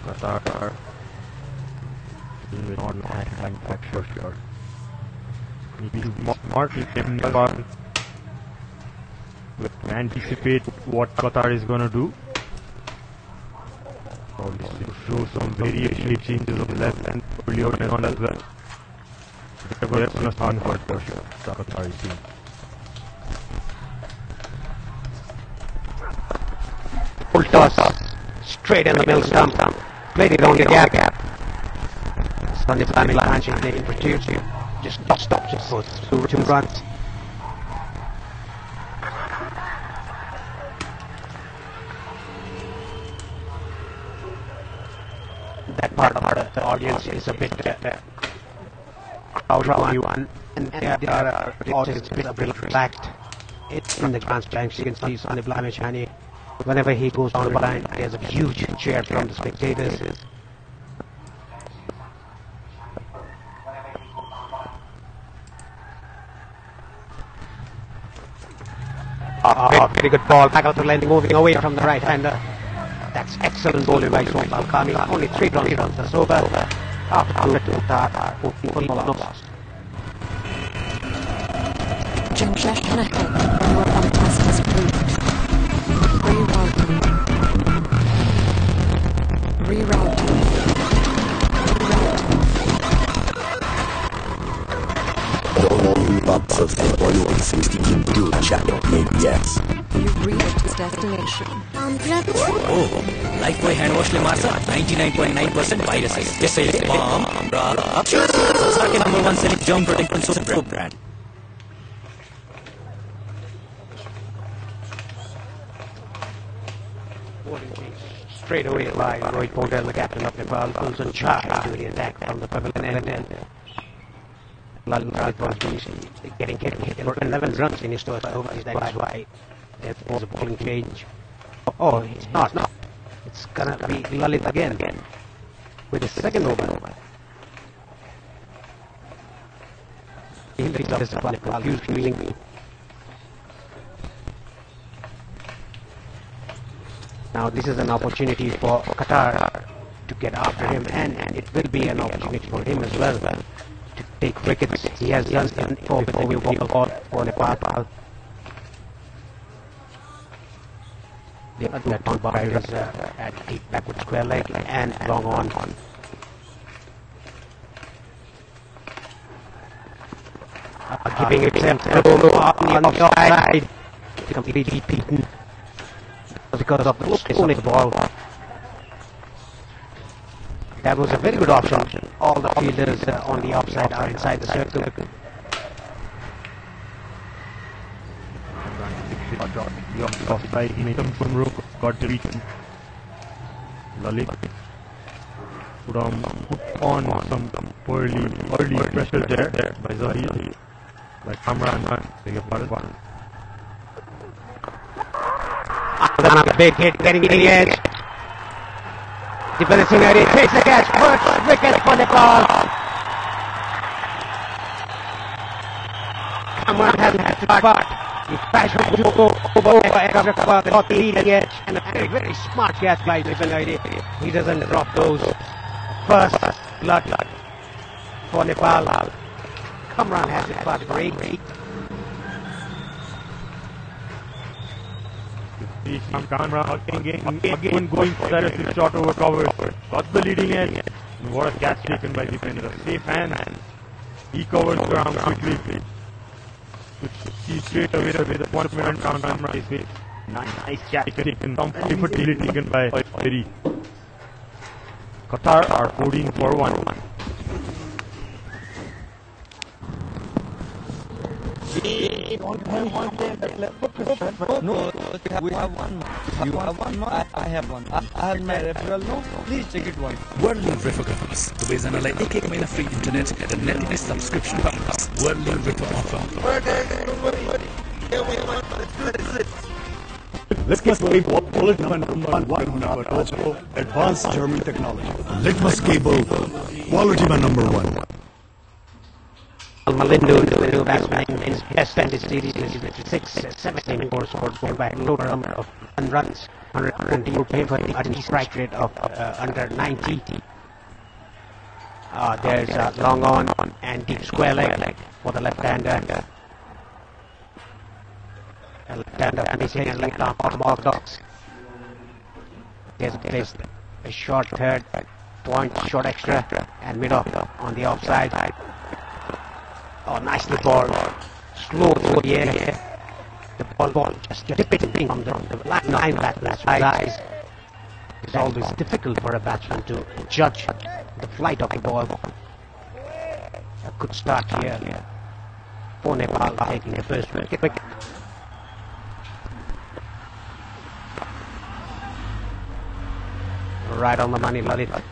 Qatar will not hang back for sure. Maybe smart in Nepal. To anticipate what Qatar is going to do. Obviously, show some variation changes of left and early on as well. They're going to stand for sure, the Qatari team. Full toss, straight in the middle stump. Played it on the gap. Sunday Blaming punching in for two. Just stops it for 2 runs. That part of the audience is a bit crowd one, and the audience is a bit relaxed. It's in the grandstand. You can see Sunday Blaming. Whenever he goes on the line, there's a huge cheer from the spectators. Very good ball. Back out to landing, moving away from the right hander. That's excellent bowling by Sompal Kami. Only 3 runs that's over. after QATAR, 14 lost. Junction ahead. Your bypass is complete. Rerouting. Rerouting. All new buses at 1160 Dual Channel ABS. You've reached destination. Oh, Lifebuoy hand wash ले मार्छ 99.9% viruses. त्यसैले Palm, Rub, संसारकै number 1 selling germ protection soap brand. Straight away by Rohit Patel, the captain of Nepal, pulls in charge to the attack from the pavilion end. Lalit was getting hit for 11 runs in his first over. That's why there was a bowling change. Oh, it's not. It's gonna be Lalit again with the second over. He picks up his confused feeling. Now this is an opportunity for Qatar to get after him, and it will be an opportunity for him as well to take wickets. He has done it before with the new ball for Nepal. The other umpire is at deep backward square leg and long on. Giving himself on the outside, completely beaten because of the spinning ball. That was a very good option. All the fielders on the offside are inside the circle. The offside in some rope got beaten. Lalit put on some early pressure there by Zahid, by Kamran. Beg your pardon. A big hit, getting to the edge. Defending area, takes the catch, first wicket for Nepal. Kamran hasn't had to part. He flashed over after got the leading edge, and a very smart catch by defending area. He doesn't drop those. First blood for Nepal. Kamran has it for great. Kamran again going for that shot over covers. Got the leading edge. And what a catch taken by defender. Safe hand. He covers ground quickly. He straight away with the 1 minute Kamran is with. Nice catch taken. Comfortably taken by Perry. Qatar are 14 for 1. We don't have one day left. No, we have one more. You have one more. I have one. I have my referral. No, please check it once. Whirling River Graphics. तपाईँजनालाई एक महिना free internet र net subscription पाउनुहोस्. Whirling River offer. Litmus cable quality number 1 advanced German technology. Litmus cable quality number 1. Malindo, the new batsman, in his best fantasy series is 6-17 goals scored by a low number of runs, 120 pay for the strike rate of under 90. There's a long on and deep square leg for the left-hander. The left-hander finishing and left arm on ball dogs. There's a short third, point, short extra, and mid-off on the offside. Oh, nicely ball. Slow through the air. The ball just dipping from the line batsman's eyes. It's always difficult for a batsman to judge the flight of the ball. A good start here for Nepal taking the first wicket. Right on the money, Lalit.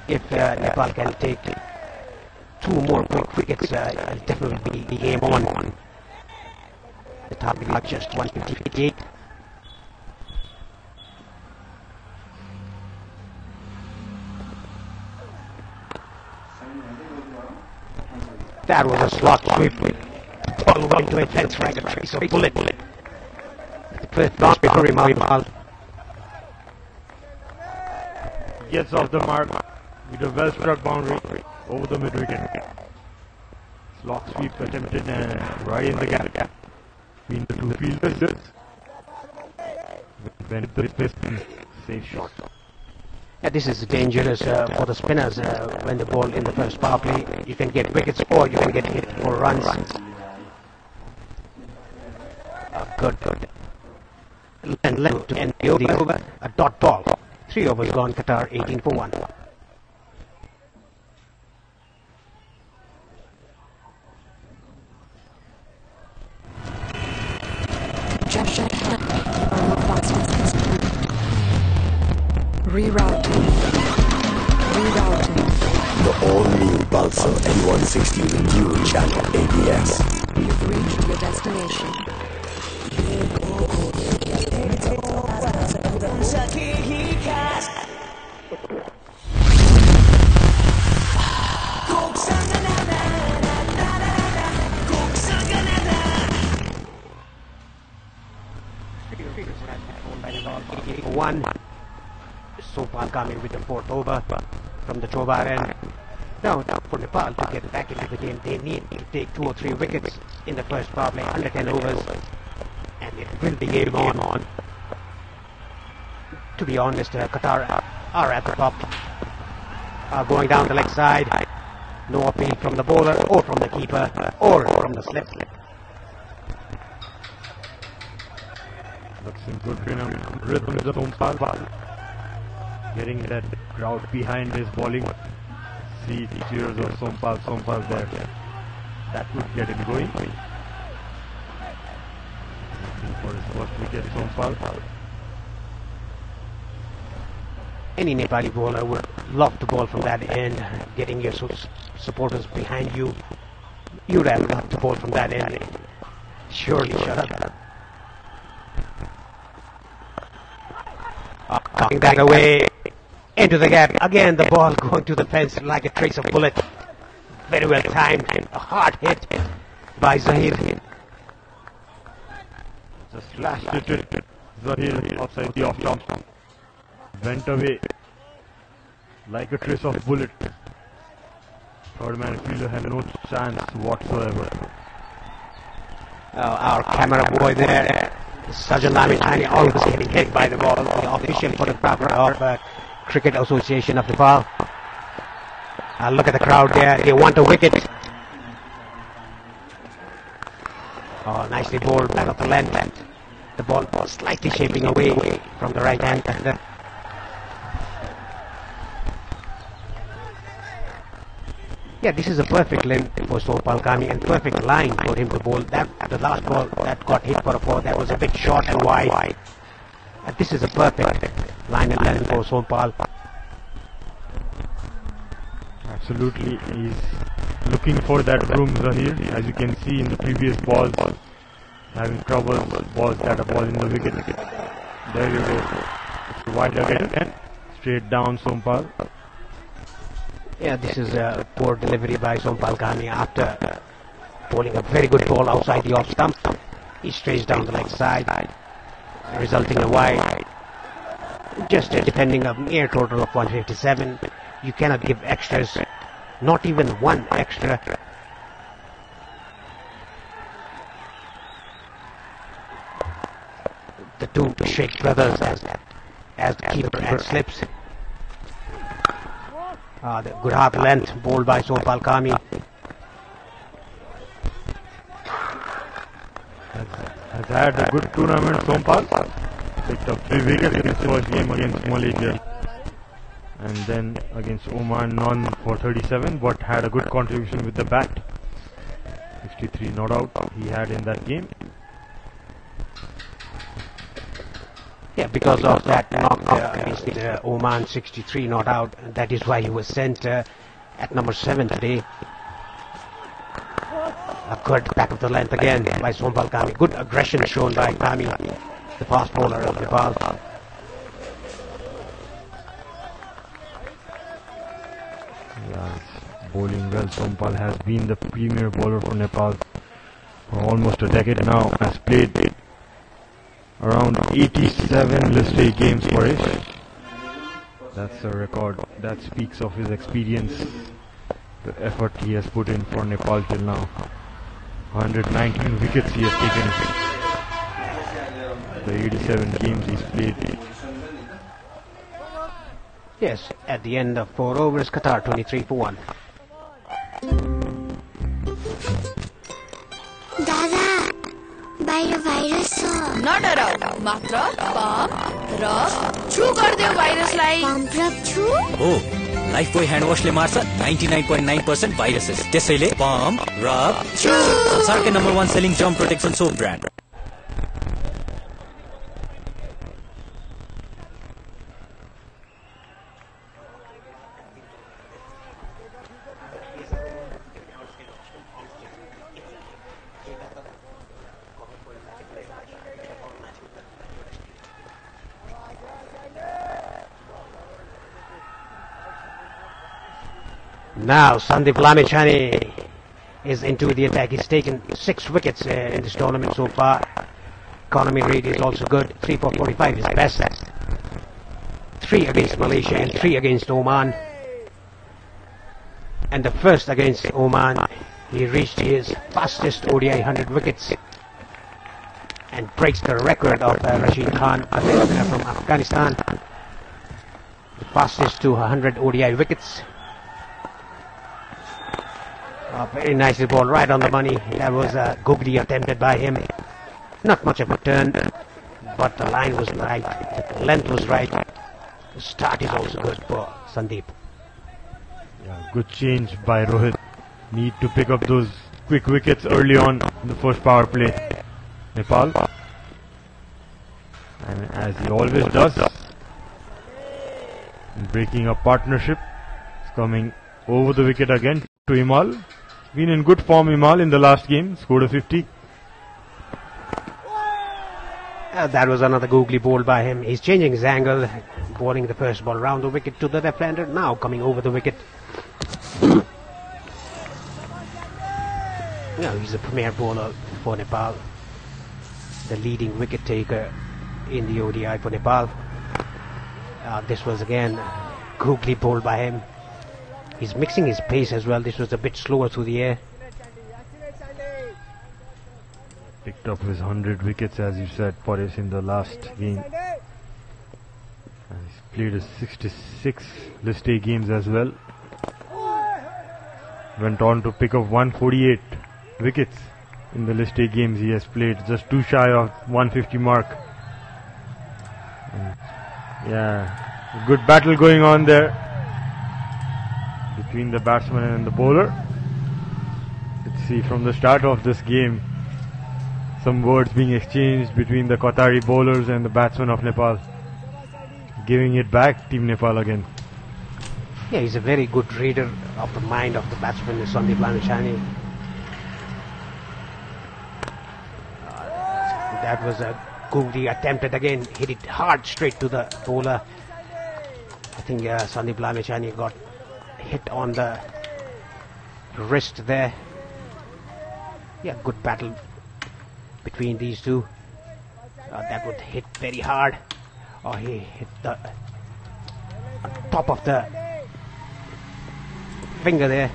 If Nepal can take 2 more quick wickets, it'll definitely be game on. The target is just 158. That was a slot sweep. Ball went to a fence like a trace of bullet. The first bounce before Nepal. Gets off the mark. with a well-struck boundary over the mid-wicket. Slot sweep attempted right in the gap between the two fielders. When the batsman safe shot. Yeah, this is dangerous for the spinners when the ball in the first power play. You can get wickets or you can get hit for runs. Good. And left to end the over. A dot ball. 3 overs gone. Qatar 18 for 1. Rerouting. The all-new Pulsar N160 with dual channel ABS. You've reached your destination. One. Sompal coming with the 4th over from the Chobar end. Now for Nepal to get back into the game, they need to take 2 or 3 wickets in the first power play, under 10 overs, and it will be game on. To be honest, Qatar are at the top, going down the leg side. No appeal from the bowler or from the keeper or from the slip. Looks in good rhythm is Sompal. Getting that crowd behind his bowling. See cheers of Sompal there. That would get him going. Looking for his first wicket, Sompal. Any Nepali bowler would love to bowl from that end, getting your supporters behind you. You'd have loved to bowl from that end. Surely, shut up. Coming back away into the gap. Again, the ball going to the fence like a trace of bullet. Very well timed. A hard hit by Zahir. Just flashed it. Zahir outside the off jump. Went away like a trace of bullet. Third man fielder had no chance whatsoever. Our camera boy there, Sajan Lamithani, always getting hit by the ball. The official photographer of Cricket Association of Nepal. Look at the crowd there. They want a wicket. Oh, nicely bowled back of the length. The ball was slightly shaping away from the right hand. Yeah, this is a perfect length for Sompal Kami and perfect line for him to bowl. That the last ball that got hit for a 4, that was a bit short and wide. This is a perfect line and length for Sompal. Absolutely, he's looking for that room Zahir. As you can see in the previous balls, having trouble balls that are ball in the wicket. There you go. It's wide again. Straight down Sompal. Yeah, this is a poor delivery by Sompal Kami after bowling a very good ball outside the off stump. He strays down the leg side, resulting in a wide. Just depending on mere total of 157. You cannot give extras, not even one extra. The two Sheikh brothers as the keeper and slips. The good half length bowled by Sompal Kami. Has had a good tournament, Sompal. Picked up 3 wickets in his first game against Malaysia. And then against Oman, none for 37, but had a good contribution with the bat. 63 not out he had in that game. Yeah, because of that knock against Oman, 63 not out. That is why he was sent at number 7 today. A good back of the length again by Sompal Kami. Good aggression shown by Kami, the fast bowler of Nepal. Yes, bowling well. Sompal has been the premier bowler for Nepal for almost a decade now. Has played around 87 List A games for it. That's a record that speaks of his experience, the effort he has put in for Nepal till now. 119 wickets he has taken. The 87 games he's played. Yes, at the end of 4 overs, Qatar 23 for 1. Dada, बाहिर virus छ नडराउ मात्र pump rub छु गर्दियो भाइरसलाई pump rub छु हो Lifebuoy hand वाशले मार्छ 99.9% viruses त्यसैले pump rub छु संसारकै number 1 selling germ protection soap brand Now Sandeep Lamechani is into the attack. He's taken 6 wickets in this tournament so far. Economy rate is also good. 3 for 45 is best. 3 against Malaysia and 3 against Oman. And the first against Oman, he reached his fastest ODI 100 wickets and breaks the record of Rashid Khan from Afghanistan. The fastest to 100 ODI wickets. Very nicely ball, right on the money. That was a googly attempted by him. Not much of a turn, but the line was right, the length was right. The start is also good for Sandeep. Yeah, good change by Rohit. Need to pick up those quick wickets early on in the first power play. Nepal. And as he always does, breaking a partnership, it's coming over the wicket again to Imal. Been in good form, Imal, in the last game. Scored a 50. That was another googly ball by him. He's changing his angle, bowling the first ball round the wicket to the left-hander. Now coming over the wicket. He's a premier bowler for Nepal. The leading wicket taker in the ODI for Nepal. This was again googly ball by him. He's mixing his pace as well. This was a bit slower through the air. Picked up his 100 wickets, as you said, Paresh, in the last game. And he's played his 66 List A games as well. Went on to pick up 148 wickets in the List A games he has played, just too shy of 150 mark. And yeah, a good battle going on there between the batsman and the bowler. Let's see, from the start of this game, some words being exchanged between the Qatari bowlers and the batsmen of Nepal. Giving it back, Team Nepal again. Yeah, he's a very good reader of the mind of the batsman, Sandeep Lamechani. That was a googly attempted again, hit it hard straight to the bowler. I think Sandeep Lamechani got hit on the wrist there. Yeah, good battle between these two. That would hit very hard. He hit the top of the finger there.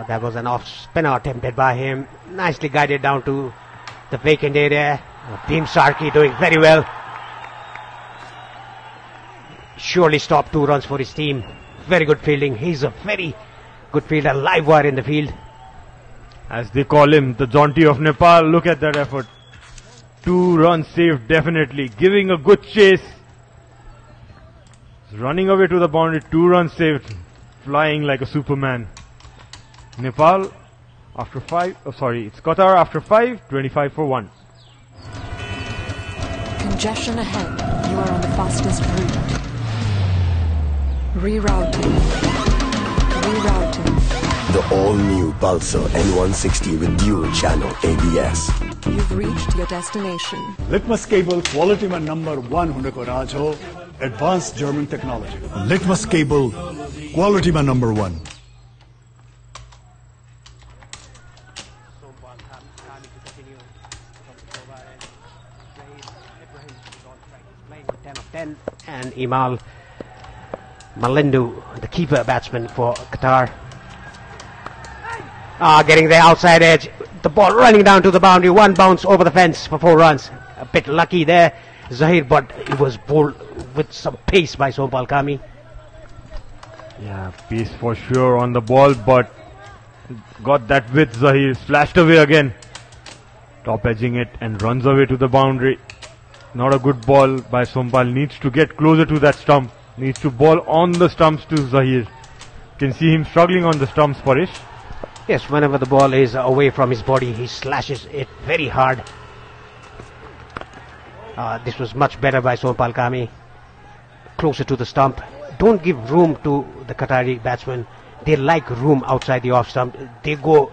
That was an off spinner attempted by him. Nicely guided down to the vacant area. Bhim Sarki doing very well. Surely stopped 2 runs for his team. Very good fielding. He's a very good fielder, live wire in the field. As they call him, the jaunty of Nepal. Look at that effort. 2 runs saved, definitely. Giving a good chase. Running away to the boundary, 2 runs saved. Flying like a Superman. Nepal after 5, it's Qatar after 5, 25 for 1. Congestion ahead. You are on the fastest route. Rerouting. The all-new Pulsar N160 with dual channel ABS. You've reached your destination. Litmus cable quality man number 1 huneko raj ho, advanced German technology. Litmus cable quality man number 1. 10 of 10. And Imal Malindu, the keeper batsman for Qatar. Getting the outside edge. The ball running down to the boundary. One bounce over the fence for 4 runs. A bit lucky there, Zahir, but it was bowled with some pace by Sompal Kami. Yeah, pace for sure on the ball, but got that width. Zahir flashed away again, top edging it and runs away to the boundary. Not a good ball by Sompal. Needs to get closer to that stump. Needs to ball on the stumps to Zahir. Can see him struggling on the stumps, Parish. Yes, whenever the ball is away from his body, he slashes it very hard. This was much better by Sompal Kami. Closer to the stump. Don't give room to the Qatari batsmen. They like room outside the off stump. They go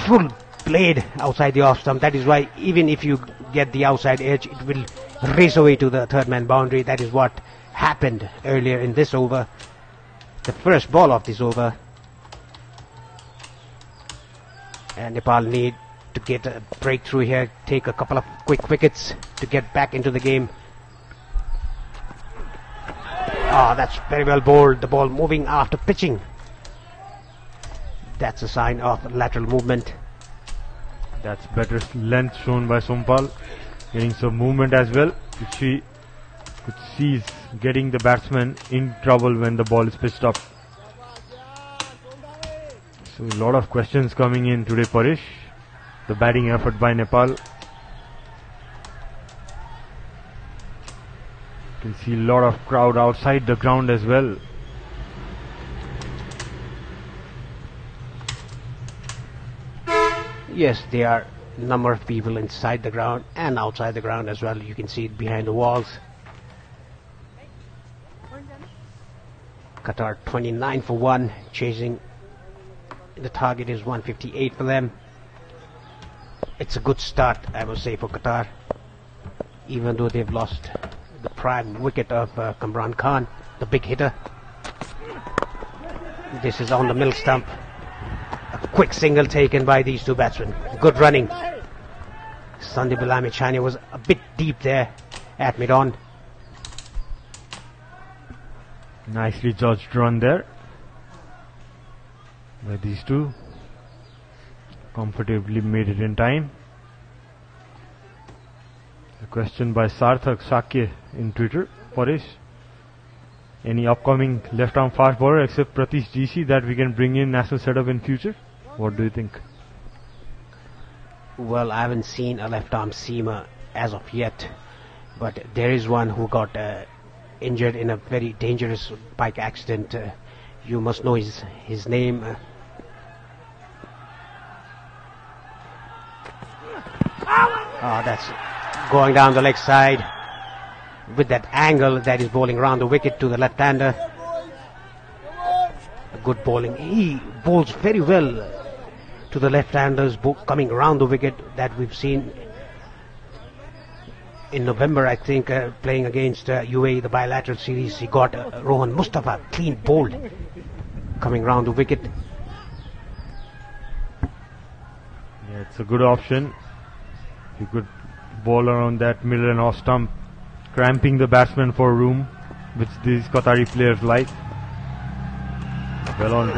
full blade outside the off stump. That is why even if you get the outside edge, it will race away to the third man boundary. That is what happened earlier in this over. The first ball of this over. And Nepal need to get a breakthrough here, take a couple of quick wickets to get back into the game. That's very well bowled. The ball moving after pitching. That's a sign of lateral movement. That's better length shown by Sompal. Getting some movement as well, which he could see is getting the batsman in trouble when the ball is pitched up. So a lot of questions coming in today, Parish. The batting effort by Nepal. You can see a lot of crowd outside the ground as well. Yes, there are a number of people inside the ground and outside the ground as well. You can see it behind the walls. Qatar 29 for 1, chasing. The target is 158 for them. It's a good start, I would say, for Qatar, even though they've lost the prime wicket of Kamran Khan, the big hitter. This is on the middle stump. A quick single taken by these two batsmen. Good running. Sandeep Lamichhane was a bit deep there at mid-on. Nicely judged run there by these two. Comfortably made it in time. A question by Sarthak Shakya in Twitter. Paresh, any upcoming left arm fast bowler except Pratish GC that we can bring in national setup in future? What do you think? Well, I haven't seen a left arm seamer as of yet, but there is one who got injured in a very dangerous bike accident. You must know his name. That's going down the leg side with that angle that is bowling around the wicket to the left-hander. Good bowling. He bowls very well to the left-handers coming around the wicket that we've seen in November, I think, playing against UAE, the bilateral series. He got Rohan Mustafa clean bowled coming around the wicket. Yeah, it's a good option. You could bowl around that middle and off stump, cramping the batsman for room, which these Qatari players like. Well on to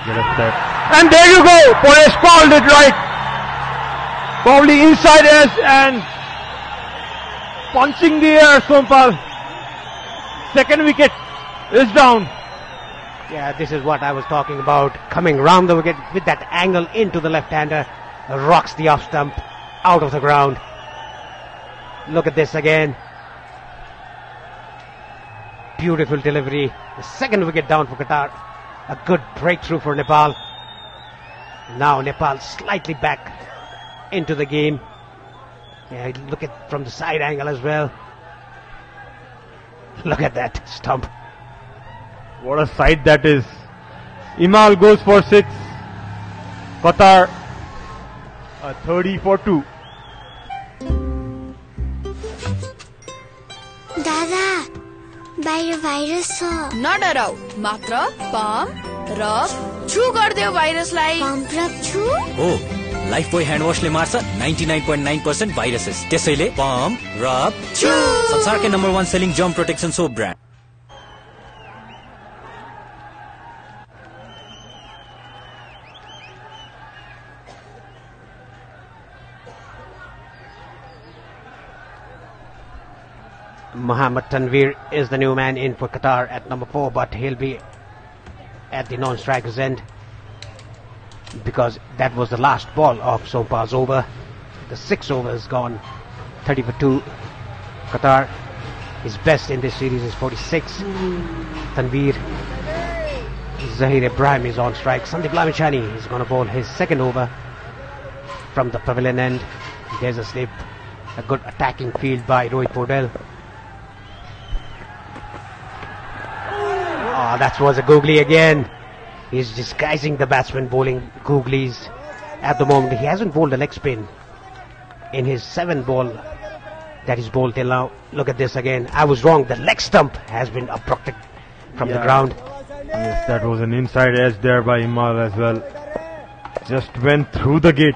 get a step. And there you go! Paresh called it right. Probably inside edge and punching the air, Sompal. Second wicket is down. Yeah, this is what I was talking about. Coming round the wicket with that angle into the left-hander. Rocks the off stump out of the ground. Look at this again. Beautiful delivery. The second wicket down for Qatar. A good breakthrough for Nepal. Now Nepal slightly back into the game. Yeah, look at from the side angle as well. Look at that stump. What a sight that is. Imal goes for 6. Qatar 30 for 2. दादा बाहिर virus छ नडराउ मात्र pump र छु गर्दियो भाइरसलाई pump र छु ओ Lifebuoy hand वाशले मार्छ 99.9% भाइरसेस। त्यसैले पम्प, रब, छु। संसारकै number 1 selling germ protection soap brand. Mohammed Tanveer is the new man in for Qatar at number 4, but he'll be at the non-striker's end because that was the last ball of Sompal's over. The 6 overs gone, 30 for 2. Qatar, his best in this series is 46. Tanveer, Zahir Ibrahim is on strike. Sandeep Lamichhane is going to bowl his second over from the pavilion end. There's a slip, a good attacking field by Rohit Podell. Oh, that was a googly again. He's disguising the batsman bowling googlies at the moment. He hasn't bowled a leg spin in his 7th ball that he's bowled till now. Look at this again. I was wrong. The leg stump has been abducted from the ground. Yes, that was an inside edge there by Imal as well. Just went through the gate.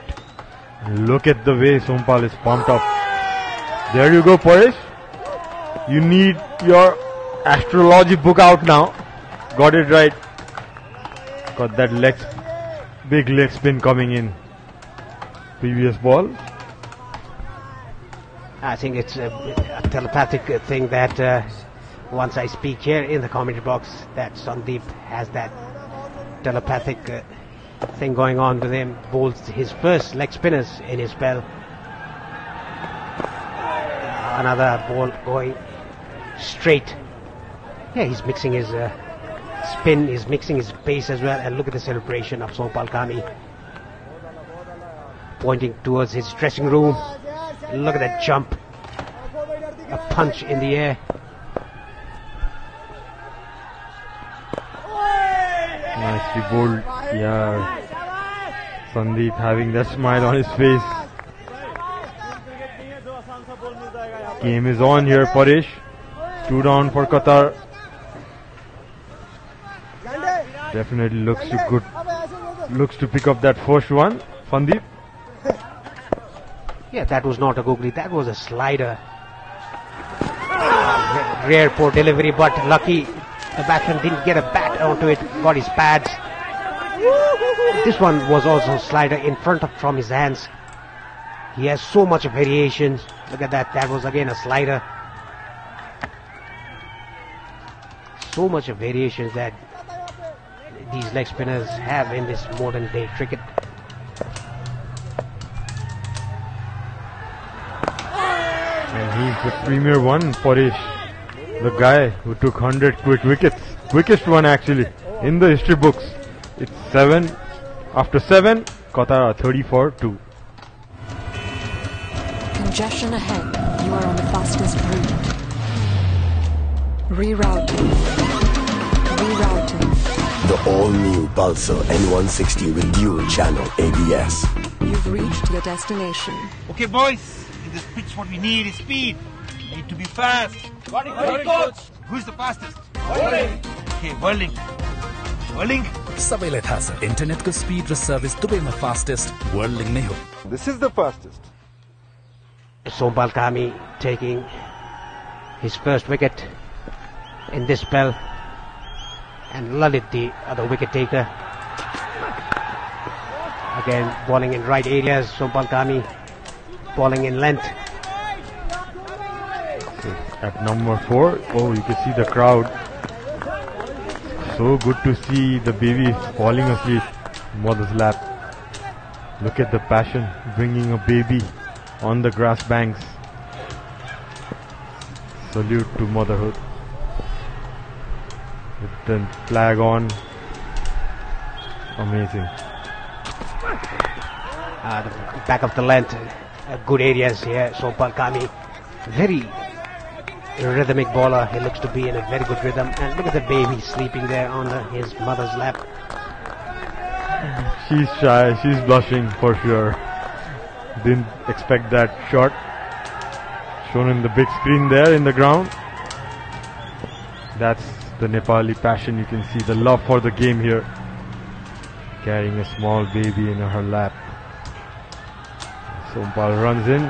Look at the way Sompal is pumped up. There you go, Paresh. You need your astrology book out now. Got it right. Got that big leg spin coming in. Previous ball. I think it's a telepathic thing that once I speak here in the commentary box, that Sandeep has that telepathic thing going on with him. Bowls his first leg spinners in his spell. Another ball going straight. Yeah, he's mixing his spin, he's mixing his pace as well. And look at the celebration of Sompal Kami, pointing towards his dressing room. Look at that jump, a punch in the air. Nicely bowled. Yeah, Sandeep having that smile on his face. Game is on here, Paresh. 2 down for Qatar. Definitely looks to good. Looks to pick up that first one, Sandeep. Yeah, that was not a googly, that was a slider. Rare poor delivery, but lucky the batsman didn't get a bat onto it, got his pads. This one was also a slider in front of from his hands. He has so much variations. Look at that, that was again a slider. So much of variations that these leg spinners have in this modern day cricket. And he's the premier one, Paresh. The guy who took 100 quick wickets. Quickest one actually in the history books. It's 7. After 7, Qatar are 30-2. Congestion ahead. You are on the fastest route. Rerouting. Rerouting. The all-new Pulsar N160 with dual channel ABS. You've reached your destination. Okay, boys. In this pitch, what we need is speed. We need to be fast. Got it, coach. Who's the fastest? Whirling. Okay, Whirling. Whirling. सबैलाई थाहा छ इन्टरनेटको speed र service दुवैमा fastest Whirling नै हो. This is the fastest. Sompal Kami taking his first wicket in this spell, and Lalit the other wicket taker. Again bowling in right areas. Sompal Kami bowling in length. At number 4, oh, you can see the crowd. So good to see the baby falling asleep in mother's lap. Look at the passion, bringing a baby on the grass banks. Salute to motherhood. With the flag on. Amazing. The back of the length, good areas here. Sompal Kami, very rhythmic bowler. He looks to be in a very good rhythm. And look at the baby sleeping there on his mother's lap. She's shy, she's blushing for sure. Didn't expect that shot. Shown in the big screen there in the ground. That's the Nepali passion. You can see the love for the game here. Carrying a small baby in her lap. Sompal runs in.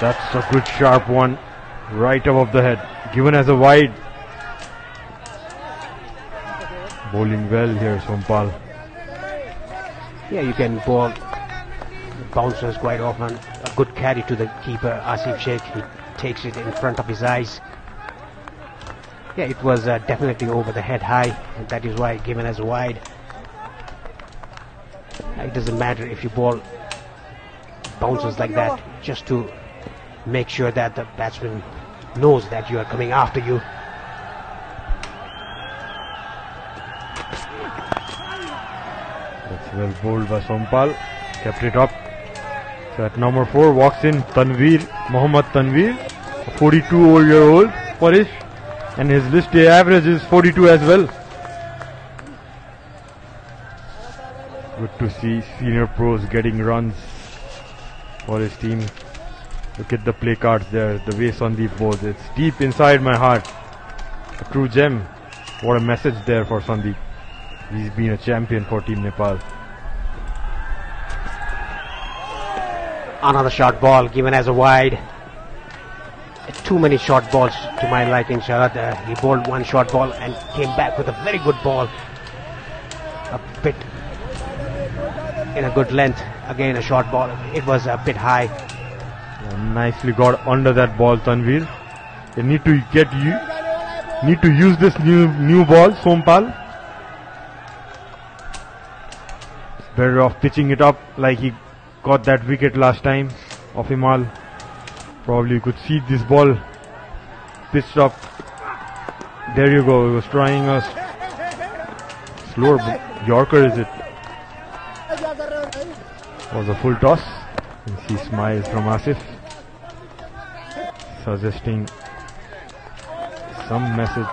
That's a good sharp one, right above the head, given as a wide. Bowling well here, Sompal. Yeah, you can bowl bouncers quite often. A good carry to the keeper, Asif Sheikh. He takes it in front of his eyes. Yeah, it was definitely over the head high, and that is why given as a wide. It doesn't matter if you bowl bouncers like that, just to make sure that the batsman knows that you are coming after you. That's well bowled by Sompal. Kept it up. So at number 4 walks in Tanveer, Mohammad Tanveer, a 42-year-old Parish, and his list A average is 42 as well. Good to see senior pros getting runs for his team. Look at the play cards there, the way Sandeep bowls. It's deep inside my heart. A true gem. What a message there for Sandeep. He's been a champion for Team Nepal. Another short ball given as a wide. Too many short balls to my liking, Sharad. He bowled one short ball and came back with a very good ball. A bit in a good length. Again a short ball. It was a bit high. Nicely got under that ball, Tanveer. They need to use this new ball, Sompal. Better off pitching it up like he got that wicket last time of Himal. Probably you could see this ball pitched up. There you go. He was trying a slower Yorker, is it? Was a full toss. You see smiles from Asif, suggesting some message.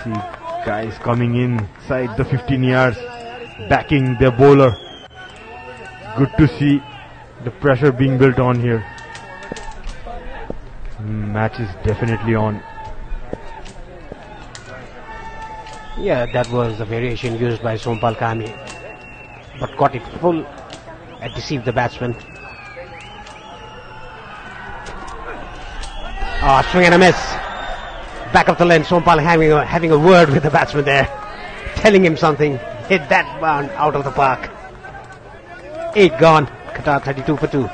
See guys coming inside the 15 yards, backing their bowler. Good to see the pressure being built on here. Match is definitely on. Yeah, that was the variation used by Sompal Kami, but got it full and deceived the batsman. Swing and a miss. Back of the length, Sompal having a word with the batsman there, telling him something. Hit that one out of the park. 8 gone. Qatar 32 for 2.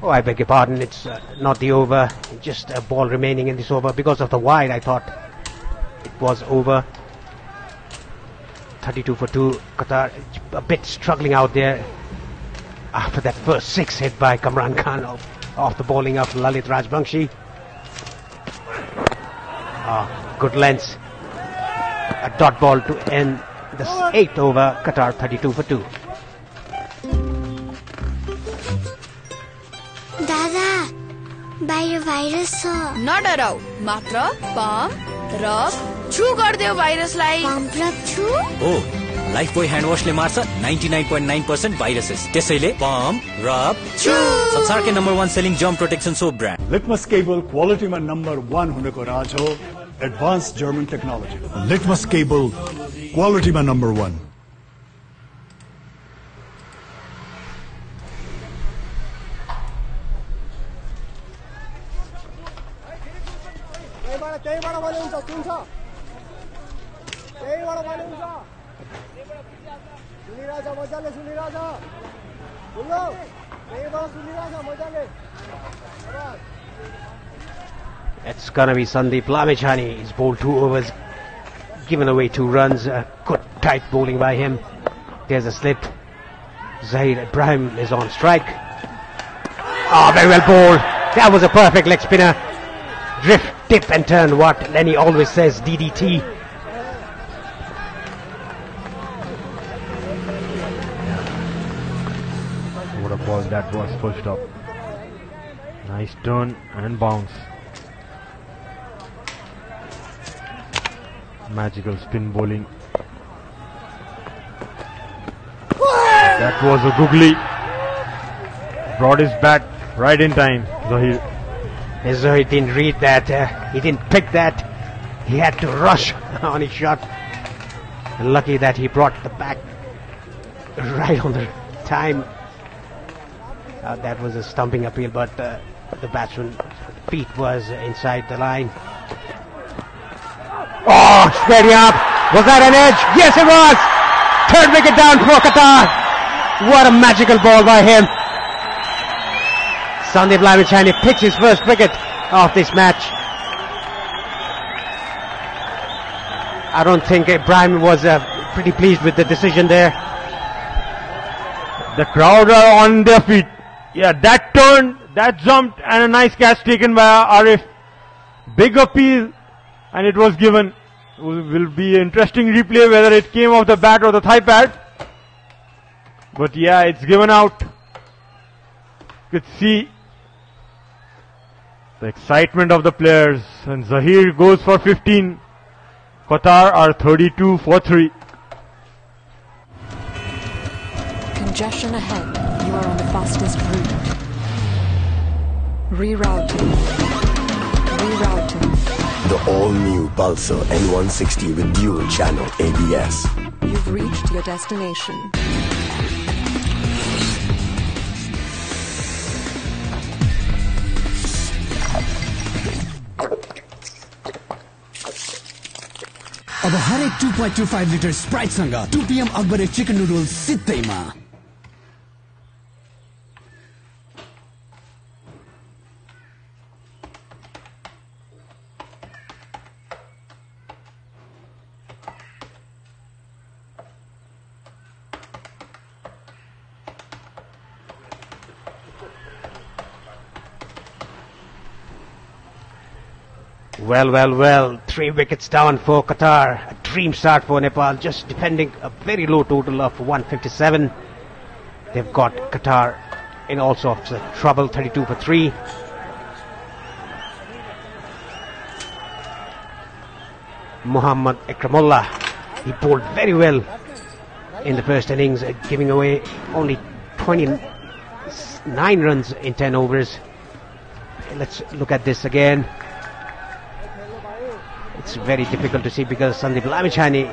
Oh, I beg your pardon, it's not the over, just a ball remaining in this over. Because of the wide, I thought it was over. 32 for 2, Qatar a bit struggling out there after that first 6 hit by Kamran Khan off the bowling of Lalit Rajbangshi. Good length. A dot ball to end the 8th over, Qatar 32 for 2. बाहिर virus छ नडराउ मात्र pump rub छु गर्दियो भाइरसलाई pump rub छु हो Lifebuoy hand वाशले मार्छ 99.9% viruses त्यसैले pump rub छु संसारकै number 1 selling germ protection soap brand Litmus cable क्वालिटीमा नम्बर 1 हुनको राज हो advance German technology Litmus cable क्वालिटीमा नम्बर 1 त्यहीबाट भने हुन्छ सुन्छ त्यहीबाट भने हुन्छ सुनिरहेछ मजाले सुनिरहेछ बुझ्नु त्यहीबाट सुनिरहेछ मजाले It's gonna be Sandeep Lamechani. He's bowled 2 overs, given away 2 runs. Good tight bowling by him. There's a slip. Zahir Ibrahim is on strike. Very well bowled. That was a perfect leg spinner. Drift, tip and turn, what Lenny always says, DDT. What a ball that was, full stop. Nice turn and bounce. Magical spin bowling. That was a googly. Brought his bat right in time, Zahir. So he didn't read that. He didn't pick that. He had to rush on his shot. And lucky that he brought the back right on the time. That was a stumping appeal, but the batsman's feet was inside the line. Oh, steady up. Was that an edge? Yes, it was. Third wicket down for Qatar. What a magical ball by him. Sandeep Lamichandny picks his first wicket of this match. I don't think Ibrahim was pretty pleased with the decision there. The crowd are on their feet. Yeah, that turned, that jumped, and a nice catch taken by Arif. Big appeal, and it was given. Will be an interesting replay whether it came off the bat or the thigh pad. But yeah, it's given out. You could see the excitement of the players. And Zahir goes for 15. Qatar are 32 for 3. Congestion ahead. You are on the fastest route. Rerouting. Rerouting. The all-new Pulsar N160 with dual channel ABS. You've reached your destination. अब हरेक 2.25 litre Sprite सँग 2 PM अकबर chicken noodles सित्तैमा Well, 3 wickets down for Qatar. A dream start for Nepal, just defending a very low total of 157. They've got Qatar in all sorts of trouble, 32 for 3. Muhammad Ikramullah, he bowled very well in the first innings, giving away only 29 runs in 10 overs. Let's look at this again. It's very difficult to see because Sandeep Lamichandny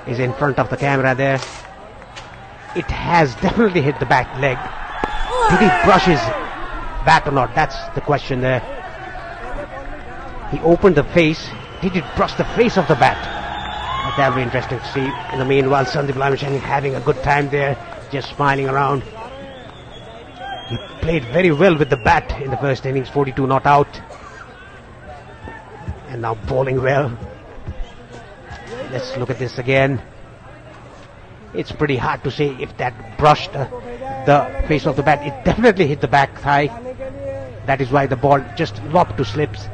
is in front of the camera there. It has definitely hit the back leg. Did he brush his bat or not? That's the question there. He opened the face. Did it brush the face of the bat? That'll be interesting to see. In the meanwhile, Sandeep Lamichandny having a good time there, just smiling around. He played very well with the bat in the first innings, 42 not out. And now bowling well. Let's look at this again. It's pretty hard to say if that brushed the face of the bat. It definitely hit the back thigh. That is why the ball just lopped to slips.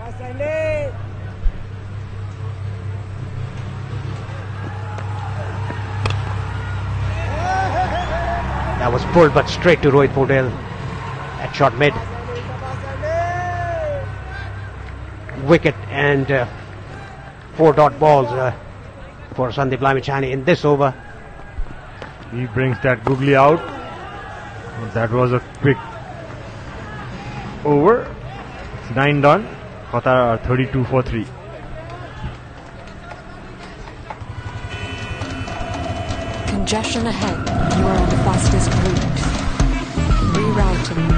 That was pulled but straight to Rohit Patel at short mid. Wicket and 4 dot balls for Sandeep Lamichandny in this over. He brings that googly out. That was a quick over. It's 9 done. Qatar are 32 for 3. Congestion ahead. You are on the fastest route. Rerouting.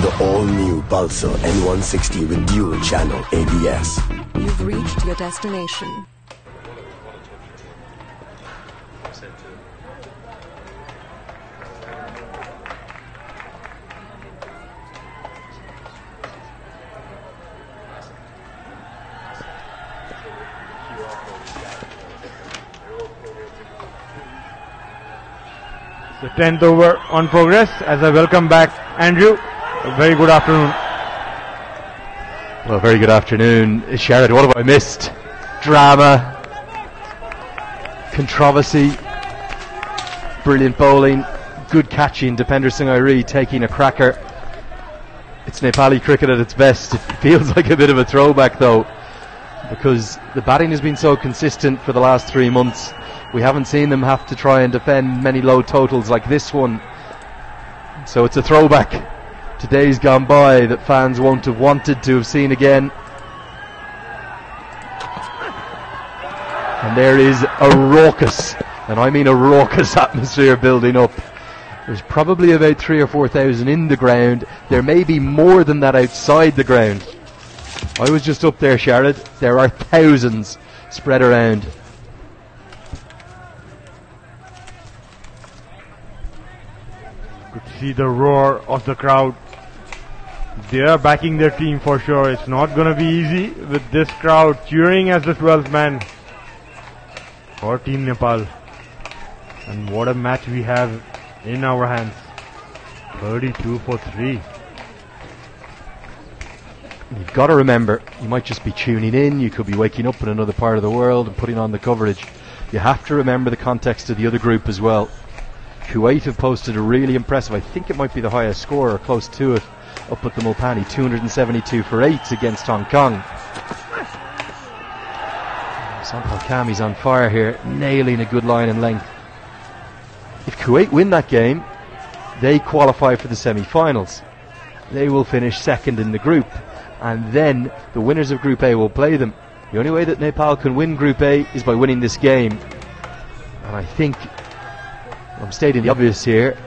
The all-new Pulsar N160 with dual channel ABS. You've reached your destination. The 10th over on progress as I welcome back Andrew. A very good afternoon. Well, very good afternoon, Sherrod. What have I missed? Drama, controversy, brilliant bowling, good catching. Dipender Singh taking a cracker. It's Nepali cricket at its best. It feels like a bit of a throwback though, because the batting has been so consistent for the last 3 months. We haven't seen them have to try and defend many low totals like this one. So it's a throwback to days gone by that fans won't have wanted to have seen again. And there is a raucous, and I mean a raucous atmosphere building up. There's probably about 3,000 or 4,000 in the ground. There may be more than that outside the ground. I was just up there, Sharad. There are thousands spread around. Could see the roar of the crowd. They are backing their team for sure. It's not going to be easy with this crowd cheering as the 12th man for Team Nepal. And what a match we have in our hands. 32-3. You've got to remember, you might just be tuning in, you could be waking up in another part of the world and putting on the coverage. You have to remember the context of the other group as well. Kuwait have posted a really impressive, I think it might be the highest score or close to it, up at the Mulpani, 272 for 8 against Hong Kong. Sampal Kami's on fire here, nailing a good line and length. If Kuwait win that game, they qualify for the semi-finals. They will finish second in the group, and then the winners of Group A will play them. The only way that Nepal can win Group A is by winning this game. And I think, I'm stating the obvious here,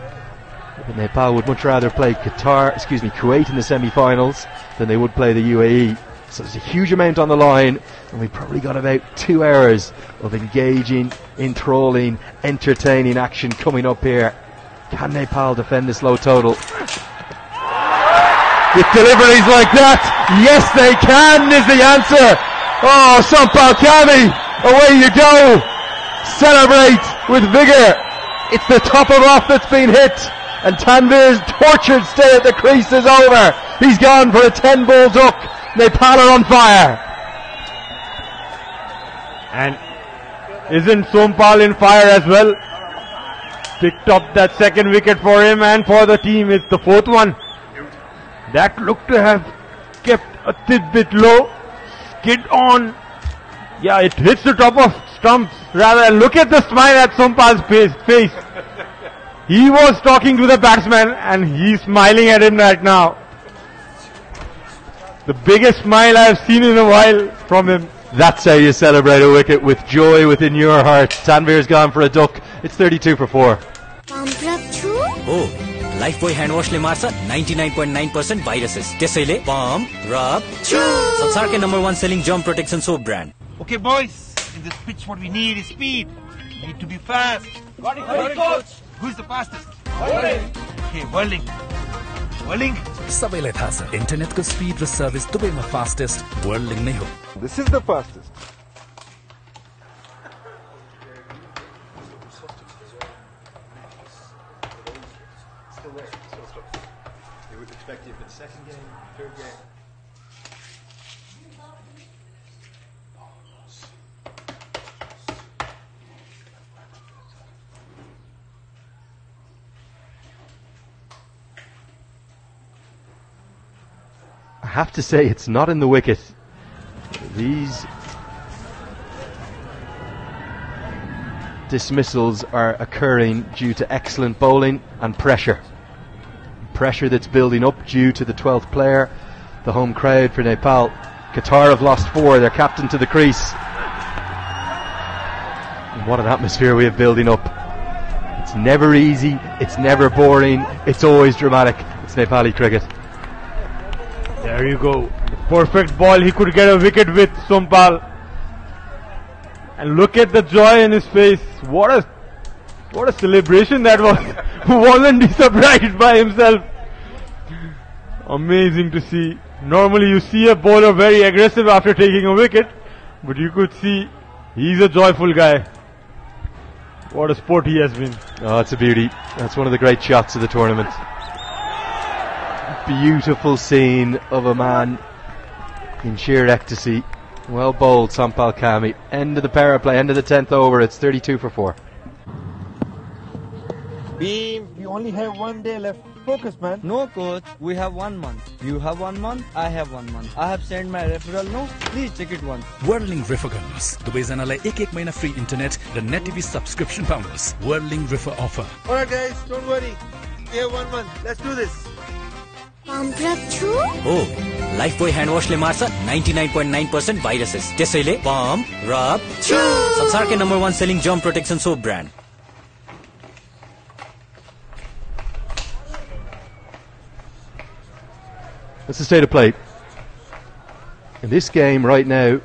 that Nepal would much rather play Kuwait in the semi-finals than they would play the UAE. So there's a huge amount on the line, and we've probably got about 2 hours of engaging, enthralling, entertaining action coming up here. Can Nepal defend this low total? With deliveries like that, yes they can is the answer. Oh, Sampal Kami, away you go. Celebrate with vigour. It's the top of off that's been hit, and Tanvir's tortured stay at the crease is over. He's gone for a 10-ball duck. Nepal are on fire. And isn't Sompal in fire as well? Picked up that second wicket for him and for the team. It's the 4th one. That looked to have kept a bit low. Skid on. Yeah, it hits the top of stumps. Rather, look at the smile at Sompal's face. He was talking to the batsman and he's smiling at him right now. The biggest smile I've seen in a while from him. That's how you celebrate a wicket, with joy within your heart. Tanvir's gone for a duck. It's 32 for 4. Oh, Lifebuoy hand wash le marcha 99.9% viruses. त्यसैले pump, rub, chew. संसारकै #1 selling germ protection soap brand. Okay, boys. In this pitch, what we need is speed. We need to be fast. Got it, coach. Who's the fastest? Okay, Whirling. सबैलाई थाहा छ इन्टरनेटको speed र service दुवैमा fastest वर्ल्डिङ नै हो. This is the fastest. They would expect you for the second game, third game. I have to say, it's not in the wicket. These dismissals are occurring due to excellent bowling and pressure. Pressure that's building up due to the 12th player, the home crowd for Nepal. Qatar have lost 4, their captain to the crease. And what an atmosphere we have building up. It's never easy, it's never boring, it's always dramatic. It's Nepali cricket. There you go. Perfect ball. He could get a wicket with Sompal. And look at the joy in his face. What a celebration that was. Wasn't he surprised by himself? Amazing to see. Normally you see a bowler very aggressive after taking a wicket, but you could see he's a joyful guy. What a sport he has been. Oh, it's a beauty. That's one of the great shots of the tournament. Beautiful scene of a man in sheer ecstasy. Well bowled, Sampal Kami. End of the power play, end of the 10th over. It's 32 for 4. Beam We only have 1 day left. Focus, man. No, coach. We have 1 month. You have 1 month. I have 1 month. I have sent my referral no. Please check it once. Whirling refer गर्नुहोस् दुवैजनालाई एक महिना free internet र net TV subscription पाउनुहोस् whirling refer offer. Alright guys, don't worry. We have 1 month. Let's do this. Pump रख्छु हो Lifebuoy hand वाशले मार्छ 99.9% भाइरसेस त्यसैले पम्प रब छु संसारकै number 1 selling germ protection soap brand. That's the state of play. In this game right now,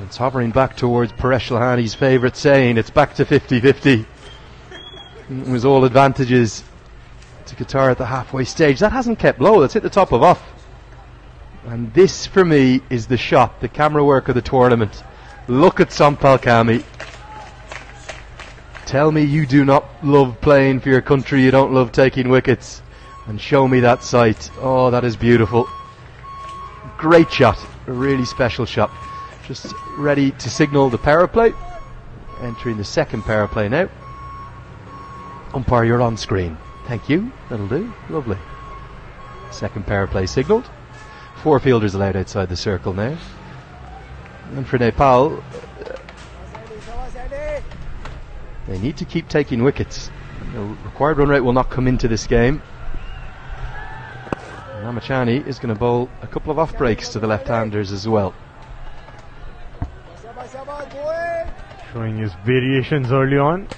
it's hovering back towards Paresh Lahani's favourite saying, it's back to 50-50. It was all advantages to Qatar at the halfway stage. That hasn't kept low, that's hit the top of off. And this for me is the shot, the camera work of the tournament. Look at Sampal Kami. Tell me you do not love playing for your country, you don't love taking wickets. And show me that sight. Oh, that is beautiful. Great shot. A really special shot. Just ready to signal the power play. Entering the second power play now. Umpire, you're on screen. Thank you. That'll do. Lovely. Second power play signalled. 4 fielders allowed outside the circle now. And for Nepal, they need to keep taking wickets. The required run rate will not come into this game. Ramachani is going to bowl a couple of off breaks to the left-handers as well. Showing his variations early on.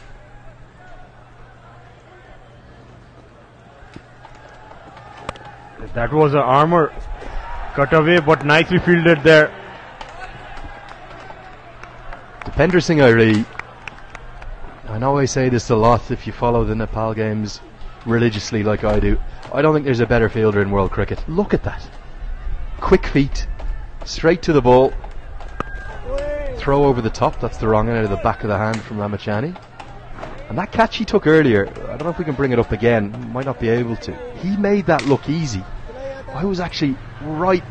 That was an armour cut away, but nicely fielded there. Dipender Singh Airi, I know I say this a lot if you follow the Nepal games religiously like I do. I don't think there's a better fielder in world cricket. Look at that. Quick feet, straight to the ball. Throw over the top, that's the wrong end out of the back of the hand from Ramachani. And that catch he took earlier, I don't know if we can bring it up again, might not be able to. He made that look easy. I was actually right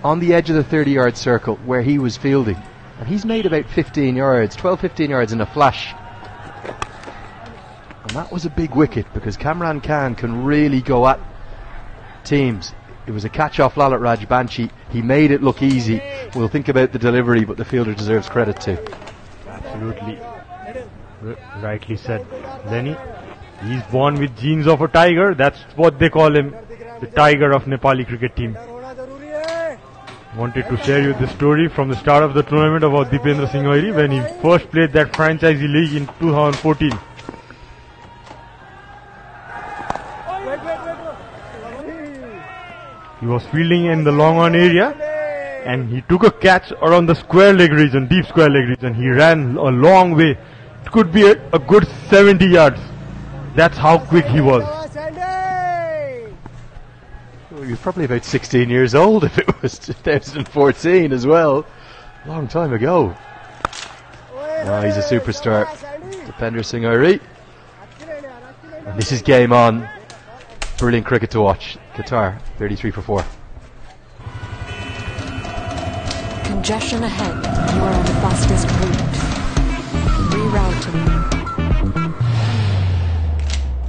on the edge of the 30-yard circle where he was fielding. And he's made about 15 yards, 12-15 yards in a flash. And that was a big wicket because Kamran Khan can really go at teams. It was a catch off Lalit Rajbanshi. He made it look easy. We'll think about the delivery, but the fielder deserves credit too. Absolutely. Rightly said, Lenny. He's born with genes of a tiger. That's what they call him, the tiger of Nepali cricket team. Wanted to share you the story from the start of the tournament about Dipendra Singh Airi when he first played that franchisee league in 2014. He was fielding in the long on area and he took a catch around the square leg region, deep square leg region. He ran a long way. It could be a good 70 yards. That's how quick he was. He was probably about 16 years old if it was 2014 as well. Long time ago. Oh, he's a superstar. Dipender Singh Airi. And this is game on. Brilliant cricket to watch. Qatar, 33 for 4. Congestion ahead. You are on the fastest route.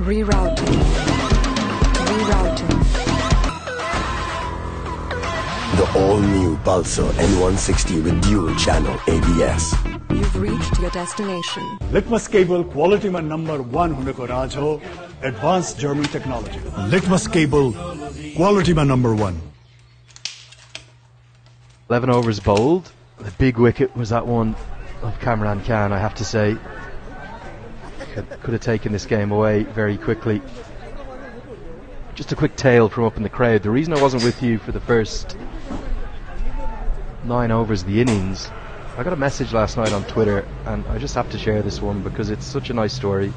Rerouting. The all-new Pulsar N160 with dual channel ABS. You've reached your destination. Litmus cable quality man number 1 huneko raj ho, advanced German technology. Litmus cable quality man number 1. 11 overs bowled. The big wicket was that one of Kamran Khan, I have to say. Could have taken this game away very quickly. Just a quick tale from up in the crowd. The reason I wasn't with you for the first 9 overs of the innings, I got a message last night on Twitter and I just have to share this one because it's such a nice story.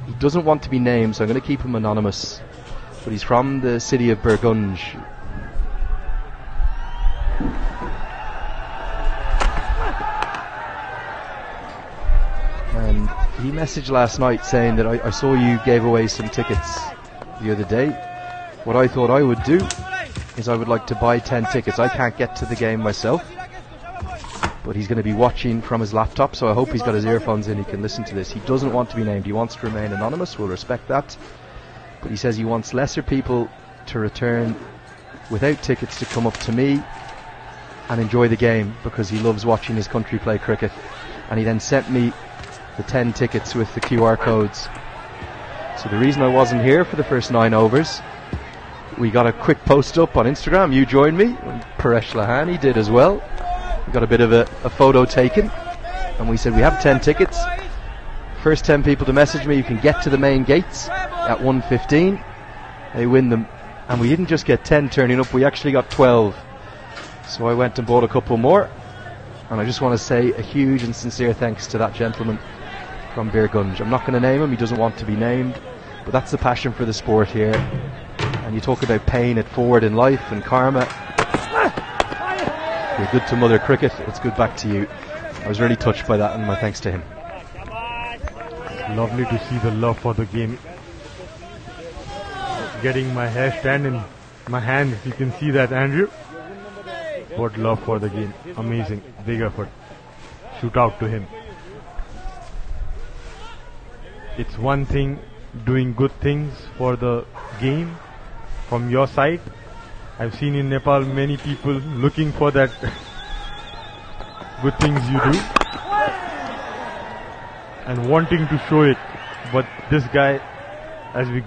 He doesn't want to be named, so I'm going to keep him anonymous, but he's from the city of Burgunj. And he messaged last night saying that I saw you gave away some tickets the other day. What I thought I would do is I would like to buy 10 tickets. I can't get to the game myself, but he's going to be watching from his laptop, so I hope he's got his earphones in, he can listen to this. He doesn't want to be named, he wants to remain anonymous, we'll respect that, but he says he wants lesser people to return without tickets to come up to me and enjoy the game because he loves watching his country play cricket. And he then sent me the 10 tickets with the QR codes. So the reason I wasn't here for the first 9 overs, we got a quick post up on Instagram, you joined me, and Paresh Lahani did as well. We got a bit of a photo taken, and we said we have 10 tickets. First 10 people to message me, you can get to the main gates at 1:15. They win them. And we didn't just get 10 turning up, we actually got 12. So I went and bought a couple more. And I just want to say a huge and sincere thanks to that gentleman from Birgunj. I'm not going to name him, he doesn't want to be named. But that's the passion for the sport here. And you talk about paying it forward in life and karma. You're good to Mother Cricket, it's good back to you. I was really touched by that, and my thanks to him. Lovely to see the love for the game. Getting my hair stand in my hand, if you can see that, Andrew. What love for the game. Amazing. Big effort. Shoot out to him. It's one thing doing good things for the game from your side. I've seen in Nepal many people looking for that good things you do and wanting to show it, but this guy, as we